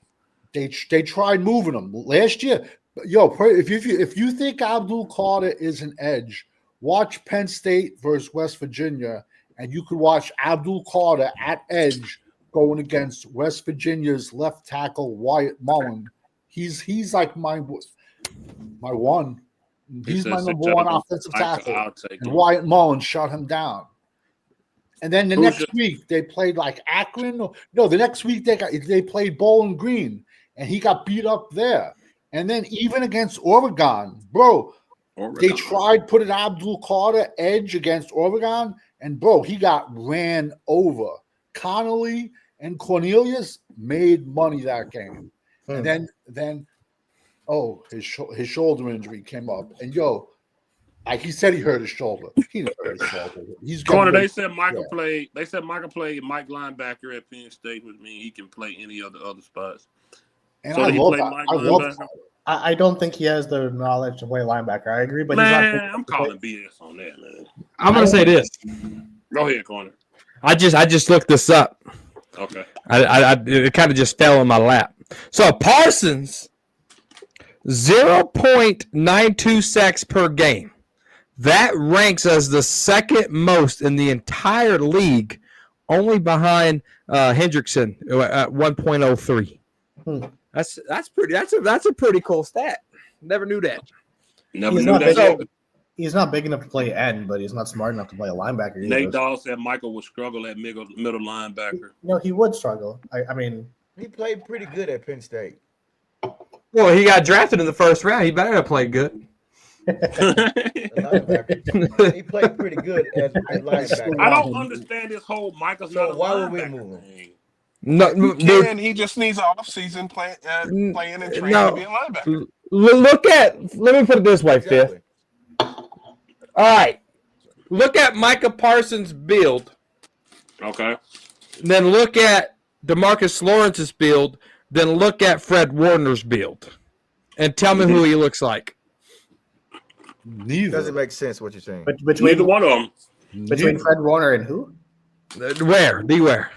They tried moving him last year. Yo, if you think Abdul Carter is an edge, watch Penn State versus West Virginia, and you could watch Abdul Carter at edge going against West Virginia's left tackle Wyatt Mullen. He's like my one. He's my number one offensive tackle. And Wyatt Mullen shut him down. And then the next week they played like Akron. No, the next week they played Bowling Green, and he got beat up there. And then even against Oregon, bro, they tried putting Abdul Carter edge against Oregon, and bro, he got ran over. Connolly and Cornelius made money that game. And then his shoulder injury came up, and he said he hurt his shoulder. He didn't hurt his shoulder. He's Corner. They said Micah played. They said Micah played Mike linebacker at Penn State, which means he can play any of the other spots. And so I don't think he has the knowledge to play linebacker. I agree, but I'm calling BS on that, man. I'm gonna say this. Go ahead, Corner. I just looked this up. Okay. It kind of just fell in my lap. So Parsons, 0.92 sacks per game. That ranks as the second most in the entire league, only behind Hendrickson at 1.03. That's a pretty cool stat. Never knew that. He's not big enough to play end, but he's not smart enough to play a linebacker either. Nate Dahl said Michael would struggle at middle linebacker. He would struggle. I mean, he played pretty good at Penn State. Well, he got drafted in the first round. He better have played good. He played pretty good at linebacker. I don't understand this whole Michael's not a why linebacker would we move him? No, he just needs an offseason playing and training to be a linebacker. Let me put it this way, Fifth. All right. Look at Micah Parsons' build. Okay. Then look at DeMarcus Lawrence's build. Then look at Fred Warner's build. And tell me who he looks like. Neither. Doesn't make sense what you're saying. But between neither one of them. Between Fred Warner and who? Where? Neither.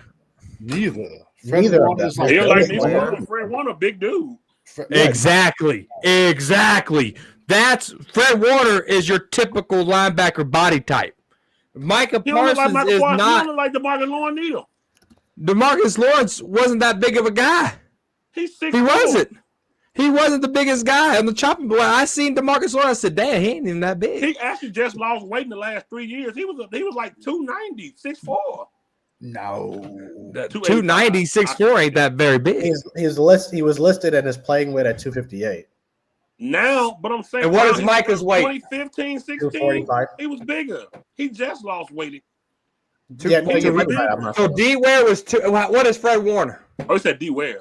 Neither of them. Fred Warner, big dude. Exactly. That's Fred Warner is your typical linebacker body type. Micah Parsons is not. He don't like DeMarcus Lawrence either. DeMarcus Lawrence wasn't that big of a guy. He's 6'4". He wasn't. He wasn't the biggest guy on the chopping block. I seen DeMarcus Lawrence. I said, "Damn, he ain't even that big." He actually just lost weight in the last 3 years. He was like 290, 6'4". No, 290, 6'4" ain't that very big. He was listed and is playing weight at 258. Now, but I'm saying, and what is Micah's weight? 2015, 16, he was bigger. He just lost weight. Yeah, so D Ware was two. What is Fred Warner? Oh, he said D Ware.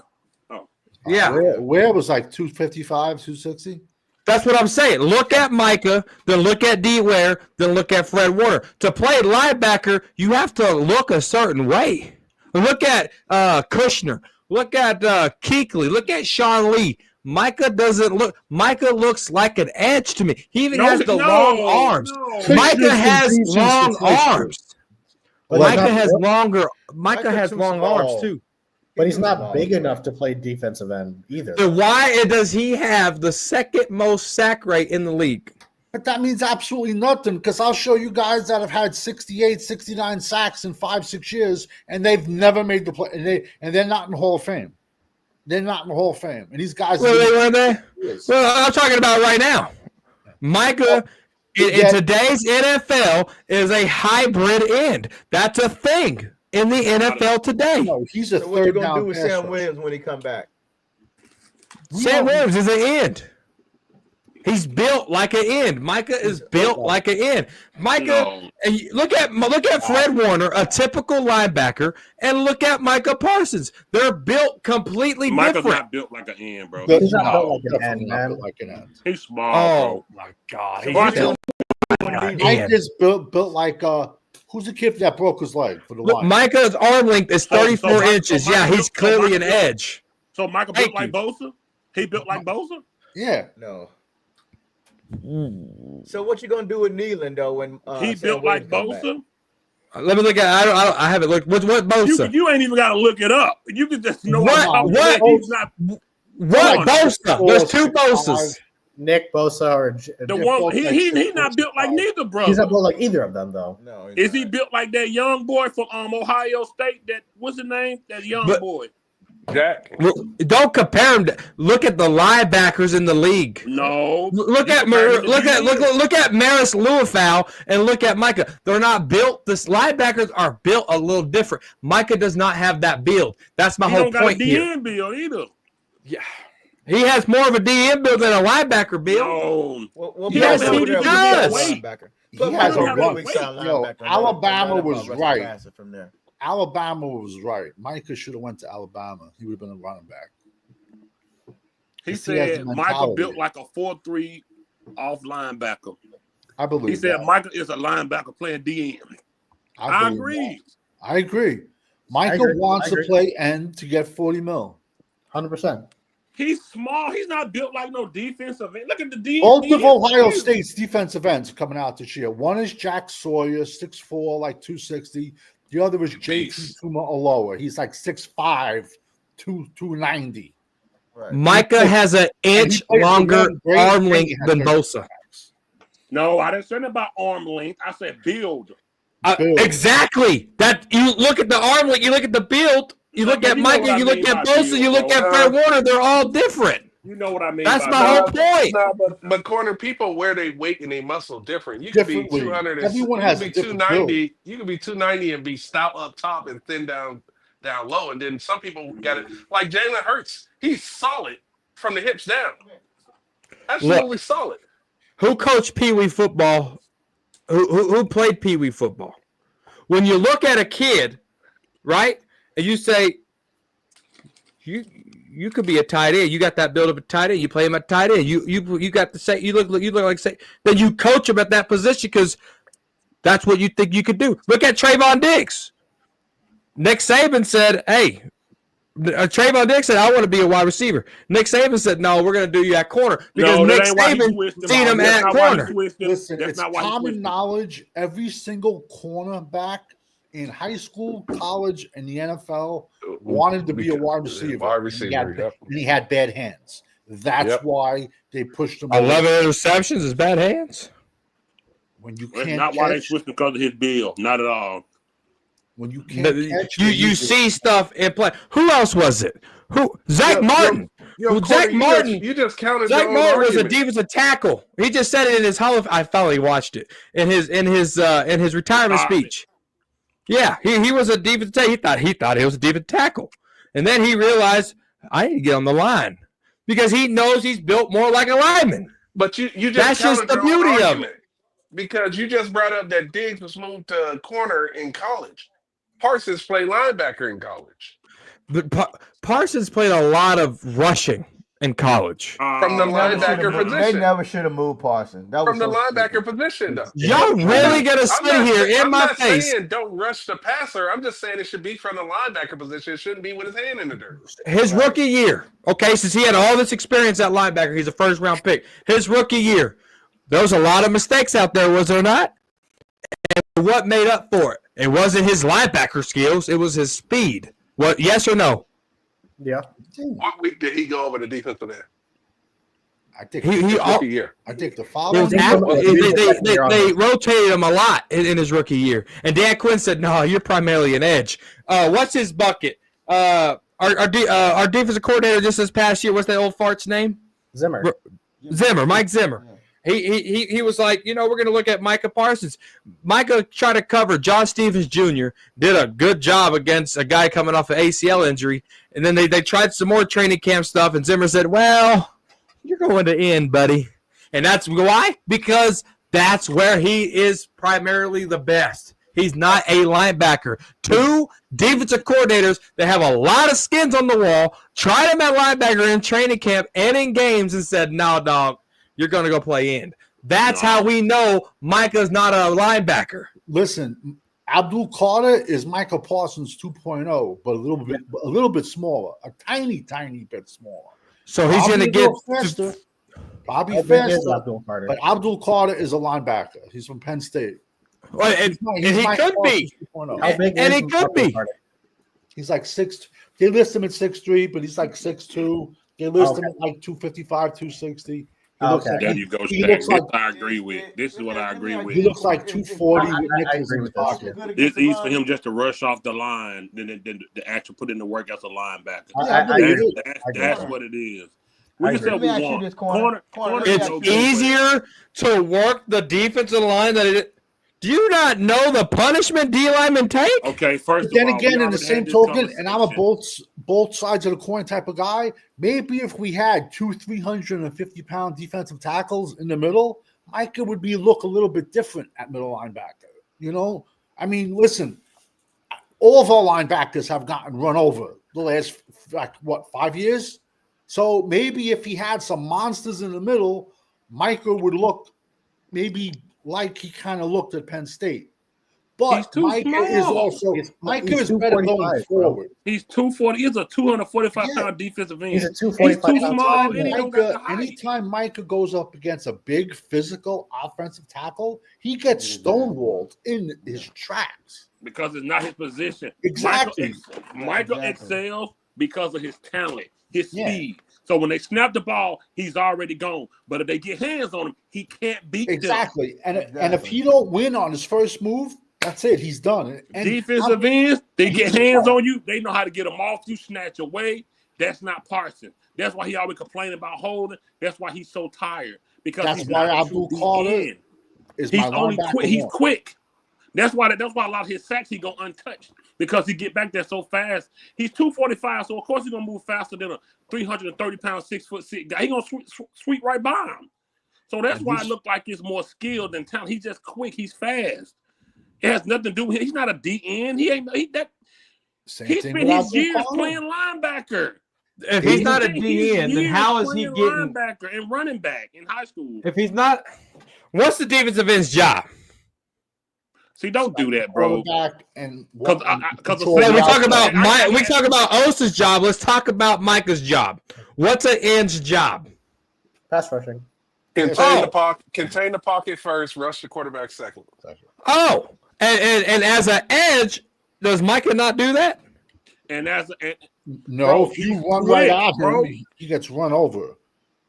Oh, yeah. Ware was like 255, 260. That's what I'm saying. Look at Micah, then look at D Ware, then look at Fred Warner. To play linebacker, you have to look a certain way. Look at Kushner. Look at Kuechly. Look at Sean Lee. Micah doesn't look. Micah looks like an edge to me. He even has the long arms. Micah has long arms. Micah has longer. Micah has long arms too. But he's not big enough to play defensive end either. So why does he have the second most sack rate in the league? But that means absolutely nothing, because I'll show you guys that have had 68, 69 sacks in 5-6 years, and they've never made the play, and they're not in the Hall of Fame. They're not in the Hall of Fame. And these guys were they? Well, I'm talking about right now. Micah in today's NFL is a hybrid end. That's a thing in the NFL today. No, he's a so what are you third gonna do down with pass Sam rusher. Williams when he come back? Sam Williams is an end. He's built like an end. Micah is built like an end. Micah, and look at Fred Warner, a typical linebacker, and look at Micah Parsons. They're built completely Micah's different. not built like an end, bro. He's not built like an end, man. He's small, Oh my God! Micah's built like who's the kid that broke his leg for the Look, line? Micah's arm length is 34 inches. so Yeah, Micah he's built- clearly so an Micah- edge. So Micah built like Bosa? He built like Bosa? Yeah. No. So what you gonna do with Nealon though when He Sam built like Williams come Bosa? Let me look at. I haven't looked. What Bosa? You ain't even got to look it up. You can just know What? he's not. What Bosa? There's two Bosas. Nick Bosa or The one he not built like neither, bro. He's not built like either of them, though. No. Is he built like that young boy from Ohio State? That what's his name? That young boy. Dak. Don't compare him. Look at the linebackers in the league. No. Look at Maris Luafau and look at Micah. They're not built. The linebackers are built a little different. Micah does not have that build. That's my whole point he here. don't got a DN build either. Yeah. He has more of a DN build than a linebacker build. No. Well, Yes, he does. He has a run. Yo, linebacker. Alabama Let him was rush right. passer from there. Alabama was right. Micah should have went to Alabama. He would have been a running back. He has said the Michael mentality. built like a 4-3 off linebacker. I believe He said that. Michael is a linebacker playing DN. I believe agree. that. I agree. Michael wants to play end to get 40 mil. 100%. He's small. He's not built like no defensive end. Look at the DN. Both of Ohio State's defensive ends coming out this year. One is Jack Sawyer, 6'4", like 260. The other is JT Tuimoloau. He's like 6'5", 290. Right. Micah has an inch longer arm length than Bosa. No, I didn't say anything about arm length. I said build. Exactly. That you look at the arm length, you look at the build, you look at Micah, you look at Bosa, you look at Fred Warner. They're all different. You know what I mean? That's my whole point. No, but corner people wear their weight and their muscle different. You could be 200. Everyone has you a could be different 290. You could be 290 and be stout up top and thin down low. And then some people got it like Jalen Hurts. He's solid from the hips down. Absolutely solid. Who coached Pee Wee football? Who played Pee Wee football? When you look at a kid, right, and you say, you could be a tight end. You got that build up a tight end. You play him at tight end. You got the say. You look like say. Then you coach him at that position because that's what you think you could do. Look at Trayvon Diggs. Nick Saban said, "Hey." Trayvon Diggs said, "I want to be a wide receiver." Nick Saban said, "No, we're going to do you at corner because Nick Saban seen him at corner." Listen, it's common knowledge. Every single cornerback in high school, college, and the NFL wanted to be a wide receiver. Wide receiver, and he had bad hands. That's why they pushed him. 11 interceptions is bad hands. When you That's can't not why they catch, switched because of his build. Not at all. when you can't catch, You see stuff in play. Who else was it? Zach Martin. Zach Martin. You just counted. Zach Martin was a defensive tackle. He just said it in his I finally watched it in his retirement speech. Yeah, he was a defensive tackle. He thought he was a defensive tackle, and then he realized I need to get on the line because he knows he's built more like a lineman. But you just that's just the beauty of it. Because you just brought up that Diggs was moved to corner in college. Parsons played linebacker in college. But Parsons played a lot of rushing. in college. From the linebacker They position. never should have moved Parsons. That From was the so linebacker stupid. position, though. Y'all really gonna sit here in my face? I'm not saying don't rush the passer. I'm just saying it should be from the linebacker position. It shouldn't be with his hand in the dirt. His rookie year, okay, since he had all this experience at linebacker, he's a first-round pick. His rookie year, there was a lot of mistakes out there, was there not? And what made up for it? It wasn't his linebacker skills. It was his speed. What? Yes or no? Yeah. What week did he go over the defensive end? I think rookie year. I think the It following was they rotated him a lot in his rookie year. And Dan Quinn said, no, you're primarily an edge. What's his bucket? Our defensive coordinator just this past year, what's that old fart's name? Zimmer. Mike Zimmer. He was like, we're going to look at Micah Parsons. Micah tried to cover John Stevens Jr., did a good job against a guy coming off an ACL injury. And then they tried some more training camp stuff, and Zimmer said, well, you're going to end, buddy. And that's why? Because that's where he is primarily the best. He's not a linebacker. Two defensive coordinators that have a lot of skins on the wall, tried him at linebacker in training camp and in games and said, no, dog, you're going to go play end. That's how we know Micah's not a linebacker. Listen, Abdul Carter is Micah Parsons 2.0, but a little bit smaller, a tiny bit smaller. So he's going to get faster. Bobby faster, but Abdul Carter is a linebacker. He's from Penn State. Well, and he could be. And he could be. He's like 6'. They list him at 6'3", but he's like 6'2". They list him at like 255, 260. There you go, Shaq. I agree with. This is what I agree with. He looks like 240 with nickels in his pocket. It's easy for him just to rush off the line than to actually put in the work as a linebacker. That's what it is. We can say what we want. Corner, it's easier to work the defensive line than it. Do you not know the punishment D linemen take? Okay, first. Then again, in the same token, and I'm a both sides of the coin type of guy. Maybe if we had 350-pound defensive tackles in the middle, Micah would look a little bit different at middle linebacker. I mean, listen, all of our linebackers have gotten run over the last 5 years. So maybe if he had some monsters in the middle, Micah would look maybe like he kind of looked at Penn State. But Micah is better going forward. He's 240. He's a 245-pound defensive end. He's a 245. He's too small. Anytime Micah goes up against a big physical offensive tackle, he gets stonewalled in his tracks. Because it's not his position. Exactly. Michael excels because of his talent, his speed. So when they snap the ball, he's already gone. But if they get hands on him, he can't beat them. Exactly. And if he don't win on his first move, that's it. He's done. And defensive ends, they get hands on you. They know how to get them off you, snatch away. That's not Parsons. That's why he always complaining about holding. That's why he's so tired. Because that's why Abdul Carter is my linebacker. He's quick. That's why a lot of his sacks he go untouched because he get back there so fast. He's 245, so of course he's gonna move faster than a 330-pound, 6'6" guy. He's gonna sweep right by him. So that's why it looked like it's more skilled than talent. He's just quick. He's fast. It has nothing to do with him. He's not a DN. He spent his years playing linebacker. If he's not a DN, then how is he getting linebacker and running back in high school? If he's not, what's the defensive end's job? See, don't do that, bro. Because we talk about Osa's job. Let's talk about Micah's job. What's an end's job? Pass rushing. Contain the pocket first. Rush the quarterback second. Oh, and as an edge, does Micah not do that? No, if you run right after him, he gets run over.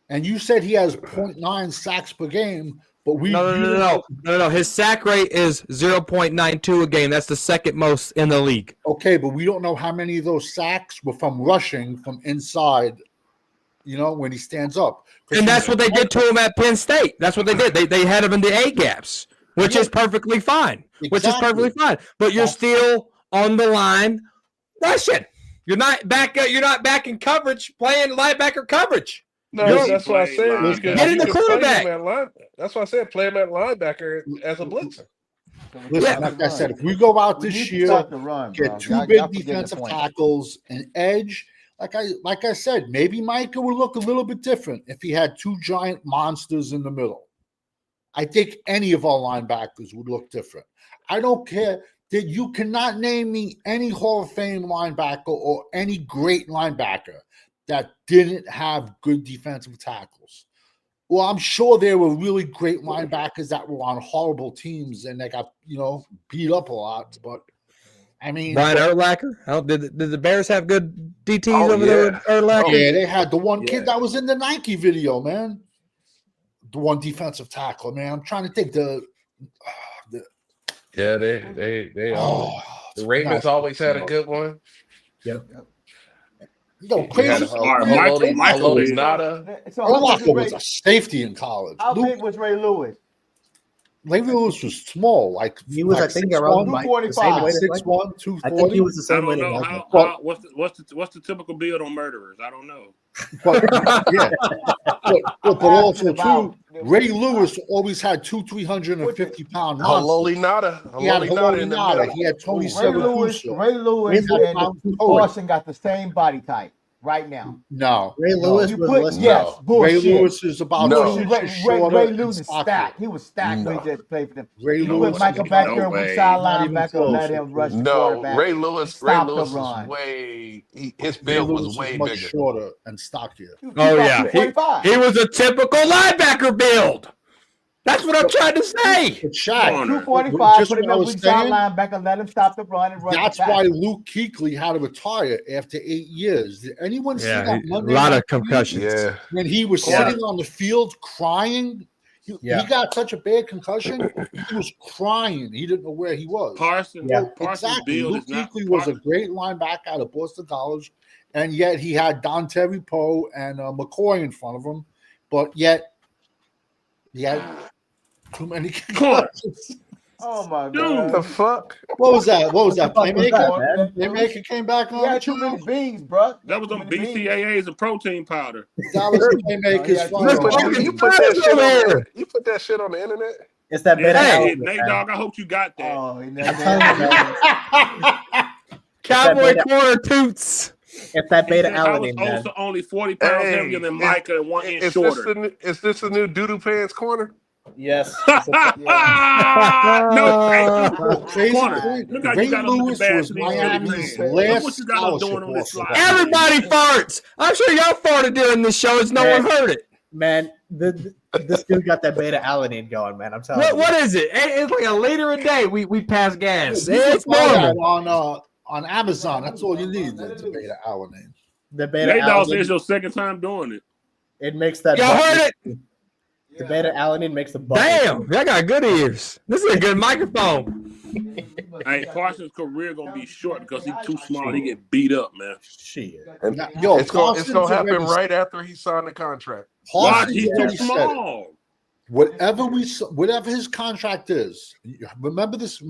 And you said he has 0.9 sacks per game. But No. His sack rate is 0.92 a game. That's the second most in the league. Okay, but we don't know how many of those sacks were from rushing from inside, when he stands up. And that's what they did to him at Penn State. That's what they did. They had him in the A gaps, which is perfectly fine. But you're still on the line rushing. You're not back in coverage playing linebacker coverage. No, that's why I said get in the quarterback. That's why I said play him at linebacker as a blitzer. Listen, like I said, if we go out this year, get two big defensive tackles, an edge, like I said, maybe Micah would look a little bit different if he had two giant monsters in the middle. I think any of our linebackers would look different. I don't care that you cannot name me any Hall of Fame linebacker or any great linebacker that didn't have good defensive tackles. Well, I'm sure there were really great linebackers that were on horrible teams and they got, beat up a lot. But I mean, Brian Urlacher. Did the Bears have good DTs over there with Urlacher? Yeah, they had the one kid that was in the Nike video, man. The one defensive tackle, man. I'm trying to think the Ravens always had a good one. Yep. Crazy. Haloti Nada. Urlacher was a safety in college. How big was Ray Lewis? Ray Lewis was small, he was, I think, around 245, 6'1", 240. I think he was the same way. What's the typical build on murderers? I don't know. But also too, Ray Lewis always had 350 pound Haloti Nada. He had Haloti Nada. He had Tony Siragusa. Ray Lewis and Parson got the same body type right now. No, Ray Lewis was less. Yes, bullshit. Ray Lewis is about Ray Lewis is stacked. He was stacked when he just played for them. Ray He Lewis put Micah back there with side linebacker and let him rush the quarterback. Ray Lewis was way. His build was way much bigger, shorter and stockier. Oh yeah, he was a typical linebacker build. That's what I'm trying to say. Shaq, 245, put him in weak side linebacker, let him stop the run and run. That's why Luke Kuechly had to retire after 8 years. Did anyone see that Monday? A lot of concussions. Yeah. When he was sitting on the field crying, he got such a bad concussion. He was crying. He didn't know where he was. Parsons Exactly. Luke Kuechly was a great linebacker out of Boston College, and yet he had Don Terry Poe and McCoy in front of him, but yet he had too many concussions. Oh my God! The fuck? What was that? Playmaker came back on. He had too many beans, bro. That was on BCAAs and protein powder. Dallas Playmakers. You put that shit on the internet. It's that beta. Hey, Nate Dogg, I hope you got that. Oh, Cowboy corner toots. If that beta I was alanine, also only 40 pounds heavier than Micah and 1 inch shorter. Is this the new Doodoo Pants corner? Yes. Corner. Ray Lewis was Miami's last scholarship. Everybody farts. I'm sure y'all farted during this show. As no one heard it. Man, this dude got that beta alanine going, man. I'm telling you. What is it? It's like a liter a day. We pass gas. It's normal. On Amazon. That's all you need. The beta alanine. The beta Nate Dogg alanine. says your second time doing it. It makes that. Y'all heard it. The beta alanine makes the bubble. Damn, y'all got good ears. This is a good microphone. Hey, Parsons' career gonna be short because he's too small. He get beat up, man. Shit. It's gonna happen right after he signed the contract. He's too small. Whatever his contract is, remember this.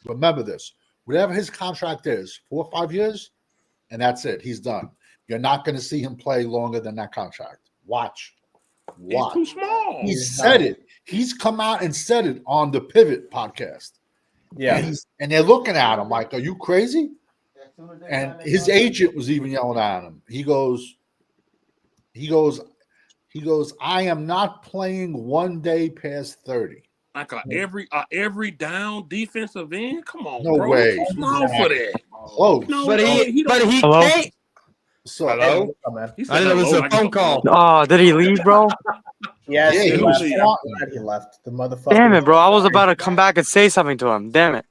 Remember this. Whatever his contract is, 4 or 5 years, and that's it. He's done. You're not going to see him play longer than that contract. Watch. He's too small. He said it. He's come out and said it on the Pivot podcast. Yeah. And they're looking at him like, are you crazy? And his agent was even yelling at him. He goes, I am not playing 1 day past 30. Like every down defensive end? Come on, No bro. way. He's small for that. Close. No, But he Hello? can't. So, Hello? Man. I didn't know it was a phone call. Oh, did he leave, bro? Yes, Yeah, he he was left. He left. The motherfucker. Damn it, bro. I was about to come back and say something to him. Damn it.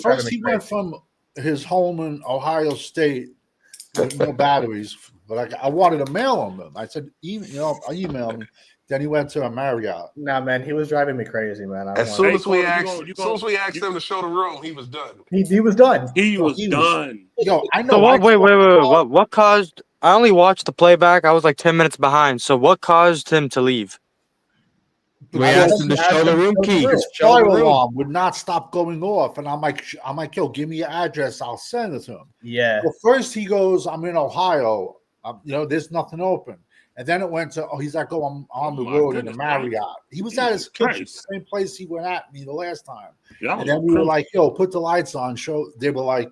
First he went from his home in Ohio State with no batteries, but I wanted to mail him them. I said, I emailed him. Then he went to a Marriott. Nah, man, he was driving me crazy, man. As soon as we asked him to show the room, he was done. He was done. He was done. Yo, I know. So what? Wait. What caused? I only watched the playback. I was like 10 minutes behind. So what caused him to leave? We asked him to show the room key. His fire alarm would not stop going off, and I'm like, yo, give me your address. I'll send it to him. Yeah. Well, first he goes, I'm in Ohio. There's nothing open. And then it went to, he's like, I'm on the road in the Marriott. He was at his kitchen, the same place he went at me the last time. And then we were like, yo, put the lights on. They were like,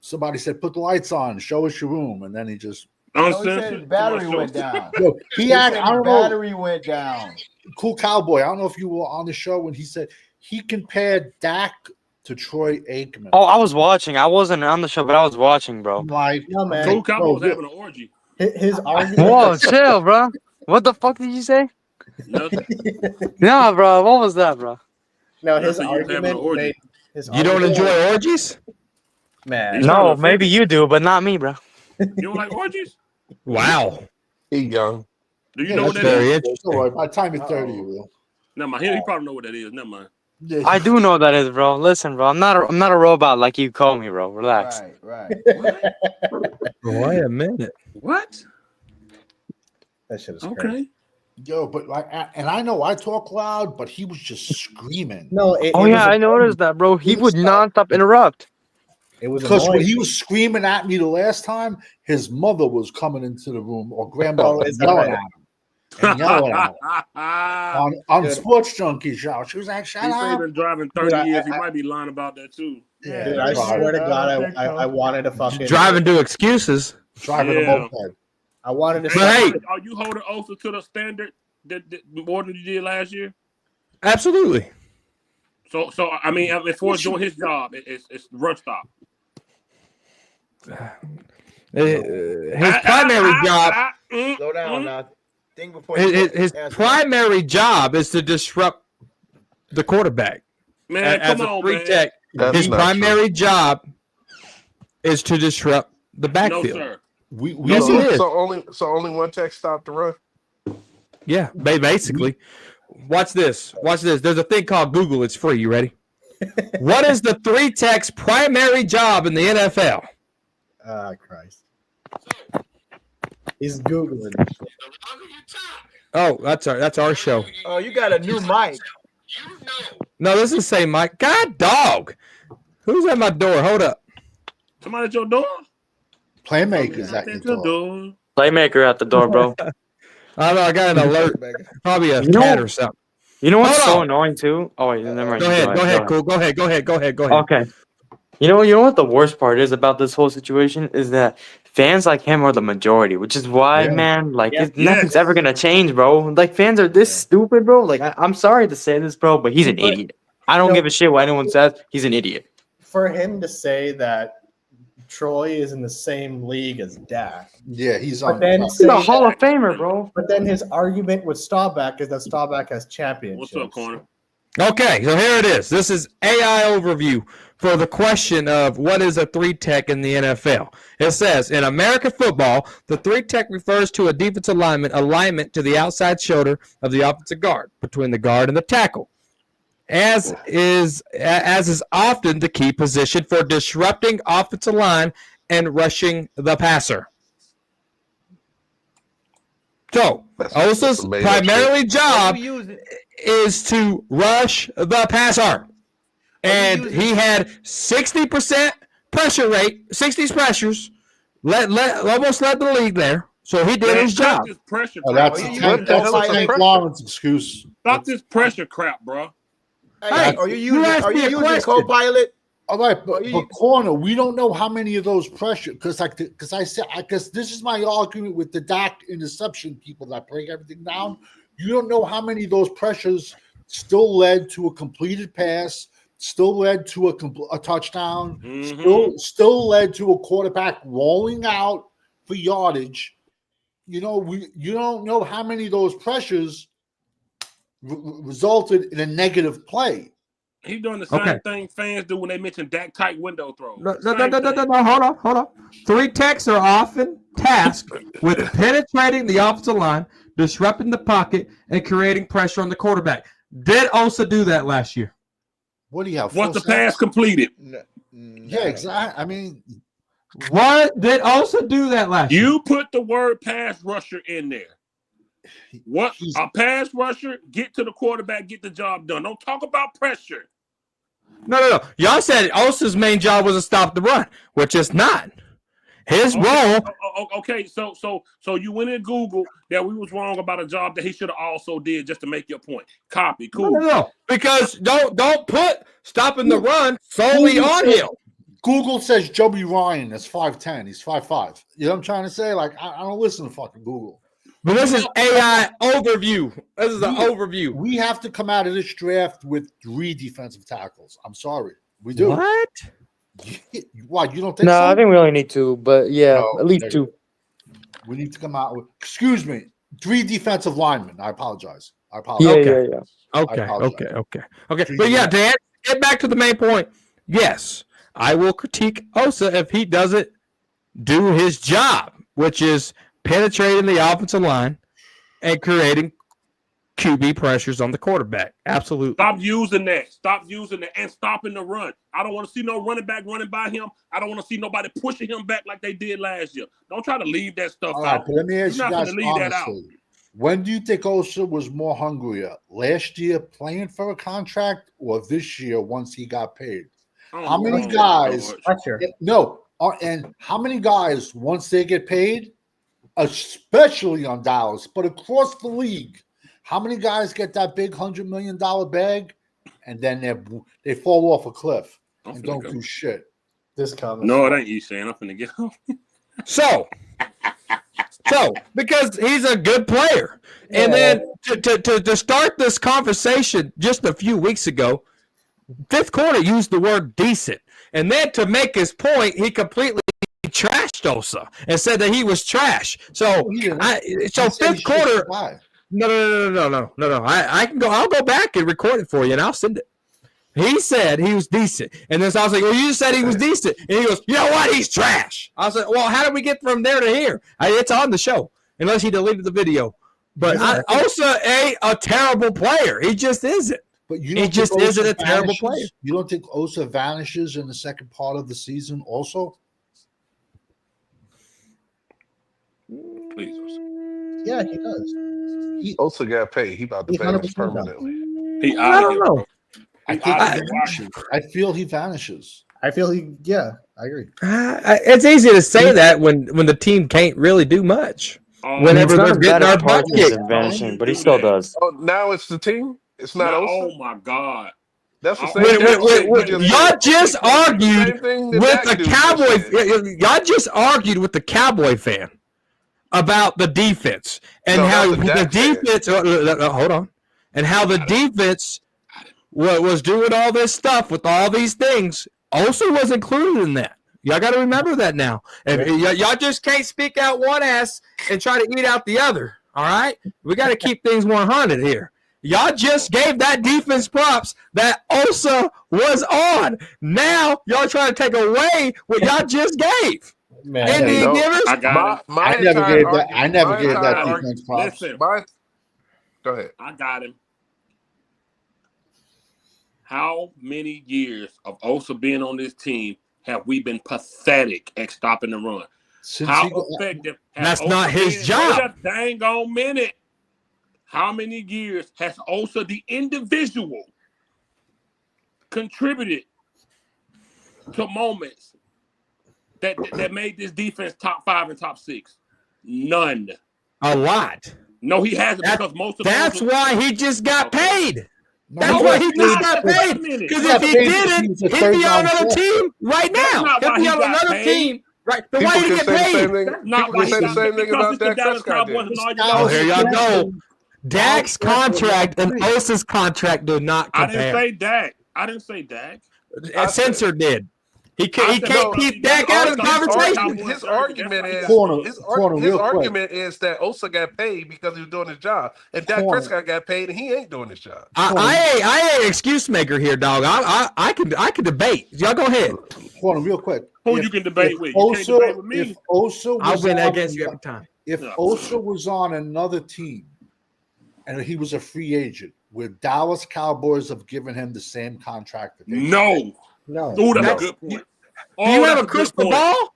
somebody said, "Put the lights on, show us your room," and then he just. He said his battery went down. Yo, he had. I don't know. Battery went down. Cool Cowboy. I don't know if you were on the show when he said he compared Dak to Troy Aikman. Oh, I was watching. I wasn't on the show, but I was watching, bro. Like, No, man. Cool Cowboy was having an orgy. His argument. Whoa, chill, bro. What the fuck did you say? Nothing. No, bro. What was that, bro? No, his Nothing, you was having an argument. orgy. You don't enjoy orgies? Man. He's No, trying to maybe you do, but not me, bro. You don't like orgies? Wow. He young. Do you know what that very is? interesting. All right, by the time you're 30, you will. Never mind. He probably know what that is. Never mind. Yeah, I do know that is, bro. Listen, bro. I'm not a robot like you call me, bro. Relax. Right. Wait a minute. What? That shit is Okay. crazy. Yo, but like, and I know I talk loud, but he was just screaming. No, I noticed that, bro. He would nonstop interrupt. It was Because when annoying. he was screaming at me the last time, his mother was coming into the room or grandmother Oh, is that yelling right? at him. And yelling at him. On Sports Junkie show. She was like, shut He's up. been driving 30 Dude, years. He might be lying about that too. Yeah, Dude, I swear to God, I wanted to fucking Driving to excuses. driving a Yeah. moped. I wanted to. But hey, Are you holding Osa to the standard that more than you did last year? absolutely. So I mean, as far as doing his job, it's run stop. His primary job. Slow down now. Think before His primary job is to disrupt the quarterback. Man, As come a on, free man. tech, That's his not primary job is to disrupt the No, backfield. sir. We Yes, know- it is. So only one tech stopped the run. Yeah, basically. Watch this. Watch this. There's a thing called Google. It's free. You ready? What is the three tech's primary job in the NFL? Ah, Christ. He's Googling. Oh, that's our show. Oh, you got a new mic. No, this is the same mic. God dog. Who's at my door? Hold up. Somebody at your door? Playmakers at your door. door. Playmaker at the door, bro. I don't know. I got an alert. Probably a You know- cat or something. You know what's Hold so on. annoying too? Oh wait, never mind. Go ahead. Cool. Go ahead. Okay. You know what the worst part is about this whole situation is that fans like him are the majority, which is why, Yeah. man, like Yeah. nothing's ever gonna change, bro. Like fans are this stupid, bro. Like I'm sorry to say this, bro, but he's an But- idiot. I don't No. give a shit what anyone says. He's an idiot. For him to say that Troy is in the same league as Dak, Yeah, he's but on. then He's a Hall of Famer, bro. But then his argument with Staubach is that Staubach has championships. What's up, Corner? Okay, so here it is. This is AI overview for the question of what is a three tech in the NFL. It says in American football, the three tech refers to a defensive alignment to the outside shoulder of the offensive guard between the guard and the tackle, as is often the key position for disrupting offensive line and rushing the passer. So, Osa's some made-up primarily What job you using? is to rush the passer. And he had 60% pressure rate, 60 pressures, almost led the league there. So he did his Stop job. this pressure Oh, crap. that's What a you Tank, using? that's a Like- Tank pressure. Lawrence excuse. Stop this pressure crap, bro. Hey, are you you using? asked Are me you a using question. Copilot? All right, but you- corner, we don't know how many of those pressure because this is my argument with the Dak interception people that break everything down. You don't know how many of those pressures still led to a completed pass, still led to a touchdown, still led to a quarterback rolling out for yardage. You don't know how many of those pressures resulted in a negative play. He's doing the same Okay. thing fans do when they mention Dak tight window throws. No, Same hold thing. on. Three techs are often tasked with penetrating the offensive line, disrupting the pocket, and creating pressure on the quarterback. Did Osa do that last year? What do you have? Once the four pass sacks? completed, Yeah, exactly. I mean, What did Osa do that last year? you put the word pass rusher in there. What a pass rusher, get to the quarterback, get the job done. Don't talk about pressure. No. Y'all said Osa's main job was to stop the run, which is not. His role. Okay, so you went in Google that we was wrong about a job that he should have also did just to make your point. Copy, cool. No. Because don't put stopping the run solely on him. Google says Joey Ryan is 5'10". He's 5'5". You know what I'm trying to say? Like, I don't listen to fucking Google. But this is AI overview. This is an overview. We have to come out of this draft with 3 defensive tackles. I'm sorry. We do. What? Why? You don't think No, so? I think we only need 2, but yeah, No, at least nigga. 2. We need to come out with, excuse me, 3 defensive linemen. I apologize. Yeah, Okay. yeah. Okay. But yeah, Dan, get back to the main point. Yes, I will critique Osa if he doesn't do his job, which is penetrating the offensive line and creating QB pressures on the quarterback. Absolutely. Stop using that. Stop using that and stopping the run. I don't want to see no running back running by him. I don't want to see nobody pushing him back like they did last year. Don't try to leave that stuff All right, out. but let me ask You're you not guys gonna leave that out. honestly. When do you think Osa was more hungrier? Last year playing for a contract or this year once he got paid? How many guys? And how many guys once they get paid, especially on Dallas, but across the league, how many guys get that big $100 million bag and then they fall off a cliff and don't do shit? This comment. No, it ain't you saying. I'm finna get off. So, because he's a good player. And then to start this conversation just a few weeks ago, Fifth Quarter used the word decent. And then to make his point, he completely trashed Osa and said that he was trash. So, Fifth Quarter. No. I can go. I'll go back and record it for you, and I'll send it. He said he was decent, and then so I was like, "Well, you said he was decent," and he goes, "You know what? He's trash." I was like, "Well, how did we get from there to here?" It's on the show, unless he deleted the video. But Osa ain't a terrible player. He just isn't. But he just isn't a terrible player. You don't think Osa vanishes in the second part of the season also? Please. Yeah, he does. Osa got paid. He about to vanish permanently. I don't know. I feel he vanishes. I feel I agree. It's easy to say that when the team can't really do much. Whenever they're getting our butt kicked, vanishing, but he still does. Oh, now it's the team. It's not Osa. Oh my God. That's the same. Y'all just argued with the Cowboy. Y'all just argued with the Cowboy fan about the defense and how the defense. Hold on, and how the defense was doing all this stuff with all these things. Osa was included in that. Y'all got to remember that now. Y'all just can't speak out one ass and try to eat out the other. All right, we got to keep things 100 here. Y'all just gave that defense props that Osa was on. Now y'all trying to take away what y'all just gave. Man, I never gave that defense props. Listen, go ahead. I got him. How many years of Osa being on this team have we been pathetic at stopping the run? How effective? That's not his job. Wait a dang on minute. How many years has Osa, the individual, contributed to moments that made this defense top 5 and top 6? None. A lot. No, he hasn't, because most of that's why he just got paid. That's why he just got paid. Because if he didn't, he'd be on another team right now. He'd be on another team. Right. Then why did he get paid? Not why he got paid. Because the Dallas Cowboys and all you here y'all go. Dak's contract and Osa's contract do not compare. I didn't say Dak. Censor did. He can't keep Dak out of the conversation. His argument is that Osa got paid because he was doing his job, and Dak Prescott got paid and he ain't doing his job. I ain't an excuse maker here, dog. I can debate. Y'all go ahead. Hold on, real quick. Who you can debate with? You can't debate with me. If Osa was I'll win against you every time. If Osa was on another team and he was a free agent, would Dallas Cowboys have given him the same contract? No. Ooh, that's a good point. Do you have a crystal ball?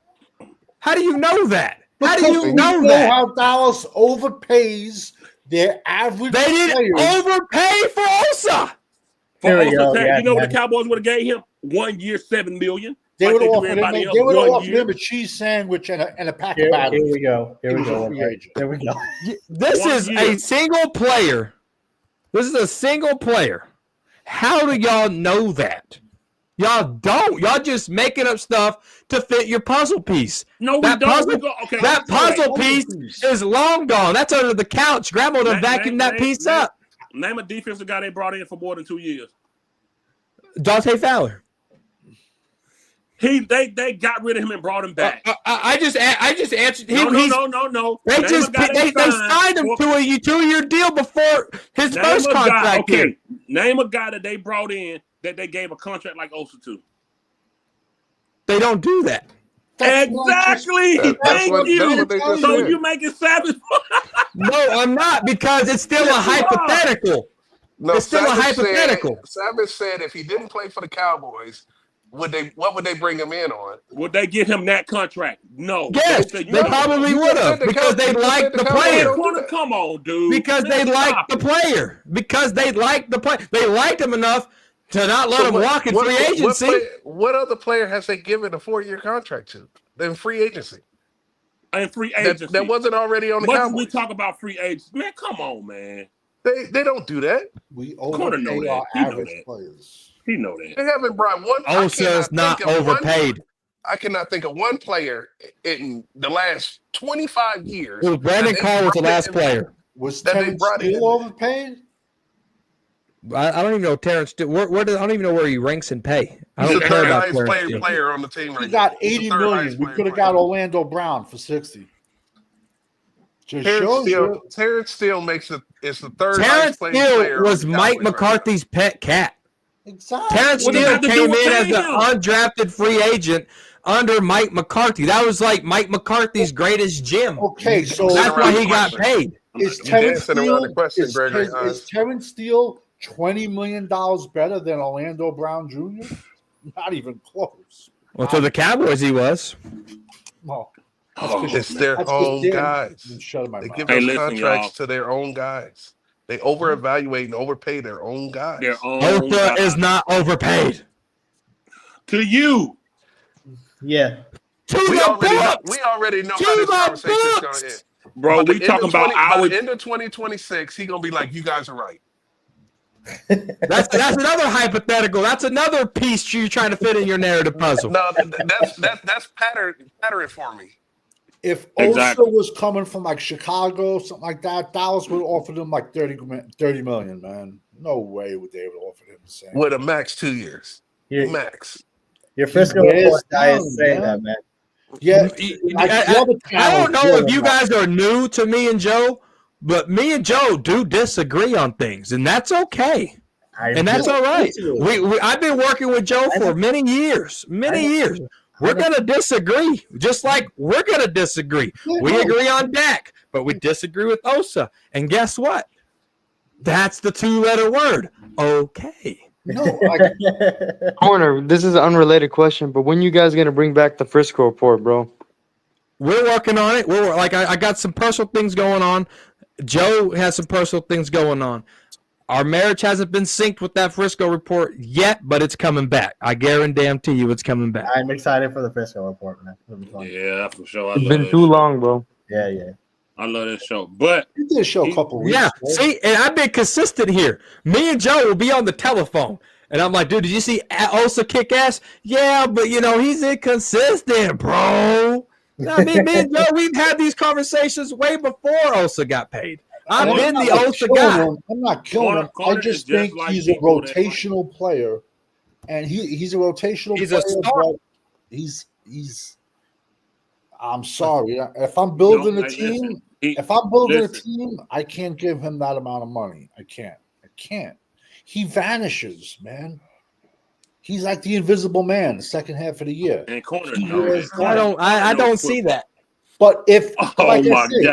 How do you know that? How do you know that? How Dallas overpays their average They didn't overpay for Osa. You know what the Cowboys would have gave him? 1 year, $7 million. They would have offered him a cheese sandwich and a pack of batteries. Here we go. There we go. This is a single player. This is a single player. How do y'all know that? Y'all don't. Y'all just making up stuff to fit your puzzle piece. No, we That don't. puzzle, Okay, that puzzle piece is long gone. That's under the couch. Grandma done vacuumed that piece up. Name a defensive guy they brought in for more than 2 years. Dante Fowler. They got rid of him and brought him back. I just answered. No. They signed him to a 2-year deal before his first contract. Okay, name a guy that they brought in that they gave a contract like Osa to. They don't do that. Exactly. Thank you. So you make it Savage. No, I'm not, because it's still a hypothetical. No, it's still a hypothetical. Savage said if he didn't play for the Cowboys, what would they bring him in on? Would they give him that contract? No. Yes, they probably would have, because they like the player. Come on, dude. Because they like the player. Because they like the player. They liked him enough to not let him walk in free agency. What other player has they given a 4-year contract to in free agency? And free agency that wasn't already on the Cowboys. We talk about free agents, man. Come on, man. They don't do that. We overpay our average players. He know that. They haven't brought one. Osa's not overpaid. I cannot think of one player in the last 25 years. Brandon Carr was the last player. Was Terrence Steele overpaid? I don't even know Terrence Steele. I don't even know where he ranks in pay. I He's don't the care third about highest Terrence Steele. player on the team right now. He got $80 million. We could have got Orlando Brown for $60. Terrence Steele is the third highest player. Terrence Steele was Mike McCarthy's pet cat. Exactly. Terrence Steele came in as an undrafted free agent under Mike McCarthy. That was like Mike McCarthy's greatest gem. Okay, so that's why he got paid. Is Terrence Steele $20 million better than Orlando Brown Jr.? Not even close. Well, to the Cowboys, he was. Well, it's their own guys. They give those contracts to their own guys. They over-evaluate and overpay their own guys. Osa is not overpaid. To you. Yeah. We already know how this conversation is going to end. Bro, we talking about by the end of 2026, he's going to be like, you guys are right. That's another hypothetical. That's another piece you're trying to fit in your narrative puzzle. No, that's pattern for me. If Osa was coming from like Chicago, something like that, Dallas would have offered him like $30 million, man. No way would they have offered him the same. With a max 2 years. Max. Your Frisco report guy is saying that, man. Yeah. I don't know if you guys are new to me and Joe, but me and Joe do disagree on things, and that's okay. And that's all right. I've been working with Joe for many years. We're going to disagree, just like we're going to disagree. We agree on Dak, but we disagree with Osa. And guess what? That's the 2-letter word, okay. No, Corner, this is an unrelated question, but when you guys going to bring back the Frisco report, bro? We're working on it. I got some personal things going on. Joe has some personal things going on. Our marriage hasn't been synced with that Frisco report yet, but it's coming back. I guarantee you it's coming back. I'm excited for the Frisco report, man. Yeah, for sure. It's been too long, bro. Yeah. I love this show. But you did a show a couple weeks. Yeah, see, and I've been consistent here. Me and Joe will be on the telephone. And I'm like, dude, did you see Osa kick ass? Yeah, but, he's inconsistent, bro. I mean, me and Joe, we've had these conversations way before Osa got paid. I've been the Osa guy. I'm not killing him. I just think he's a rotational player. And he's a rotational player. A star. He's I'm sorry. If I'm building a team, I can't give him that amount of money. I can't. He vanishes, man. He's like the invisible man the second half of the year. And Corner, I don't see that. But if God,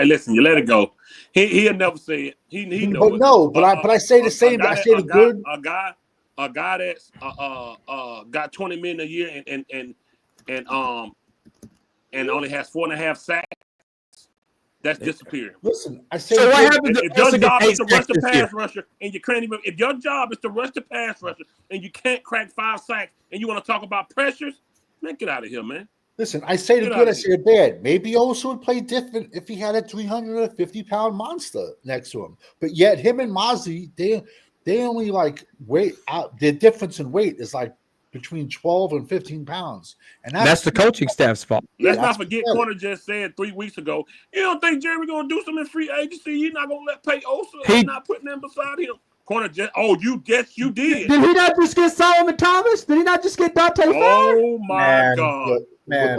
listen, you let it go. He'll never say it. He knows. But I say the same. I say the good. A guy that's got $20 million a year and only has 4.5 sacks. That's disappearing. Listen, I say. So what happens if your job is to rush the pass rusher and you can't even? If your job is to rush the pass rusher and you can't crack 5 sacks and you want to talk about pressures, man, get out of here, man. Listen, I say the good, I say the bad. Maybe Osa would play different if he had a 350-pound monster next to him. But yet, him and Mozzie, they only like weight out. Their difference in weight is like between 12 and 15 pounds. And That's the coaching staff's fault. Let's not forget, Corner just said 3 weeks ago, you don't think Jerry going to do something in free agency? You're not going to let pay Osa and not putting him beside him? Corner just, you did. Did he not just get Solomon Thomas? Did he not just get Dante Fowler? Oh, my God. Man.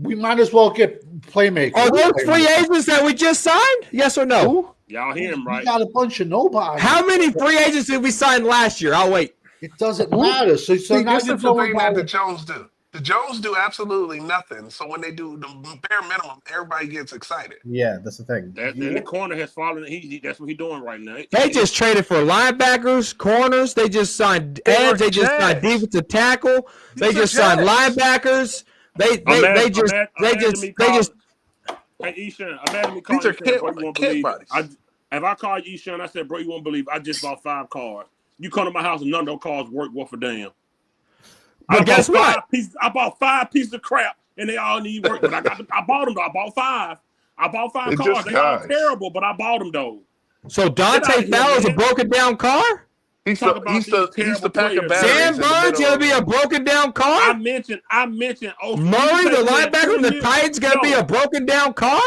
We might as well get playmakers. Are those free agents that we just signed? Yes or no? Y'all hear him, right? We got a bunch of nobody. How many free agents did we sign last year? I'll wait. It doesn't matter. So now this you're is the going thing by that the Jones do. The Jones do absolutely nothing. So when they do the bare minimum, everybody gets excited. Yeah, that's the thing. And the Corner has fallen. That's what he's doing right now. They just traded for linebackers, corners. They just signed edge. They just signed defensive tackle. They just signed linebackers. They just. Hey, Eshan, imagine me calling you, bro, you won't believe it. If I called you, Eshan, I said, bro, you won't believe it. I just bought 5 cars. You come to my house and none of those cars worth a damn. But guess what? I bought 5 pieces of crap and they all need work. But I bought them though. I bought 5. I bought 5 cars. They all terrible, but I bought them though. So Dante Fowler's a broken down car? He's the pack of batteries. Sam Burns gonna be a broken down car? I mentioned. Murray, the linebacker from the Titans, gonna be a broken down car?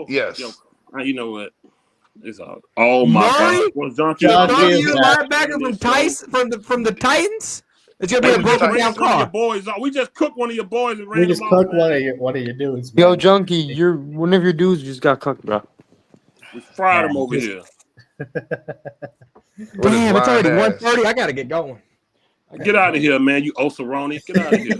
Yes. You know what? It's all. Oh my God! Was Junkie the linebacker from the Titans? It's gonna be a broken down car. We just cooked one of your boys and ran We just cooked one of your dudes. Yo, Junkie, one of your dudes just got cooked, bro. We fried him over here. Damn, it's already 1:30. I gotta get going. Get out of here, man. You Osaroni. Get out of here.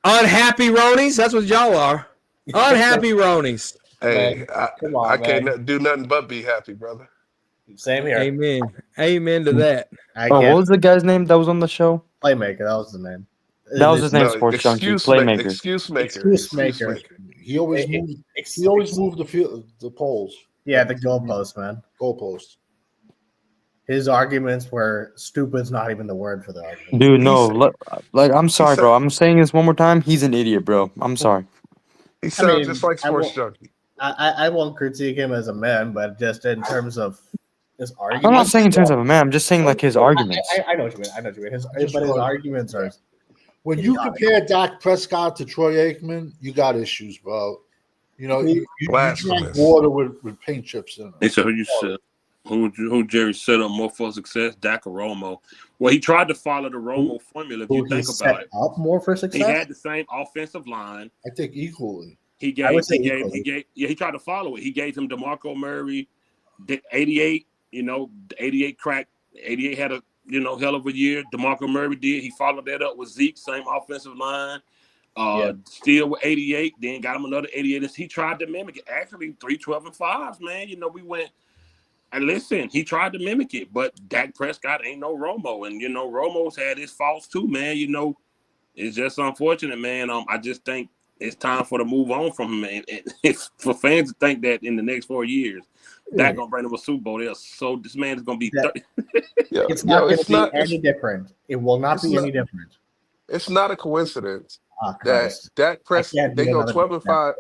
Unhappy Ronies. That's what y'all are. Unhappy Ronies. Hey, I can't do nothing but be happy, brother. Same here. Amen. Amen to that. What was the guy's name that was on the show? Playmaker. That was the name. That was his name. Sports Junkie. Playmaker. Excuse maker. He always moved the polls. Yeah, the goalpost, man. Goalpost. His arguments were stupid's not even the word for the argument. Dude, no. I'm sorry, bro. I'm saying this one more time. He's an idiot, bro. I'm sorry. He sounds just like Sports Junkie. I won't critique him as a man, but just in terms of his arguments. I'm not saying in terms of a man. I'm just saying like his arguments. I know what you mean. His arguments are. When you compare Dak Prescott to Troy Aikman, you got issues, bro. You know, you drank water with paint chips in it. Hey, so who you said? Who Jerry set up more for success? Dak or Romo? Well, he tried to follow the Romo formula. If you think about it, up more for success. He had the same offensive line. I think equally. He tried to follow it. He gave him DeMarco Murray, 88. 88 crack. 88 had a hell of a year. DeMarco Murray did. He followed that up with Zeke, same offensive line. Still with 88. Then got him another 88. He tried to mimic it. Actually, 3 12 and 5s, man. We went. And listen, he tried to mimic it, but Dak Prescott ain't no Romo. And, Romo's had his faults too, man. It's just unfortunate, man. I just think it's time for to move on from him. And it's for fans to think that in the next 4 years, Dak going to bring him a Super Bowl. So this man is going to be 30. It's not going to be any different. It will not be any different. It's not a coincidence that Dak Prescott, they go 12 and 5.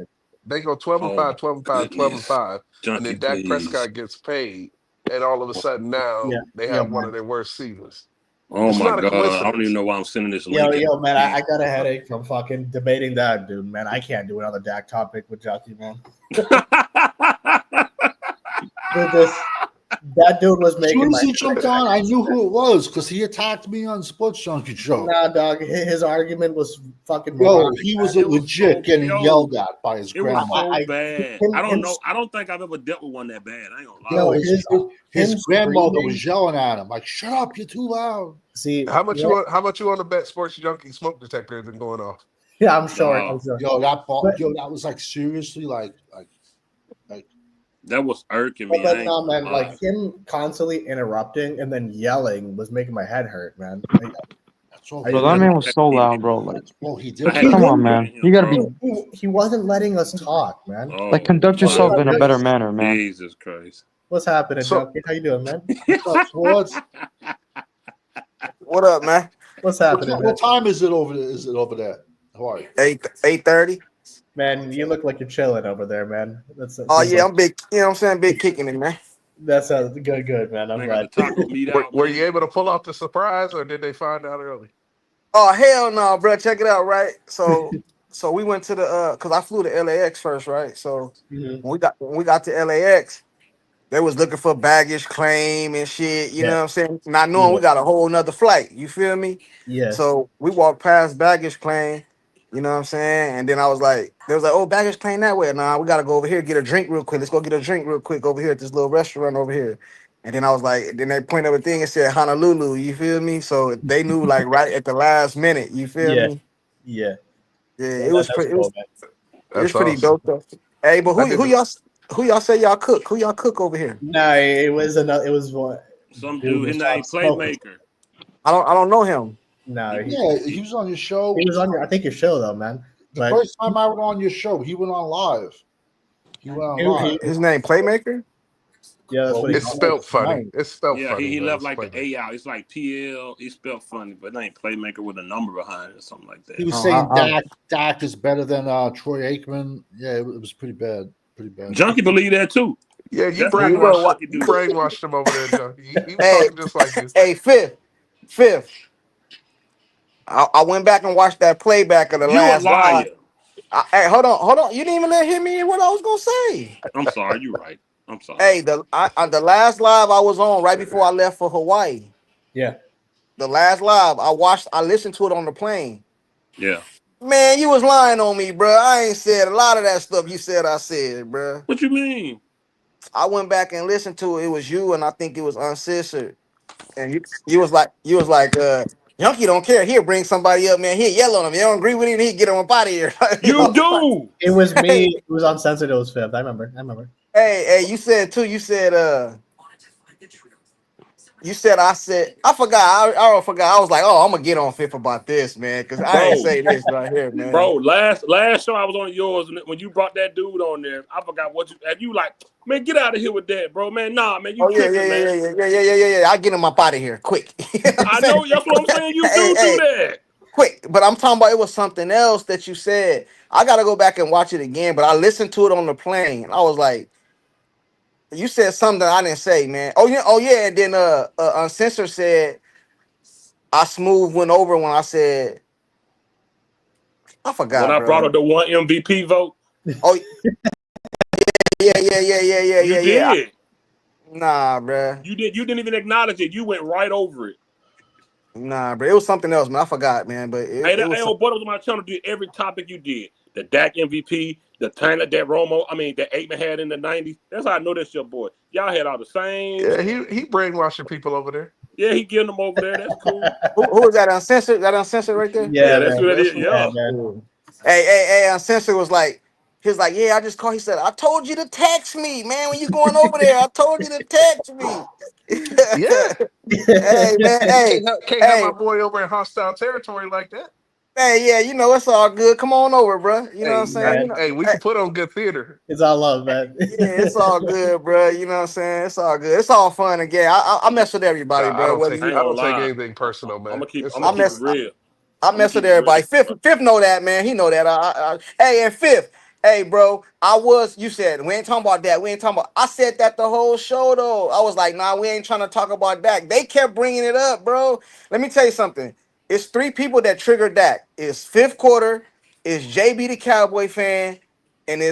They go 12 and 5, 12 and 5, 12 and 5, and then Dak Prescott gets paid, and all of a sudden now they have one of their worst seasons. Oh my God! I don't even know why I'm sending this link. Yo, man, I got a headache from fucking debating that, dude. Man, I can't do another Dak topic with Junkie, man. That dude was making. As soon as he jumped on, I knew who it was because he attacked me on Sports Junkie show. Nah, dog. His argument was fucking. He was legit getting yelled at by his grandma. It was so bad. I don't know. I don't think I've ever dealt with one that bad. I ain't gonna lie. His grandmother was yelling at him like, "Shut up! You're too loud." See, how much you want to bet Sports Junkie smoke detector isn't going off? Yeah, I'm sure. Yo, that was like seriously like. That was irking me. But no, man, like him constantly interrupting and then yelling was making my head hurt, man. Bro, that man was so loud, bro. Like, he did. Come on, man. You gotta be. He wasn't letting us talk, man. Like, conduct yourself in a better manner, man. Jesus Christ. What's happening, Junkie? How you doing, man? What up, man? What's happening? What time is it over there? How are you? 8:30. Man, you look like you're chilling over there, man. Yeah, I'm big. You know what I'm saying? Big kicking it, man. That sounds good, man. I'm Man, glad. got the taco meat out. Were man. you able to pull off the surprise, or did they find out early? Oh hell no, bro. Check it out, right? So we went to the because I flew to LAX first, right? So Mhm. when we got to LAX, they was looking for baggage claim and shit. You know Yeah. what I'm saying? Not knowing we got a whole nother flight. You feel me? Yeah. So we walked past baggage claim. You know what I'm saying? And then I was like, they was like, oh, baggage claim that way. Nah, we gotta go over here get a drink real quick. Let's go get a drink real quick over here at this little restaurant over here. And then I was like, then they pointed up a thing and said Honolulu. You feel me? So they knew like right at the last minute. You feel Yeah. me? Yeah. Yeah, Yeah, it was that's pretty. cool, man. It was That's pretty awesome. dope though. Hey, but I did. who y'all say y'all cook? Who y'all cook over here? No, it was another. It was what Some dude dude, his was name smoking. Playmaker. I don't know him. No, Yeah, he was on your show. he was on your. I think your show though, man. The But first time I went on your show, he went on live. He went on live. His name Playmaker. Yeah, that's what he It's called. spelled funny. It's spelled Yeah, funny. he but left it's like the Playmaker. A out. It's like PL. He spelled funny, but it ain't Playmaker with a number behind it or something like that. He was saying Dak is better than Troy Aikman. Yeah, it was pretty bad. Pretty bad. Junkie believe that too. Yeah, you That's how much brainwashed. Junkie You do. brainwashed him over there, Junkie. He was Hey, talking just like you. hey, fifth. I went back and watched that playback of the You a last live. liar. Hey, hold on. You didn't even let him hear what I was gonna say. I'm sorry. You right. I'm sorry. Hey, the last live I was on right before I left for Hawaii. Yeah. The last live I listened to it on the plane. Yeah. Man, you was lying on me, bro. I ain't said a lot of that stuff you said I said, bro. What you mean? I went back and listened to it. It was you, and I think it was uncensored. And you was like, Junkie don't care. He'll bring somebody up, man. He'll yell on him. You don't agree with him, he'll get him up out of here. You do. It was me. Hey, It was uncensored. It was fifth. I remember. hey, you said too. You said I forgot. I forgot. I was like, oh, I'm gonna get on fifth about this, man, because I ain't Bro. say this right here, man. Bro, last show I was on yours, and when you brought that dude on there, I forgot what you and you like, man, get out of here with that, bro, man. Nah, man, you Oh yeah, tripping, man. yeah. I get him up out of here quick. You know what I I'm saying? know that's what I'm saying. You do Hey, that. quick. But I'm talking about it was something else that you said. I gotta go back and watch it again. But I listened to it on the plane. I was like, you said something I didn't say, man. Oh yeah. And then Uncensored said I smooth went over when I said I When forgot, I brought bro. up the one MVP vote, Oh yeah. you did. Nah, bro. You didn't even acknowledge it. You went right over it. Nah, bro. It was something else, man. I forgot, man. But it was Old boy that was on my channel did every topic you did. The Dak MVP, the talent that Aikman had in the 90s. That's how I know that's your boy. Y'all had all the same. Yeah, he brainwashing people over there. Yeah, he getting them over there. That's cool. who was that Uncensored? That Uncensored right there? Yeah, Yeah, that's man. who that is. Yeah, Yeah. man. Hey, Uncensored was like, he was like, yeah, I just called. He said, I told you to text me, man, when you going over there. I told you to text me. Yeah, Hey, man, can't have my boy over in hostile territory like that. yeah, you know, it's all good. Come on over, bro. You know what I'm saying? You know, Hey, we can put on good theater. It's all love, man. yeah, it's all good, bro. You know what I'm saying? It's all good. It's all fun again. I mess with everybody, Nah, I bro. don't Whether take I ain't I you, gonna don't take lie. anything personal, man. I'm gonna keep It's it all mess- good. real. I I'm gonna mess with keep it real. everybody. Fifth know that, man. He know that. Hey, and Fifth, hey, bro. You said we ain't talking about that. We ain't talking about. I said that the whole show though. I was like, nah, we ain't trying to talk about Dak. They kept bringing it up, bro. Let me tell you something. It's three people that triggered Dak. It's fifth quarter. It's JB the Cowboy fan, and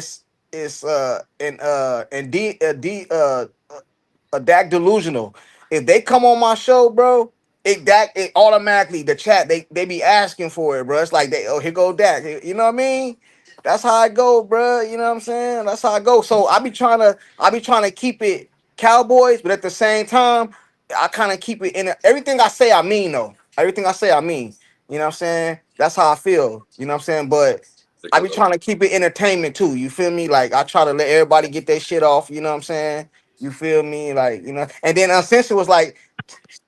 a Dak delusional. If they come on my show, bro, it automatically the chat they be asking for it, bro. It's like here go Dak. You know what I mean? That's how I go, bro. You know what I'm saying? That's how I go. So I be trying to keep it Cowboys, but at the same time, I kind of keep it in everything I say. I mean though, everything I say, I mean. You know what I'm saying? That's how I feel. You know what I'm saying? But I be trying to keep it entertainment too. You feel me? Like I try to let everybody get their shit off. You know what I'm saying? You feel me? Like, you know, and then Uncensored was like,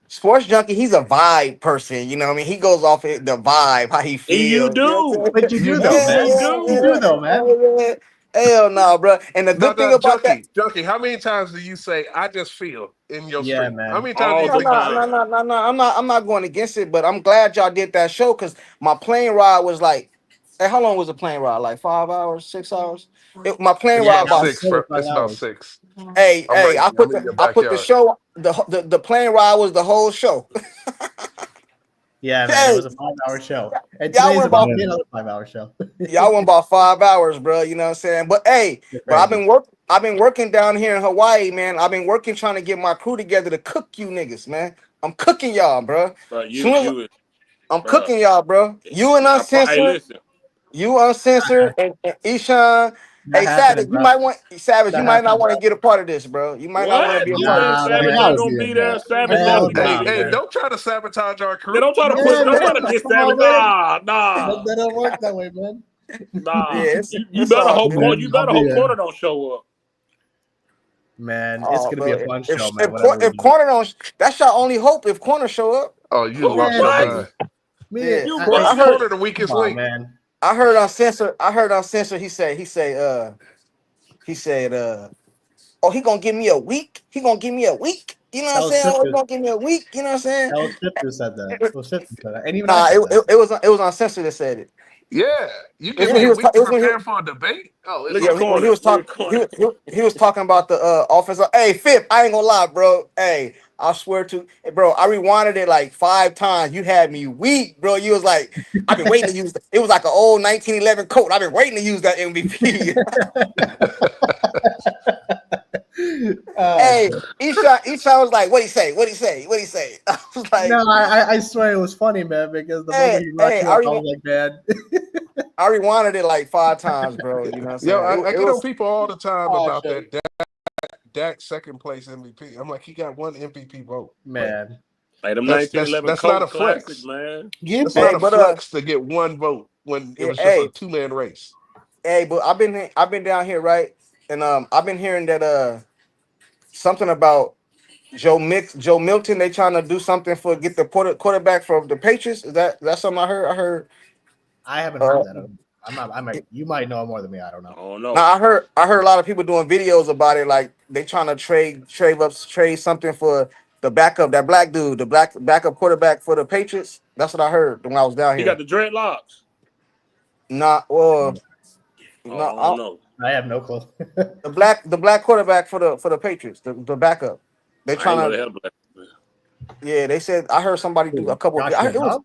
Sports Junkie, he's a vibe person. You know what I mean? He goes off the vibe, how he You feels. You know what do. I'm But you You do though, do. man. You You do. do though, man. saying? Hell no, bro. And the No, good thing about that, Junkie. How many times do you say "I just feel" in your Yeah, stream? How man. many times do All you no, the say no, that? no, time. no, no, no. I'm not going against it, but I'm glad y'all did that show because my plane ride was like Hey, how long was the plane ride? Like 5 hours, 6 hours? My plane It's ride about about. 6. It's about 6. Hey, I'm right. I I'm put in your the backyard. show. The plane ride was the whole show. Yeah, man, it was a 5-hour show, and Y'all today's went about about to be another 5-hour show. y'all went about 5 hours, bro. You know what I'm saying? But hey, but I've been working down here in Hawaii, man. I've been working trying to get my crew together to cook you niggas, man. I'm cooking y'all, bro. I'm cooking y'all, bro. You and Hey, Uncensored, listen. you Uncensored, and Ishan. Hey, happening, Savage, you Not might not happening, want to bro. get a part of this, bro. You might not want to What? be a You part of saying this. Savage ain't gonna be there? Savage Hell gonna be no, Hey, there. man. don't try to sabotage our crew. Yeah, don't try to Yeah, don't try man. to get Come on, Savage. man. Nah. That don't work that way, man. Nah. Yeah, You it's better all hope good. you better hope Corner don't show up. Man, it's Oh, gonna be bro. a fun show, man. If Corner don't, that's your only hope. If Corner show up, Oh, you lost your What? mind. yeah. You I heard. Corner the Come weakest on, link. man. I heard Uncensored. He said, oh, he gonna give me a week. He gonna give me a week. You know what That I'm was saying? Oh, he Sifter. gonna give me a week. You know what I'm saying? That was Sifter said that. It was Sifter said that, and even I Nah, said that. it was Uncensored that said it. Yeah, you It was give when me he a was week to it was when prepare for a debate. Oh, it's Look at over. when he Corner. was Look at talking Corner. he was talking about the offensive. Hey, Fifth, I ain't gonna lie, bro. Hey, I swear to bro, I rewinded it like 5 times. You had me weak, bro. You was like, I've been waiting to use it was like an old 1911 coat. I've been waiting to use that MVP. Hey, Isha was like, what'd he say? What'd he say? What'd he say? I was like, No, I swear it was funny, man, because the moment he brought you up, I was like, man. I rewinded it like 5 times, bro. You know what I'm Yo, saying? I It get on was people all the time Oh, about shit. that Dak second place MVP. I'm like, he got one MVP vote. Man. Like them That's 1911 not a Colt classic, flex. man. That's Hey, not a but flex to get one vote when it was just a 2-man race. Hey, but I've been down here, right? And I've been hearing that something about Joe Milton. They trying to do something for get the quarterback for the Patriots. Is that something I heard? I haven't heard that. You might know more than me. I don't know. Oh no. Now I heard a lot of people doing videos about it, like they trying to trade something for the backup, that black dude, the black backup quarterback for the Patriots. That's what I heard when I was down He here. got the dreadlocks. Not Oh, no, I don't know. I have no clue. the black quarterback for the Patriots, the backup. They I ain't know trying they to. had a black. Yeah, they said I heard somebody do a couple. Joshua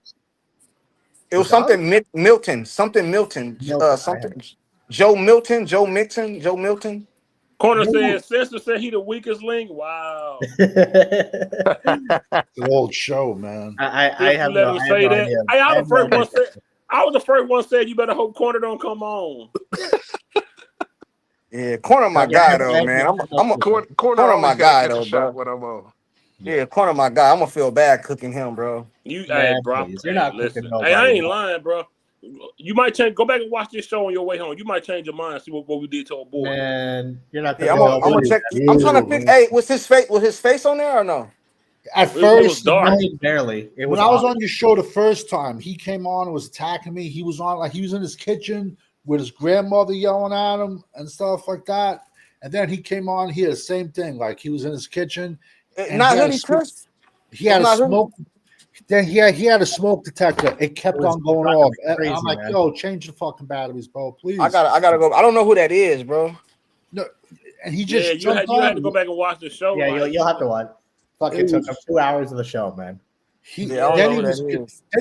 It was Dobbs? something Milton, something Joe Milton. Corner said Cesar said he the weakest link. Wow. The old show, man. I have let no him say that. idea. Hey, I I have no idea. was the first one said you better hope Corner don't come on. Yeah, Corner my guy though, man. I'm a Corner my always guy got to catch though, a shot bro. when I'm on. Yeah, Corner my guy. I'm gonna feel bad cooking him, bro. Hey, bro. Please. You're Hey, not listen. cooking Hey, I nobody. ain't lying, bro. You might change. Go back and watch this show on your way home. You might change your mind. See what we did to our boy. Man, you're not Yeah, cooking I'm gonna nobody. check. I'm trying to pick. Hey, was his face on there or no? At It was first, dark. Barely. It was when I was awful. on your show the first time, he came on and was attacking me. He was on like he was in his kitchen with his grandmother yelling at him and stuff like that. And then he came on here, same thing. Like he was in his kitchen. And Not hoodie Chris. He had a smoke. Then he had a smoke detector. It kept on going off. Crazy, I'm like, man. yo, change the fucking batteries, bro, please. I gotta go. I don't know who that is, bro. No, and he just you had to go back and watch the show. Yeah, you'll have to watch. Fucking took up 2 hours of the show, man. Then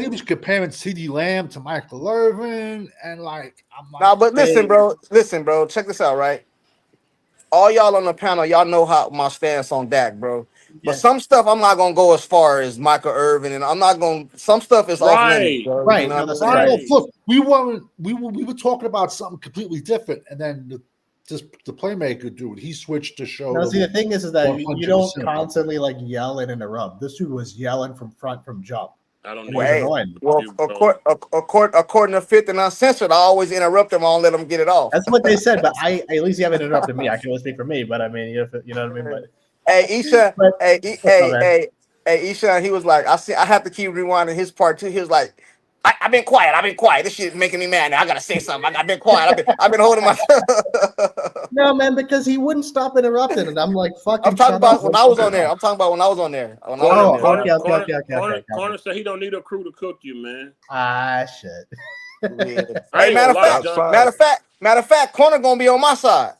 he was comparing CD Lamb to Michael Irvin, and like I'm like, Nah, but listen, bro. Check this out, right? All y'all on the panel, y'all know how my stance on Dak, bro. But some stuff I'm not gonna go as far as Michael Irvin, and I'm not gonna. Some stuff is off limits, bro. Right. You know what I'm Right. saying? Look, we were talking about something completely different, and then the playmaker dude, he switched to show. No, see, the thing is that you don't 100%. constantly like yell and interrupt. This dude was yelling from jump. I don't know. It was annoying. Well, according to Fifth and Uncensored, I always interrupt them. I don't let them get it off. That's what they said, but at least you haven't interrupted me. I can only speak for me, but I mean, you know what I mean. But Hey, Isha, Isha, he was like, I have to keep rewinding his part too. He was like, I've been quiet. This shit is making me mad now. I gotta say something. I've been quiet. I've been holding my. No, man, because he wouldn't stop interrupting, and I'm like, fucking. I'm talking about when I was on there. Corner said he don't need a crew to cook you, man. Ah, shit. Yeah. I Hey, ain't matter gonna lie, of fact, John. matter of fact, Corner gonna be on my side.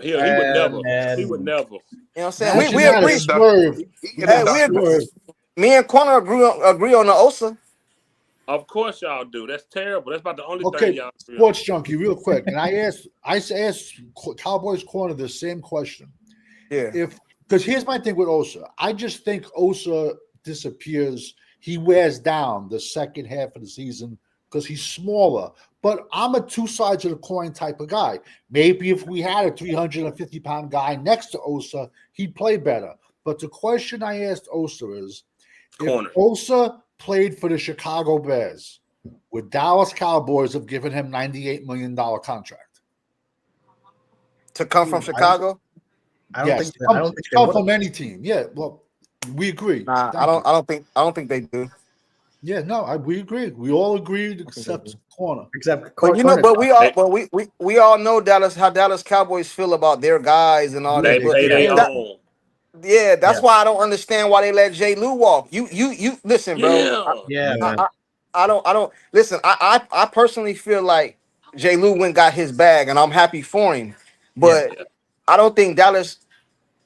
He would never. Man. He would never. You know what I'm saying? Imagine We that agree. if Swerve. Hey, we agree. Me and Corner agree on the Osa. Of course y'all do. That's terrible. That's about the only thing Okay, y'all agree on. Sports Junkie, real quick, and I asked Cowboys Corner the same question. Yeah. Because here's my thing with Osa. I just think Osa disappears. He wears down the second half of the season because he's smaller. But I'm a two sides of the coin type of guy. Maybe if we had a 350-pound guy next to Osa, he'd play better. But the question I asked Osa is, Corner. if Osa played for the Chicago Bears, would Dallas Cowboys have given him $98 million contract? To come from Chicago? I don't Yes, think. I don't think they come would. from any team. Yeah, well, we agree. Nah, Thank you. I don't think they do. Yeah, no, we agree. We all agreed except Corner. Except, But you know, but we all know how Dallas Cowboys feel about their guys and all They this. But pay their that, own. yeah, that's why I don't understand why they let Jay Lou walk. You listen, bro. Yeah. man. I don't listen. I personally feel like Jay Lou went got his bag, and I'm happy for him. But Yeah. I don't think Dallas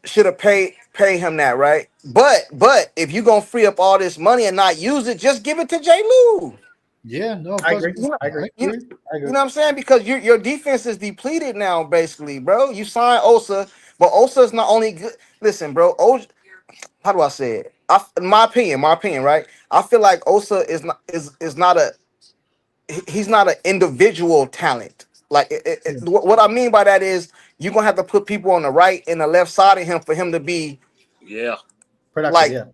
should have pay him that, right? But if you gonna free up all this money and not use it, just give it to Jay Lou. Yeah, no, I agree. You know, I agree. You know what I'm saying? Because your defense is depleted now, basically, bro. You signed Osa, but Osa is not only good. Listen, bro. How do I say it? In my opinion, right? I feel like Osa is not he's not an individual talent. Like what I mean by that is you're gonna have to put people on the right and the left side of him for him to be Productive, like yeah.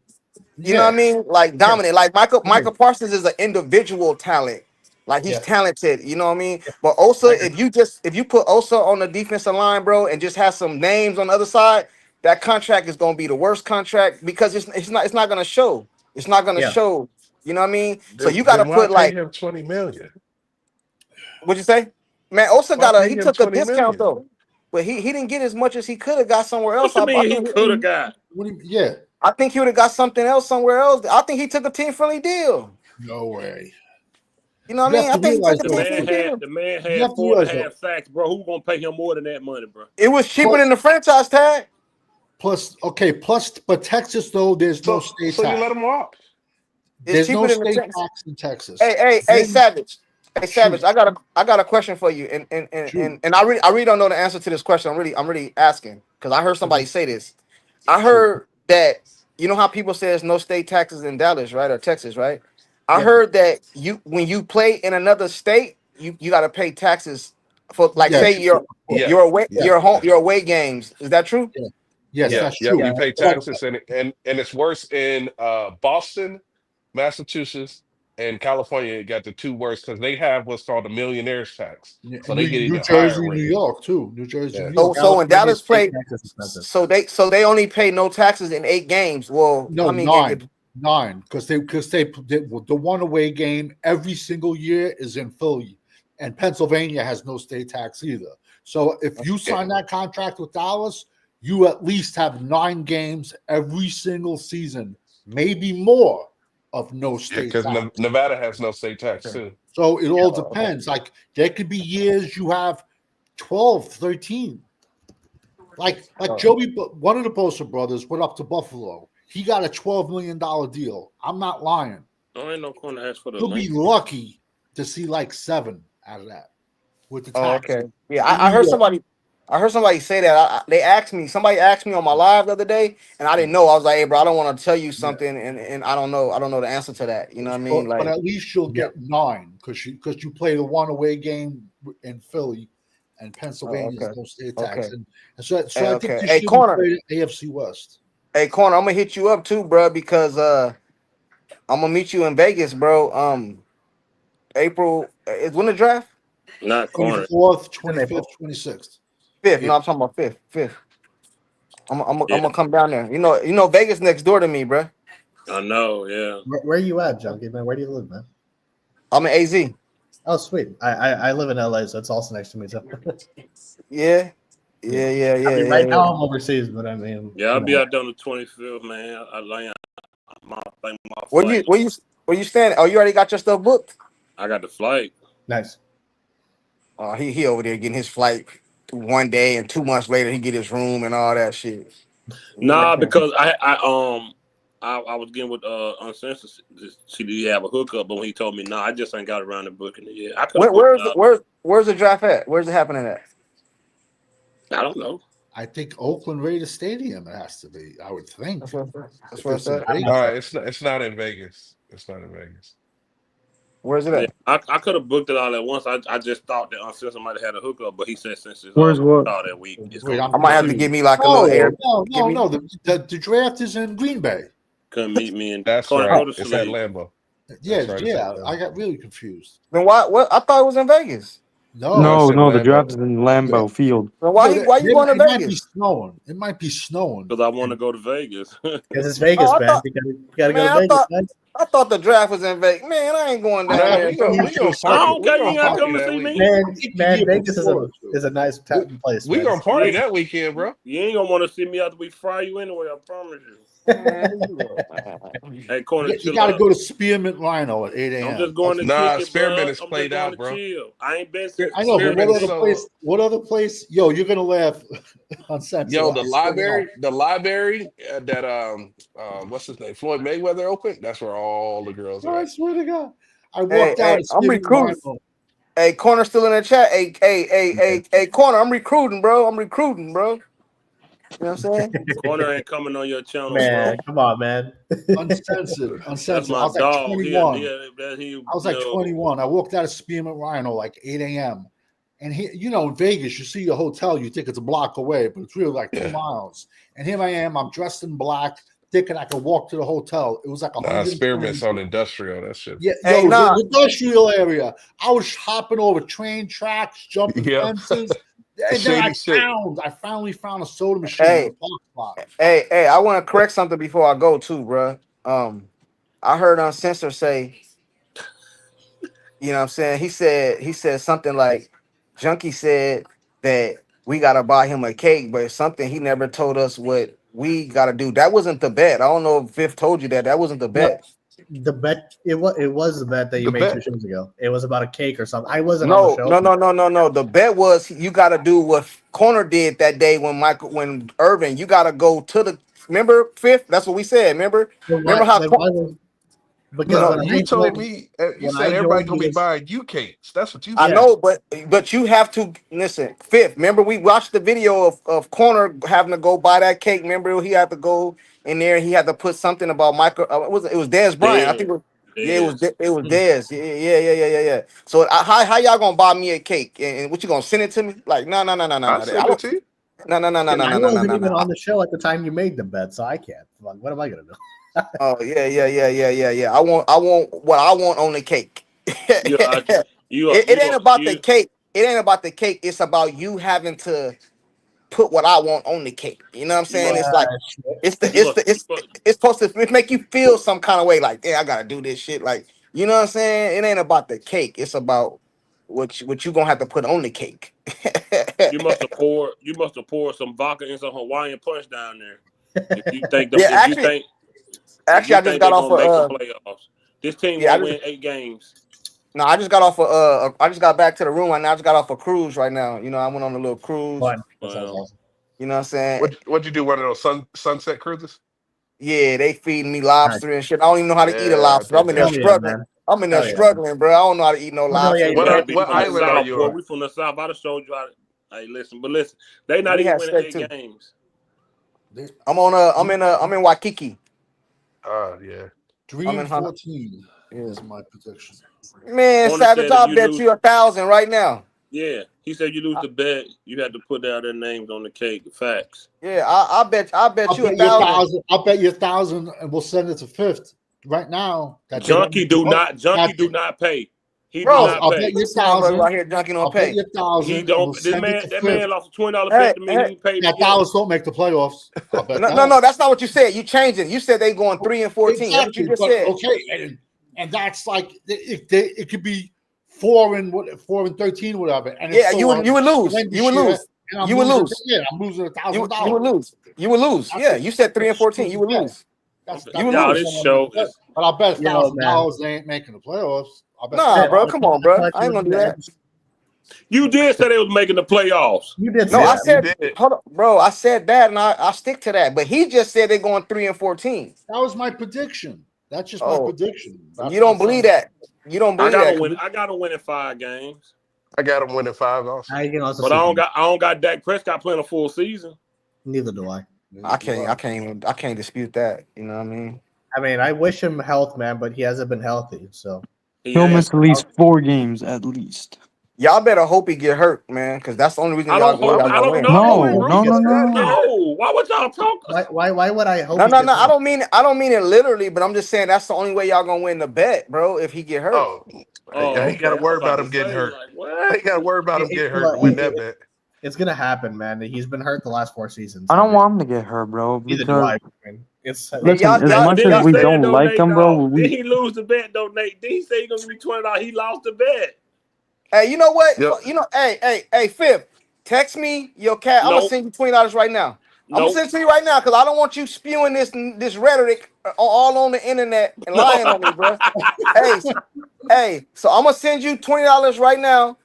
you know what I mean? Like dominant. Like Micah Parsons is an individual talent. Like he's talented, you know what I mean? But Osa, if you put Osa on the defensive line, bro, and just have some names on the other side, that contract is gonna be the worst contract because it's not gonna show. It's not gonna show. You know what I mean? So you gotta Then why put pay like him $20 million? what'd you say? Man, Osa Why he pay him took a $20 discount million? though. But he didn't get as much as he could have got somewhere else. What you mean he could have got? Yeah. I think he would have got something else somewhere else. I think he took a team-friendly deal. No way. You know what I mean? I think he took a team-friendly deal. The man You had have to 4.5 realize, sacks, bro. Who gonna pay him more than that money, bro? It was cheaper than the franchise tag. Plus, but Texas though, there's no state So tax. you let him off. There's cheaper no than the state Texas. tax in Texas. Hey, Savage. Hey, Savage. I got a question for you, and I really don't know the answer to this question. I'm really asking because I heard somebody say this. I heard that you know how people say there's no state taxes in Dallas, right, or Texas, right? I heard that when you play in another state, you got to pay taxes for say your away games. Is that true? Yeah. Yes, Yeah, that's true. you pay taxes, and it's worse in Boston, Massachusetts, and California. You got the two worst because they have what's called a millionaire's tax, so they get New even Jersey, higher New rate. York too. New Jersey, Yeah. New York. So when Dallas played, so they only pay no taxes in 8 games. Well, No, how many games? nine, because they the one away game every single year is in Philly, and Pennsylvania has no state tax either. So if you sign that contract with Dallas, you at least have 9 games every single season, maybe more of no state Because tax. Nevada has no state tax too. So it all depends. Like there could be years you have 12, 13. Like Joey, one of the Bosa brothers went up to Buffalo. He got a $12 million deal. I'm not lying. I ain't no corner ask for the He'll link. be lucky to see like 7 out of that with the tax. Okay. Yeah, I heard somebody. I heard somebody say that. Somebody asked me on my live the other day, and I didn't know. I was like, "Hey, bro, I don't want to tell you something, and I don't know the answer to that." You know what I mean? But at least you'll get 9 because you play the one away game in Philly, and Pennsylvania's no state tax, and so I think you should play the AFC West. Hey, Corner, I'm gonna hit you up too, bro, because I'm gonna meet you in Vegas, bro. April is when the draft? Not Corner. 24th, 25th, 26th. 5th. No, I'm talking about 5th. 5th. I'm gonna come down there. You know, Vegas next door to me, bro. I know, yeah. Where are you at, Junkie, man? Where do you live, man? I'm in AZ. Oh, sweet. I live in LA, so it's also next to me. So. Yeah. I mean, right now I'm overseas, but I mean. Yeah, I'll be out there on the 25th, man. I land my Where you standing? Oh, you already got your stuff booked? I got the flight. Nice. He over there getting his flight 1 day, and 2 months later he get his room and all that shit. Nah, because I was getting with Uncensored. Did he have a hookup? But when he told me, nah, I just ain't got around to booking it yet. I Where's the draft at? Where's it happening at? I don't know. I think Oakland Raiders Stadium it has to be. I would think. That's what I said. It's not in Vegas. It's not in Vegas. Where's it at? Yeah, I could have booked it all at once. I just thought that Uncensored might have had a hookup, but he said since it's Where's what? all that week, I might have to give me like a little air. No. The draft is in Green Bay. Couldn't meet me in. That's right. It's at Lambeau. Yeah, right, yeah. I got really confused. Then why? What? I thought it was in Vegas. No, the draft is in Lambeau Field. Well, why you going to Vegas? It might be snowing. Because I want to go to Vegas. Because it's Vegas, man. You gotta go to Vegas, man. I thought the draft was in Vegas. Man, I ain't going down there. We gonna come to see me. Man, Vegas is a nice place. We gonna party that weekend, bro. You ain't gonna want to see me after we fry you anyway. I promise you. Hey, Corner, You got to go to Spearmint Rhino at 8 a.m. I'm just going to Spearmint Spearmint is played out, bro. Chill. I ain't been since. I know, but what other place? Yo, you're gonna laugh on Sunday. Yo, the library that what's his name? Floyd Mayweather opened. That's where all the girls are. I swear to God, I walked out. I'm recruiting. Hey, Corner still in the chat. Hey, Corner, I'm recruiting, bro. You know what I'm saying? Corner ain't coming on your channel, man. bro. Come on, man. Uncensored. That's my I was dog. like 21. I was like 21. I walked out of Spearmint Rhino like 8 a.m. And here, in Vegas, you see a hotel, you think it's a block away, but it's really like 2 miles. And here I am, I'm dressed in black, thinking I could walk to the hotel. It was like a Spearmint's on industrial. That shit. Yeah, the industrial area. I was hopping over train tracks, jumping fences. And then I finally found a soda machine in the park spot. Hey, I want to correct something before I go too, bro. I heard Uncensored say, you know what I'm saying? He said something like, Junkie said that we gotta buy him a cake, but it's something he never told us what we gotta do. That wasn't the bet. I don't know if Fifth told you that. That wasn't the bet. The bet it was the bet that you made 2 shows ago. It was about a cake or something. I wasn't on the show. No. The bet was you got to do what Corner did that day when Irvin. You got to go to the. Remember Fifth? That's what we said. Remember how? Because you told me you said everybody gonna be buying you cakes. That's what you said. I know, but you have to listen. Fifth, remember we watched the video of Corner having to go buy that cake. Remember he had to go in there. He had to put something about Michael. It was Dez Bryant. I think it was Dez. Yeah. So how y'all gonna buy me a cake and what you gonna send it to me? Like no. I'll send it to you. No. I wasn't even on the show at the time you made the bet, so I can't. What am I gonna do? Oh yeah. I want what I want on the cake. It ain't about the cake. It ain't about the cake. It's about you having to put what I want on the cake. You know what I'm saying? It's like it's supposed to make you feel some kind of way. Like, yeah, I gotta do this shit. Like, you know what I'm saying? It ain't about the cake. It's about what you gonna have to put on the cake. You must have poured some vodka and some Hawaiian punch down there. If you think Actually, I just got off of playoffs. This team will win 8 games. No, I just got off I just got back to the room right now. I just got off a cruise right now. You know, I went on a little cruise. You know what I'm saying? What'd you do? One of those sunset cruises? Yeah, they feeding me lobster and shit. I don't even know how to eat a lobster. I'm in there struggling. I'm in there struggling, bro. I don't know how to eat no lobster. What island are you on? We from the South. I'd have showed you how to. Hey, listen, they not even winning 8 games. I'm in Waikiki. Yeah. 3-14 is my prediction. Man, Savage, I'll bet you 1,000 right now. Yeah, he said you lose the bet, you had to put down their names on the cake. Facts. Yeah, I bet you 1,000. I'll bet you 1,000, and we'll send it to Fifth right now. Junkie do not pay. He bro, do not I'll pay. bet you 1,000 right here. Junkie don't pay. He don't. That man lost a $20 bet to me. He paid. That Dallas don't make the playoffs. No, that's not what you said. You changed it. You said they going 3-14. Exactly, that's what you just said. Okay, and that's like it could be 4-13, whatever. And yeah, you would lose. You would lose. Yeah, I'm losing $1,000. You would lose. Yeah, you said 3-14. You would lose. This show is. But I bet Yo, $1,000 they ain't making the playoffs. I bet Nah, bro, come on, bro. I ain't gonna do that. You did say they was making the playoffs. You did. No, say I that. said, hold on, bro. I said that, and I stick to that. But he just said they're going 3-14. That was my prediction. That's just my prediction. That's You don't believe that? You don't believe that? I got to win in 5 games. I got him winning 5 also. But I don't got Dak Prescott playing a full season. Neither do I. I can't dispute that. You know what I mean? I mean, I wish him health, man, but he hasn't been healthy. So he'll miss at least 4 games at least. Y'all better hope he get hurt, man, because that's the only reason y'all win. No. Why would y'all talk? Why would I hope? No. I don't mean it literally, but I'm just saying that's the only way y'all gonna win the bet, bro. If he get hurt. I ain't got to worry about him getting hurt. I ain't got to worry about him getting hurt to win that bet. It's gonna happen, man. He's been hurt the last 4 seasons. I don't want him to get hurt, bro. Neither do I. Listen, as much as we don't like him, bro. Did he lose the bet, though, Nate? Did he say he's gonna give me $20? He lost the bet. Hey, you know what? Yep. You know, hey, Fifth, text me your cat. I'm gonna send you $20 right now. I'm gonna send it to you right now because I don't want you spewing this rhetoric all on the internet and lying on me, bro. hey, so I'm gonna send you $20 right now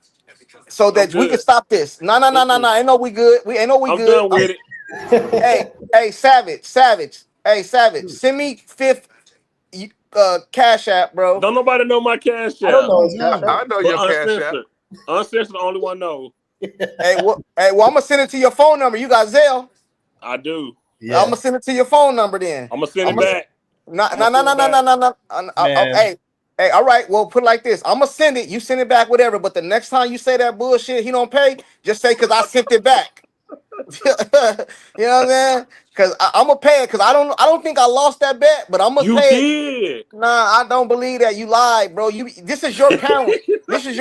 so that we can stop this. No. I know we good. I'm done with it. hey, Savage. Hey, Savage. Send me Fifth Cash App, bro. Don't nobody know my Cash App. I don't know his Cash App. I know your Cash App. Uncensored, the only one know. Well, I'm gonna send it to your phone number. You got Zelle? I do. Yeah. I'm gonna send it to your phone number then. I'm gonna send it back. No. Hey, all right. Well, put it like this. I'm gonna send it. You send it back, whatever. But the next time you say that bullshit, he don't pay. Just say because I sent it back. You know what I'm saying? Because I'm gonna pay it. Because I don't think I lost that bet, but I'm gonna pay it. Nah, I don't believe that. You lied, bro. This is your panel. This is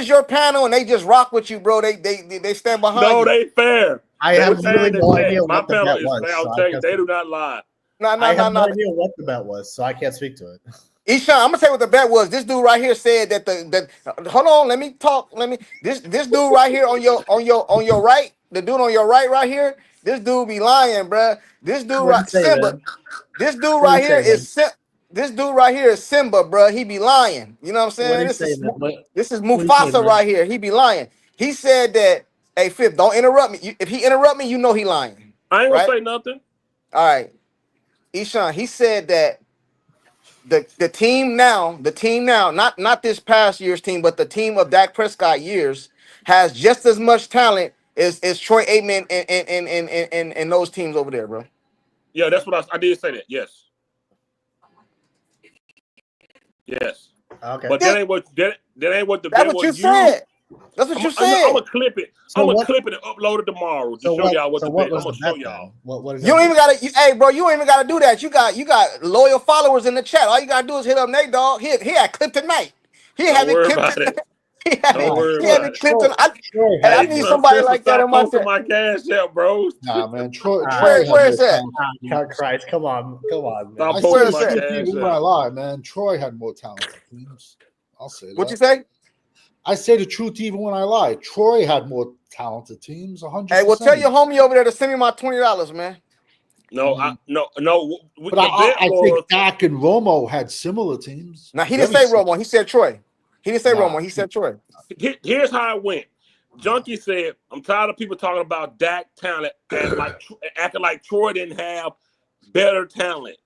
your panel, and they just rock with you, bro. They stand behind you. No, they fair. I have really no idea what the bet was. I'll tell you, they do not lie. I have no idea what the bet was, so I can't speak to it. Ishan, I'm gonna tell you what the bet was. This dude right here said that hold on, let me talk. This dude right here on your right, the dude on your right here. This dude be lying, bruh. This dude Simba. This dude right here is Simba, bruh. He be lying. You know what I'm saying? This is Mufasa right here. He be lying. He said that, hey, Fifth, don't interrupt me. If he interrupt me, you know he lying. I ain't gonna say nothing. All right. Ishan, he said that the team now, not this past year's team, but the team of Dak Prescott years has just as much talent as Troy Aikman and those teams over there, bro. Yeah, that's what I did say that. Yes. Okay. But that ain't what the that's what you said. That's what you said. I'm gonna clip it. I'm gonna clip it and upload it tomorrow to show y'all what the bet. I'm gonna show y'all. What is you don't even gotta. Hey, bro, you don't even gotta do that. You got loyal followers in the chat. All you gotta do is hit up Nate Dogg. He had clipped tonight. He haven't clipped it. He haven't clipped it. I need somebody like that in my chat. My Cash App, bro. Nah, man. Troy where is that? God Christ, come on, man. I said the truth when I lie, man. Troy had more talented teams. I'll say that. What you say? I say the truth even when I lie. Troy had more talented teams, 100%. Hey, well, tell your homie over there to send me my $20, man. No. But I think Dak and Romo had similar teams. Now, he didn't say Romo. He said Troy. He didn't say Romo. He said Troy. Here's how it went. Junkie said, I'm tired of people talking about Dak talent and acting like Troy didn't have better talent.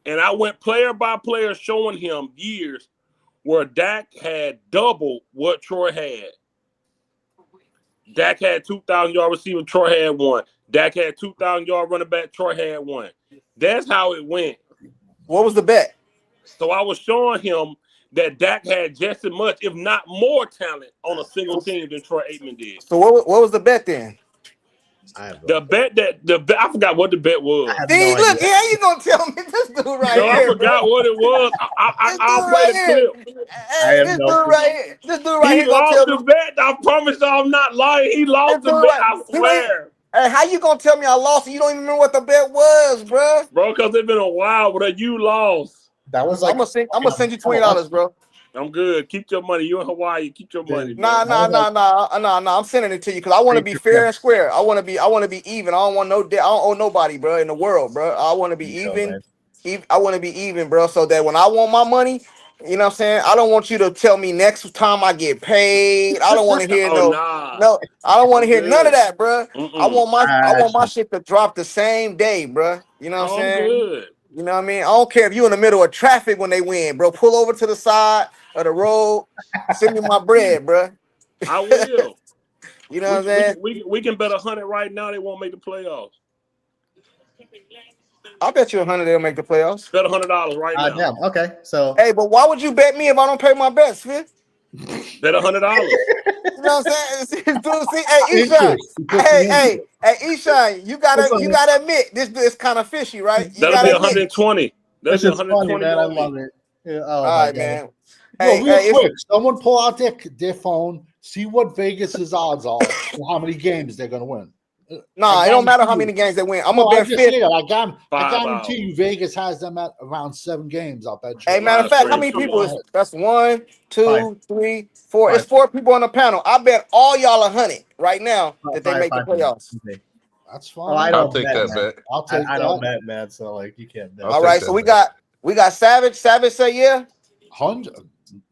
And I went player by player showing him years where Dak had double what Troy had. Dak had 2,000-yard receiver, Troy had 1. Dak had 2,000-yard running back, Troy had 1. That's how it went. What was the bet? So I was showing him that Dak had just as much, if not more, talent on a single team than Troy Aikman did. So what was the bet then? I forgot what the bet was. Look, how you gonna tell me this dude right here? I forgot what it was. I'll play the clip. This dude right here. This dude right here. He lost the bet. I promise you, I'm not lying. He lost the bet. I swear. Hey, how you gonna tell me I lost and you don't even remember what the bet was, bro? Bro, because it's been a while, but you lost. That was like I'm gonna send you $20, bro. I'm good. Keep your money. You in Hawaii. Keep your money, Nah. I'm sending it to you because I want to be fair and square. I want to be even. I don't want no debt. I don't owe nobody, bro, in the world, bro. I want to be even. I want to be even, bro, so that when I want my money, you know what I'm saying? I don't want you to tell me next time I get paid. I don't want to hear Oh, no. nah. I don't want to I'm hear none of good. that, bro. I want my shit to drop the same day, bro. You know what I'm Oh, I'm saying? good. You know what I mean? I don't care if you in the middle of traffic when they win, bro. Pull over to the side of the road. Send me my bread, bro. I will. You know what I'm saying? We can bet 100 right now. They won't make the playoffs. I'll bet you 100 they'll make the playoffs. Bet $100 right now. Damn. Okay. So. Hey, but why would you bet me if I don't pay my bets, Fifth? Bet $100. You know what I'm saying? See, hey, Eshawn. Hey, Eshawn, you gotta admit this is kind of fishy, right? You That'll be gotta admit. 120. This That'll is be funny, 120 man. I on me. love it. Yeah, All right, man. Yo, real quick, someone pull out their phone, see what Vegas's odds are, and how many games they're gonna win. Nah, it don't matter how many games they win. I'm gonna bet Fifth. I guarantee you, Vegas has them at around 7 games. I'll bet you. Hey, matter of fact, how many people is that's 1, 2, 3, 4? It's 4 people on the panel. I bet all y'all 100 right now that they make the playoffs. That's fine. Oh, I I'll don't take bet, that man. bet. I'll take I that. don't bet, man. So like, you can't bet. All right, so we got Savage. Savage say yeah. 100.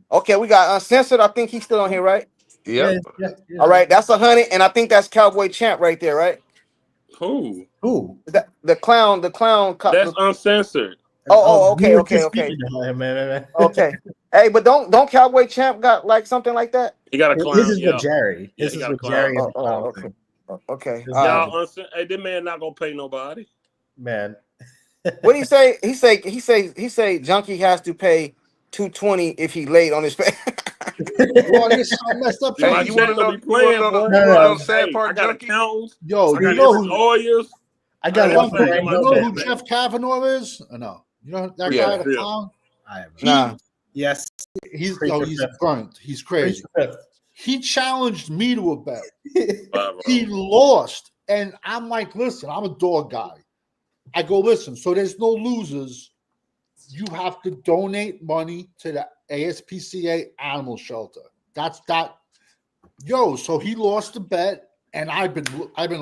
Okay, we got Uncensored. I think he's still on here, right? Yep. Yeah. All right, that's 100, and I think that's Cowboy Champ right there, right? Who? The clown. That's uncensored. Okay. Man. Okay. Hey, but don't Cowboy Champ got like something like that? He got a clown. This is with Jerry. Yeah, This he is got a with clown. Jerry. And Okay. Okay. Y'all hey, this man not gonna pay nobody. Man. What do you say? He say Junkie has to pay $220 if he late on his pay. Well, this is messed up. Hey, you want to know? You want to know the sad part, I got Junkie? accountants. Yo, I got lawyers. I got you know who Jeff Kavanaugh is? Or no? You know that guy at the clown? Nah. Yes. He's burnt. He's crazy. He challenged me to a bet. He lost. And I'm like, listen, I'm a dog guy. I go, listen, so there's no losers. You have to donate money to the ASPCA animal shelter. That's that. Yo, so he lost the bet, and I've been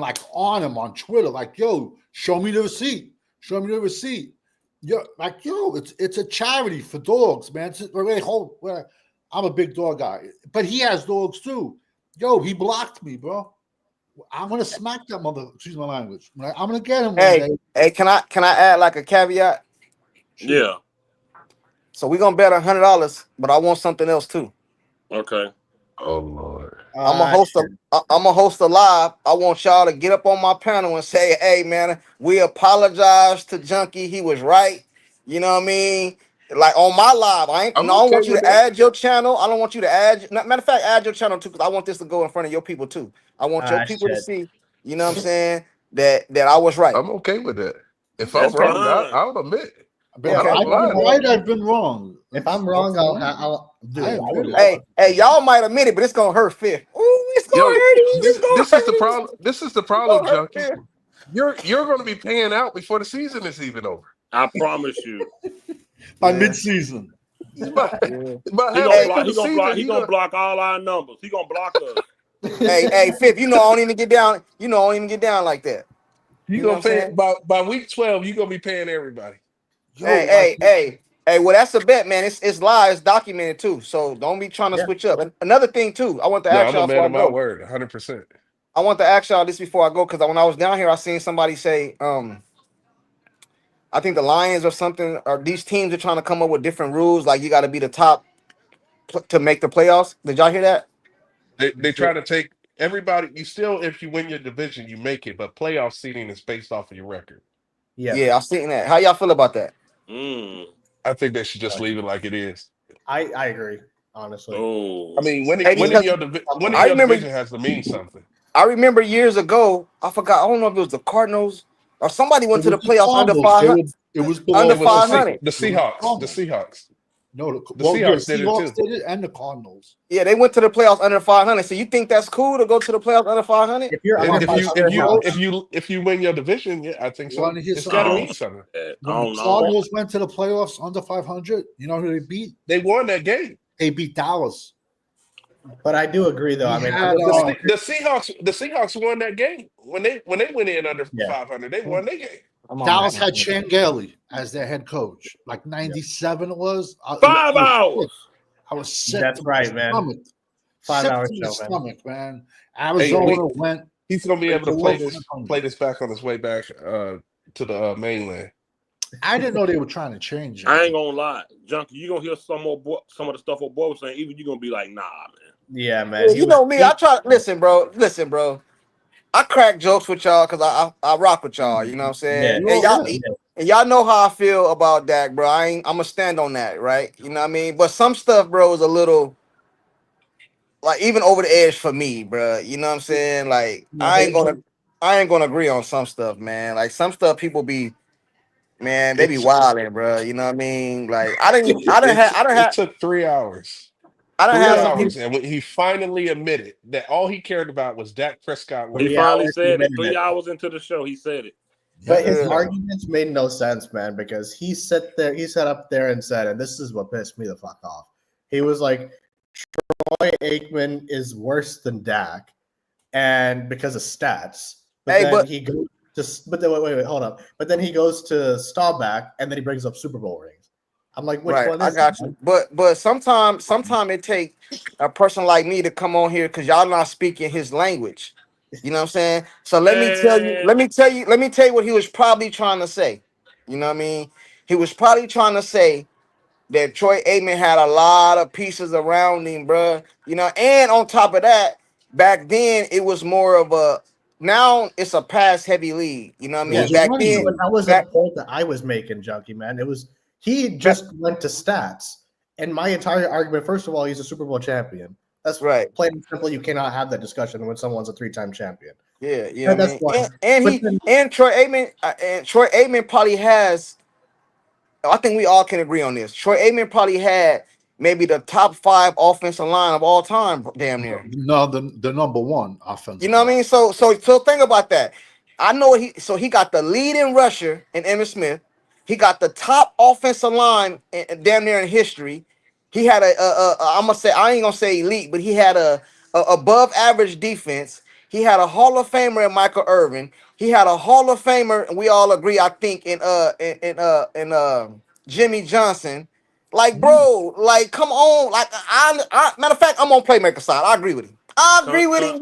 like on him on Twitter, like, yo, show me the receipt. Show me the receipt. Yo, like, yo, it's a charity for dogs, man. I'm a big dog guy, but he has dogs too. Yo, he blocked me, bro. I'm gonna smack that mother. Excuse my language. I'm gonna get him one day. Hey, can I add like a caveat? Yeah. So we're gonna bet $100, but I want something else too. Okay. Oh Lord. I'm gonna host a live. I want y'all to get up on my panel and say, hey man, we apologize to Junkie. He was right. You know what I mean? Like on my live, I don't want you to add your channel. I don't want you to add. Matter of fact, add your channel too, because I want this to go in front of your people too. I want your people to see. You know what I'm saying? That I was right. I'm okay with that. If I'm wrong, I'll admit. I've been wrong. If I'm wrong, I'll do it. Hey, y'all might admit it, but it's gonna hurt Fifth. Ooh, it's gonna hurt. This is the problem. This is the problem, Junkie. You're going to be paying out before the season is even over. I promise you. By mid-season. He gonna block all our numbers. He gonna block us. hey, Fifth, you know I don't even get down. You know I don't even get down like that. You gonna pay by week 12. You are gonna be paying everybody. Hey. Well, that's a bet, man. It's live. It's documented too. So don't be trying to switch up. And another thing too, I want to ask y'all. I'm a man of my word, 100%. I want to ask y'all this before I go, because when I was down here, I seen somebody say, I think the Lions or something, or these teams are trying to come up with different rules, like you got to be the top to make the playoffs. Did y'all hear that? They try to take everybody. You still, if you win your division, you make it, but playoff seeding is based off of your record. Yeah, I've seen that. How y'all feel about that? I think they should just leave it like it is. I agree, honestly. I mean, winning your division has to mean something. I remember years ago, I forgot. I don't know if it was the Cardinals or somebody went to the playoffs under 500. It was under 500. The Seahawks. The Seahawks. No, the Seahawks did it and the Cardinals. Yeah, they went to the playoffs under 500. So you think that's cool to go to the playoffs under 500? If you win your division, yeah, I think so. It's got to mean something. When the Cardinals went to the playoffs under 500, you know who they beat? They won that game. they beat Dallas. But I do agree, though. I mean, the Seahawks won that game when they went in under 500. They won that game. Dallas had Shane Gailey as their head coach, like 97 it was. 5 hours. I was sick. That's right, man. 5 hours show, stomach, man. Arizona went. He's gonna be able to play this back on his way back to the mainland. I didn't know they were trying to change it. I ain't gonna lie, Junkie. You gonna hear some of the stuff old boy was saying. Even you gonna be like, nah, man. Yeah, man. You know me. I try. Listen, bro. I crack jokes with y'all because I rock with y'all. You know what I'm saying? Yeah. And y'all know how I feel about Dak, bro. I'm gonna stand on that, right? You know what I mean? But some stuff, bro, is a little like even over the edge for me, bro. You know what I'm saying? Like I ain't gonna agree on some stuff, man. Like some stuff people be, man, they be wilding, bro. You know what I mean? Like It took 3 hours. And when he finally admitted that all he cared about was Dak Prescott. He finally said it 3 hours into the show. He said it. But his arguments made no sense, man, because he sat up there and said, and this is what pissed me the fuck off. He was like, Troy Aikman is worse than Dak, and because of stats. Wait, hold up. But then he goes to Staubach, and then he brings up Super Bowl rings. I'm like, which one is I got you. But sometimes it take a person like me to come on here because y'all not speaking his language. You know what I'm saying? So let me tell you what he was probably trying to say. You know what I mean? He was probably trying to say that Troy Aikman had a lot of pieces around him, bro. You know, and on top of that, back then it was more of a, now it's a pass heavy league. You know what I mean? Back then, that was the point that I was making, Junkie, man. It was he just went to stats, and my entire argument. First of all, he's a Super Bowl champion. That's right. Plain and simple, you cannot have that discussion when someone's a 3-time champion. Yeah. That's one. And Troy Aikman probably has. I think we all can agree on this. Troy Aikman probably had maybe the top 5 offensive line of all time, damn near. No, the number 1 offensive. You know what I mean? So think about that. I know he got the leading rusher in Emmitt Smith. He got the top offensive line damn near in history. He had I ain't gonna say elite, but he had a above average defense. He had a Hall of Famer in Michael Irvin. He had a Hall of Famer, and we all agree, I think, in Jimmy Johnson. Like, bro, like, come on. Like, I matter of fact, I'm on playmaker side. I agree with him. I agree with him,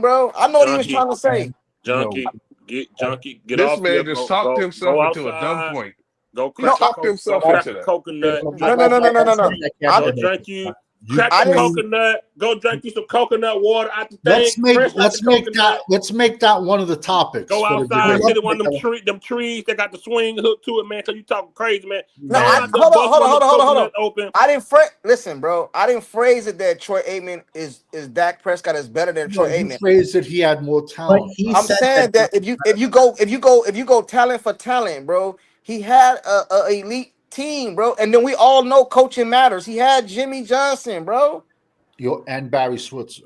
bro. I know what he was trying to say. Junkie, get this off man here. Just talked himself into a dumb point. He talked himself into that. Coconut. No. Go drink you. Crack the coconut. Go drink you some coconut water out the thing. Let's make that one of the topics. Go outside, hit one of them trees that got the swing hook to it, man. Cause you talking crazy, man. No, hold on. Open. I didn't listen, bro. I didn't phrase it that Troy Aikman is Dak Prescott is better than Troy Aikman. You phrased that he had more talent. I'm saying that if you go talent for talent, bro, he had a elite team, bro, and then we all know coaching matters. He had Jimmy Johnson, bro, and Barry Switzer.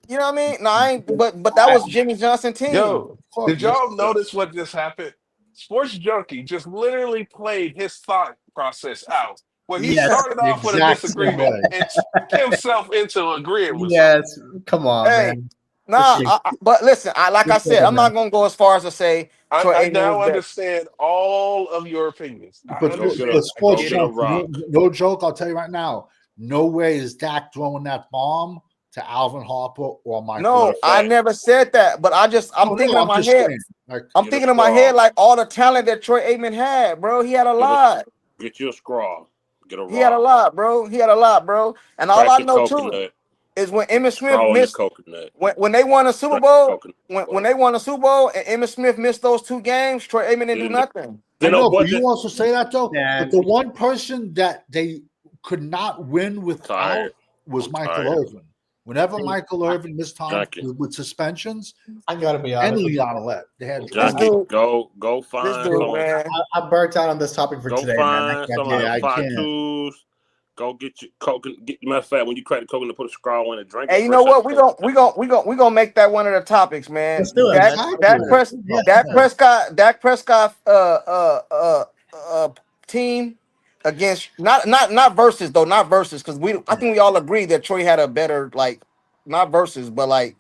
You know what I mean? No, I ain't. But that was Jimmy Johnson team. Yo, did y'all notice what just happened? Sports Junkie just literally played his thought process out. When he started off with a disagreement and took himself into agreeing with something. Come on, man. Nah, but listen, I said, I'm not gonna go as far as to say. I now understand all of your opinions. But Sports Junkie, no joke. I'll tell you right now. No way is Dak throwing that bomb to Alvin Harper or Michael. No, I never said that. But I'm thinking in my head. I'm thinking in my head like all the talent that Troy Aikman had, bro. He had a lot. Get you a scrawl. He had a lot, bro. And all I know too is when Emmitt Smith missed when they won a Super Bowl, when they won a Super Bowl and Emmitt Smith missed those 2 games, Troy Aikman didn't do nothing. I know, but you also say that though. But the one person that they could not win without was Michael Irvin. Whenever Michael Irvin missed time with suspensions, I gotta be honest. Any outlet they had. Go find. This dude, man. I'm burnt out on this topic for today, man. I can't. Go get your coconut. Matter of fact, when you crack the coconut, put a scrawl in and drink. Hey, you know what? We gonna make that one of the topics, man. Let's do it. Dak Prescott team against not versus though, not versus because I think we all agree that Troy had a better like not versus, but like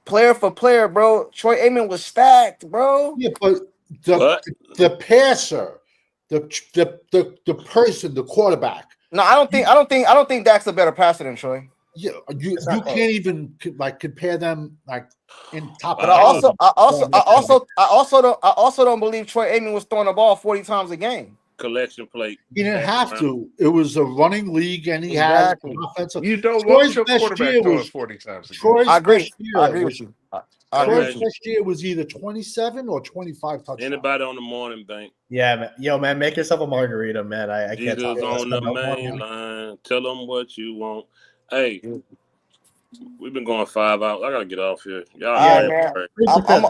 player for player, bro. Troy Aikman was stacked, bro. Yeah, but the passer, the person, the quarterback. No, I don't think Dak's a better passer than Troy. Yeah, you can't even like compare them like in top. But I also don't believe Troy Aikman was throwing the ball 40 times a game. Collection plate. He didn't have to. It was a running league, and he had an offensive. You don't Troy's want your best quarterback year throwing was 40 times a game. Troy's I agree. best year I agree was- with you. Troy's best year was either 27 or 25 touchdowns. Anybody on the morning bank? Yeah, man. Yo, man, make yourself a margarita, man. I can't Jesus talk on the about main line. Tell them what you want. Hey, we've been going 5 hours. I gotta get off here. Y'all, All right, man.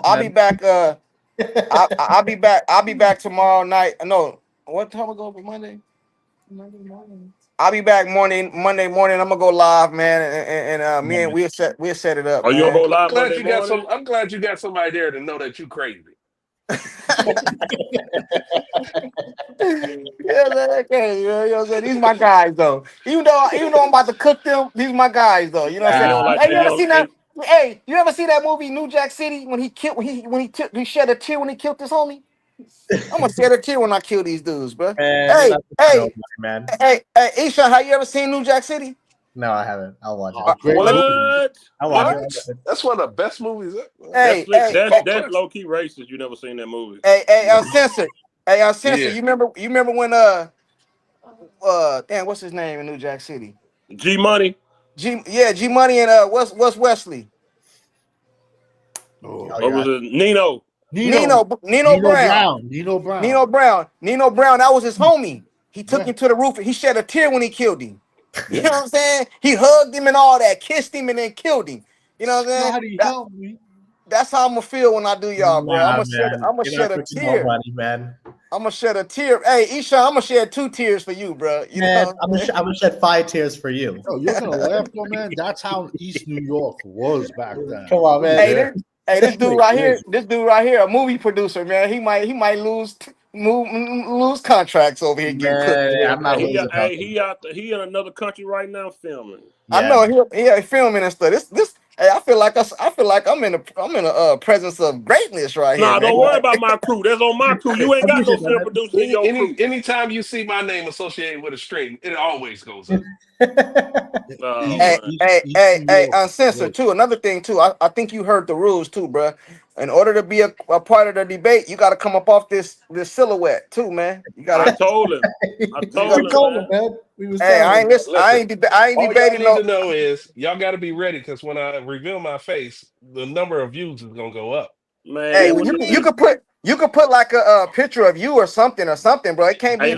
I'll be back. I'll be back. I'll be back tomorrow night. No, what time we go for Monday? Monday morning. I'll be back Monday morning. I'm gonna go live, man, and me and we'll set it up. Are you gonna go live I'm glad Monday you got morning? I'm glad you got somebody there to know that you crazy. Yeah, okay. You know what I'm saying? These my guys though. Even though I'm about to cook them, these my guys though. You know what I'm saying? Hey, you ever seen that? Hey, you ever see that movie New Jack City when he shed a tear when he killed this homie? I'm gonna shed a tear when I kill these dudes, bro. Man, man. Hey, Isha, have you ever seen New Jack City? No, I haven't. I'll watch it. What? I'll watch it. That's one of the best movies. That's low key racist. You never seen that movie. Hey, Uncensored. Hey, Uncensored. Yeah. You remember when damn, what's his name in New Jack City? G Money. G Money and what's Wesley? What was it? Nino Brown. Nino Brown. That was his homie. He took him to the roof and he shed a tear when he killed him. You know what I'm saying? He hugged him and all that, kissed him and then killed him. You know what I'm saying? That's how I'm gonna feel when I do y'all, bro. I'm gonna shed a tear. Man. I'm gonna shed a tear. Hey, Isha, I'm gonna shed 2 tears for you, bro. You know, I'm gonna shed 5 tears for you. Oh, you're gonna laugh though, man. That's how East New York was back then. Come on, man. Hey, this dude right here, a movie producer, man. He might lose contracts over here. He in another country right now filming. I know he filming and stuff. This hey, I feel like I'm in a presence of greatness right here. Nah, don't worry about my crew. That's on my crew. You ain't got no film producers in your crew. Anytime you see my name associated with a string, it always goes up. Hey, Uncensored too. Another thing too. I think you heard the rules too, bro. In order to be a part of the debate, you got to come up off this silhouette too, man. You got. I told him. Man. Hey, I ain't debating. All y'all need to know is y'all got to be ready because when I reveal my face, the number of views is gonna go up. Man, hey, you could put like a picture of you or something, bro. It can't be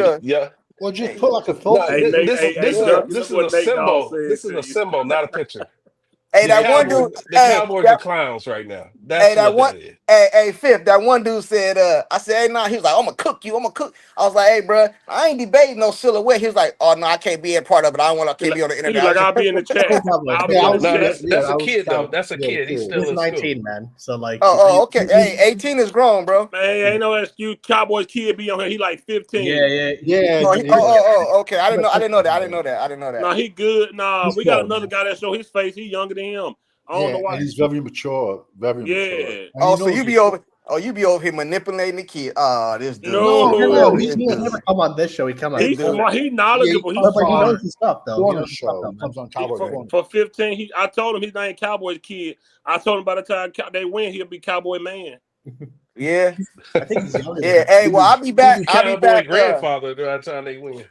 Well, just put like a photo. This is a symbol. This is a symbol, not a picture. Hey, that one dude. The Cowboys are clowns right now. That's what that is. Hey, Fifth. That one dude said. I said, hey, nah. He was like, I'm gonna cook you. I'm gonna cook. I was like, hey, bro, I ain't debating no silhouette. He was like, oh no, I can't be a part of it. I don't want to be on the internet. Like, I'll be in the chat. That's a kid though. That's a kid. He's still 19, man. So like. Oh, okay. Hey, 18 is grown, bro. Man, ain't no excuse. Cowboys kid be on here. He like 15. Yeah. Okay. I didn't know that. Nah, he good. Nah, we got another guy that show his face. He younger than him. I don't know why. He's very mature. Very mature. Oh, so you be over here manipulating the kid. This dude. No, he's never come on this show. He come on. He's knowledgeable. He knows his stuff though. On the show. Comes on Cowboy. For 15, I told him he's not a Cowboys kid. I told him by the time they win, he'll be Cowboy man. Yeah, I think he's younger. Yeah, hey, well, I'll be back. I'll be back. Grandfather by the time they win.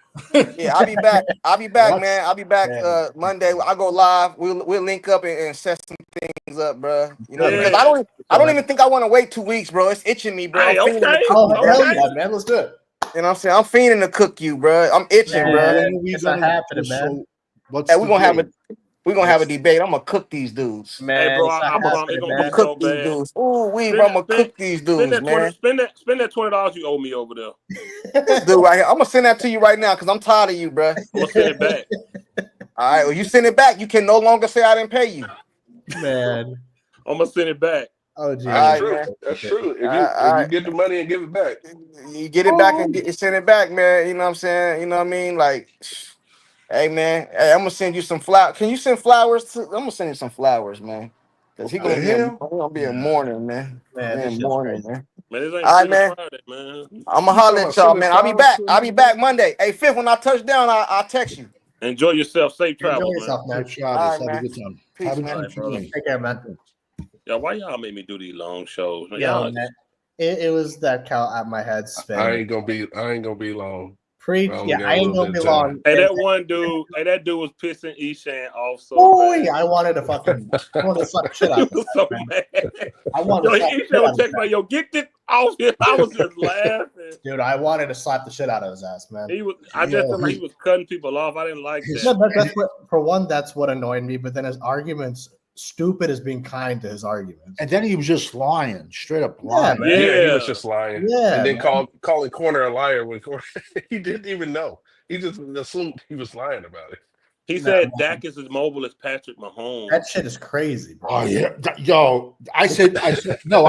Yeah, I'll be back. Man. I'll be back Monday. I go live. We'll link up and set some things up, bro. You know, because I don't even think I want to wait 2 weeks, bro. It's itching me, bro. Hey, okay. Hell yeah, man. Let's do it. You know what I'm saying? I'm fiending to cook you, bro. I'm itching, bro. It's not happening, man. Hey, we're gonna have a debate. I'm gonna cook these dudes. Man, hey, bro, I'm gonna cook these dudes. Ooh, I'm gonna cook these dudes, man. Spend that $20 you owe me over there. This dude right here. I'm gonna send that to you right now because I'm tired of you, bro. I'm gonna send it back. All right, well, you send it back. You can no longer say I didn't pay you. Man. I'm gonna send it back. Oh, geez. That's true. man. That's true. If All you get the money and give it back, you get it back and send it back, man. You know what I'm saying? You know what I mean? Like, hey, man. Hey, I'm gonna send you some flowers. Can you send flowers? I'm gonna send you some flowers, man. Cause he what the hell? gonna be a mourning, man. Man, this shit's Mourning, crazy. man. Man, this ain't All right, Freedom man. Friday, man. I'm gonna You holler talking at about y'all, sending man. I'll be flowers back. to I'll be back Monday. Hey, Fifth, when I touch down, I'll text you. Enjoy yourself. Safe Enjoy travels, yourself, man. Safe travels. All Have right, a man. good time. Peace, Have a man. good brother. day. Take care, man. Yeah, why y'all make me do these long shows? Man, Yo, y'all, man. It was that cow at my head spinning. I ain't gonna be long. Preach. I only Yeah, got I a ain't little gonna bit be of time. long. hey, that one dude, that dude was pissing Eshan off so Boy, bad. I wanted to fucking slap the shit He out of was his so ass, man. mad. I wanted Yo, to slap the Eshan shit was out of his texting me, ass. yo, get this off here. I was just laughing. Dude, I wanted to slap the shit out of his ass, man. I just felt like he was cutting people off. I didn't like No, that. that's what, for one, that's what annoyed me. But then his arguments, stupid as being kind to his arguments. And then he was just lying, straight up Yeah, lying. man. Yeah, he was just lying. Yeah, And then man. calling Corner a liar when Corner he didn't even know. He just assumed he was lying about it. He No, said man. Dak is as mobile as Patrick Mahomes. That shit is crazy, bro. Oh yeah, yo! I said no.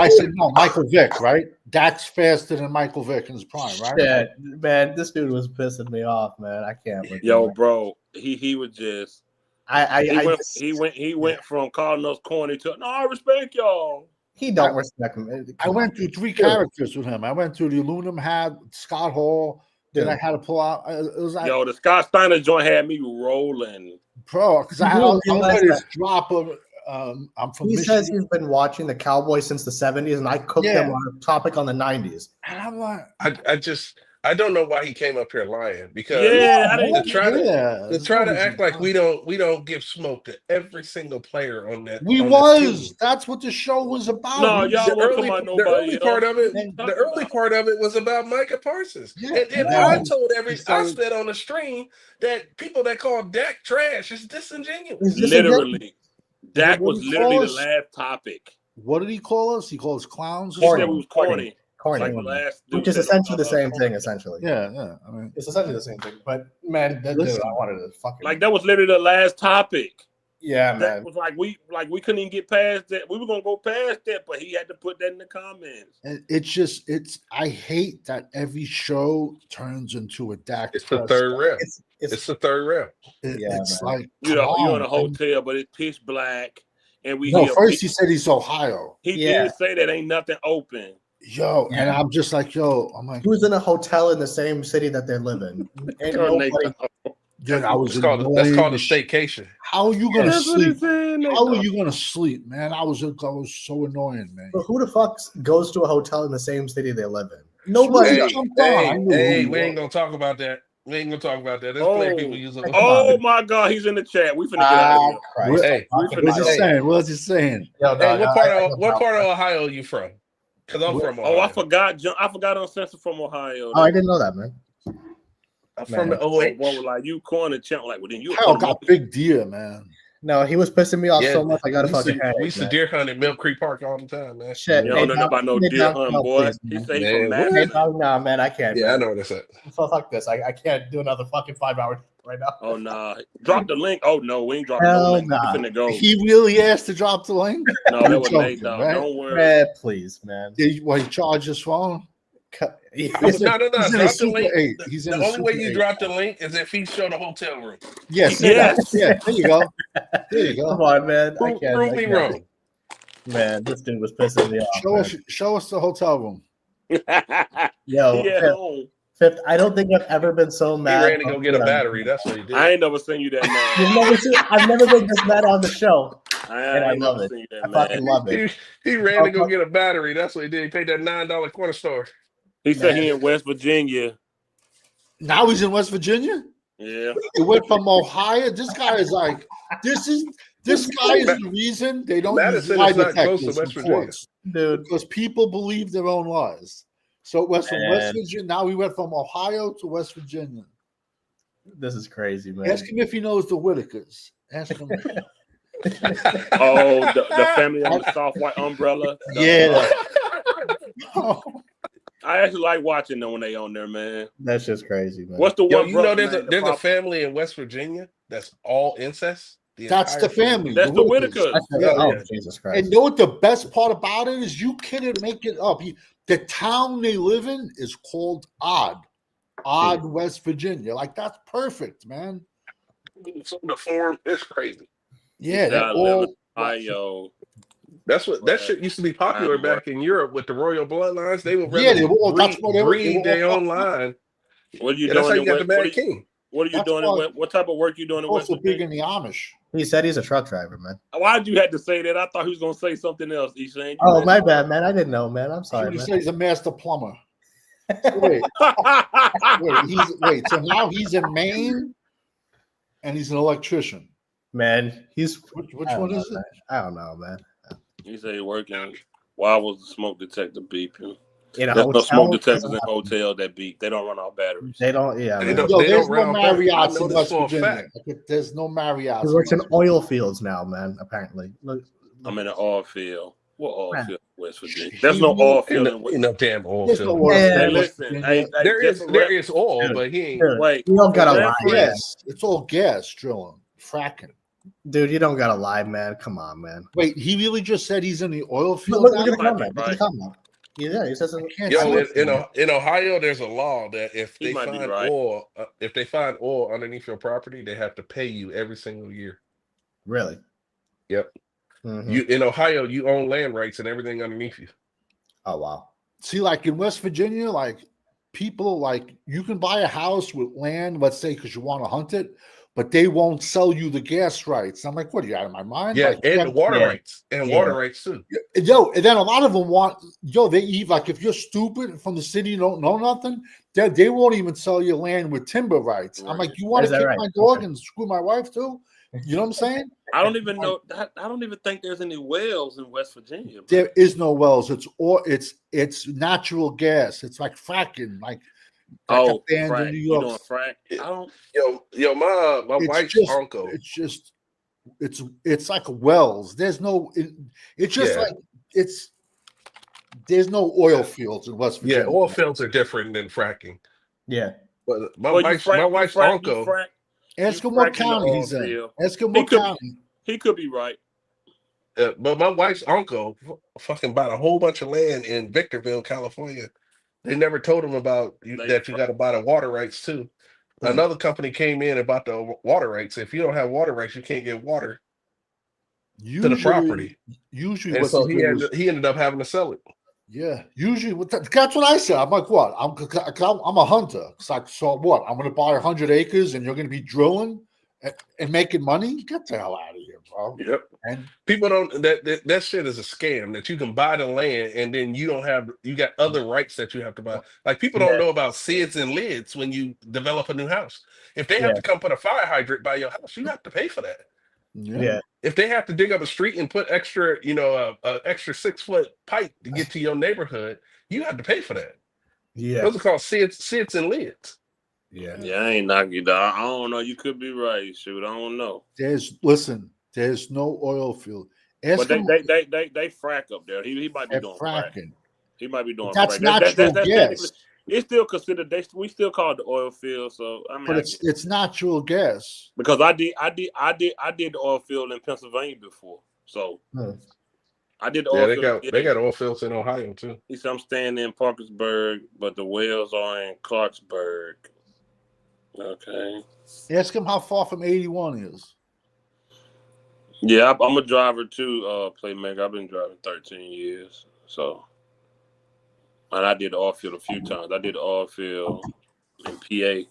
Michael Vick, right? Dak's faster than Michael Vick in his prime, right? Shit, man, this dude was pissing me off, man. I can't with Yo, him. bro, he was just he went from calling us corny to no, I respect y'all. He don't respect him. I went through 3 characters with him. I went through the aluminum hat, Scott Hall. Then I had to pull out. It was like, yo, the Scott Steiner joint had me rolling, bro, because I was this drop of. I'm from. He Michigan. says he's been watching the Cowboys since the 70s, and I cooked him on a topic on the 90s. And I'm like, I don't know why he came up here lying because I to try to to act like we don't give smoke to every single player on that. We on was. that team. That's what the show was about. No, y'all won't come out The nobody early part else. of it. The early part of it was about Micah Parsons. Yeah, and I told I said on the stream that people that call Dak trash is disingenuous. Literally, Dak What was did he literally call the us? last topic. What did he call us? He called us clowns. He said we was corny. Corny. Like the last Which dude is said, essentially the same thing, essentially. Yeah. I mean, it's essentially the same thing. But man, that dude, I wanted to fucking like that was literally the last topic. Yeah, that man. was like we couldn't even get past that. We were gonna go past that, but he had to put that in the comments. and I hate that every show turns into a Dak. It's the third rail. It's the third rail. It's like you're in a hotel, but it's pitch black, and we no. hear First, he said he's Ohio. He did say that ain't nothing open. Yo, and I'm just like, I'm like, who's in a hotel in the same city that they live in? And nobody. Dude, I was that's called a staycation. How are you gonna That's what sleep? it's saying, How are you gonna sleep, man? I was so annoying, man. But who the fuck goes to a hotel in the same city they live in? Nobody. Hey, we ain't gonna talk about that. There's plenty of people using. Oh my God, he's in the chat. We finna get out of here. Hey, what's he saying? What's he saying? Yo, hey, what part of Ohio are you from? Because I'm from Ohio. Oh, I forgot Uncensored from Ohio. Oh, I didn't know that, man. I'm from the OH. What was like you corner champ? Like, well, then you. Kyle got big deer, man. No, he was pissing me off so much. I got to fucking head. We used to deer hunt at Mill Creek Park all the time, man. Shit, you don't know about no deer hunt, boy. He say he from Madison. Nah, man, I can't. Yeah, man. I know what that's at. Fuck this. I can't do another fucking 5 hours right now. Oh nah, drop the link. Oh no, we ain't dropping Hell no link. nah. We finna go. He really asked to drop the link. No, that was Nate, dog. Right? Don't worry. Man, please, man. He charged his phone. No. Drop the link. The only way you drop the link is if he showed a hotel room. Yes. Yes. Yeah. There you go. There you go. Come on, man. I can't. Prove me wrong. Man, this dude was pissing me off. Show us the hotel room. Yo, Fifth, I don't think I've ever been so mad. He ran to go get a battery. That's what he did. I ain't never seen you that mad. I've never been this mad on the show. and I love it. I fucking love it. He ran to go get a battery. That's what he did. He paid that $9 corner store. He said he in West Virginia. Now he's in West Virginia? Yeah. He went from Ohio. This guy is like, this guy is the reason they don't use lie detectors in courts. Dude. Because people believe their own lies. So it was from West Virginia. Now we went from Ohio to West Virginia. This is crazy, man. Ask him if he knows the Whitakers. Ask him. Oh, the family on the soft white umbrella. Yeah. I actually like watching them when they on there, man. That's just crazy, man. What's the one? There's a family in West Virginia that's all incest. That's the family. That's the Whitakers. Jesus Christ. And know what the best part about it is? You couldn't make it up. The town they live in is called Odd, West Virginia. Like, that's perfect, man. So the form is crazy. Yeah, they're all Ohio. That's what that shit used to be popular back in Europe with the royal bloodlines. They would they were all, that's what they breed were their all own line. What are you That's how doing? you got the Mad King. What are you doing? What type of work you doing in West also Virginia? big in the Amish. He said he's a truck driver, man. Why'd you have to say that? I thought he was gonna say something else. Ishane. Oh, my bad, man. I didn't know, man. I'm sorry, You man. say he's a master plumber. Wait, so now he's in Maine, and he's an electrician. Man, he's which one is it? I don't know, man. He said he working. Why was the smoke detector beeping? In a There's no hotel? smoke detectors in hotels that beep. They don't run off batteries. They don't. Yeah, They man. don't, Yo, they there's don't no run off batteries. I Marriott's know in this West for a Virginia. fact. There's no Marriott's. He works in oil fields now, man. Apparently, look. I'm in an oil field. What oil field in West Virginia? There's no oil field in West No damn oil There's no field. oil Hey, field. listen. There is oil, Dude, but he ain't. Dude, Wait, you don't gotta for lie, reference- man. Gas. It's all gas drilling, fracking. Dude, you don't gotta lie, man. Come on, man. Wait, he really just said he's in the oil field? Look now? at the might be comment. Look at the right. comment. Yeah, he says. Can't Yo, see it. in Ohio, there's a law that if He they might be find right. oil, if they find oil underneath your property, they have to pay you every single year. Really? Yep. Mhm. You in Ohio, you own land rights and everything underneath you. Oh wow. See, like in West Virginia, like people, like you can buy a house with land, let's say, because you want to hunt it, but they won't sell you the gas rights. I'm like, what are you out of my mind? Yeah, Like, and the water yeah. rights and Yeah. water rights too. Yo, and then a lot of them want, they eat, like if you're stupid from the city, you don't know nothing, they won't even sell you land with timber rights. I'm like, you want Is to that kick right? my dog Okay. and screw my wife too? You know what I'm saying? I don't even know. I don't even think there's any wells in West Virginia. Bro. There is no wells. It's natural gas. It's like fracking, like Oh, a band frack. in New You York. doing frack? I don't. Yo, my It's wife's just- uncle. It's like wells. There's no. It's just Yeah. like there's no oil fields in West Yeah, Virginia. oil fields are different than fracking. Yeah. But my Well, wife's you uncle. frack. Ask You him what frack in the county oil he's in. field. Ask him He what could county. He could be right. But my wife's uncle fucking bought a whole bunch of land in Victorville, California. They never told him about that you got to buy the water rights too. Another company came in and bought the water rights. If you don't have water rights, you can't get water to the property. Usually, And what so they he do is, ended up having to sell it. yeah. Usually, that's what I said. I'm like, what? I'm a hunter. It's like, so what? I'm going to buy 100 acres, and you're going to be drilling and making money. Get the hell out of here, bro. Yep. And People don't that shit is a scam that you can buy the land and then you got other rights that you have to buy. Like people don't know about SIDS and lids when you develop a new house. If they have to come put a fire hydrant by your house, you have to pay for that. Yeah. If they have to dig up a street and put extra, extra 6-foot pipe to get to your neighborhood, you have to pay for that. Yeah. Those are called SIDS and lids. Yeah. Yeah, I ain't knocking you down. I don't know. You could be right. Shoot, I don't know. there's no oil field. But they frack up there. He might be doing frack. fracking. He might be doing That's frack. natural That's gas. technically- it's still considered. We still call it the oil field. So I mean, But it's natural gas. because I did the oil field in Pennsylvania before. So I did the oil field. They got oil fields in Ohio too. He said I'm staying in Parkersburg, but the wells are in Clarksburg. Okay. Ask him how far from 81 is. Yeah, I'm a driver too, playmaker. I've been driving 13 years. So, and I did the oil field a few times. I did the oil field in PA.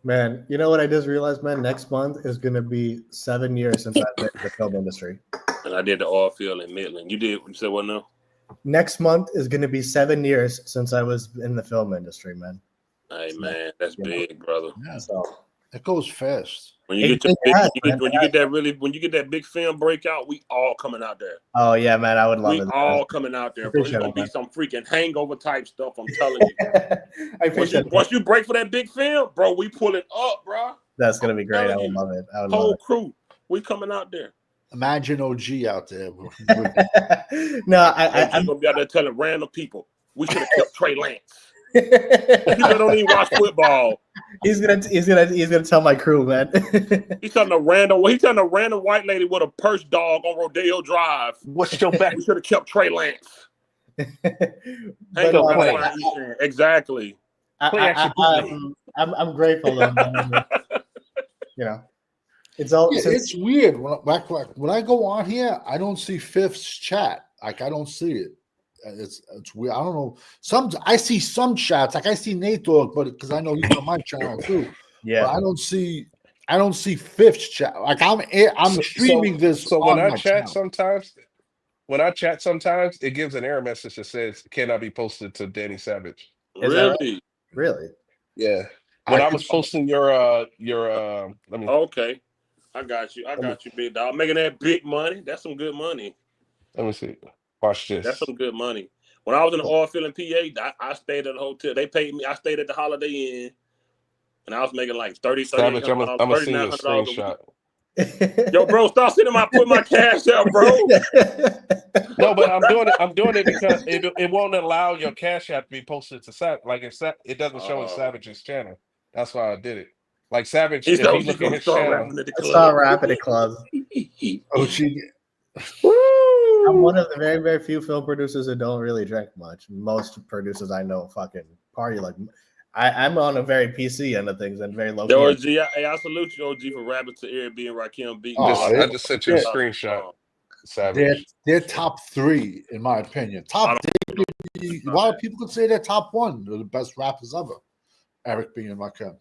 Man, you know what I just realized, man? Next month is gonna be 7 years since I've been in the film industry. And I did the oil field in Midland. You said what now? Next month is gonna be 7 years since I was in the film industry, man. Hey man, that's big, brother. Yeah. So It goes fast. When you get when you get that big film breakout, we all coming out there. oh yeah, man, I would love We it. all coming out there, bro. It's Appreciate gonna it, be man. some freaking hangover type stuff. I'm telling you. I appreciate it. Once you break for that big film, bro, we pull it up, bro. That's gonna be great. I would you. love it. I would love Whole crew, we coming out there. Imagine OG out there. it. No, I'm gonna be out there telling random people we should have kept Trey Lance. People don't even watch football. He's gonna tell my crew, man. He's telling a random white lady with a purse dog on Rodeo Drive. What's your back? We should have kept Trey Lance. Exactly. I'm grateful though, man. You know, it's weird when I go on here. I don't see Fifth's chat. Like I don't see it. It's weird. I don't know. I see some chats. Like I see Nate Dogg, but because I know he's on my channel too. Yeah. But I don't see Fifth's chat. Like I'm streaming this. So when I chat sometimes, it gives an error message that says cannot be posted to Danny Savage. Really? Really? Yeah. When I was posting your let me. Okay, I got you, big dog. Making that big money. That's some good money. Let me see. Watch this. That's some good money. When I was in the oil field in PA, I stayed at a hotel. They paid me. I stayed at the Holiday Inn, and I was making like $30. Savage, I'm gonna send you a screenshot. Yo, bro, stop sending put my cash out, bro. No, but I'm doing it because it won't allow your cash app to be posted to Savage. Like it doesn't show in Savage's channel. That's why I did it. Like Savage, if you look at his channel, start rapping at clubs. I'm one of the very, very few film producers that don't really drink much. Most producers I know fucking party like. I'm on a very PC end of things and very low. Yo, OG, I salute you, OG, for rapping to Airbnb and Rakim B. I just sent you a screenshot. Savage. They're top 3 in my opinion. A lot of people could say they're top 1. They're the best rappers ever. Eric B and Rakim.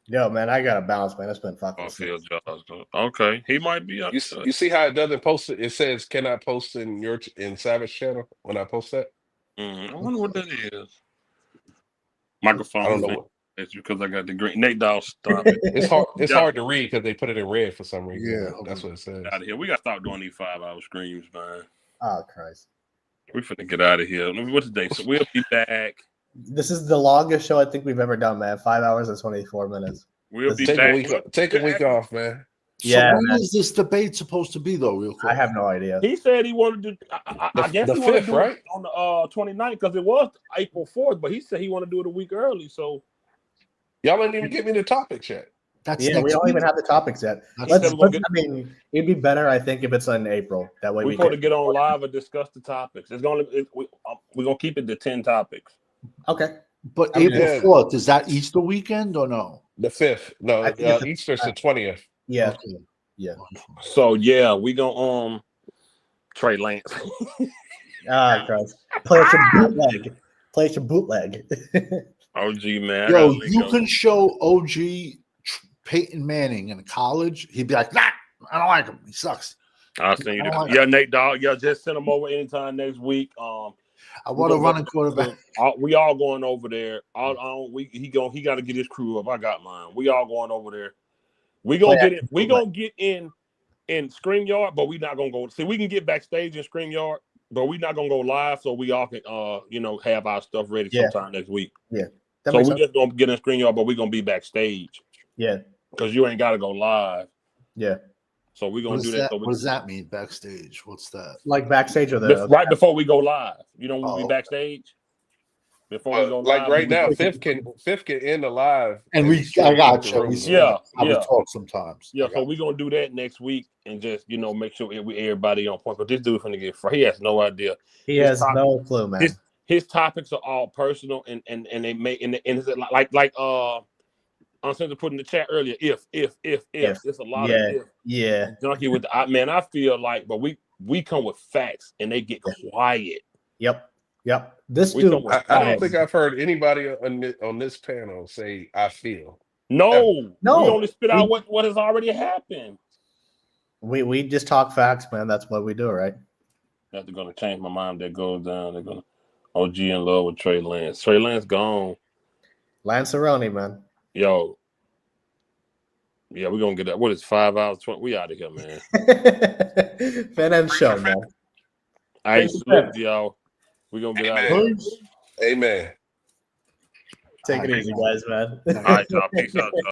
Yo, man, I gotta bounce, man. It's been fucking. Okay, he might be up. You see how it doesn't post it? It says cannot post in Savage channel when I post that. I wonder what that is. Microphone. I don't know. It's because I got the green. Nate Dawg, stop it. It's hard to read because they put it in red for some reason. Yeah, that's what it says. Out of here. We gotta stop doing these 5-hour streams, man. Oh Christ. We finna get out of here. What's the day? So we'll be back. This is the longest show I think we've ever done, man. 5 hours and 24 minutes. We'll be back. Take a week off, man. Yeah. So when is this debate supposed to be, though? Real quick, I have no idea. He said he wanted to. I guess the he wanted 5th, to do right? it on the 29th because it was April 4th, but he said he wanted to do it a week early. So y'all didn't even give me the topic yet. We don't even have the topics yet. I mean, it'd be better, I think, if it's in April. That way we're going to get on live and discuss the topics. We're gonna keep it to 10 topics. Okay. But April 4th, is that Easter weekend or no? The 5th. No, Easter's the 20th. Yeah. Okay. Yeah. So yeah, we gonna Trey Lance. Christ. Play some bootleg. OG, man. Yo, you can show OG Peyton Manning in college. He'd be like, nah, I don't like him. He sucks. I'll send you that. Yeah, Nate Dogg. Yeah, just send him over anytime next week. I want a running quarterback. We all going over there. He got to get his crew up. I got mine. We all going over there. We gonna get it. We gonna get in StreamYard, but we not gonna go. See, we can get backstage in StreamYard, but we not gonna go live, so we all can have our stuff ready sometime next week. Yeah. So we just gonna get in StreamYard, but we gonna be backstage. Yeah. Because you ain't gotta go live. Yeah. So we gonna do that. What does that mean, backstage? What's that? Like backstage or the right before we go live. You know, when we be backstage. Before we go like live, right now, Fifth can end the live, and I got you. We talk sometimes. Yeah, so we're gonna do that next week and just make sure everybody on point. But this dude finna get free. He has no idea. He has no clue, man. His topics are all personal and they make and it's like I'm saying to put in the chat earlier. If it's a lot of if. Junkie with I feel like, but we come with facts and they get quiet. Yep. This dude. I don't think I've heard anybody on this panel say "I feel." No. We only spit out what has already happened. We just talk facts, man. That's what we do, right? That's gonna change my mind. That goes down. They're gonna OG in love with Trey Lance. Trey Lance gone. Lanceroni, man. Yo. Yeah, we're gonna get that. What is 5 hours? 20? We out of here, man. Fan show, man. I ain't salute y'all. We're gonna get out of here. Amen. Take it easy, guys, man. All right, y'all. Peace out, y'all.